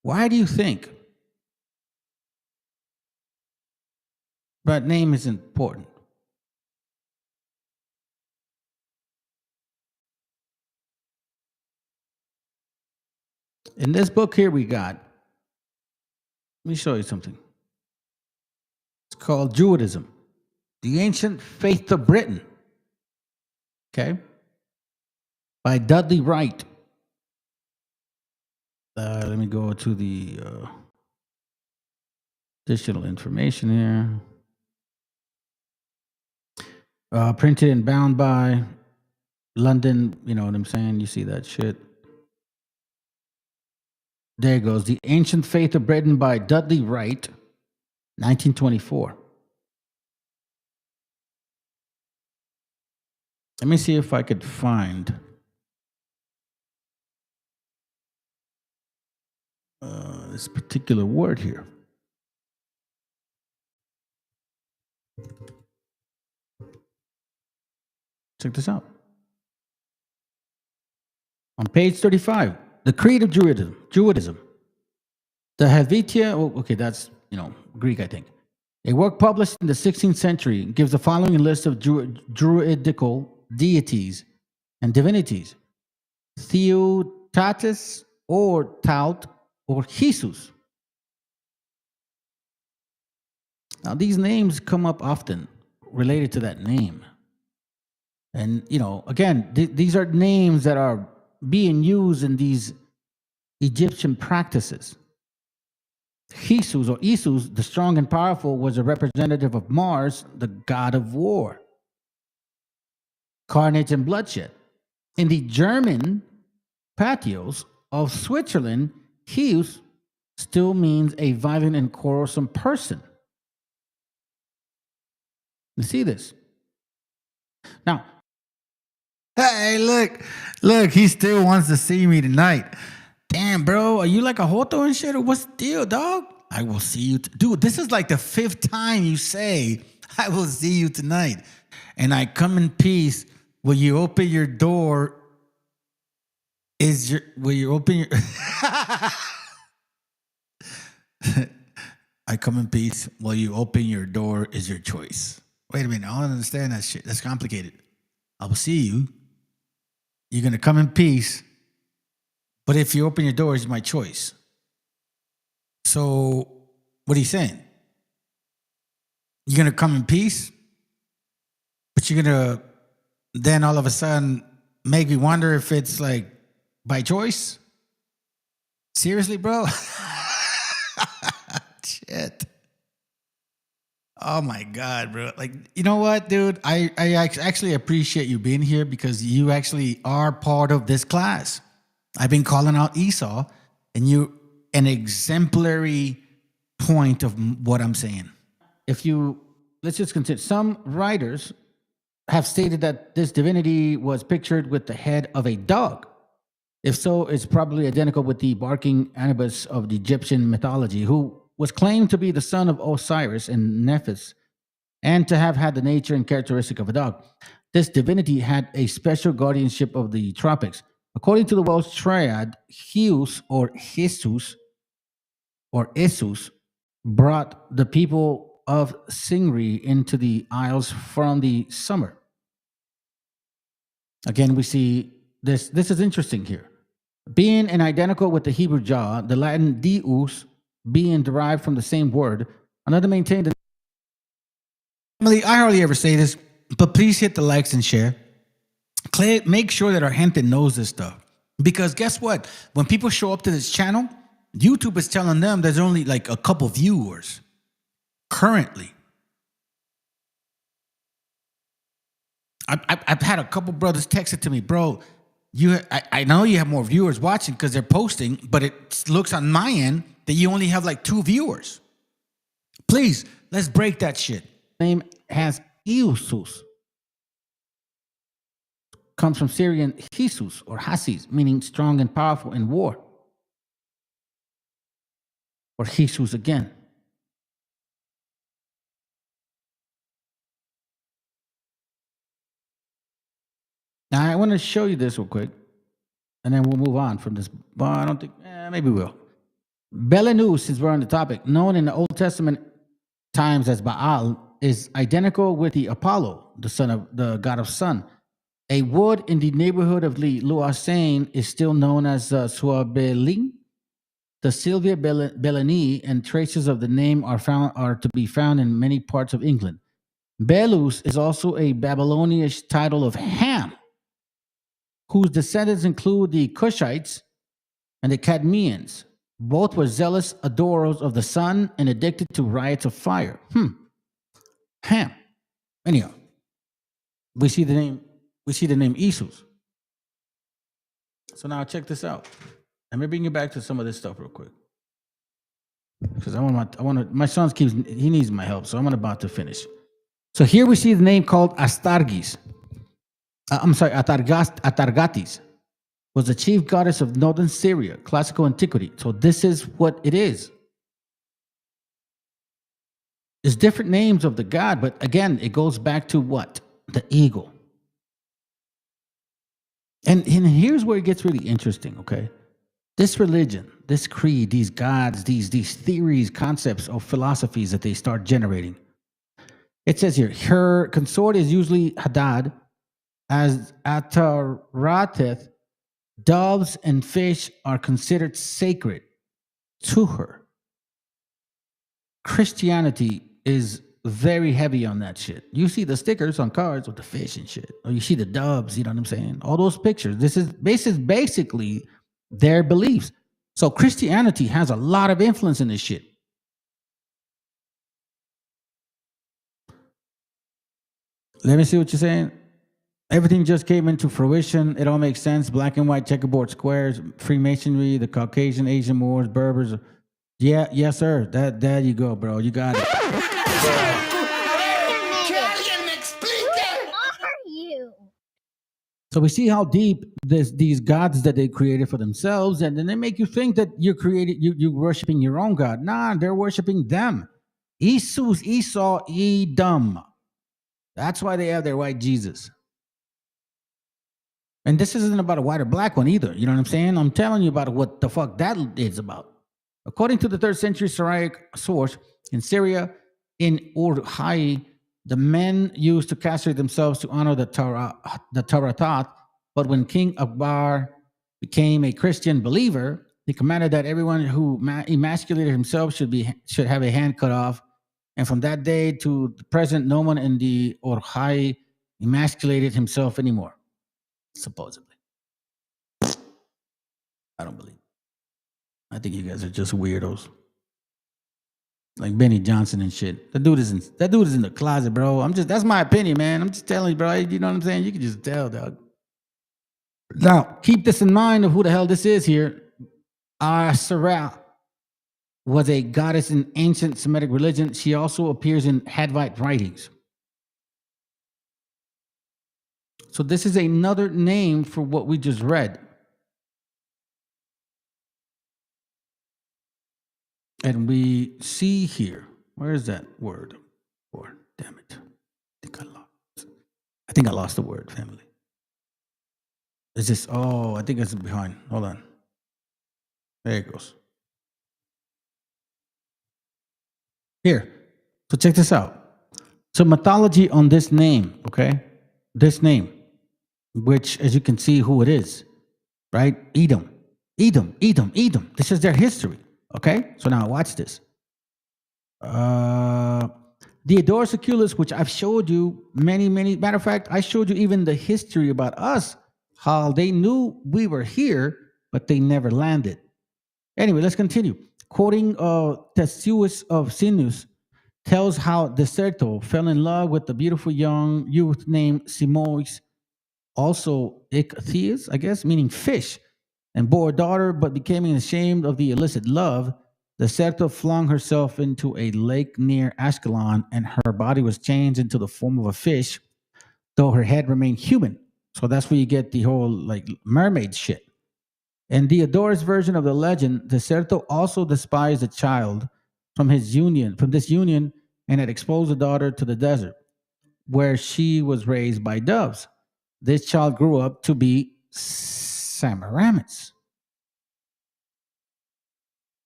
Why do you think that name is important? In this book here we got, let me show you something. It's called Judaism, the Ancient Faith of Britain. Okay? By Dudley Wright. Let me go to the additional information here. Printed and bound by London, you know what I'm saying? You see that shit. There it goes. The Ancient Faith of Britain by Dudley Wright, 1924. Let me see if I could find this particular word here. Check this out. On page 35, the Creed of Judaism. The Helvetia, okay, that's, Greek, I think. A work published in the 16th century gives the following list of Druidical deities and divinities. Theotatus or Taut or Jesus. Now, these names come up often related to that name. And, again, these are names that are being used in these Egyptian practices. Jesus or Isus, the strong and powerful, was a representative of Mars, the god of war, carnage and bloodshed. In the German patios of Switzerland, Heus still means a violent and quarrelsome person. You see this? Now, hey, look, he still wants to see me tonight. Damn, bro, are you like a hoto and shit, or what's the deal, dog? I will see you. Dude, this is like the 5th time you say, I will see you tonight. And I come in peace. Will you open your door? Will you open your... I come in peace. Will you open your door is your choice. Wait a minute, I don't understand that shit. That's complicated. I will see you. You're going to come in peace. But if you open your door, it's my choice. So, what are you saying? You're going to come in peace? But you're going to then all of a sudden make me wonder if it's like by choice? Seriously, bro? Shit. Oh my God, bro. Like, you know what, dude? I actually appreciate you being here because you actually are part of this class. I've been calling out Esau, and you an exemplary point of what I'm saying. Let's just consider, some writers have stated that this divinity was pictured with the head of a dog. If so, it's probably identical with the barking Anubis of the Egyptian mythology, who was claimed to be the son of Osiris and Nephthys, and to have had the nature and characteristic of a dog. This divinity had a special guardianship of the tropics. According to the Welsh triad, Heus or Jesus or Isus brought the people of Singri into the Isles from the summer. Again, we see this. This is interesting here. Being an identical with the Hebrew Jah, the Latin Deus being derived from the same word, another maintained. Emily, I hardly ever say this, but please hit the likes and share. Make sure that our gente knows this stuff. Because guess what? When people show up to this channel, YouTube is telling them there's only like a couple viewers currently. I've had a couple brothers text it to me, bro, I know you have more viewers watching because they're posting, but it looks on my end that you only have like 2 viewers. Please, let's break that shit. Name has Iusus. Comes from Syrian Jesus or Hasis, meaning strong and powerful in war. Or Jesus again. Now, I want to show you this real quick, and then we'll move on from this. But I don't think, maybe we'll. Belenus, since we're on the topic, known in the Old Testament times as Baal, is identical with the Apollo, the son of the god of sun. A wood in the neighborhood of Luasain is still known as Suabeling. The Sylvia Beleni and traces of the name are to be found in many parts of England. Belus is also a Babylonian title of Ham, whose descendants include the Cushites and the Cadmeans. Both were zealous adorers of the sun and addicted to riots of fire. Ham. Anyhow, we see the name Isus. So now check this out. Let me bring you back to some of this stuff real quick, because my son he needs my help, so I'm about to finish. So here we see the name called Astargis. Atargatis was the chief goddess of northern Syria, classical antiquity. So this is what it is. There's different names of the god, but again, it goes back to what? The eagle. And here's where it gets really interesting, okay? This religion, this creed, these gods, these theories, concepts, or philosophies that they start generating. It says here, her consort is usually Hadad, as Atarateth, doves and fish are considered sacred to her. Christianity is very heavy on that shit. You see the stickers on cars with the fish and shit, or you see the doves, you know what I'm saying? All those pictures. This is basically their beliefs. So Christianity has a lot of influence in this shit. Let me see what you're saying. Everything just came into fruition. It all makes sense. Black and white checkerboard squares, Freemasonry, the Caucasian, Asian Moors, Berbers. Yeah, yes, sir. There you go, bro. You got it. So we see how deep these gods that they created for themselves, and then they make you think that you're worshiping your own God. Nah, they're worshiping them. Isus, Esau, Edom. That's why they have their white Jesus. And this isn't about a white or black one either. You know what I'm saying? I'm telling you about what the fuck that is about. According to the 3rd century Syriac source, in Syria, in Ur-Hai, the men used to castrate themselves to honor the Taratat, but when King Akbar became a Christian believer, he commanded that everyone who emasculated himself should have a hand cut off. And from that day to the present, no one in the Ur-Hai emasculated himself anymore, supposedly. I don't believe it. I think you guys are just weirdos. Like Benny Johnson and shit. That dude is in the closet, bro. That's my opinion, man. I'm just telling you, bro. You know what I'm saying? You can just tell, dog. Now, keep this in mind of who the hell this is here. Sarah was a goddess in ancient Semitic religion. She also appears in Hadvite writings. So this is another name for what we just read. And we see here, where is that word? Damn it. I think I lost the word, family. Is this, I think it's behind. Hold on. There it goes. Here. So check this out. So mythology on this name, okay? This name, which as you can see who it is, right? Edom. This is their history. Okay, so now watch this. Diodorus Siculus, which I've showed you many, matter of fact, I showed you even the history about us, how they knew we were here, but they never landed. Anyway, let's continue. Quoting Theseus of Sinus tells how Deserto fell in love with the beautiful young youth named Simois, also ichthys, I guess, meaning fish, and bore a daughter, but becoming ashamed of the illicit love, the Deserto flung herself into a lake near Ashkelon, and her body was changed into the form of a fish, though her head remained human. So that's where you get the whole like mermaid shit. In Diodorus' version of the legend, Deserto also despised a child from this union, and had exposed the daughter to the desert, where she was raised by doves. This child grew up to be Semiramis.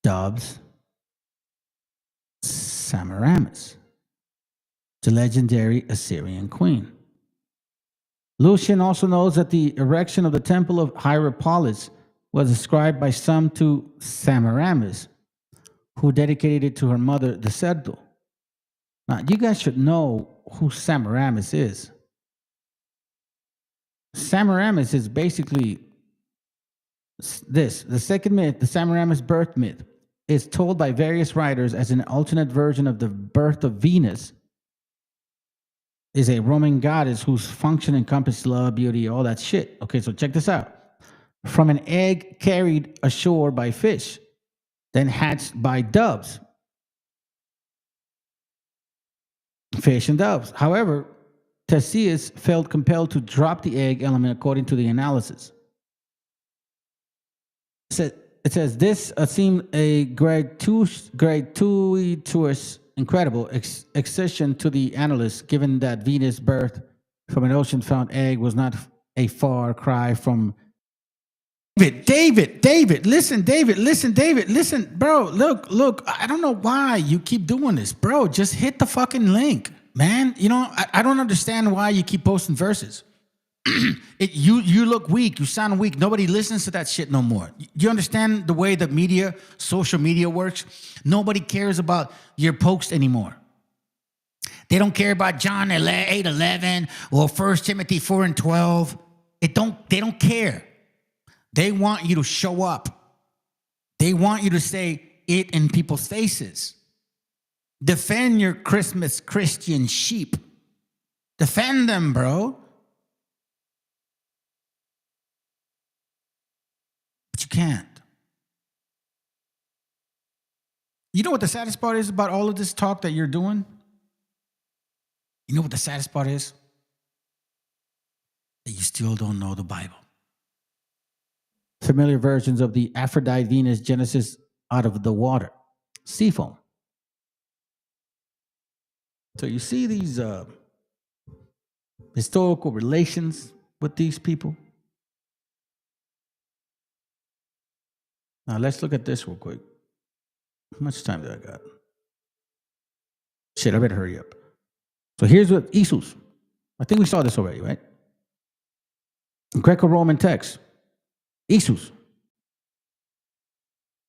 Doves, Semiramis, the legendary Assyrian queen. Lucian also knows that the erection of the temple of Hierapolis was ascribed by some to Semiramis, who dedicated it to her mother, Deserto. Now, you guys should know who Semiramis is. Semiramis is basically this. The second myth, the Semiramis birth myth, is told by various writers as an alternate version of the birth of Venus, is a Roman goddess whose function encompassed love, beauty, all that shit. Okay, so check this out. From an egg carried ashore by fish, then hatched by doves. Fish and doves. However, Theseus felt compelled to drop the egg element according to the analysis. It says this seemed a gratuitous, incredible excision to the analyst, given that Venus' birth from an ocean-found egg was not a far cry from David, listen, bro, look, I don't know why you keep doing this, bro. Just hit the fucking link, man. You know, I don't understand why you keep posting verses. You look weak. You sound weak. Nobody listens to that shit no more. You understand the way that media, social media works? Nobody cares about your post anymore. They don't care about John 8:11 or 1 Timothy 4:12. They don't care. They want you to show up. They want you to say it in people's faces. Defend your Christmas Christian sheep. Defend them, bro. But you can't. You know what the saddest part is about all of this talk that you're doing? You know what the saddest part is? That you still don't know the Bible. Familiar versions of the Aphrodite Venus Genesis out of the water. Sea foam. So you see these historical relations with these people. Now let's look at this real quick. How much time do I got? Shit, I better hurry up. So here's what Isus. I think we saw this already, right? Greco-Roman text. Isus,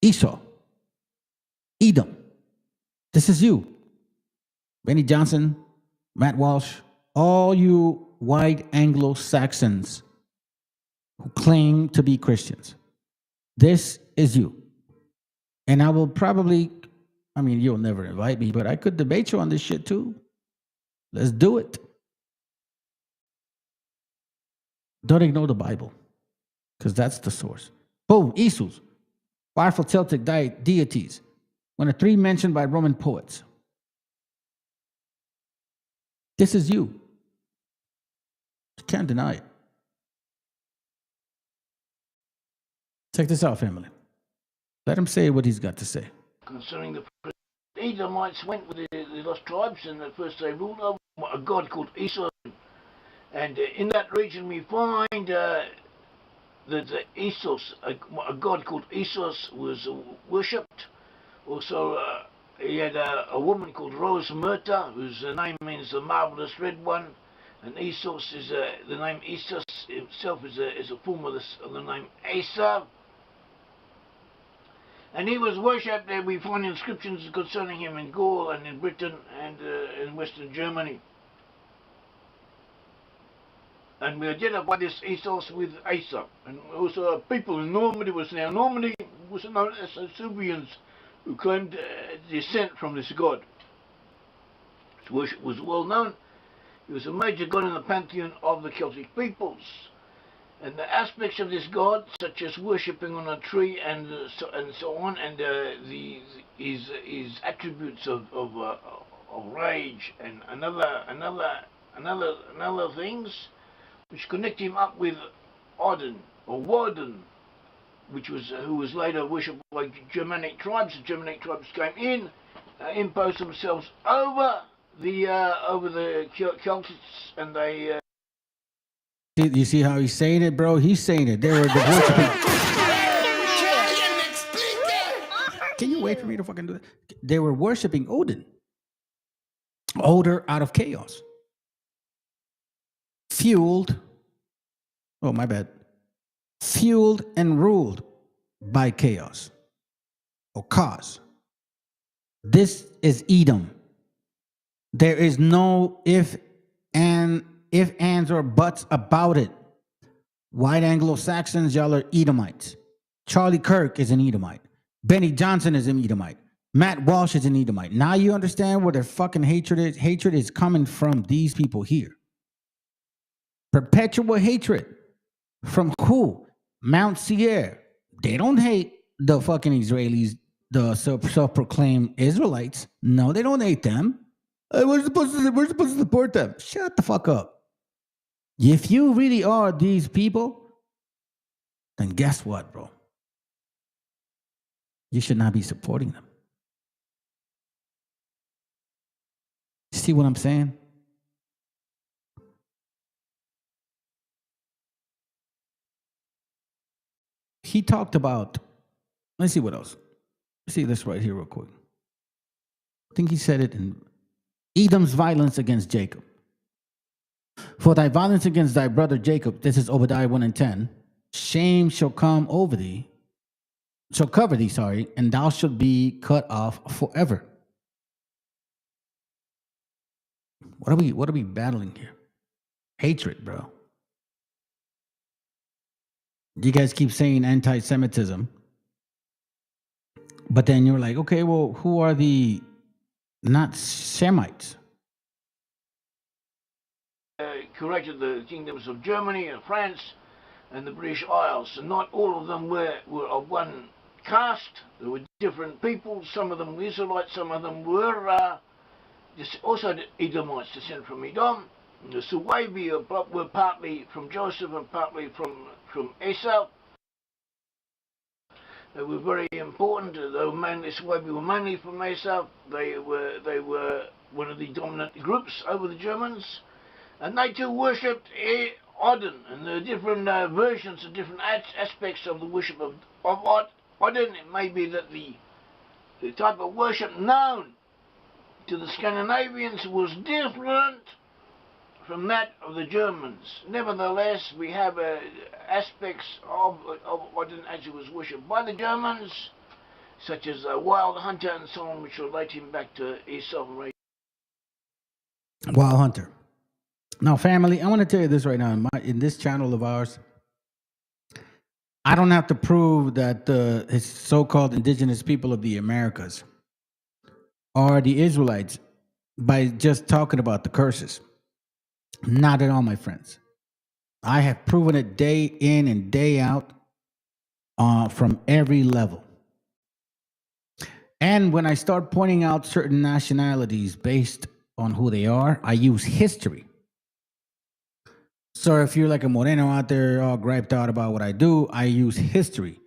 Esau, Edom. This is you. Benny Johnson, Matt Walsh, all you white Anglo-Saxons who claim to be Christians. This is you. And I will probably, you'll never invite me, but I could debate you on this shit too. Let's do it. Don't ignore the Bible, because that's the source. Boom, Isus, powerful Celtic deities, one of three mentioned by Roman poets. This is you. You can't deny it. Check this out, family. Let him say what he's got to say. Concerning the Edomites went with the lost tribes, and at first they ruled over a god called Esau. And in that region we find that Esos, a god called Esos, was worshipped. Also, he had a woman called Rose Myrta, whose name means the marvelous red one. And Esos is the name Esos itself is a form of the name Asa. And he was worshipped. There we find inscriptions concerning him in Gaul and in Britain and in Western Germany. And we identify this Esos with Asa. And also people in Normandy was known as the Suebians, who claimed descent from this god. His worship was well known. He was a major god in the pantheon of the Celtic peoples. And the aspects of this god, such as worshipping on a tree and so on, and his attributes of rage and another things, which connect him up with Odin or Woden, who was later worshipped by Germanic tribes. The Germanic tribes came in, imposed themselves over the Celtics, and they. You see how he's saying it, bro? He's saying it. They were worshiping. Can you wait for me to fucking do that? They were worshiping Odin. Order out of chaos. Fueled. Oh, my bad. Fueled and ruled by chaos or cause. This is Edom. There is no if, ands, or buts about it. White Anglo-Saxons, y'all are Edomites. Charlie Kirk is an Edomite. Benny Johnson is an Edomite. Matt Walsh is an Edomite. Now you understand where their fucking hatred is? Hatred is coming from these people here. Perpetual hatred. From who? Mount Seir. They don't hate the fucking Israelis, the self-proclaimed Israelites. No, they don't hate them. We're supposed to support them. Shut the fuck up. If you really are these people, then guess what, bro? You should not be supporting them. See what I'm saying? He talked about, let's see what else. Let's see this right here real quick. I think he said it in Edom's violence against Jacob. For thy violence against thy brother Jacob, this is Obadiah 1 and 10, shame shall come over thee, shall cover thee, and thou shalt be cut off forever. What are we battling here? Hatred, bro. You guys keep saying anti-Semitism, but then you're like, okay, well, who are the not Semites? Corrected the kingdoms of Germany and France and the British Isles, and not all of them were of one caste. There were different people. Some of them were Israelites, some of them were also the Edomites, descended from Edom. The Suwabi were partly from Joseph and partly from Esau. They were very important. Suwabi were mainly from Esau. They were one of the dominant groups over the Germans. And they too worshipped Odin, and there are different versions of different aspects of the worship of Odin. It may be that the type of worship known to the Scandinavians was different from that of the Germans. Nevertheless, we have aspects of Odin as it was worshipped by the Germans, such as Wild Hunter and so on, which relate him back to Esau. Wild Hunter. Now, family, I want to tell you this right now. In this channel of ours, I don't have to prove that the so-called indigenous people of the Americas are the Israelites by just talking about the curses. Not at all, my friends. I have proven it day in and day out from every level. And when I start pointing out certain nationalities based on who they are, I use history. So if you're like a Moreno out there all griped out about what I do, I use history.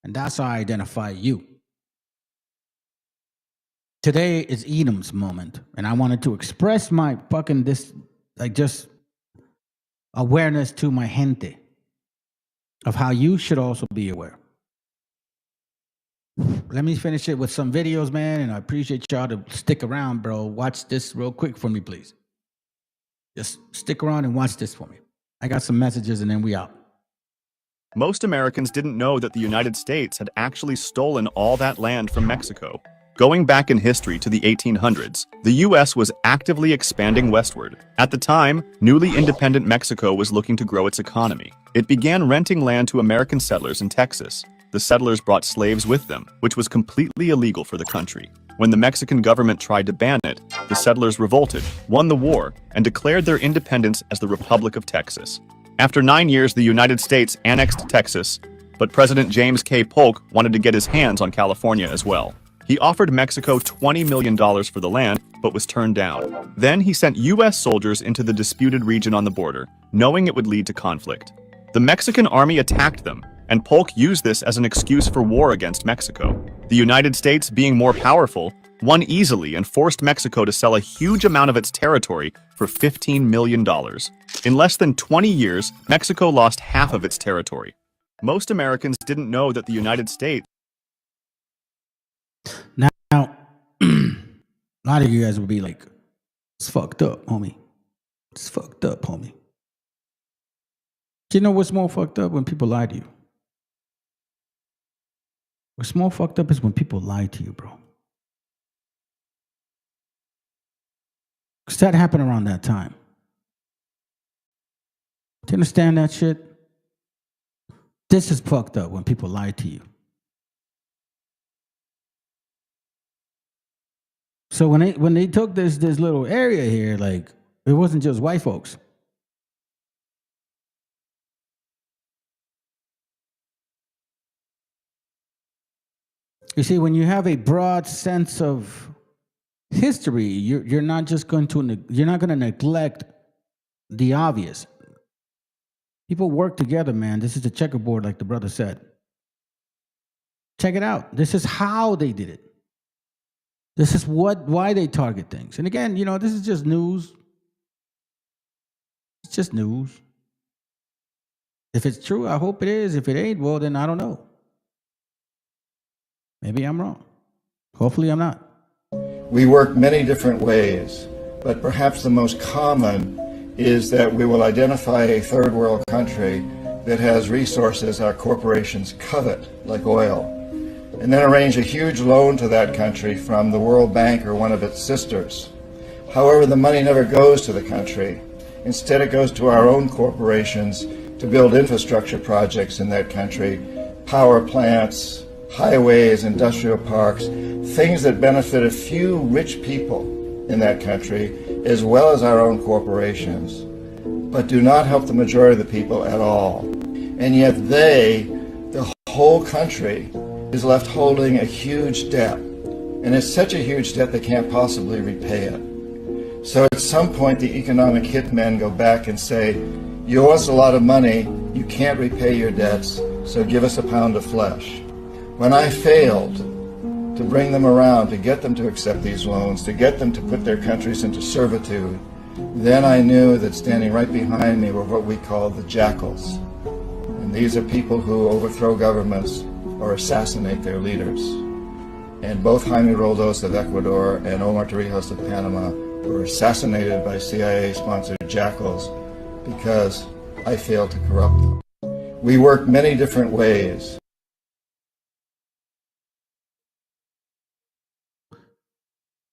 And that's how I identify you. Today is Edom's moment. And I wanted to express my fucking just awareness to my gente of how you should also be aware. Let me finish it with some videos, man. And I appreciate y'all to stick around, bro. Watch this real quick for me, please. Just stick around and watch this for me. I got some messages and then we out. Most Americans didn't know that the United States had actually stolen all that land from Mexico. Going back in history to the 1800s, the U.S. was actively expanding westward. At the time, newly independent Mexico was looking to grow its economy. It began renting land to American settlers in Texas. The settlers brought slaves with them, which was completely illegal for the country. When the Mexican government tried to ban it, the settlers revolted, won the war, and declared their independence as the Republic of Texas. After 9 years, the United States annexed Texas, but President James K. Polk wanted to get his hands on California as well. He offered Mexico $20 million for the land, but was turned down. Then he sent U.S. soldiers into the disputed region on the border, knowing it would lead to conflict. The Mexican army attacked them, and Polk used this as an excuse for war against Mexico. The United States, being more powerful, won easily and forced Mexico to sell a huge amount of its territory for $15 million. In less than 20 years, Mexico lost half of its territory. Most Americans didn't know that the United States... Now, a lot of you guys will be like, it's fucked up, homie. It's fucked up, homie. Do you know what's more fucked up? When people lie to you. What's more fucked up is when people lie to you, bro. Because that happened around that time. Do you understand that shit? This is fucked up when people lie to you. So when they took this little area here, like, it wasn't just white folks. You see, when you have a broad sense of history, you're not just going to neglect the obvious. People work together, man. This is a checkerboard, like the brother said. Check it out. This is how they did it. This is why they target things. And again, you know, this is just news. It's just news. If it's true, I hope it is. If it ain't, well, then I don't know. Maybe I'm wrong. Hopefully I'm not. We work many different ways, but perhaps the most common is that we will identify a third world country that has resources our corporations covet, like oil, and then arrange a huge loan to that country from the World Bank or one of its sisters. However, the money never goes to the country. Instead, it goes to our own corporations to build infrastructure projects in that country, power plants, highways, industrial parks, things that benefit a few rich people in that country, as well as our own corporations, but do not help the majority of the people at all. And yet the whole country, is left holding a huge debt. And it's such a huge debt they can't possibly repay it. So at some point, the economic hitmen go back and say, you owe us a lot of money, you can't repay your debts, so give us a pound of flesh. When I failed to bring them around, to get them to accept these loans, to get them to put their countries into servitude, then I knew that standing right behind me were what we call the jackals. And these are people who overthrow governments or assassinate their leaders. And both Jaime Roldos of Ecuador and Omar Torrijos of Panama were assassinated by CIA-sponsored jackals because I failed to corrupt them. We work many different ways.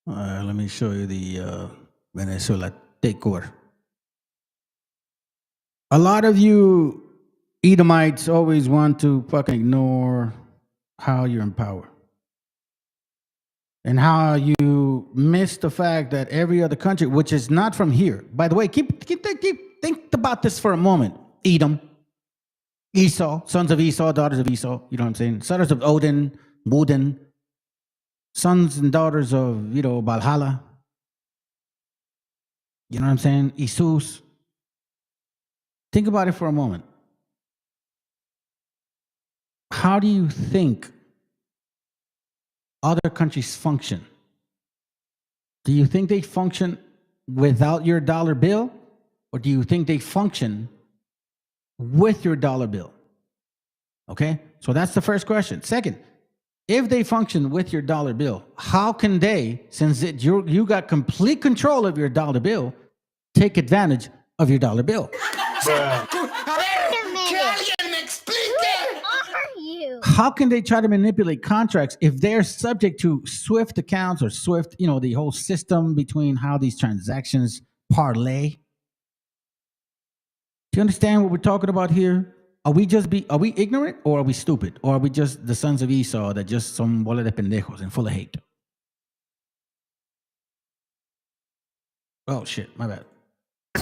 Let me show you the Venezuela takeover. A lot of you Edomites always want to fucking ignore how you're in power. And how you miss the fact that every other country, which is not from here. By the way, think about this for a moment. Edom, Esau, sons of Esau, daughters of Esau, you know what I'm saying? Sons of Odin, Woden, sons and daughters of, you know, Valhalla. You know what I'm saying? Isus. Think about it for a moment. How do you think other countries function? Do you think they function without your dollar bill? Or do you think they function with your dollar bill? Okay, so that's the first question. Second, if they function with your dollar bill, how can they, since you got complete control of your dollar bill, take advantage of your dollar bill? How can they try to manipulate contracts if they're subject to SWIFT accounts or SWIFT, you know, the whole system between how these transactions parlay? Do you understand what we're talking about here? Are we ignorant or are we stupid? Or are we just the sons of Esau that just some bola de pendejos and full of hate? Oh shit, my bad.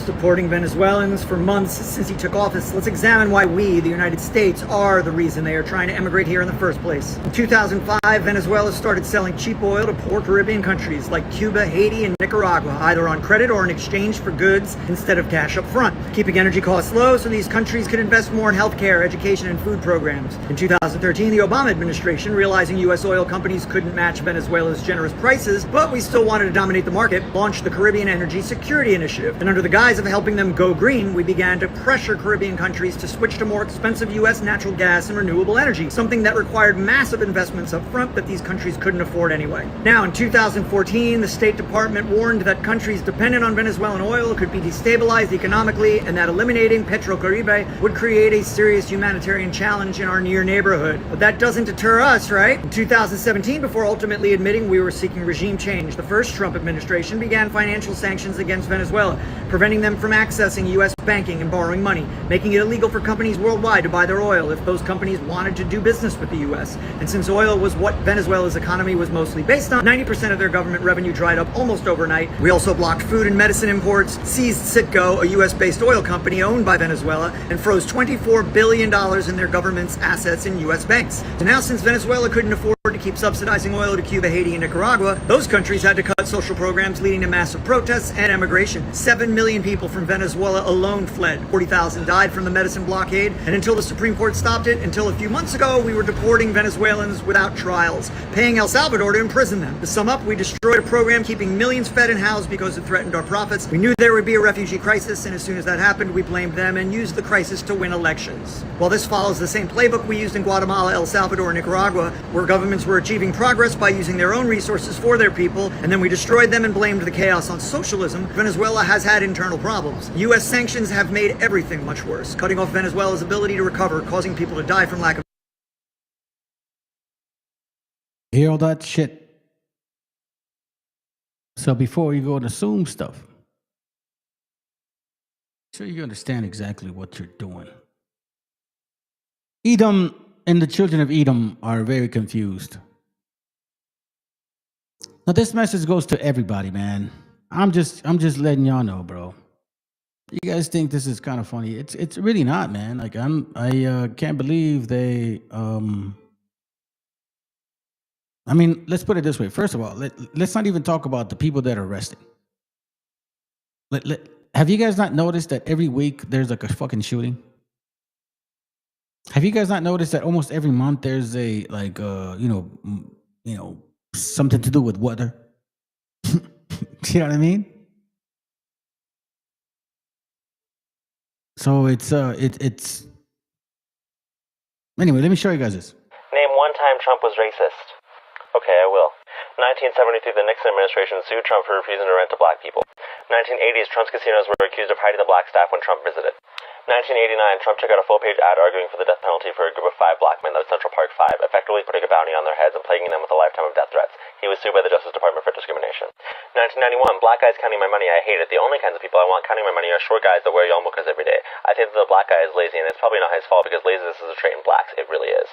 deporting Venezuelans for months since he took office, let's examine why we, the United States, are the reason they are trying to emigrate here in the first place. In 2005, Venezuela started selling cheap oil to poor Caribbean countries like Cuba, Haiti, and Nicaragua, either on credit or in exchange for goods instead of cash up front, keeping energy costs low so these countries could invest more in healthcare, education, and food programs. In 2013, the Obama administration, realizing U.S. oil companies couldn't match Venezuela's generous prices, but we still wanted to dominate the market, launched the Caribbean Energy Security Initiative. And under the guise of helping them go green, we began to pressure Caribbean countries to switch to more expensive U.S. natural gas and renewable energy, something that required massive investments up front that these countries couldn't afford anyway. Now, in 2014, the State Department warned that countries dependent on Venezuelan oil could be destabilized economically and that eliminating Petrocaribe would create a serious humanitarian challenge in our near neighborhood. But that doesn't deter us, right? In 2017, before ultimately admitting we were seeking regime change, the first Trump administration began financial sanctions against Venezuela, preventing them from accessing U.S. banking and borrowing money, making it illegal for companies worldwide to buy their oil if those companies wanted to do business with the U.S. And since oil was what Venezuela's economy was mostly based on, 90% of their government revenue dried up almost overnight. We also blocked food and medicine imports, seized Citgo, a U.S.-based oil company owned by Venezuela, and froze $24 billion in their government's assets in U.S. banks. So now, since Venezuela couldn't afford to keep subsidizing oil to Cuba, Haiti, and Nicaragua, those countries had to cut social programs, leading to massive protests and emigration. 7 million people from Venezuela alone fled. 40,000 died from the medicine blockade, and until the Supreme Court stopped it, until a few months ago, we were deporting Venezuelans without trials, paying El Salvador to imprison them. To sum up, we destroyed a program keeping millions fed and housed because it threatened our profits. We knew there would be a refugee crisis, and as soon as that happened, we blamed them and used the crisis to win elections. While this follows the same playbook we used in Guatemala, El Salvador, and Nicaragua, where governments were achieving progress by using their own resources for their people, and then we destroyed them and blamed the chaos on socialism, Venezuela has had internal problems. U.S. sanctions have made everything much worse, cutting off Venezuela's ability to recover, causing people to die from lack of... Hear all that shit? So before you go and assume stuff, sure you understand exactly what you're doing. Edom and the children of Edom are very confused. Now this message goes to everybody, man. I'm just letting y'all know, bro. You guys think this is kind of funny? It's really not, man. Like I can't believe they. I mean, let's put it this way. First of all, let's not even talk about the people that are arrested. Have you guys not noticed that every week there's like a fucking shooting? Have you guys not noticed that almost every month there's a like something to do with weather? You know what I mean? So it's anyway, let me show you guys this. Name one time Trump was racist. Okay, I will. 1973, the Nixon administration sued Trump for refusing to rent to black people. 1980s, Trump's casinos were accused of hiding the black staff when Trump visited. 1989, Trump took out a full-page ad arguing for the death penalty for a group of 5 black men at Central Park 5, effectively putting a bounty on their heads and plaguing them with a lifetime of death threats. He was sued by the Justice Department for discrimination. 1991, black guys counting my money, I hate it. The only kinds of people I want counting my money are short guys that wear yarmulkes every day. I think that the black guy is lazy, and it's probably not his fault because laziness is a trait in blacks. It really is.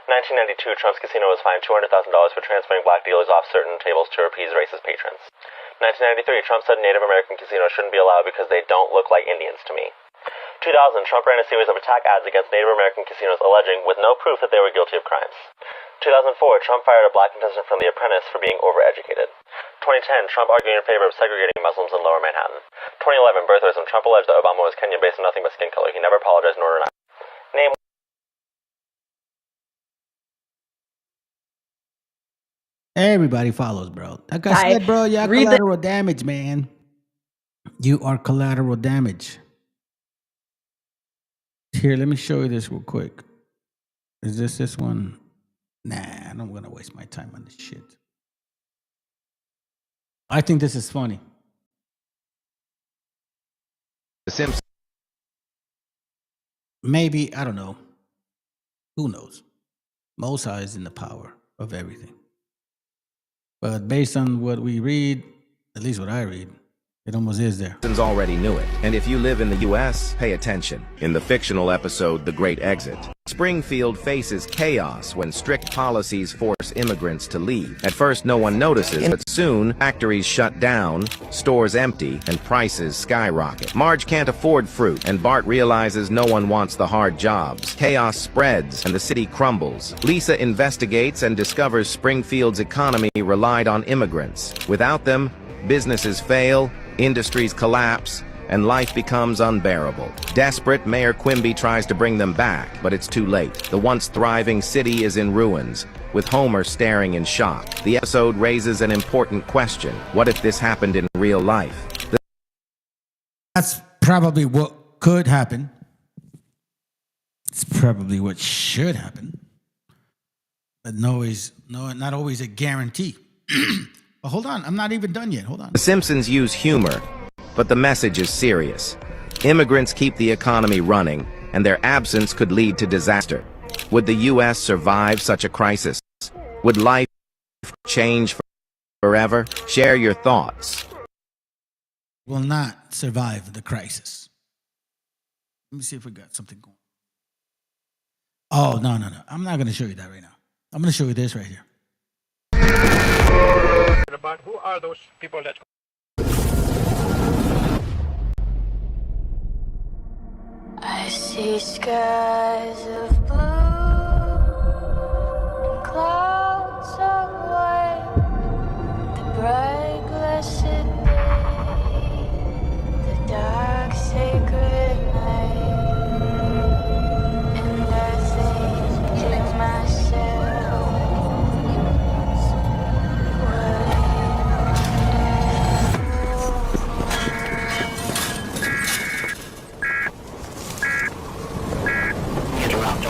1992, Trump's casino was fined $200,000 for transferring black dealers off certain tables to appease racist patrons. 1993, Trump said Native American casinos shouldn't be allowed because they don't look like Indians to me. 2000, Trump ran a series of attack ads against Native American casinos alleging, with no proof, that they were guilty of crimes. 2004, Trump fired a black contestant from The Apprentice for being overeducated. 2010, Trump arguing in favor of segregating Muslims in Lower Manhattan. 2011, birtherism. Trump alleged that Obama was Kenyan based on nothing but skin color. He never apologized nor denied. Name. Everybody follows, bro. Like I said, bro, you're collateral damage, man. You are collateral damage. Here, let me show you this real quick. Is this one? Nah, I don't want to waste my time on this shit. I think this is funny. The Simpsons. Maybe, I don't know. Who knows? Most High is in the power of everything. But based on what we read, at least what I read, It almost is there. Already knew it. And if you live in the U.S., pay attention. In the fictional episode, The Great Exit, Springfield faces chaos when strict policies force immigrants to leave. At first, no one notices, but soon, factories shut down, stores empty, and prices skyrocket. Marge can't afford fruit, and Bart realizes no one wants the hard jobs. Chaos spreads, and the city crumbles. Lisa investigates and discovers Springfield's economy relied on immigrants. Without them, businesses fail, industries collapse, and life becomes unbearable. Desperate, Mayor Quimby tries to bring them back, but it's too late. The once thriving city is in ruins, with Homer staring in shock. The episode raises an important question. What if this happened in real life? That's probably what could happen. It's probably what should happen. But not always a guarantee. But hold on, I'm not even done yet. Hold on. The Simpsons use humor, but the message is serious. Immigrants keep the economy running, and their absence could lead to disaster. Would the U.S. survive such a crisis? Would life change forever? Share your thoughts. Will not survive the crisis. Let me see if we got something going. Oh, no. I'm not going to show you that right now. I'm going to show you this right here. About who are those people that... I see skies of blue and clouds of white, the bright blessed day, the dark sacred night, and I think to myself,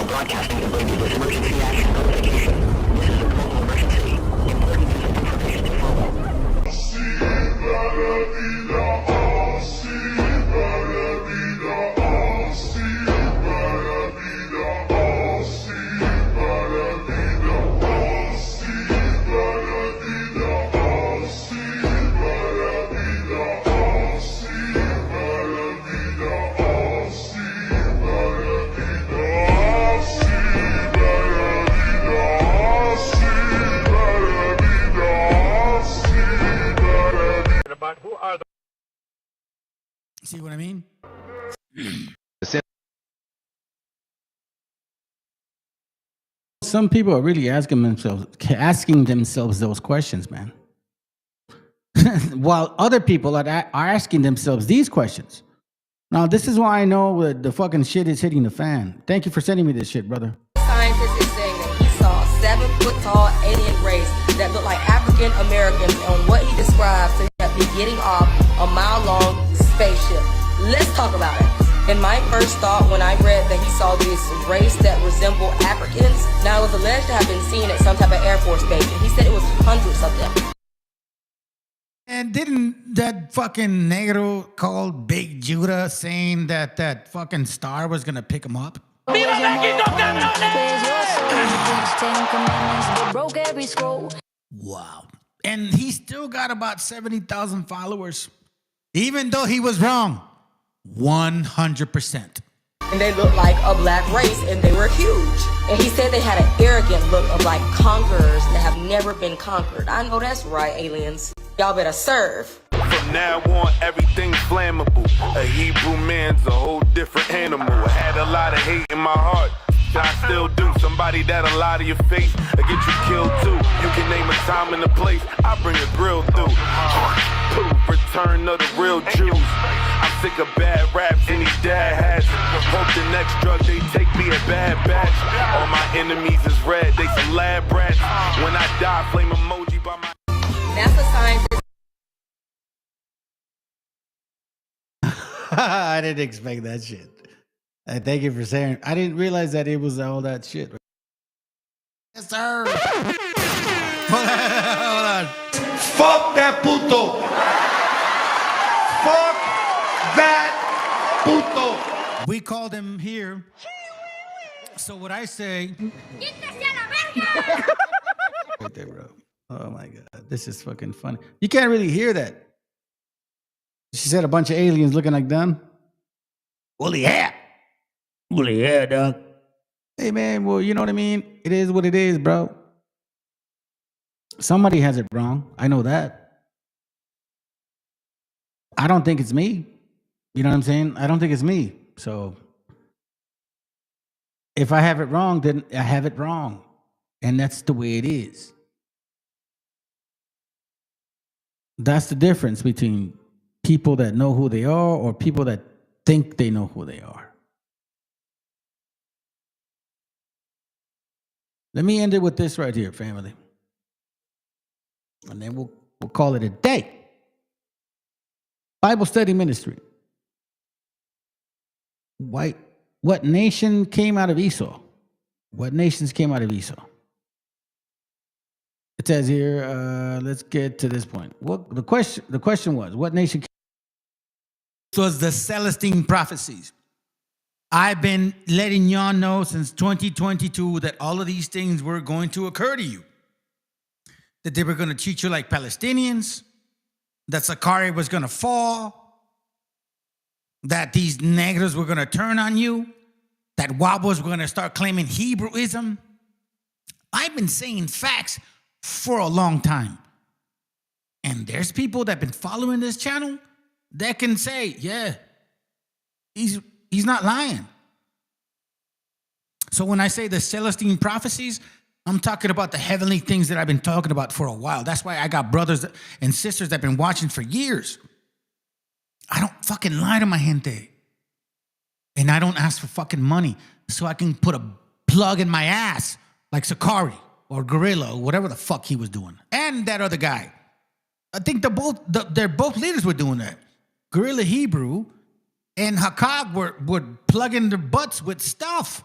broadcasting this emergency action notification. This is a global emergency. Emergency information to follow. Who are See what I mean? Some people are really asking themselves those questions, man. While other people are asking themselves these questions. Now, this is why I know that the fucking shit is hitting the fan. Thank you for sending me this shit, brother. Scientists is saying that he saw a 7-foot-tall alien race that looked like African Americans on what he describes to be getting off a mile-long spaceship. Let's talk about it. And my first thought when I read that he saw this race that resembled Africans, now it was alleged to have been seen at some type of Air Force base, and he said it was hundreds of them. And didn't that fucking Negro call Big Judah saying that that fucking star was gonna pick him up? Wow. And he still got about 70,000 followers, even though he was wrong 100%. And they looked like a black race, and they were huge. And he said they had an arrogant look of like conquerors that have never been conquered. I know that's right, aliens. Y'all better serve. From now on, everything's flammable. A Hebrew man's a whole different animal. I had a lot of hate in my heart. I still do. Somebody that'll lie to your face or get you killed too. You can name a time and a place, I bring a grill through. Return of the real Jews. I'm sick of bad raps and these dad hats. Hope the next drug they take me a bad batch. All my enemies is red, they some lab rats. When I die, flame emoji by my... NASA scientists. I didn't expect that shit. Thank you for saying. I didn't realize that it was all that shit. Yes, sir. Hold on. Fuck that puto. Fuck that puto. We called him here. So what I say. Right there, bro. Oh my God. This is fucking funny. You can't really hear that. She said a bunch of aliens looking like them. Woolly hair. Woolly hair, dog. Hey, man, well, you know what I mean? It is what it is, bro. Somebody has it wrong. I know that. I don't think it's me. You know what I'm saying? I don't think it's me. So if I have it wrong, then I have it wrong. And that's the way it is. That's the difference between people that know who they are or people that think they know who they are. Let me end it with this right here, family. And then we'll call it a day. Bible study ministry. What nation came out of Esau? What nations came out of Esau? It says here, let's get to this point. What the question was, what nation came? This was the Celestine prophecies. I've been letting y'all know since 2022 that all of these things were going to occur to you. That they were going to treat you like Palestinians, that Sakari was going to fall, that these negros were going to turn on you, that Wabos were going to start claiming Hebrewism. I've been saying facts for a long time. And there's people that have been following this channel that can say, yeah, he's not lying. So when I say the Celestine prophecies, I'm talking about the heavenly things that I've been talking about for a while. That's why I got brothers and sisters that have been watching for years. I don't fucking lie to my gente. And I don't ask for fucking money so I can put a plug in my ass like Sakari or Gorilla or whatever the fuck he was doing. And that other guy. I think they're both leaders were doing that. Gorilla Hebrew and Hakag would plug in their butts with stuff.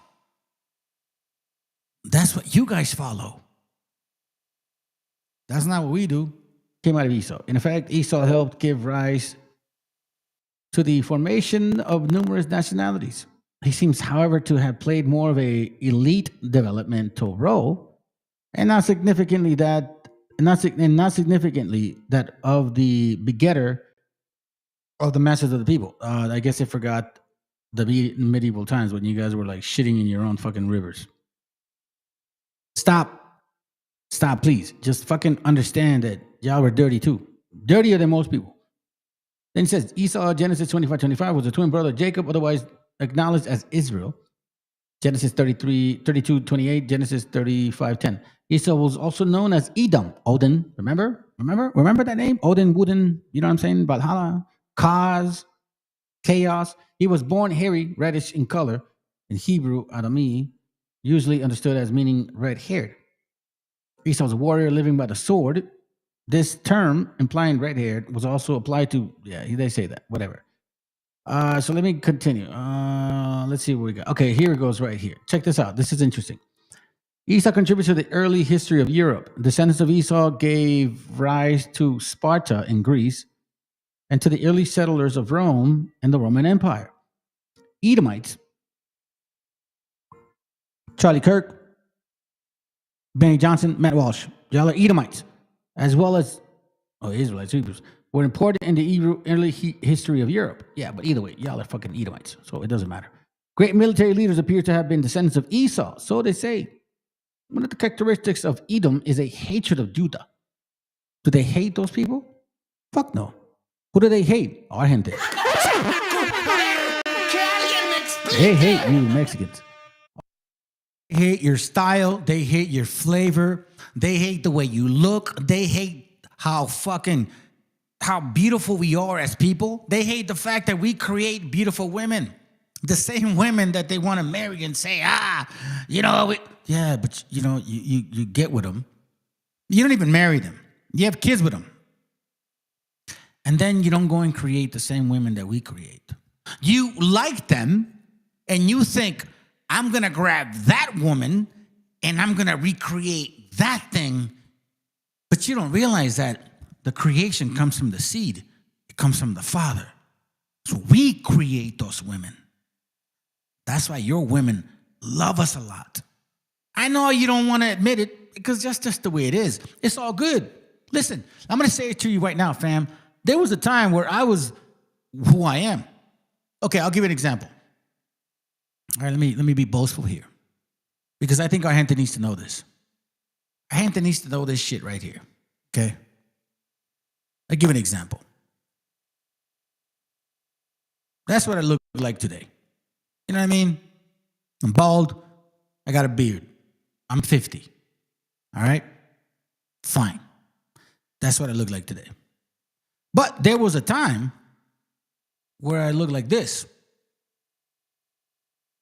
That's what you guys follow. That's not what we do. Came out of Esau. In fact, Esau helped give rise to the formation of numerous nationalities. He seems, however, to have played more of a elite developmental role, and not significantly that of the begetter of the masses of the people. I guess I forgot the medieval times when you guys were like shitting in your own fucking rivers. Stop, please. Just fucking understand that y'all were dirty too. Dirtier than most people. Then it says Esau, Genesis 25:25, was a twin brother of Jacob, otherwise acknowledged as Israel. Genesis 32:28, Genesis 35:10. Esau was also known as Edom. Odin, remember that name? Odin, Wooden, you know what I'm saying? Valhalla, cause, chaos. He was born hairy, reddish in color. In Hebrew, Adami, usually understood as meaning red-haired. Esau was a warrior living by the sword. This term, implying red-haired, was also applied to, they say that, whatever. So let me continue. Let's see what we got. Okay, here it goes right here. Check this out. This is interesting. Esau contributes to the early history of Europe. Descendants of Esau gave rise to Sparta in Greece and to the early settlers of Rome and the Roman Empire. Edomites, Charlie Kirk, Benny Johnson, Matt Walsh, y'all are Edomites, as well as Israelites, Hebrews, were important in the early history of Europe. Yeah, but either way, y'all are fucking Edomites, so it doesn't matter. Great military leaders appear to have been descendants of Esau, so they say. One of the characteristics of Edom is a hatred of Judah. Do they hate those people? Fuck no. Who do they hate? Our gente. They hate you Mexicans. They hate your style. They hate your flavor. They hate the way you look. They hate how beautiful we are as people. They hate the fact that we create beautiful women. The same women that they want to marry and say, but you get with them. You don't even marry them. You have kids with them. And then you don't go and create the same women that we create. You like them and you think, I'm going to grab that woman and I'm going to recreate that thing. But you don't realize that the creation comes from the seed. It comes from the Father. So we create those women. That's why your women love us a lot. I know you don't want to admit it because that's just the way it is. It's all good. Listen, I'm going to say it to you right now, fam. There was a time where I was who I am. Okay, I'll give you an example. All right, let me be boastful here, because I think our gente needs to know this. Our gente needs to know this shit right here. Okay, I'll give an example. That's what I look like today. You know what I mean? I'm bald. I got a beard. I'm 50. All right? Fine. That's what I look like today. But there was a time where I looked like this.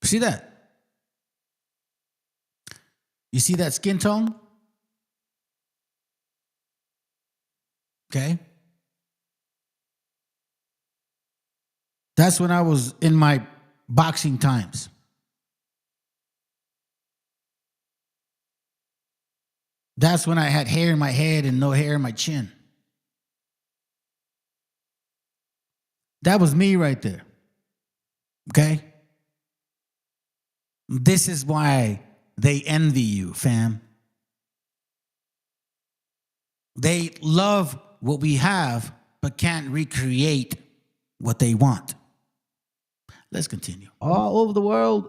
See that? You see that skin tone? Okay. That's when I was in my boxing times. That's when I had hair in my head and no hair in my chin. That was me right there. Okay? This is why they envy you, fam. They love what we have, but can't recreate what they want. Let's continue. All over the world,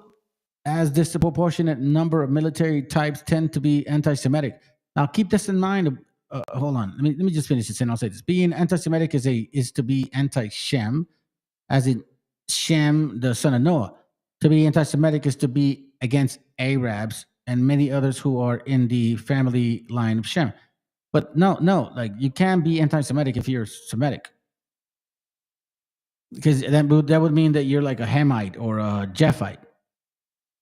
as disproportionate number of military types tend to be anti-Semitic. Now, keep this in mind. Hold on. Let me just finish this and I'll say this. Being anti-Semitic is to be anti-Shem, as in Shem, the son of Noah. To be anti-Semitic is to be against Arabs and many others who are in the family line of Shem. But no, like you can't be anti-Semitic if you're Semitic. Because that would mean that you're like a Hamite or a Japhite.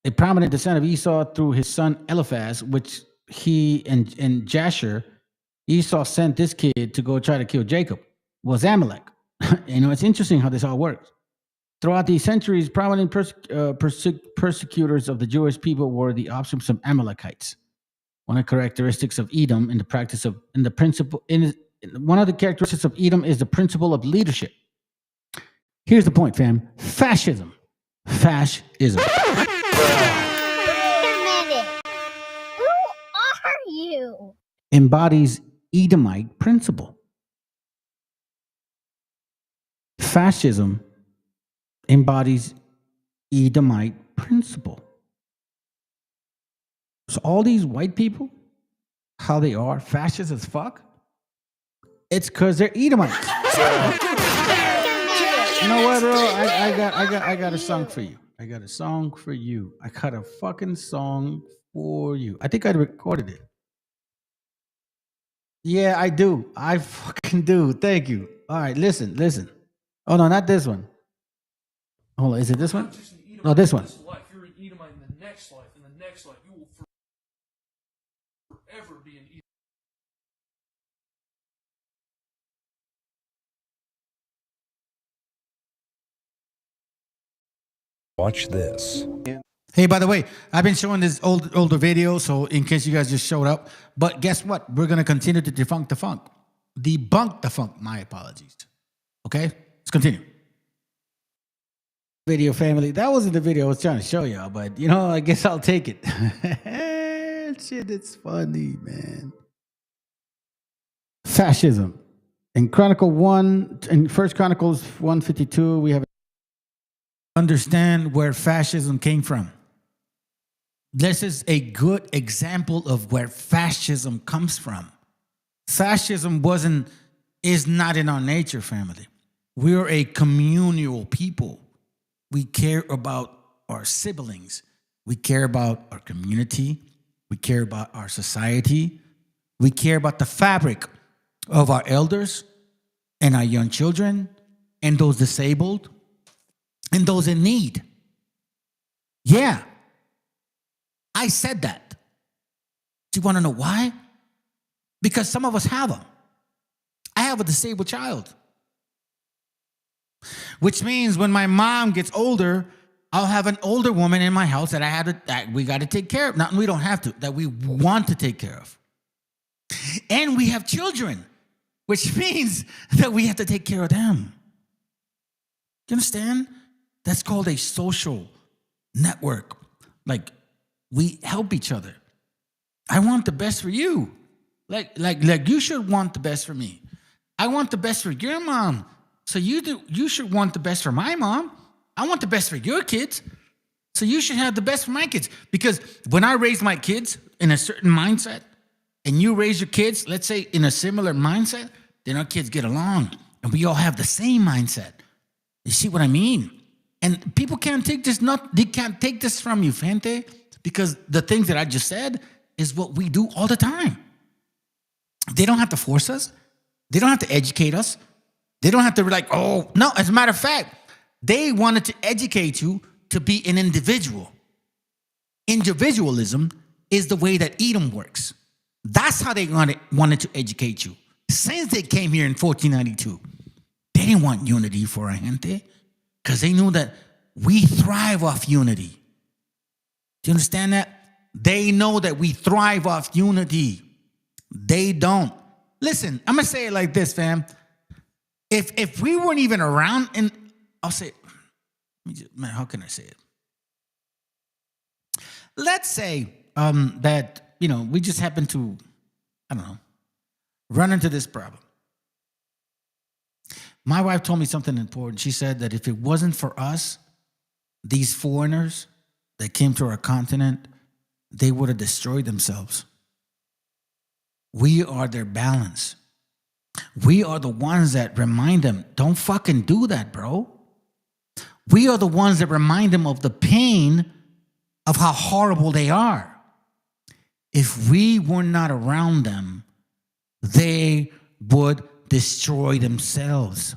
A prominent descendant of Esau through his son Eliphaz, which he and Jasher, Esau sent this kid to go try to kill Jacob, was Amalek. It's interesting how this all works. Throughout these centuries, prominent persecutors of the Jewish people were the offspring of Amalekites. One of the characteristics of Edom one of the characteristics of Edom is the principle of leadership. Here's the point, fam. Fascism. Fascism. Wait a minute. Who are you? Embodies Edomite principle. Fascism embodies Edomite principle. So all these white people, how they are fascist as fuck, it's because they're Edomites. You know what, bro? I got a song for you. I got a song for you. I got a fucking song for you. I think I recorded it. Yeah, I do. I fucking do. Thank you. All right, listen. Oh, no, not this one. Hold on, is it this one? No, this one. You're an Edomite in the next life. In the next life, you will forever be an Edomite. Watch this. Hey, by the way, I've been showing this older video, so in case you guys just showed up. But guess what? We're going to continue to debunk the funk. Debunk the funk. My apologies. Okay? Let's continue. Video family. That wasn't the video I was trying to show y'all, but, I guess I'll take it. Shit, it's funny, man. Fascism. In First Chronicles 152, we have understand where fascism came from. This is a good example of where fascism comes from. Fascism is not in our nature, family. We're a communal people. We care about our siblings. We care about our community. We care about our society. We care about the fabric of our elders and our young children and those disabled and those in need. Yeah, I said that. Do you want to know why? Because some of us have them. I have a disabled child. Which means when my mom gets older, I'll have an older woman in my house that we got to take care of. Not we don't have to, that we want to take care of. And we have children, which means that we have to take care of them. You understand? That's called a social network. Like, we help each other. I want the best for you. Like you should want the best for me. I want the best for your mom So you should want the best for my mom. I want the best for your kids. So you should have the best for my kids. Because when I raise my kids in a certain mindset, and you raise your kids, let's say in a similar mindset, then our kids get along. And we all have the same mindset. You see what I mean? And people can't take this, they can't take this from you, Fente, because the things that I just said is what we do all the time. They don't have to force us. They don't have to educate us. They don't have to be like, oh, no. As a matter of fact, they wanted to educate you to be an individual. Individualism is the way that Edom works. That's how they wanted to educate you. Since they came here in 1492, they didn't want unity for a gente because they knew that we thrive off unity. Do you understand that? They know that we thrive off unity. They don't. Listen, I'm going to say it like this, fam. If we weren't even around, and I'll say, man, how can I say it? Let's say that, we just happen to, I don't know, run into this problem. My wife told me something important. She said that if it wasn't for us, these foreigners that came to our continent, they would have destroyed themselves. We are their balance. We are the ones that remind them, don't fucking do that, bro. We are the ones that remind them of the pain of how horrible they are. If we were not around them, they would destroy themselves.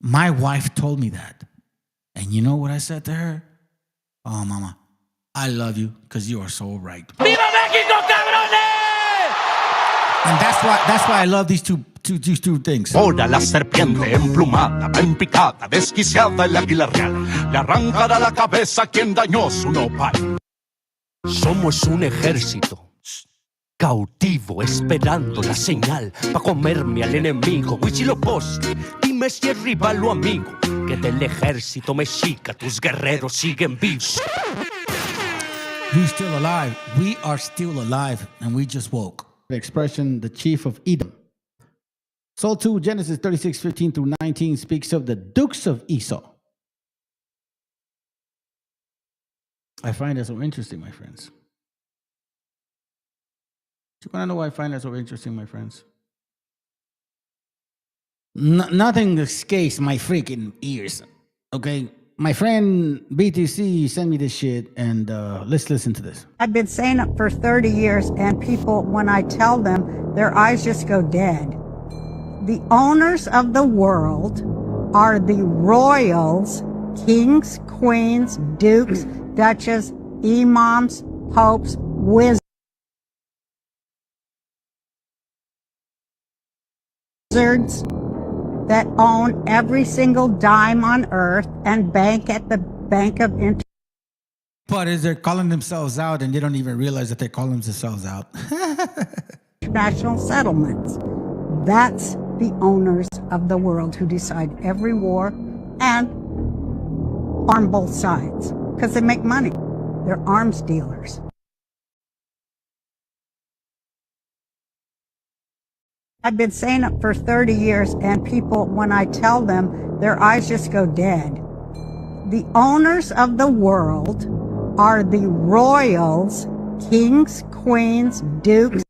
My wife told me that. And you know what I said to her? Oh, mama, I love you because you are so right. ¡Viva México, cabrones! And that's why I love these two things. Ahora la serpiente emplumada, bien picada, desquiciada el águila real. Le arrancará la cabeza quien dañó su nopal. Somos un ejército cautivo esperando la señal pa' comerme al enemigo. Huitzilopochtli, dime si es rival o amigo, que del ejército mexica tus guerreros siguen vivos. We're still alive. We are still alive, and we just woke. The expression, the chief of Edom. Psalm 2, Genesis 36:15-19 speaks of the dukes of Esau. I find that so interesting, my friends. Do you want to know why I find that so interesting, my friends? Nothing escapes my freaking ears, okay? My friend BTC sent me this shit, and let's listen to this. I've been saying it for 30 years, and people, when I tell them, their eyes just go dead. The owners of the world are the royals, kings, queens, dukes, duchesses, imams, popes, wizards that own every single dime on earth and bank at the Bank of But is they're calling themselves out and they don't even realize that they're calling themselves out. International settlements. That's the owners of the world who decide every war and on both sides because they make money. They're arms dealers. I've been saying it for 30 years, and people, when I tell them, their eyes just go dead. The owners of the world are the royals, kings, queens, dukes.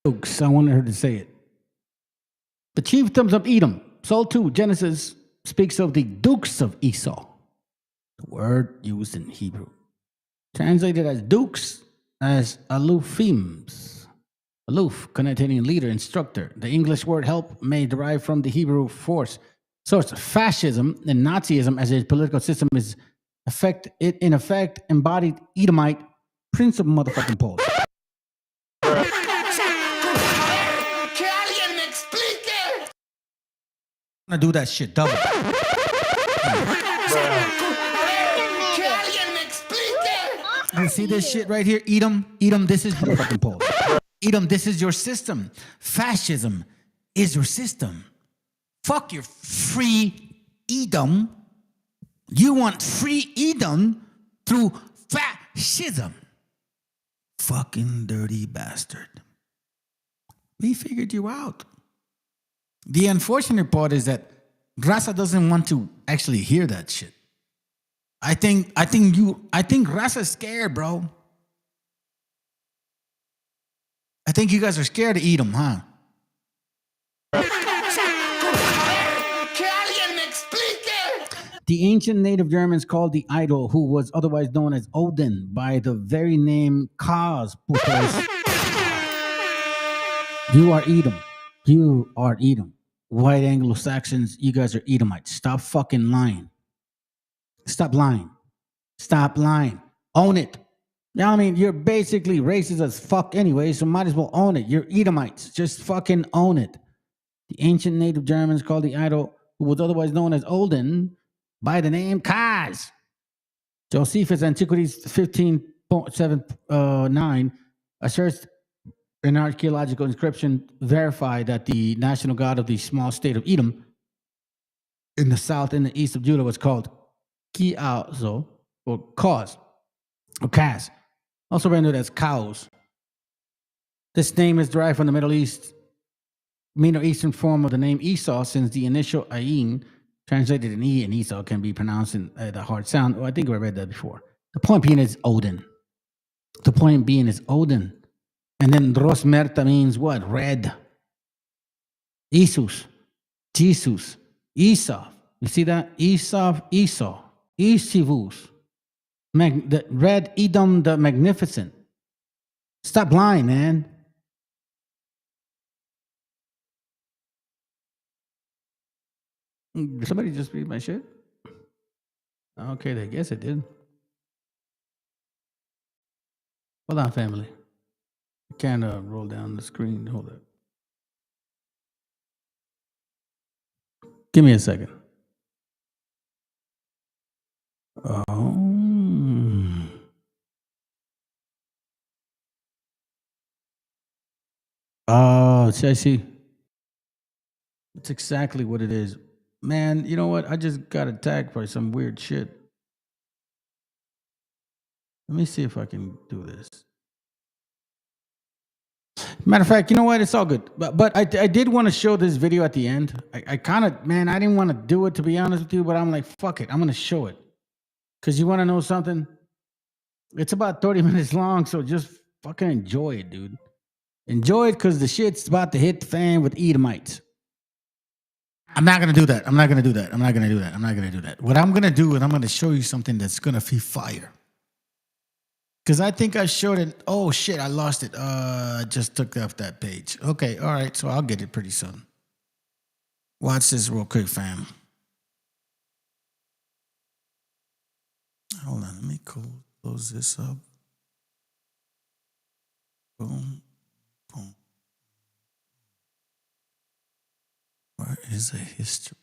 Dukes, I wanted her to say it. The chiefdoms of Edom, Psalm 2, Genesis speaks of the dukes of Esau. The word used in Hebrew. Translated as dukes, as aloofims. Aloof, connotating leader, instructor. The English word help may derive from the Hebrew force. Source, fascism and Nazism as a political system is in effect embodied Edomite Prince of motherfucking Poles. I'm gonna do that shit double. You see this shit right here? Edom, this is motherfucking Poles. Edom, this is your system. Fascism is your system. Fuck your free Edom. You want free Edom through fascism. Fucking dirty bastard. We figured you out. The unfortunate part is that Raza doesn't want to actually hear that shit. I think Raza's scared, bro. I think you guys are scared to eat them, huh? The ancient native Germans called the idol, who was otherwise known as Odin, by the very name Kaz, because you are Edom. You are Edom. White Anglo-Saxons, you guys are Edomites. Stop fucking lying. Stop lying. Stop lying. Own it. Now, I mean, you're basically racist as fuck anyway, so might as well own it. You're Edomites. Just fucking own it. The ancient native Germans called the idol, who was otherwise known as Odin, by the name Kaz. Josephus Antiquities 15.79 asserts an archaeological inscription verified that the national god of the small state of Edom in the south and the east of Judah was called Kiazo, or Kaz, or Kaz, also rendered as cows. This name is derived from the Middle Eastern form of the name Esau, since the initial Ayin, translated in E and Esau, can be pronounced in the hard sound. Oh, I think I read that before. The point being is Odin. The point being is Odin. And then Rosmerta means what? Red. Jesus. Jesus. Esau. You see that? Esau. Esivus. The red Edom the Magnificent. Stop lying, man. Did somebody just read my shit? Okay, I guess it did. Hold on, family. I can't roll down the screen. Hold up. Give me a second. Oh, see, I see. That's exactly what it is. Man, you know what? I just got attacked by some weird shit. Let me see if I can do this. Matter of fact, you know what? It's all good. But I did want to show this video at the end. I kind of, man, I didn't want to do it, to be honest with you, but I'm like, fuck it. I'm going to show it. Because you want to know something? It's about 30 minutes long, so just fucking enjoy it, dude. Enjoy it because the shit's about to hit the fan with Edomites. I'm not going to do that. I'm not going to do that. I'm not going to do that. I'm not going to do that. What I'm going to do is I'm going to show you something that's going to be fire. Because I think I showed it. Oh, shit, I lost it. I just took off that page. Okay, all right, so I'll get it pretty soon. Watch this real quick, fam. Hold on, let me close this up. Boom, boom. Where is the history?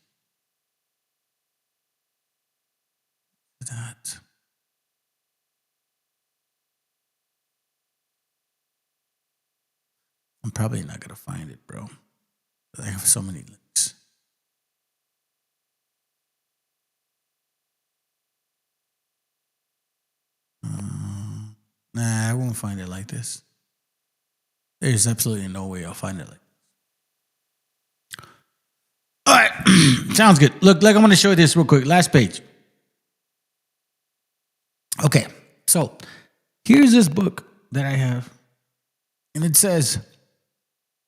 That. I'm probably not going to find it, bro. I have so many links. Nah, I won't find it like this. There's absolutely no way I'll find it like this. All right. Sounds good. Look, I'm going to show you this real quick. Last page. Okay. So here's this book that I have. And it says,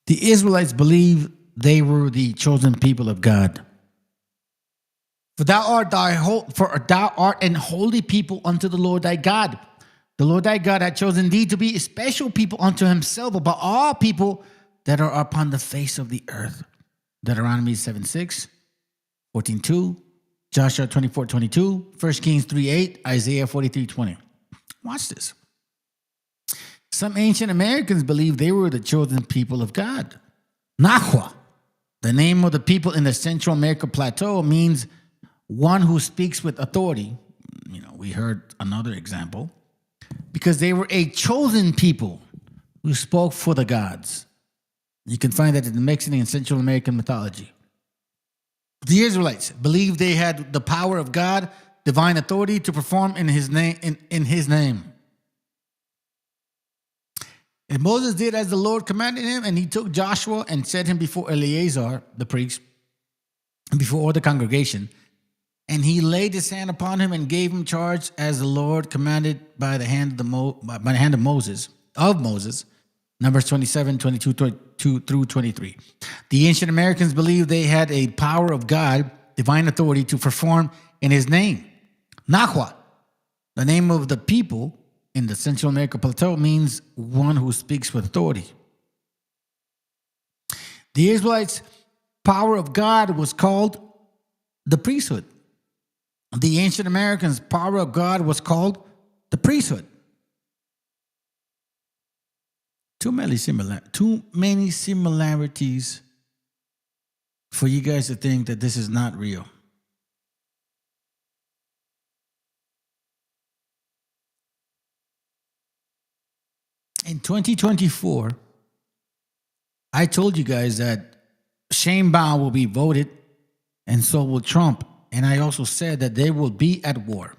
the Israelites believe they were the chosen people of God. For thou art an holy people unto the Lord thy God. The Lord thy God had chosen thee to be a special people unto himself above all people that are upon the face of the earth. Deuteronomy 7:6, 14:2, Joshua 24:22, 1 Kings 3:8, Isaiah 43:20. Watch this. Some ancient Americans believed they were the chosen people of God. Nahua, the name of the people in the Central America Plateau, means one who speaks with authority. You know, we heard another example. Because they were a chosen people who spoke for the gods. You can find that in the Mexican and Central American mythology. The Israelites believed they had the power of God, divine authority to perform in his name. In his name. And Moses did as the Lord commanded him, and he took Joshua and set him before Eleazar, the priest, and before all the congregation. And he laid his hand upon him and gave him charge as the Lord commanded by the hand of Moses. Numbers 27, 22 through 23. The ancient Americans believed they had a power of God, divine authority to perform in his name. Nahua, the name of the people in the Central America Plateau, means one who speaks with authority. The Israelites' power of God was called the priesthood. The ancient Americans' power of God was called the priesthood. Too many similarities for you guys to think that this is not real. In 2024, I told you guys that Shane Baum will be voted, and so will Trump. And I also said that they will be at war.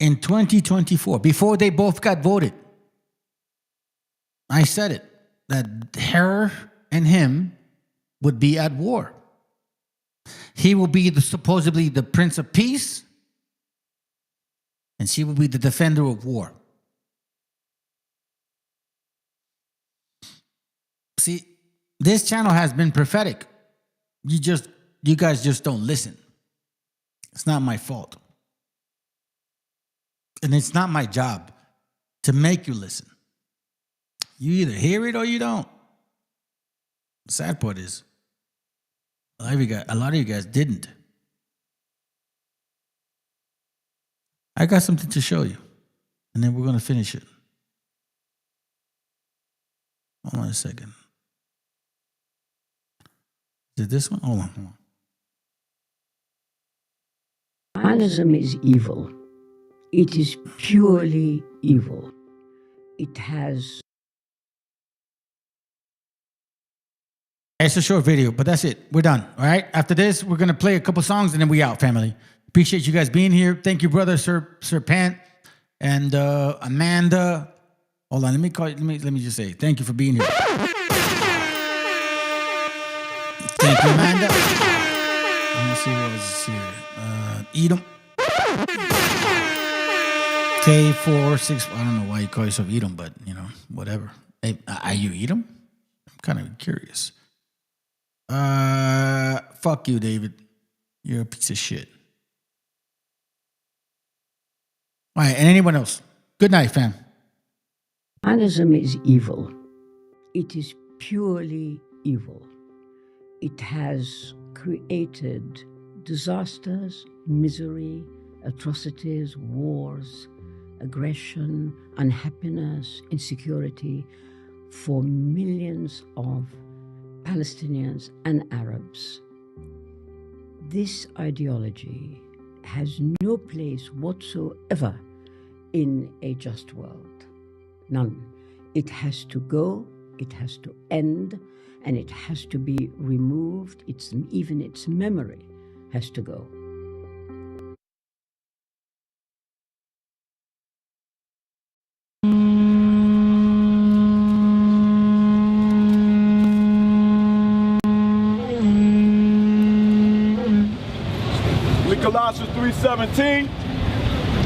In 2024, before they both got voted, I said it, that her and him would be at war. He will be supposedly the Prince of Peace, and she will be the defender of war. See, this channel has been prophetic. You guys just don't listen. It's not my fault. And it's not my job to make you listen. You either hear it or you don't. The sad part is, a lot of you guys didn't. I got something to show you, and then we're going to finish it. Hold on a second. Is it this one? Hold on. Humanism is evil. It is purely evil. It has... It's a short video, but that's it. We're done. All right. After this, we're going to play a couple songs and then we out, family. Appreciate you guys being here. Thank you, brother Sir Pant and Amanda. Hold on. Let me just say thank you for being here. Thank you, Amanda. Let me see what was here. Edom. K46. I don't know why you call yourself Edom, but whatever. Hey, are you Edom? I'm kind of curious. Fuck you, David. You're a piece of shit. All right, and anyone else? Good night, fam. Humanism is evil. It is purely evil. It has created disasters, misery, atrocities, wars, aggression, unhappiness, insecurity for millions of Palestinians and Arabs. This ideology has no place whatsoever in a just world. None. It has to go, it has to end, and it has to be removed. Even its memory has to go. Colossians 3:17.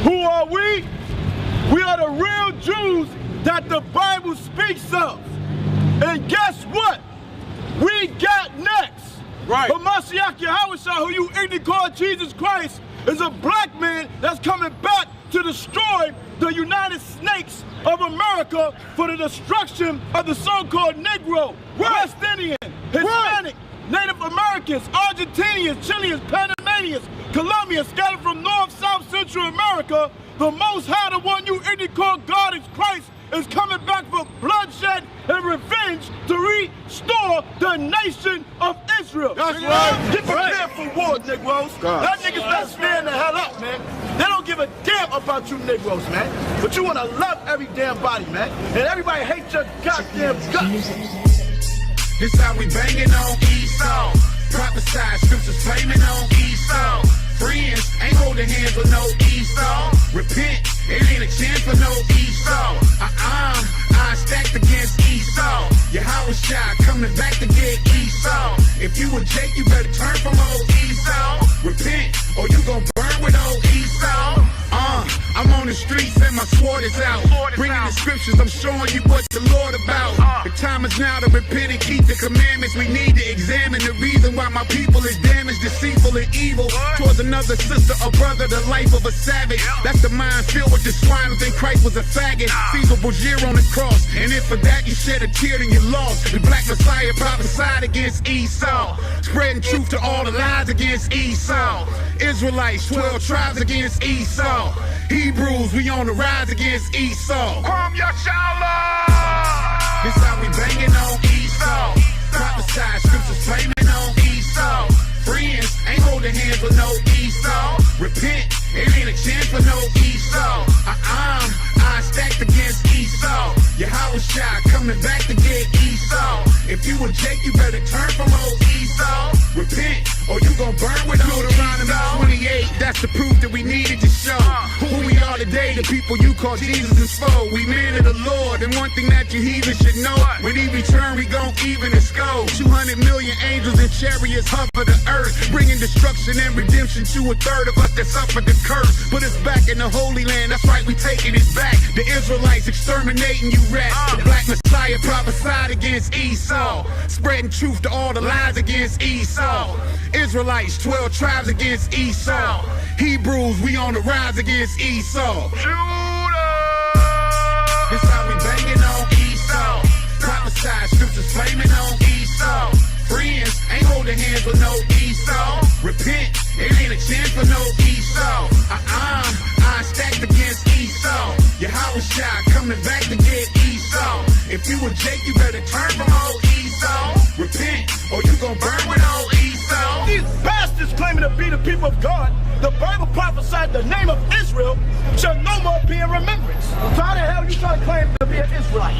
Who are we? We are the real Jews that the Bible speaks of. And guess what? We got next. Right. But MESHIACHA, who you ignorantly call Jesus Christ, is a black man that's coming back to destroy the United Snakes of America for the destruction of the so-called Negro, West Indian, Hispanic, Native Americans, Argentinians, Chileans, Panamanians, Colombians scattered from North, South, Central America. The Most High, the one you ignorantly call God is Christ, is coming back for bloodshed and revenge to restore the nation of Israel. That's right. Get prepared for war, Negroes. That niggas better stand the hell up, man. They don't give a damn about you Negroes, man. But you want to love every damn body, man. And everybody hates your goddamn guts. This how we banging on Esau. Prophesy scriptures flaming on Esau. Friends ain't holding hands with no Esau. Repent it ain't a chance for no Esau. I stacked against Esau. Yahushua coming back to get Esau. If you a Jake, you better turn from old Esau. Repent, or you gon' burn with old Esau. I'm on the streets and my sword is out. Bringing the scriptures, I'm showing you what the Lord about. The time is now to repent and keep the commandments. We need to examine the reason why my people is damaged, deceitful, and evil. Towards another sister or brother, the life of a savage. That's the mind filled with the swine who think Christ was a faggot. Caesar Borgia on the cross, and if for that you shed a tear, then you lost. The black Messiah prophesied against Esau, spreading truth to all the lies against Esau. Israelites, 12 tribes against Esau. Hebrews, we on the rise against Esau. Kwam Yashala! This how we banging on Esau. Prophesy, scriptures flaming on Esau. Friends, ain't holding hands with no Esau. Repent, it ain't a chance for no Esau. I stacked against Esau. Yahushua coming back to get Esau. If you a Jake, you better turn from old Esau. Repent, or you gon' burn with old Esau. 28, that's the proof that we needed to show who we are today, the people you call Jesus is foe. We men of the Lord, and one thing that you heathens should know, when he return, we gon' even and score. 200 million angels and chariots hover the earth, bringing destruction and redemption to a third of us that suffered the curse. Put us back in the Holy Land, that's right, we taking it back. The Israelites exterminating you rats. The black Messiah prophesied against Esau, spreading truth to all the lies against Esau. Israelites, 12 tribes against Esau. Hebrews, we on the rise against Esau. Judah! This how we banging on Esau. Prophesy, scriptures flaming on Esau. Friends, ain't holding hands with no Esau. Repent, it ain't a chance for no Esau. I stacked against Esau. Yahushua coming back to get Esau. If you a Jake, you better turn from old Esau. Repent, or you gon' burn with old Esau. These bastards claiming to be the people of God. The Bible prophesied the name of Israel shall no more be in remembrance. So how the hell you trying to claim to be an Israelite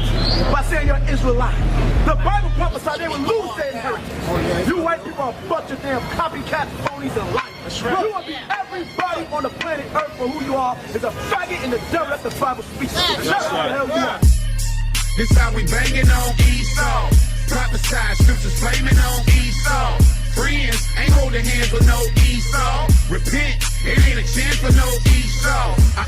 by saying you're an Israelite? The Bible prophesied they would lose their inheritance. You white people are a bunch of damn copycat phonies and liars. Right. You want to be everybody on the planet Earth for who you are is a faggot in the dirt that the Bible speaks. That's what the hell you are. This how we banging on Esau. Prophesy, scriptures flaming on Esau. Friends, ain't holding hands with no Esau. Repent, it ain't a chance for no Esau. I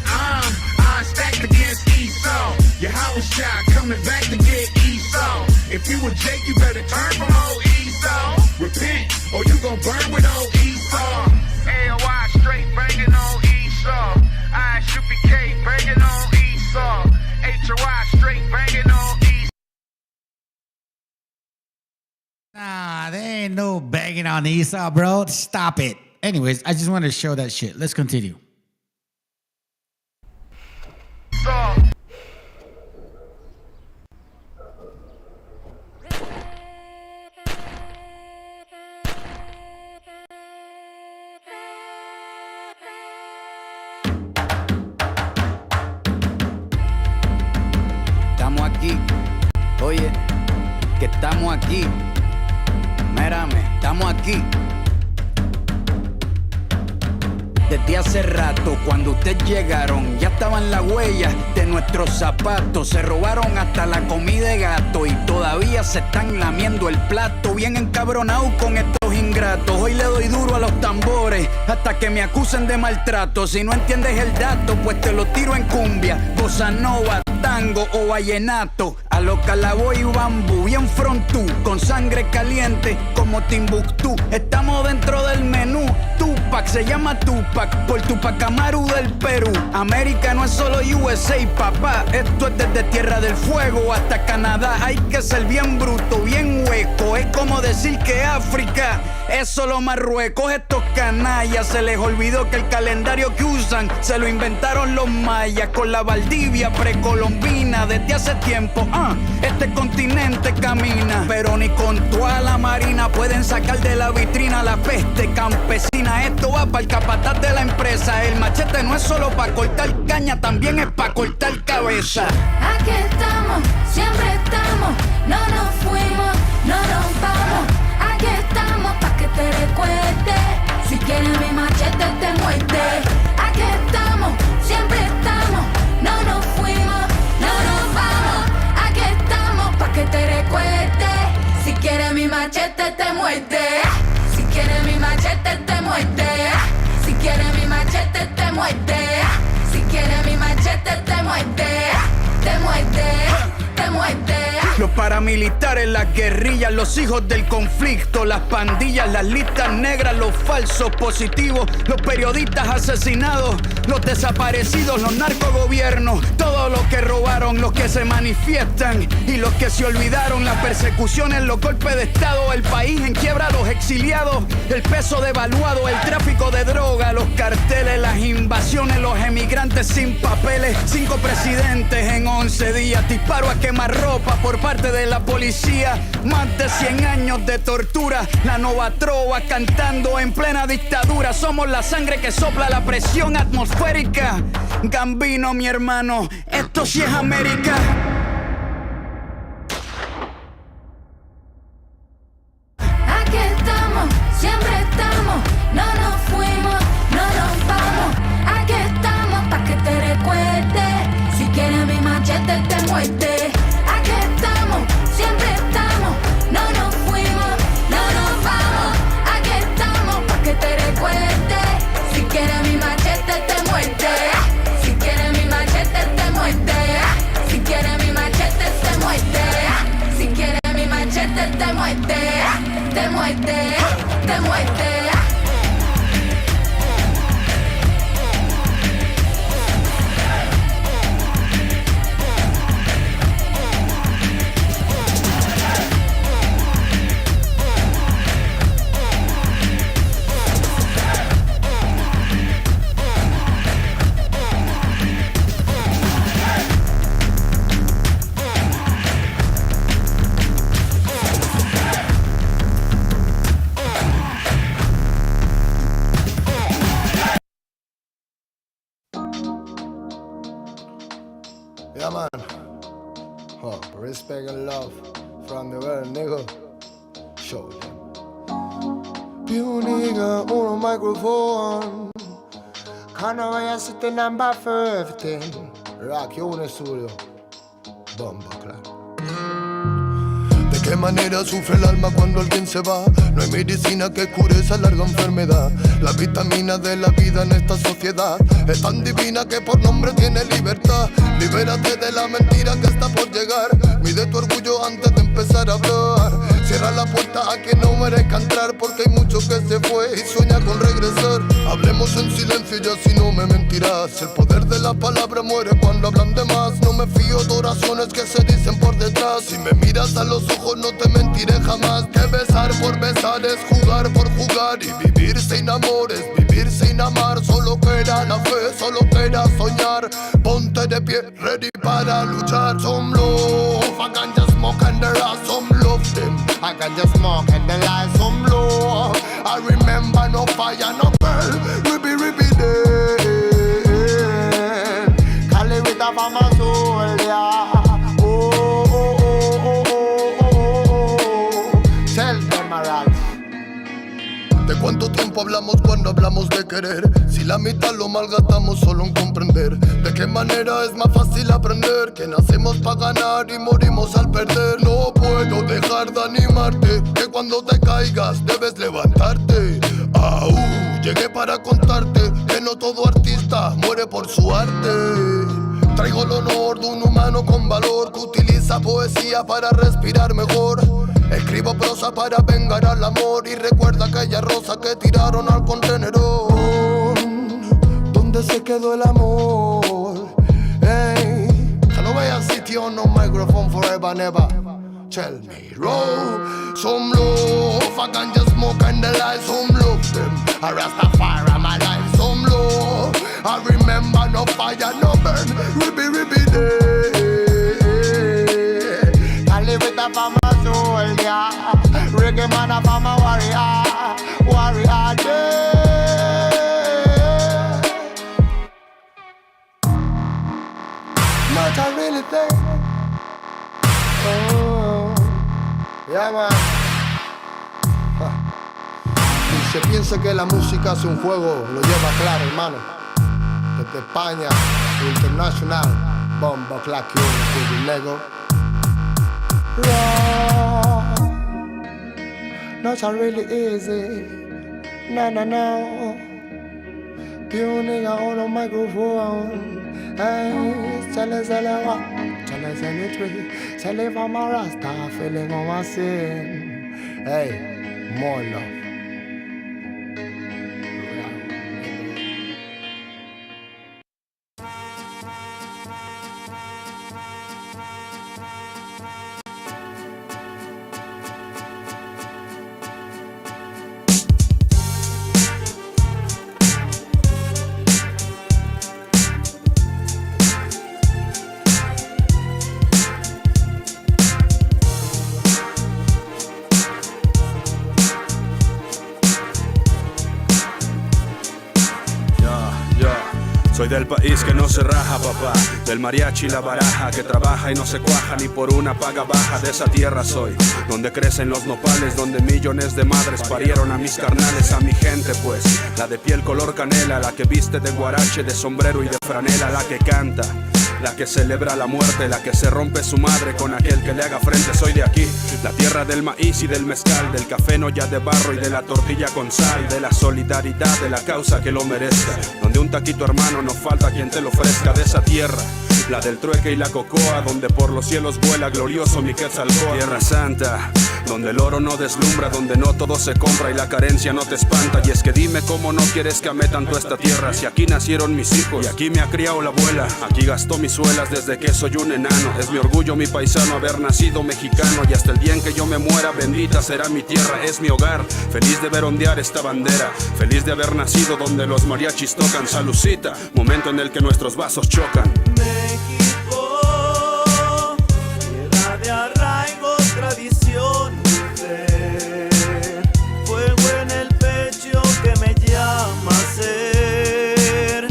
stacked against Esau. Yahushua coming back to get Esau. If you a Jake, you better turn from old Esau. Repent, or you gon' burn with old Esau. AOI straight banging on Esau. ISUPK banging on Esau. HOI straight banging on Esau. Nah, there ain't no banging on Esau, bro. Stop it. Anyways, I just wanted to show that shit. Let's continue. Estamos aquí, oye, que estamos aquí. Mírame, estamos aquí. Desde hace rato, cuando ustedes llegaron, ya estaban las huellas de nuestros zapatos. Se robaron hasta la comida de gato y todavía se están lamiendo el plato. Bien encabronado con estos ingratos. Hoy le doy duro a los tambores hasta que me acusen de maltrato. Si no entiendes el dato, pues te lo tiro en cumbia, bossa nova, tango o vallenato. A lo calabo y bambú, bien frontú, con sangre caliente como Timbuktu. Estamos dentro del menú. Tupac se llama Tupac por Tupac Amaru del Perú. América no es solo USA, papá. Esto es desde Tierra del Fuego hasta Canadá. Hay que ser bien bruto, bien hueco. Es como decir que África es solo Marruecos. Estos canallas se les olvidó que el calendario que usan se lo inventaron los mayas con la Valdivia precolombina. Desde hace tiempo, este continente camina, pero ni con toda la marina pueden sacar de la vitrina la peste campesina. Esto va para el capataz de la empresa. El machete no es solo para cortar caña, también es para cortar cabeza. Aquí estamos, siempre estamos, no nos fuimos, no nos vamos. Aquí estamos pa' que te recuerdes, si quieres mi machete te muerde. Aquí estamos, siempre estamos, machete te muerde. Si quieres mi machete te muerde. Si quieres mi machete te muerde. Si quieres mi machete te muerde. Te muerde, te muerde. Los paramilitares, las guerrillas, los hijos del conflicto, las pandillas, las listas negras, los falsos positivos, los periodistas asesinados, los desaparecidos, los narcogobiernos, todos los que robaron, los que se manifiestan y los que se olvidaron, las persecuciones, los golpes de estado, el país en quiebra, los exiliados, el peso devaluado, el tráfico de droga, los carteles, las invasiones, los emigrantes sin papeles, 5 presidentes en 11 días, disparo a quemarropa por parte de la policía, más de 100 años de tortura, la nova trova cantando en plena dictadura, somos la sangre que sopla la presión atmosférica, Gambino mi hermano, esto sí es América. Aquí estamos, siempre estamos, no nos fuimos, no nos vamos. Aquí estamos pa' que te recuerdes. Si quieres mi machete te muerde. Aquí estamos, siempre estamos, no nos fuimos, no nos vamos. Aquí estamos pa' que te recuerdes. Si quieres mi machete te muerde. Si quieres mi machete te muerde. Si quieres mi machete te muerde. Si quieres mi machete te muerde. Te muerde, te muerde. Yeah, man. Oh, respect and love from the world, nigga. Show them. Più nigga on a microphone. Can't I sit in number 15? Rock you in the studio. Bomba clap. ¿De qué manera sufre el alma cuando alguien se va? No hay medicina que cure esa larga enfermedad. La vitamina de la vida en esta sociedad es tan divina que por nombre tiene libertad. Libérate de la mentira que está por llegar. Mide tu orgullo antes de empezar a hablar. Cierra la puerta a quien no merezca entrar, porque hay mucho que se fue y sueña con regresar. Hablemos en silencio y así no me mentirás. El poder de la palabra muere cuando hablan de más. No me fío de oraciones que se dicen por detrás. Si me miras a los ojos no te mentiré jamás. Que besar por besar es jugar por jugar. Y vivir sin amor es vivir sin amar. Solo queda la fe, solo queda soñar. Ponte de pie, ready para luchar. Some love, I can just smoke and there are some love them. I can just smoke and the lights some low. I remember no fire, no burn. Ribby day. Call it with a farmer soul, yeah. ¿De cuánto tiempo hablamos cuando hablamos de querer? Si la mitad lo malgastamos solo en comprender. ¿De qué manera es más fácil aprender? Que nacemos para ganar y morimos al perder. No puedo dejar de animarte, que cuando te caigas debes levantarte. Llegué para contarte que no todo artista muere por su arte. Traigo el honor de un humano con valor que utiliza poesía para respirar mejor. Escribo prosa para vengar al amor y recuerda aquella rosa que tiraron al contenedor. ¿Dónde se quedó el amor? Hey, I know I sit here on no microphone forever, never. Tell me, roll some love. I can just smoke and the light, some love them. I Rastafari my life, some love. I remember no fire, no burn. Ribby day. I live with a farmer soul, yeah. Reggae man a farmer warrior, warrior day. Much I really think. Oh, yeah, man. Y se piensa que la música es un juego, lo lleva claro, hermano. Desde España, internacional, bomba clack you, Lego. not really easy. No. Pure nigga on a microphone. Hey, tell us what? Tell us anything. Tell if I'm a rasta feeling on my sin. Hey, more love. Soy del país que no se raja, papá. Del mariachi y la baraja, que trabaja y no se cuaja ni por una paga baja. De esa tierra soy, donde crecen los nopales, donde millones de madres parieron a mis carnales, a mi gente pues. La de piel color canela, la que viste de guarache, de sombrero y de franela, la que canta, la que celebra la muerte, la que se rompe su madre con aquel que le haga frente. Soy de aquí, la tierra del maíz y del mezcal, del café no ya de barro y de la tortilla con sal, de la solidaridad, de la causa que lo merezca, donde un taquito hermano no falta quien te lo ofrezca. De esa tierra, la del trueque y la cocoa, donde por los cielos vuela glorioso mi Quetzalcóatl. Tierra santa, donde el oro no deslumbra, donde no todo se compra y la carencia no te espanta. Y es que dime cómo no quieres que ame tanto esta tierra, si aquí nacieron mis hijos y aquí me ha criado la abuela, aquí gastó mis suelas desde que soy un enano. Es mi orgullo, mi paisano, haber nacido mexicano, y hasta el día en que yo me muera, bendita será mi tierra, es mi hogar. Feliz de ver ondear esta bandera, feliz de haber nacido donde los mariachis tocan. Salucita, momento en el que nuestros vasos chocan. México, tierra de arraigo, tradición y fe, fuego en el pecho que me llama a ser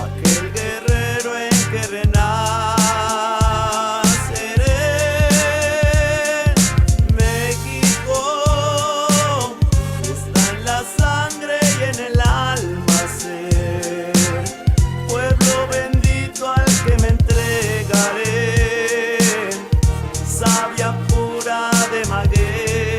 aquel guerrero en que renaceré. México está en la sangre y en el alma ser, pueblo bendito al que me entregaré, savia pura de maguey.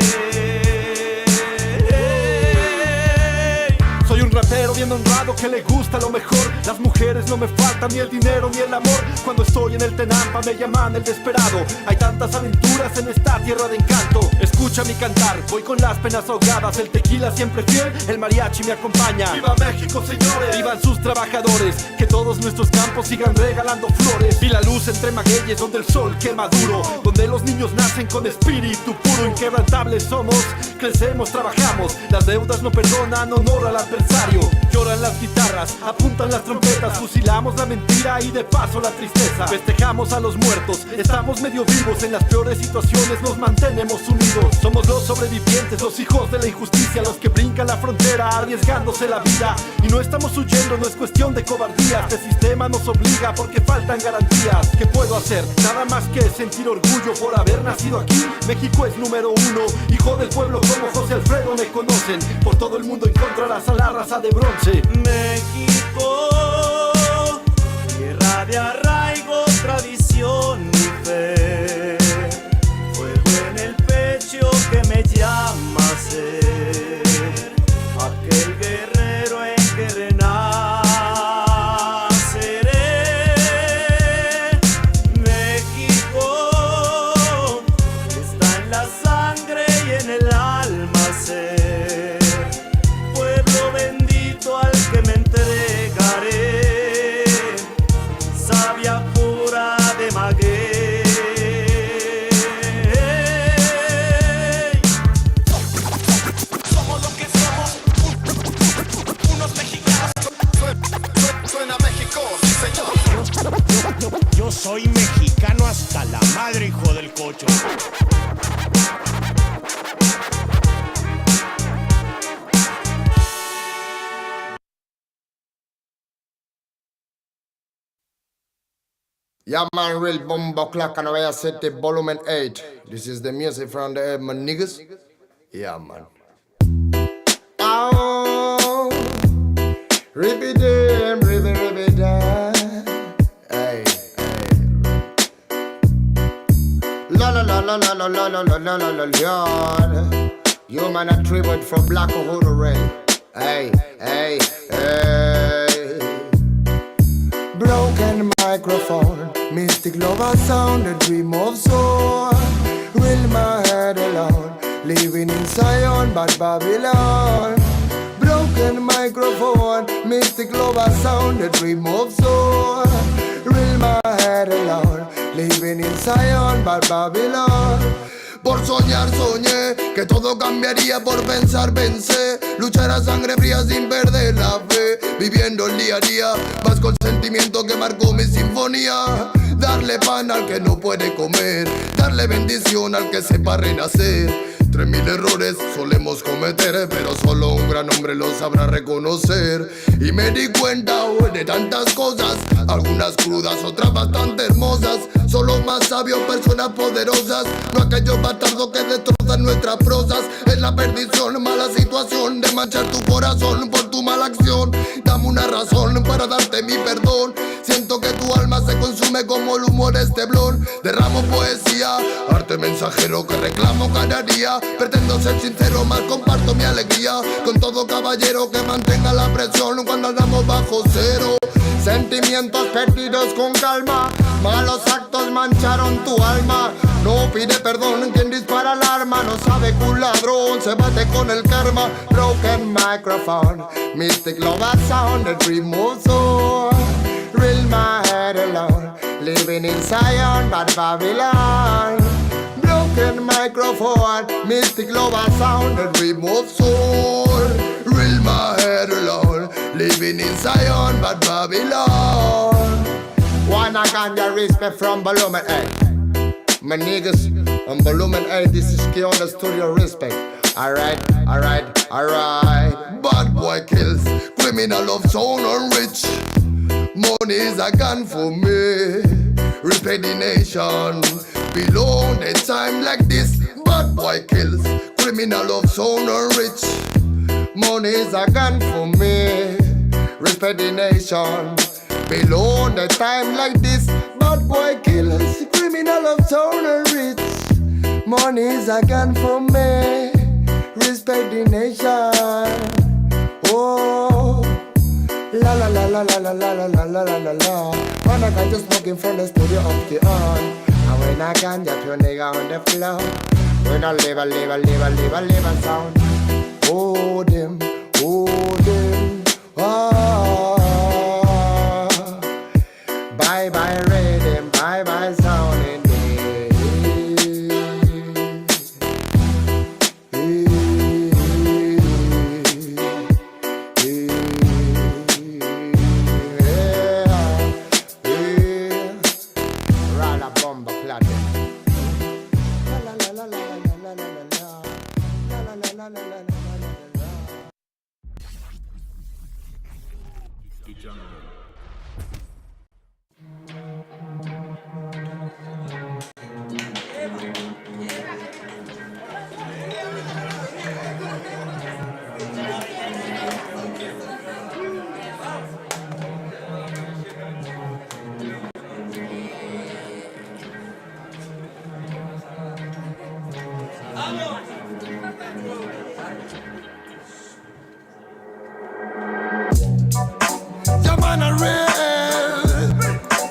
Soy un rapero bien honrado que le gusta lo mejor. Las mujeres no me faltan, ni el dinero ni el amor. Cuando estoy en el Tenampa me llaman el desesperado. Hay tantas aventuras en esta tierra de encanto. Escucha mi cantar, voy con las penas ahogadas. El tequila siempre fiel, el mariachi me acompaña. ¡Viva México, señores! ¡Vivan sus trabajadores! Que todos nuestros campos sigan regalando flores. Y la luz entre magueyes donde el sol quema duro, donde los niños nacen con espíritu puro. Inquebrantables somos, crecemos, trabajamos. Las deudas no perdonan, honor al adversario. Lloran las guitarras, apuntan las trompetas. Fusilamos la mentira y de paso la tristeza. Festejamos a los muertos, estamos medio vivos. En las peores situaciones nos mantenemos unidos. Somos los sobrevivientes, los hijos de la injusticia, los que brincan la frontera arriesgándose la vida. Y no estamos huyendo, no es cuestión de cobardía. Este sistema nos obliga porque faltan garantías. ¿Qué puedo hacer? Nada más que sentir orgullo por haber nacido aquí. México es número uno, hijo del pueblo como José Alfredo me conocen. Por todo el mundo encontrarás a la raza de bronce. México, tierra de arraigo, tradición y fe, fuego en el pecho que me llama a ser aquel guerrero en que renaceré. México está en la sangre y en el alma ser, pueblo bendito al que me entregaré, savia pura de maguey. Somos lo que somos, unos mexicanos. Suena México, sí señor. Yo soy mexicano hasta la madre, hijo del cocho. Yeah man, real bomba clock and I set the volume 8. This is the music from the my niggas. Yeah man. Oh, ribby damn, ribby damn. Hey, hey. La la la la la la la la la la la la. Human attribute for Black Uhuru Ray. Hey, hey, hey. Broken microphone, mystic lover sound, a dream of soul. Will my head alone, living in Zion, but Babylon. Broken microphone, mystic lover sound, a dream of soul. Will my head alone, living in Zion, but Babylon. Por soñar soñé que todo cambiaría, por pensar pensé, luchar a sangre fría sin perder la fe, viviendo el día a día, más con sentimiento que marcó mi sinfonía. Darle pan al que no puede comer, darle bendición al que sepa renacer. 3000 errores solemos cometer, pero solo un gran hombre lo sabrá reconocer. Y me di cuenta de tantas cosas, algunas crudas, otras bastante hermosas. Son los más sabios, personas poderosas, no aquellos bastardos que destrozan nuestras prosas. Es la perdición, mala situación de manchar tu corazón por tu mala acción. Dame una razón para darte mi perdón. Siento que tu alma se consume como el humo de este blon. Derramo poesía, arte mensajero que reclamo cada día. Pretendo ser sincero, más comparto mi alegría con todo caballero que mantenga la presión cuando andamos bajo cero. Sentimientos perdidos con calma, malos actos mancharon tu alma. No pide perdón quien dispara el arma, no sabe que un ladrón se bate con el karma. Broken microphone, mystic lover sound, a dream of soul. Real my head alone, living in Zion, but Babylon. Broken microphone, mystic lover sound, a dream of soul. Real my head alone, living in Zion, but Babylon. One I can get respect from Volumen A. My niggas on Volumen A, this is key on the studio respect. Alright, alright, alright. Bad boy kills, criminal of sound and rich. Money is a gun for me. Respect the nation. Below the time like this. Bad boy kills, criminal of sound and rich. Money is a gun for me. Respect the nation. Below the time like this. Bad boy killers, criminal of sound and rich. Money is a gun for me. Respect the nation. Oh. La la la la la la la la la la la la la. When I can just smoking from the studio up the on. And when I can just put nigga on the floor. When I live a sound. Oh them, ah. Bye bye rhythm, bye bye sound in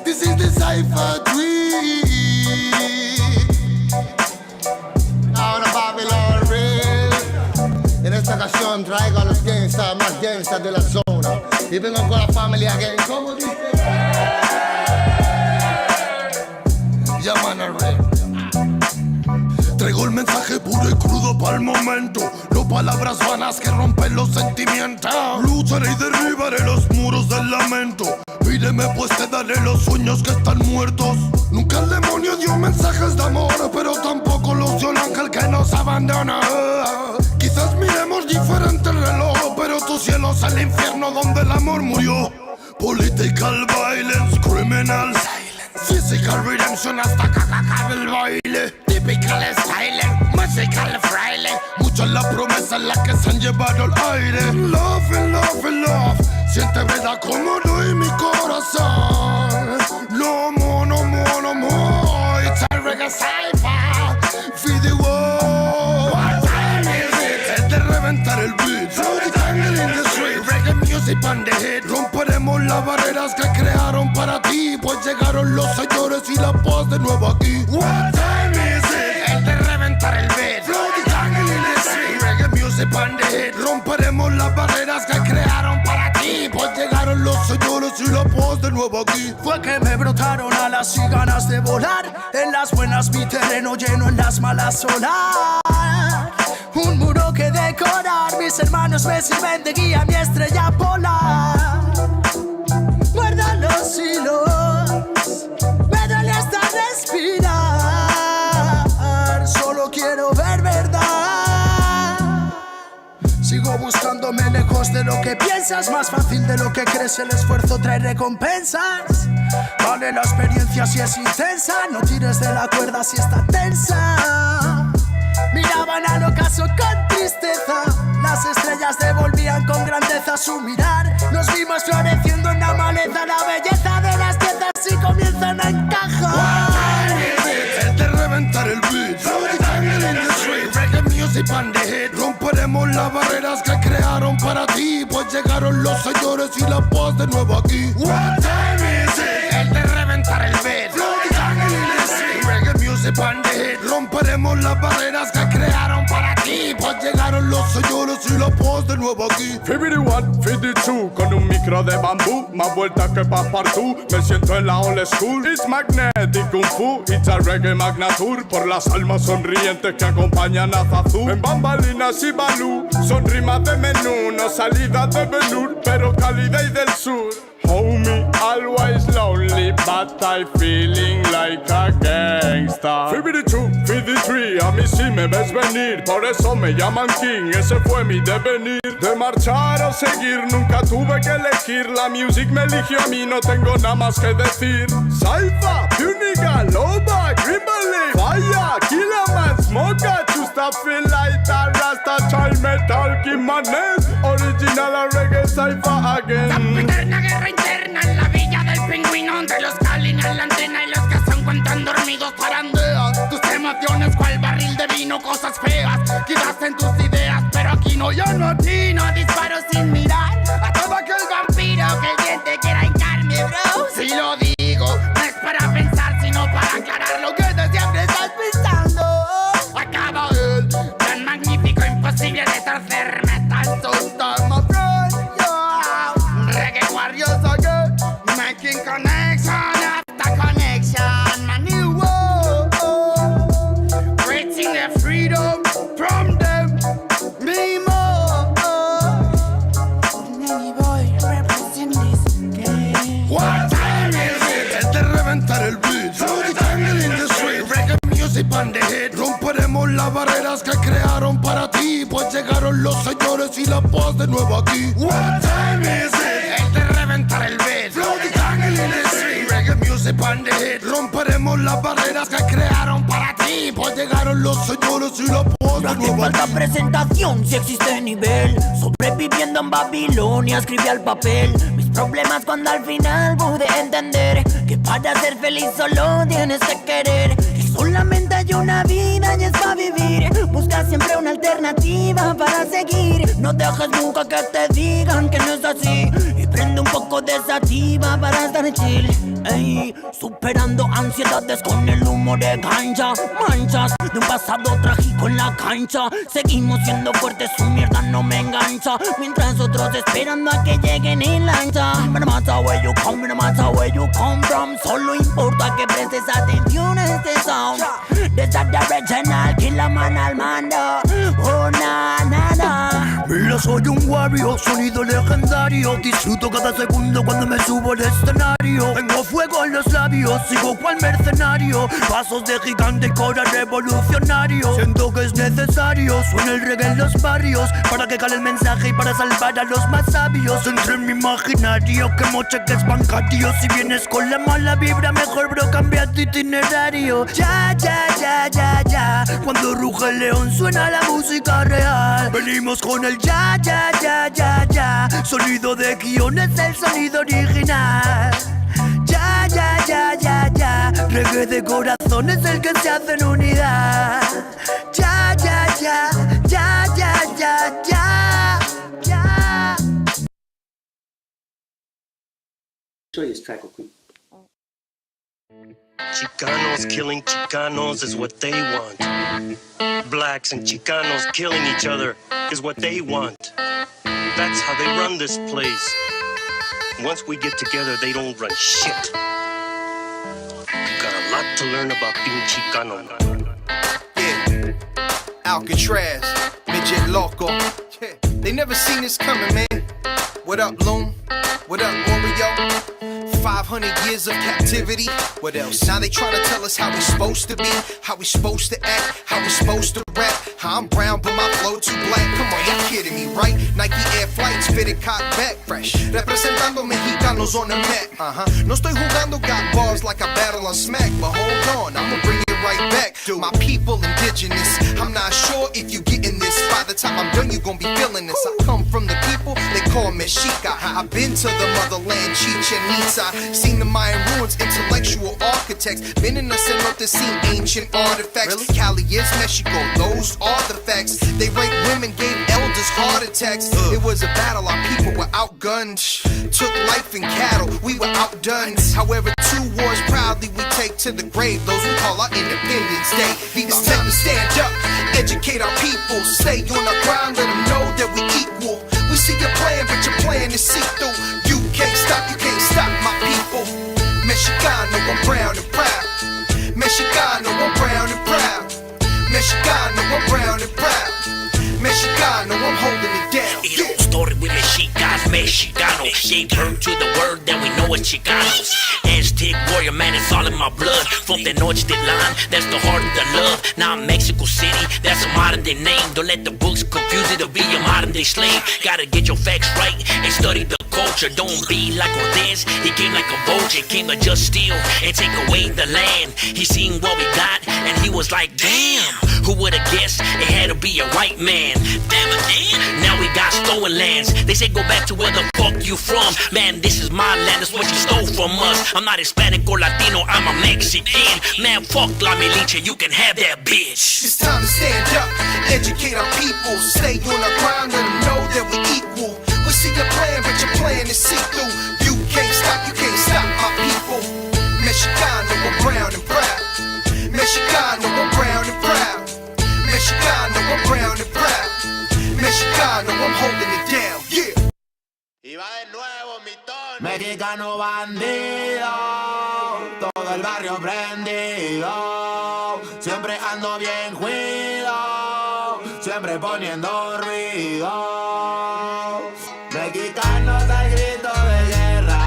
This is the cipher dream. Ahora Babylon real. En esta ocasión traigo a los gangsters más gangsters de la zona. Y vengo con la familia gang. ¿Cómo dice? Llaman al rey. Traigo el mensaje puro y crudo para el momento. No palabras vanas que rompen los sentimientos. Lucharé y derribaré los muros del lamento. Pídeme pues te daré los sueños que están muertos. Nunca el demonio dio mensajes de amor, pero tampoco los dio el ángel que nos abandona. Quizás miremos diferente el reloj, pero tu cielo es el infierno donde el amor murió. Political violence, criminal silence, physical redemption hasta caca del baile. Typical style, musical fraile. Mucha es la promesa en la que se han llevado el aire. Love, love, love. Siente verdad como doy mi corazón. No more, no more, no more. It's a reggae cipher. Feed the world. What time is it? music on the hit. Romperemos las barreras que crearon para ti, pues llegaron los señores y la paz de nuevo aquí. What time is it? El de reventar el beat. Flow the jungle in the street. Reggae music on the hit. Romperemos las barreras que crearon para ti, pues llegaron los señores y la paz de nuevo aquí. Fue que me brotaron alas y ganas de volar. En las buenas mi terreno lleno, en las malas solar. Un muro que decorar, mis hermanos me sirven de guía, mi estrella polar. Guarda los hilos, me duele hasta respirar. Solo quiero ver verdad. Sigo buscándome lejos de lo que piensas, más fácil de lo que crees, el esfuerzo trae recompensas. Vale la experiencia si es intensa, no tires de la cuerda si está tensa. Miraban al ocaso con tristeza, las estrellas devolvían con grandeza su mirar. Nos vimos floreciendo en la maleza, la belleza de las piezas y comienzan a encajar. El de reventar el beat. Flow the jungle in the street. Reggae music on the hit. Romperemos las barreras que crearon para ti, pues llegaron los señores y la paz de nuevo aquí. What time is it? El de reventar el beat. Flow the jungle in the street. Reggae music on the hit. Romperemos las barreras que crearon para ti, pues llegaron los señores y la paz de nuevo aquí. 51, 52, con un micro de bambú, más vueltas que Passepartout. Me siento en la old school. It's magnetic kung fu, it's a reggae magnatur. Por las almas sonrientes que acompañan a Zazú. En bambalinas y balú, son rimas de menú, no salidas de Benur, pero cálida y del sur. Homie, always lonely, but I feeling like a gangsta. 52, 53, a mí sí me ves venir, por eso me llaman King, ese fue mi devenir. De marchar o seguir, nunca tuve que elegir, la music me eligió a mí, no tengo nada más que decir. Saifa, Puniga, Loba, Grimble, Fire, Killerman, Smoker, Chusta, Feel Light, Rasta, Child Metal, Kimanes, Original Reggae, Saifa again. Interna en la villa del pingüino, entre los Kalin en la antena y los que se encuentran dormidos zarandean tus emociones cual barril de vino, cosas feas quizás en tus ideas, pero aquí no, yo no atino, disparo sin mirar a todo aquel vampiro que el diente quiera hincarme, bro. Si lo digo, no es para pensar, sino para aclarar lo que de siempre estás pensando. Acaba el tan magnífico, imposible de torcer metal, so start my friend, yo. Reggae warriors again, making connection after connection, my new world, creating the freedom from them, me more. Nanny boy, represent this game. What time is it? El de reventar el beat. Flow the jungle in the street. Reggae music on the hit. Romperemos las barreras que crearon para ti, pues llegaron los señores y la paz de nuevo aquí. What time is it? El de reventar el beat. Flow the jungle in the street. Reggae music on the hit. Romperemos las barreras que crearon para ti, pues llegaron los señores y la paz de nuevo aquí. Falta presentación si existe nivel. Sobreviviendo en Babilonia escribí al papel mis problemas cuando al final pude entender que para ser feliz solo tienes que querer. Que solamente hay una vida y es para vivir. Busca siempre una alternativa para seguir. No dejes nunca que te digan que no es así. Y prende un poco de sativa para estar chill. Ey, superando ansiedades con el humo de cancha. Manchas de un pasado trágico en la cancha. Seguimos siendo fuertes, su mierda no me engancha. Mientras otros esperando a que lleguen en lancha. No matter where you come, no matter where you come from. Solo importa que prestes atención a este sound. Desde the original, Killer Man al mando. Oh, na, na, na. Mira, soy un warrior, sonido legendario. Disfruto cada segundo cuando me subo al escenario. Tengo fuego en los labios, sigo cual mercenario. Pasos de gigante, cora revolucionario. Siento que es necesario, suena el reggae en los barrios, para que cale el mensaje y para salvar a los más sabios. Entre mi imaginario, que mocheques bancarios. Si vienes con la mala vibra, mejor bro, cambia tu itinerario. Ya, ya, ya, ya, ya. Cuando ruge el león suena la música real. Venimos con el ya, ya, ya, ya, ya. Sonido de guiones, el sonido original. Ya, ya, ya, ya, ya. Reggae de corazón es el que se hace en unidad. Ya, ya, ya, ya, ya, ya, ya. Show you this track real quick. Chicanos killing Chicanos is what they want. Blacks and Chicanos killing each other is what they want. That's how they run this place. Once we get together, they don't run shit. You got a lot to learn about being Chicano. Yeah, Alcatraz, midget loco. Yeah. They never seen this coming, man. What up, Loom? What up, Oreo? 500 years of captivity. What else? Now they trying to tell us how we supposed to be, how we supposed to act, how we supposed to rap. How I'm brown, but my flow too black. Come on, y'all kidding me, right? Nike Air Flights fitted cock back fresh. Representando Mexicanos on the map. No estoy jugando, got bars like I battle on Smack. But hold on, I'ma bring it right back. My people indigenous. I'm not sure if you getting this. By the time I'm done, you gon' be feeling this. I come from the people they call MESHIACHA. I've been to the motherland, Chichen Itza. Seen the Mayan ruins, intellectual architects. Been in the cenote, seen ancient artifacts. Really? Cali is Mexico, those are the facts. They raped women, gave elders heart attacks. It was a battle, our people were outgunned. Took life and cattle, we were outdone. However, 2 wars proudly we take to the grave. Those we call our Independence Day. It's time to stand up, educate our people. Stay on our ground, let them know that we equal. We see your plan, but your plan is see-through. You can't stop my people. Mexicano, I'm brown and proud. Mexicano, I'm brown and proud. Mexicano, I'm brown and proud. Mexicano, I'm holding it down. Yeah. Story with Mexicans, Mexicano. Gave birth to the word that we know as Chicanos. Aztec warrior, man, it's all in my blood. From the Tenochtitlan, that's the heart of the love. Now I'm Mexico City, that's a modern day name. Don't let the books confuse it to be a modern day slave. Gotta get your facts right and study the culture. Don't be like Cortez, he came like a vulture. Came to just steal and take away the land. He seen what we got and he was like, damn, who would've guessed it had to be a white man. Damn again, now we got stolen lands. They say go back to where the fuck you from. Man, this is my land, that's what you stole from us. I'm not Hispanic or Latino, I'm a Mexican. Man, fuck La Militia, you can have that bitch. It's time to stand up, educate our people. Stay on our ground, let them know that we equal. We see your plan, but your plan is see-through. You can't stop my people. Mexicano, I'm brown and proud. Mexicano, I'm brown and proud. Mexicano, I'm brown and proud. Mexicano, I'm holding it down, yeah. Y va de nuevo mi tono. Mexicano bandido, todo el barrio prendido. Siempre ando bien juido, siempre poniendo ruido. Mexicano está el grito de guerra.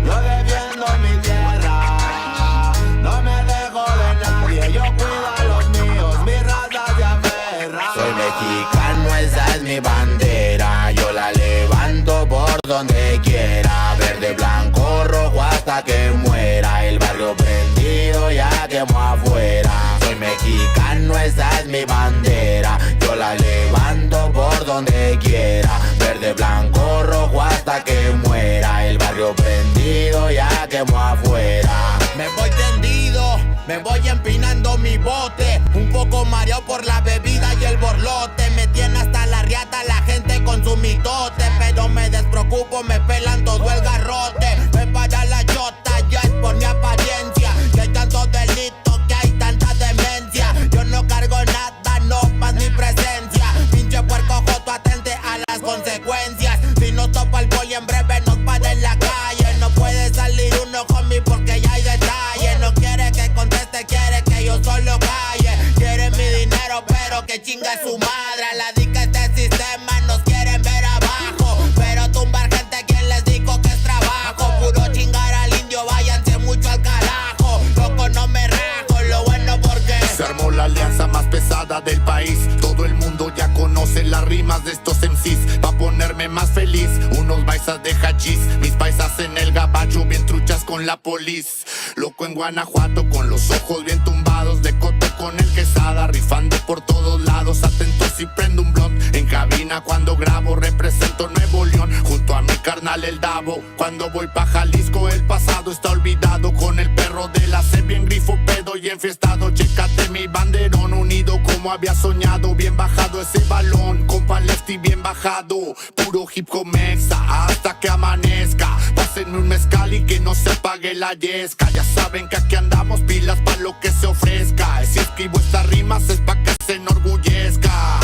Yo defiendo mi tierra. No me dejo de nadie, yo cuido a los míos, mi raza se aferra. Soy mexicano, esa es mi bandera. Yo la levanto por donde quiera. Verde, blanco, rojo hasta que muera. El barrio prendido ya quemó afuera. Soy mexicano, esa es mi bandera. Yo la levanto por donde quiera. Verde, blanco, rojo hasta que muera. El barrio prendido ya quemó afuera. Me voy tendido, me voy empinando mi bote. Un poco mareado por la bebida y el borlote. Me tiene hasta la riata la gente con su mitote. Pero me despreocupo, me pelan todo el garrote. Me para la chota, ya es por mi apariencia. Que hay tantos delitos, que hay tanta demencia. Yo no cargo nada, no más mi presencia. Pinche puerco joto, atente a las consecuencias. Si no topa el poli en breve nos para en la calle. No puede salir uno conmigo porque ya hay detalle. No quiere que conteste, quiere que yo solo calle. Quiere mi dinero pero que chinga su madre. A la dica este sistema nos quieren ver abajo. Pero tumbar gente, quien les dijo que es trabajo. Puro chingar al indio, váyanse mucho al carajo. Loco no me rajo, lo bueno porque se armó la alianza más pesada del país. Todo el mundo ya conoce las rimas de estos MCs. Pa' ponerme más feliz, unos paisas de hachís. Mis paisas en el gabacho, bien truchas con la polis. Loco en Guanajuato, con los ojos bien tumbados. De coto con el quesada, rifando por todos lados. Atento si prendo un blunt en cabina cuando grabo. Represento Nuevo León, junto a mi carnal el Davo. Cuando voy pa' Jalisco, el pasado está olvidado. Con el perro de la C, bien grifo, pedo y enfiestado. Chécate mi banderón, unido como como había soñado. Bien bajado ese balón, compa Lefty bien bajado. Puro hip hop mexa hasta que amanezca. Pásenme un mezcal y que no se apague la yesca. Ya saben que aquí andamos pilas pa' lo que se ofrezca. Si escribo estas rimas es pa' que se enorgullezca.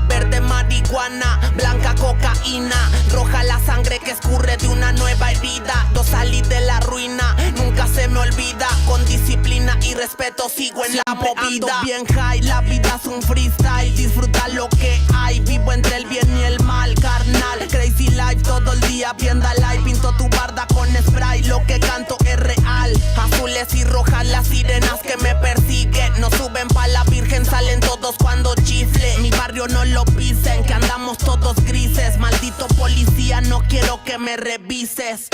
Verde marihuana, blanca cocaína, roja la sangre que escurre de una nueva herida. Yo salí de la ruina, nunca se me olvida. Con disciplina y respeto sigo en la movida. Ando bien high, la vida es un freestyle. Disfruta lo que hay, vivo entre el bien y el mal, carnal. Crazy life todo el día, viendo live. Pinto tu barda con spray, lo que canto es real. Azules y rojas las sirenas que me persiguen. No suben pa' la virgen, salen todos cuando chifle. Mi barrio no lo pisen, que andamos todos grises. Maldito policía, no quiero que me revises.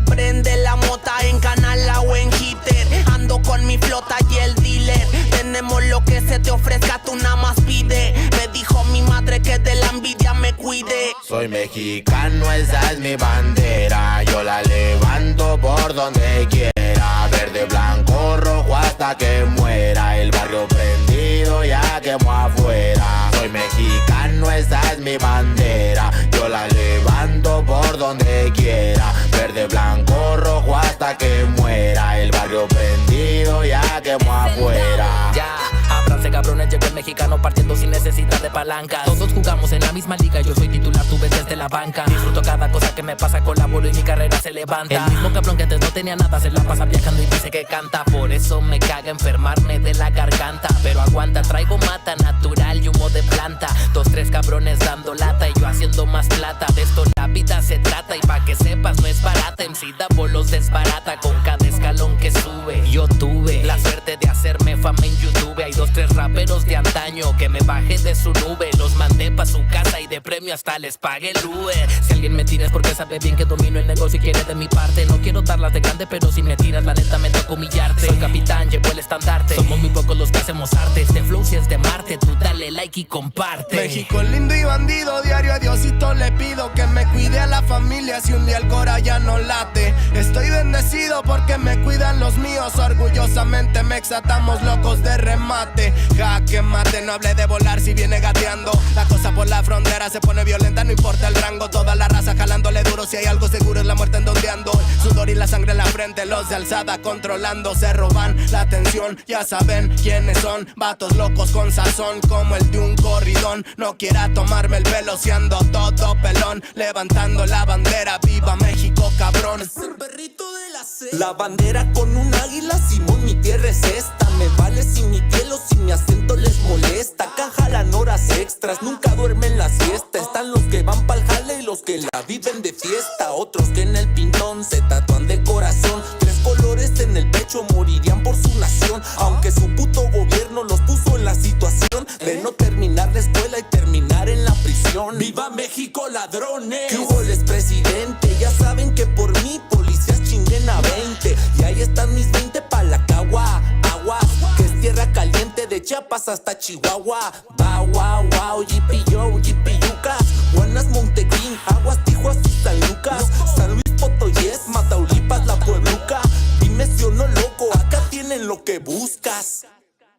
Prende la mota en canala o en hitter. Ando con mi flota y el dealer. Tenemos lo que se te ofrezca, tú nada más pide. Me dijo mi madre que de la envidia me cuide. Soy mexicano, esa es mi bandera. Yo la levanto por donde quiera. Verde, blanco, rojo hasta que muera. El barrio prendido ya quemó afuera. Soy mexicano, esa es mi bandera. Yo la levanto por donde quiera. Verde, blanco, rojo hasta que muera. El barrio prendido ya quemó afuera. Ya, ábranse cabrones, llegó el mexicano partiendo sin necesidad de palanca. Todos jugamos en la misma liga, yo soy titular, tú ves desde la banca. Disfruto cada cosa que me pasa, colaboro y mi carrera se levanta. El mismo cabrón que antes no tenía nada, se la pasa viajando y dice que canta. Por eso me caga enfermarme de la garganta. Pero aguanta, traigo mata natural y humo de planta. 2, 3 cabrones dando lata y yo haciendo más plata. De esto la vida se trata y pa' que sepas no es barata. MC Davo los desbarata con cada escalón que sube. Yo tuve la suerte de hacerme fama en YouTube. Hay 2, 3 raperos de antaño que me bajé de su nube. Los mandé pa' su casa y de premio hasta les pagué el Uber. Si alguien me tira es porque sabe bien que domino el negocio y quiere de mi parte. No quiero darlas de grande, pero si me tiras la neta me toca humillarte. Soy capitán, llevo el estandarte. Somos muy pocos los que hacemos arte. Este flow si es de Marte, tú dale like y comparte. México lindo y bandido, diario a Diosito le pido que me cuide a la familia si un día el cora ya no late. Estoy bendecido porque me cuidan los míos. Orgullosamente me exatamos locos de remate. Jaque mate, no hable de volar si viene gateando. La cosa por la frontera se pone violenta, no importa el rango. Toda la raza jalándole duro, si hay algo seguro es la muerte en donde ando. El sudor y la sangre en la frente, los de alzada controlando. Se roban la atención, ya saben quiénes son. Vatos locos con sazón como el de un corridón. No quiera tomarme el pelo si ando todo pelón. Levantando la bandera, viva México cabrón. Es el perrito de la C. La bandera con un águila, Simón, mi tierra es esta. Me vale si mi piel o si mi acento les molesta. Acá jalan horas extras, nunca duermen la siesta. Están los que van pa'l jale y los que la viven de fiesta. Otros que en el pintón se tatúan de corazón. 3 colores en el pecho, morirían por su nación. Aunque su puto gobierno los puso en la situación de no terminar la escuela y terminar en la prisión. ¡Viva México, ladrones! ¿Qué hubo, les presidente? Ya saben que por mí policías chinguen a 20. Y ahí están mis 20 pa' la cagua. Aguas, que es tierra caliente de Chiapas hasta Chihuahua. Wow, wow, wow, yipi yo, yipi yucas. Buenas Montequín, Aguas, Tijuas y San Lucas. San Luis Potoyes, Mataulipas, La Puebluca. Dime si o no loco, acá tienen lo que buscas.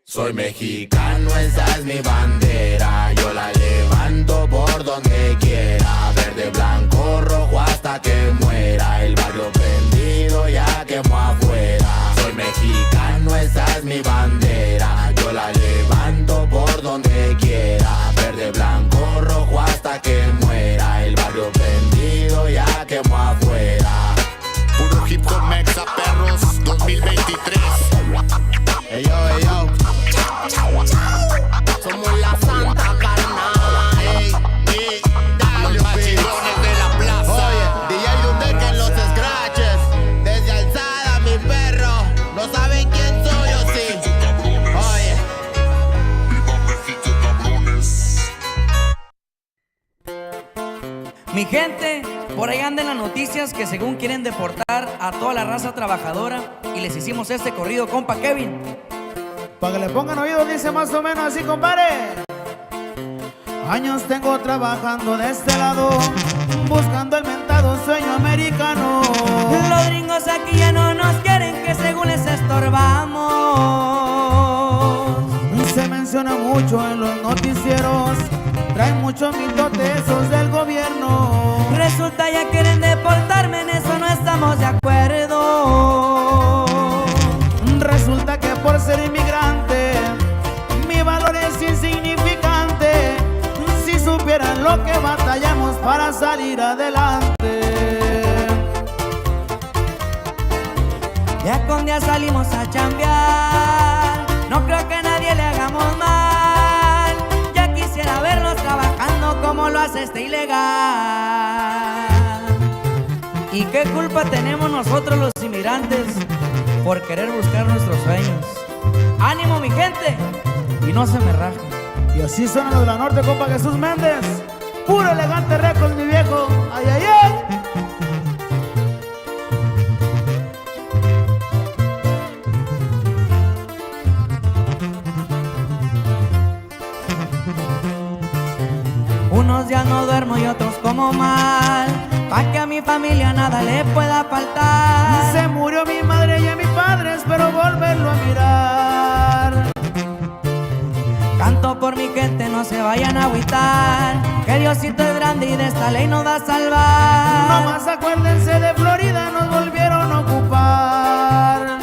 Soy mexicano, esa es mi bandera. Yo la levanto por donde quiera. Verde, blanco, rojo hasta que muera. El barrio prendido ya quemó afuera. Soy mexicano, esa es mi bandera. Yo la levanto por donde quiera. Verde, blanco, rojo hasta que muera. El barrio prendido ya quemó afuera. Puro hip hop mexa, perros, 2023. Ey yo, ey yo. Somos la santa carnal. Los machilones de la plaza. Oye, DJ Dundeque en los scratches. Desde alzada, mi perro. No saben quién soy o sí. Oye. Mi gente, por ahí andan las noticias que según quieren deportar a toda la raza trabajadora y les hicimos este corrido, compa Kevin. Para que le pongan oído, dice más o menos así, compadre. Años tengo trabajando de este lado, buscando el mentado sueño americano. Los gringos aquí ya no nos quieren, que según les estorbamos. Se me menciona mucho en los noticieros. Traen muchos mitotes esos del gobierno. Resulta ya quieren deportarme, en eso no estamos de acuerdo. Resulta que por ser inmigrante mi valor es insignificante. Si supieran lo que batallamos para salir adelante. Ya con día salimos a chambear, no creo que a nadie le hagamos mal. Ya quisiera verlos trabajando como lo hace este ilegal. ¿Y qué culpa tenemos nosotros los inmigrantes por querer buscar nuestros sueños? ¡Ánimo mi gente! Y no se me rajen. Y así suena lo de la norte, compa Jesús Méndez. Puro elegante récord, mi viejo. ¡Ay, ay, ay! Unos días no duermo y otros como mal, pa' que a mi familia nada le pueda faltar. Se murió mi madre y a mi padre, espero volverlo a mirar. Canto por mi gente, no se vayan a agüitar, que Diosito es grande y de esta ley nos va a salvar. Nomás acuérdense de Florida, nos volvieron a ocupar.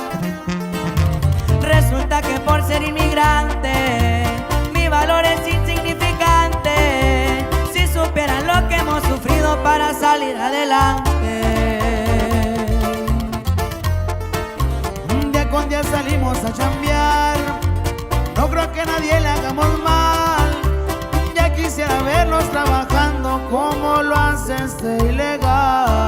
Resulta que por ser inmigrante mi valor es insignificante. Si supieran lo que hemos sufrido para salir adelante. Día con día salimos a chambear, no creo que a nadie le hagamos mal. Ya quisiera verlos trabajando como lo hace este ilegal.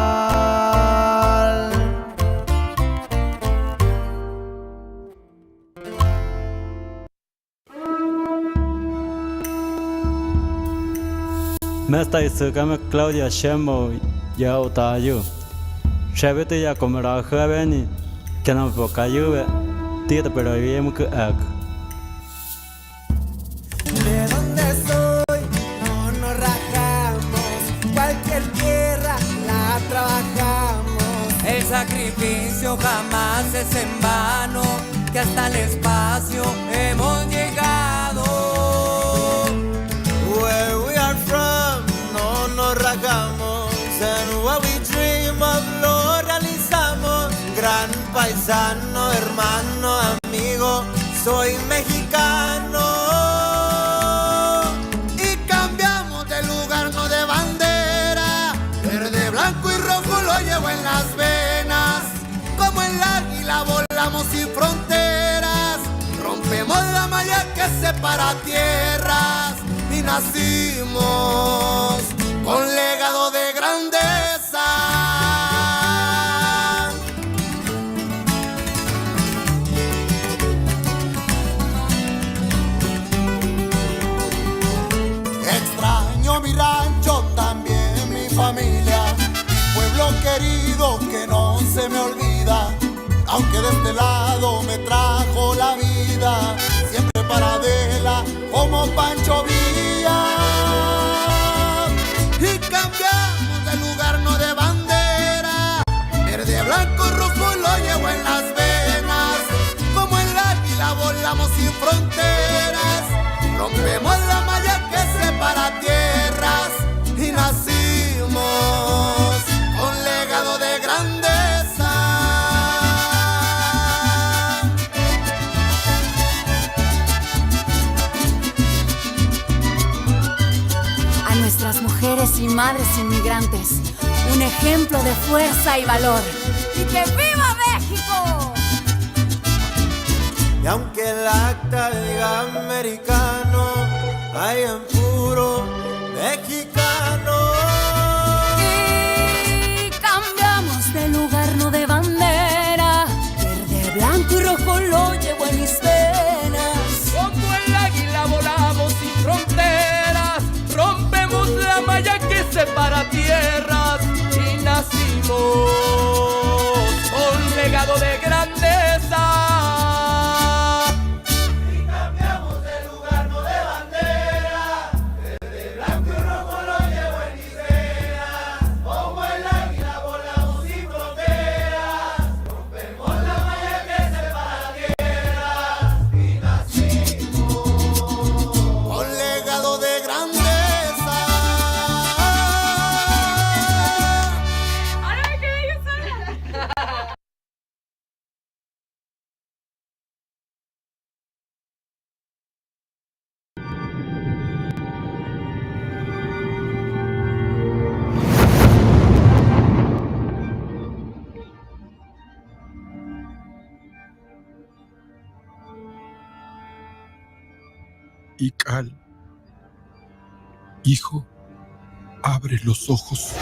Me está diciendo Claudia Shemo ya otayo. Shabete ya comerá joven que no poca lluvia. Tita pero bien que De donde soy no nos rajamos, cualquier tierra la trabajamos. El sacrificio jamás es en vano, que hasta el espacio hemos llegado. Where we are from no nos rajamos, and what we dream of lo realizamos. Gran paisano, hermano, amigo, soy mexicano. Y cambiamos de lugar, no de bandera. Verde, blanco y rojo lo llevo en las venas. Como el águila volamos sin fronteras. Rompemos la malla que separa tierras. Y nacimos con legado de grandeza. Extraño mi rancho, también mi familia, pueblo querido que no se me olvida. Aunque de este lado me trajo la vida, siempre paradela como Pancho Villa. Y cambiamos de lugar, no de bandera. Verde, blanco, rojo lo llevo en las venas. Como el águila volamos sin fronteras. Rompemos la malla que separa tierras. Y nacimos con legado de grandeza. A nuestras mujeres y madres inmigrantes, un ejemplo de fuerza y valor. ¡Y que viva México! Y aunque el acta diga americano, hay en puro mexicano. Y cambiamos de lugar, no de bandera. Verde, blanco y rojo lo llevo en mis venas. Como el águila volamos sin fronteras. Rompemos la malla que separa tierras. Y nacimos con legado de grandeza. Y cambiamos de lugar, no de bandera. Verde, blanco y rojo lo chacal. Hijo, abre los ojos.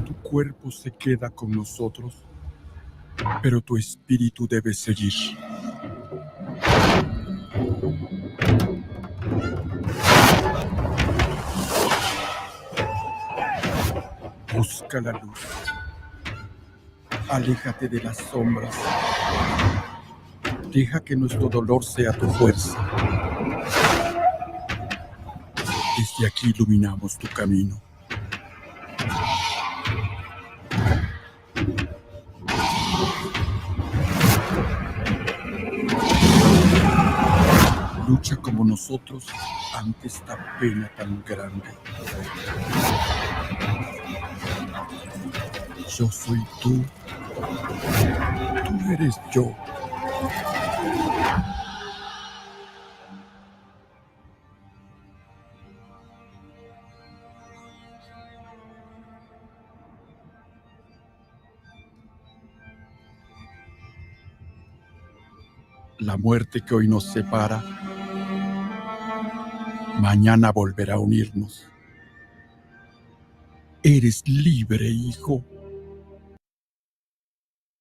Tu cuerpo se queda con nosotros, pero tu espíritu debe seguir. Busca la luz. Aléjate de las sombras. Deja que nuestro dolor sea tu fuerza. Desde aquí iluminamos tu camino. Lucha como nosotros ante esta pena tan grande. Yo soy tú. Tú eres yo. La muerte que hoy nos separa, mañana volverá a unirnos. Eres libre, hijo.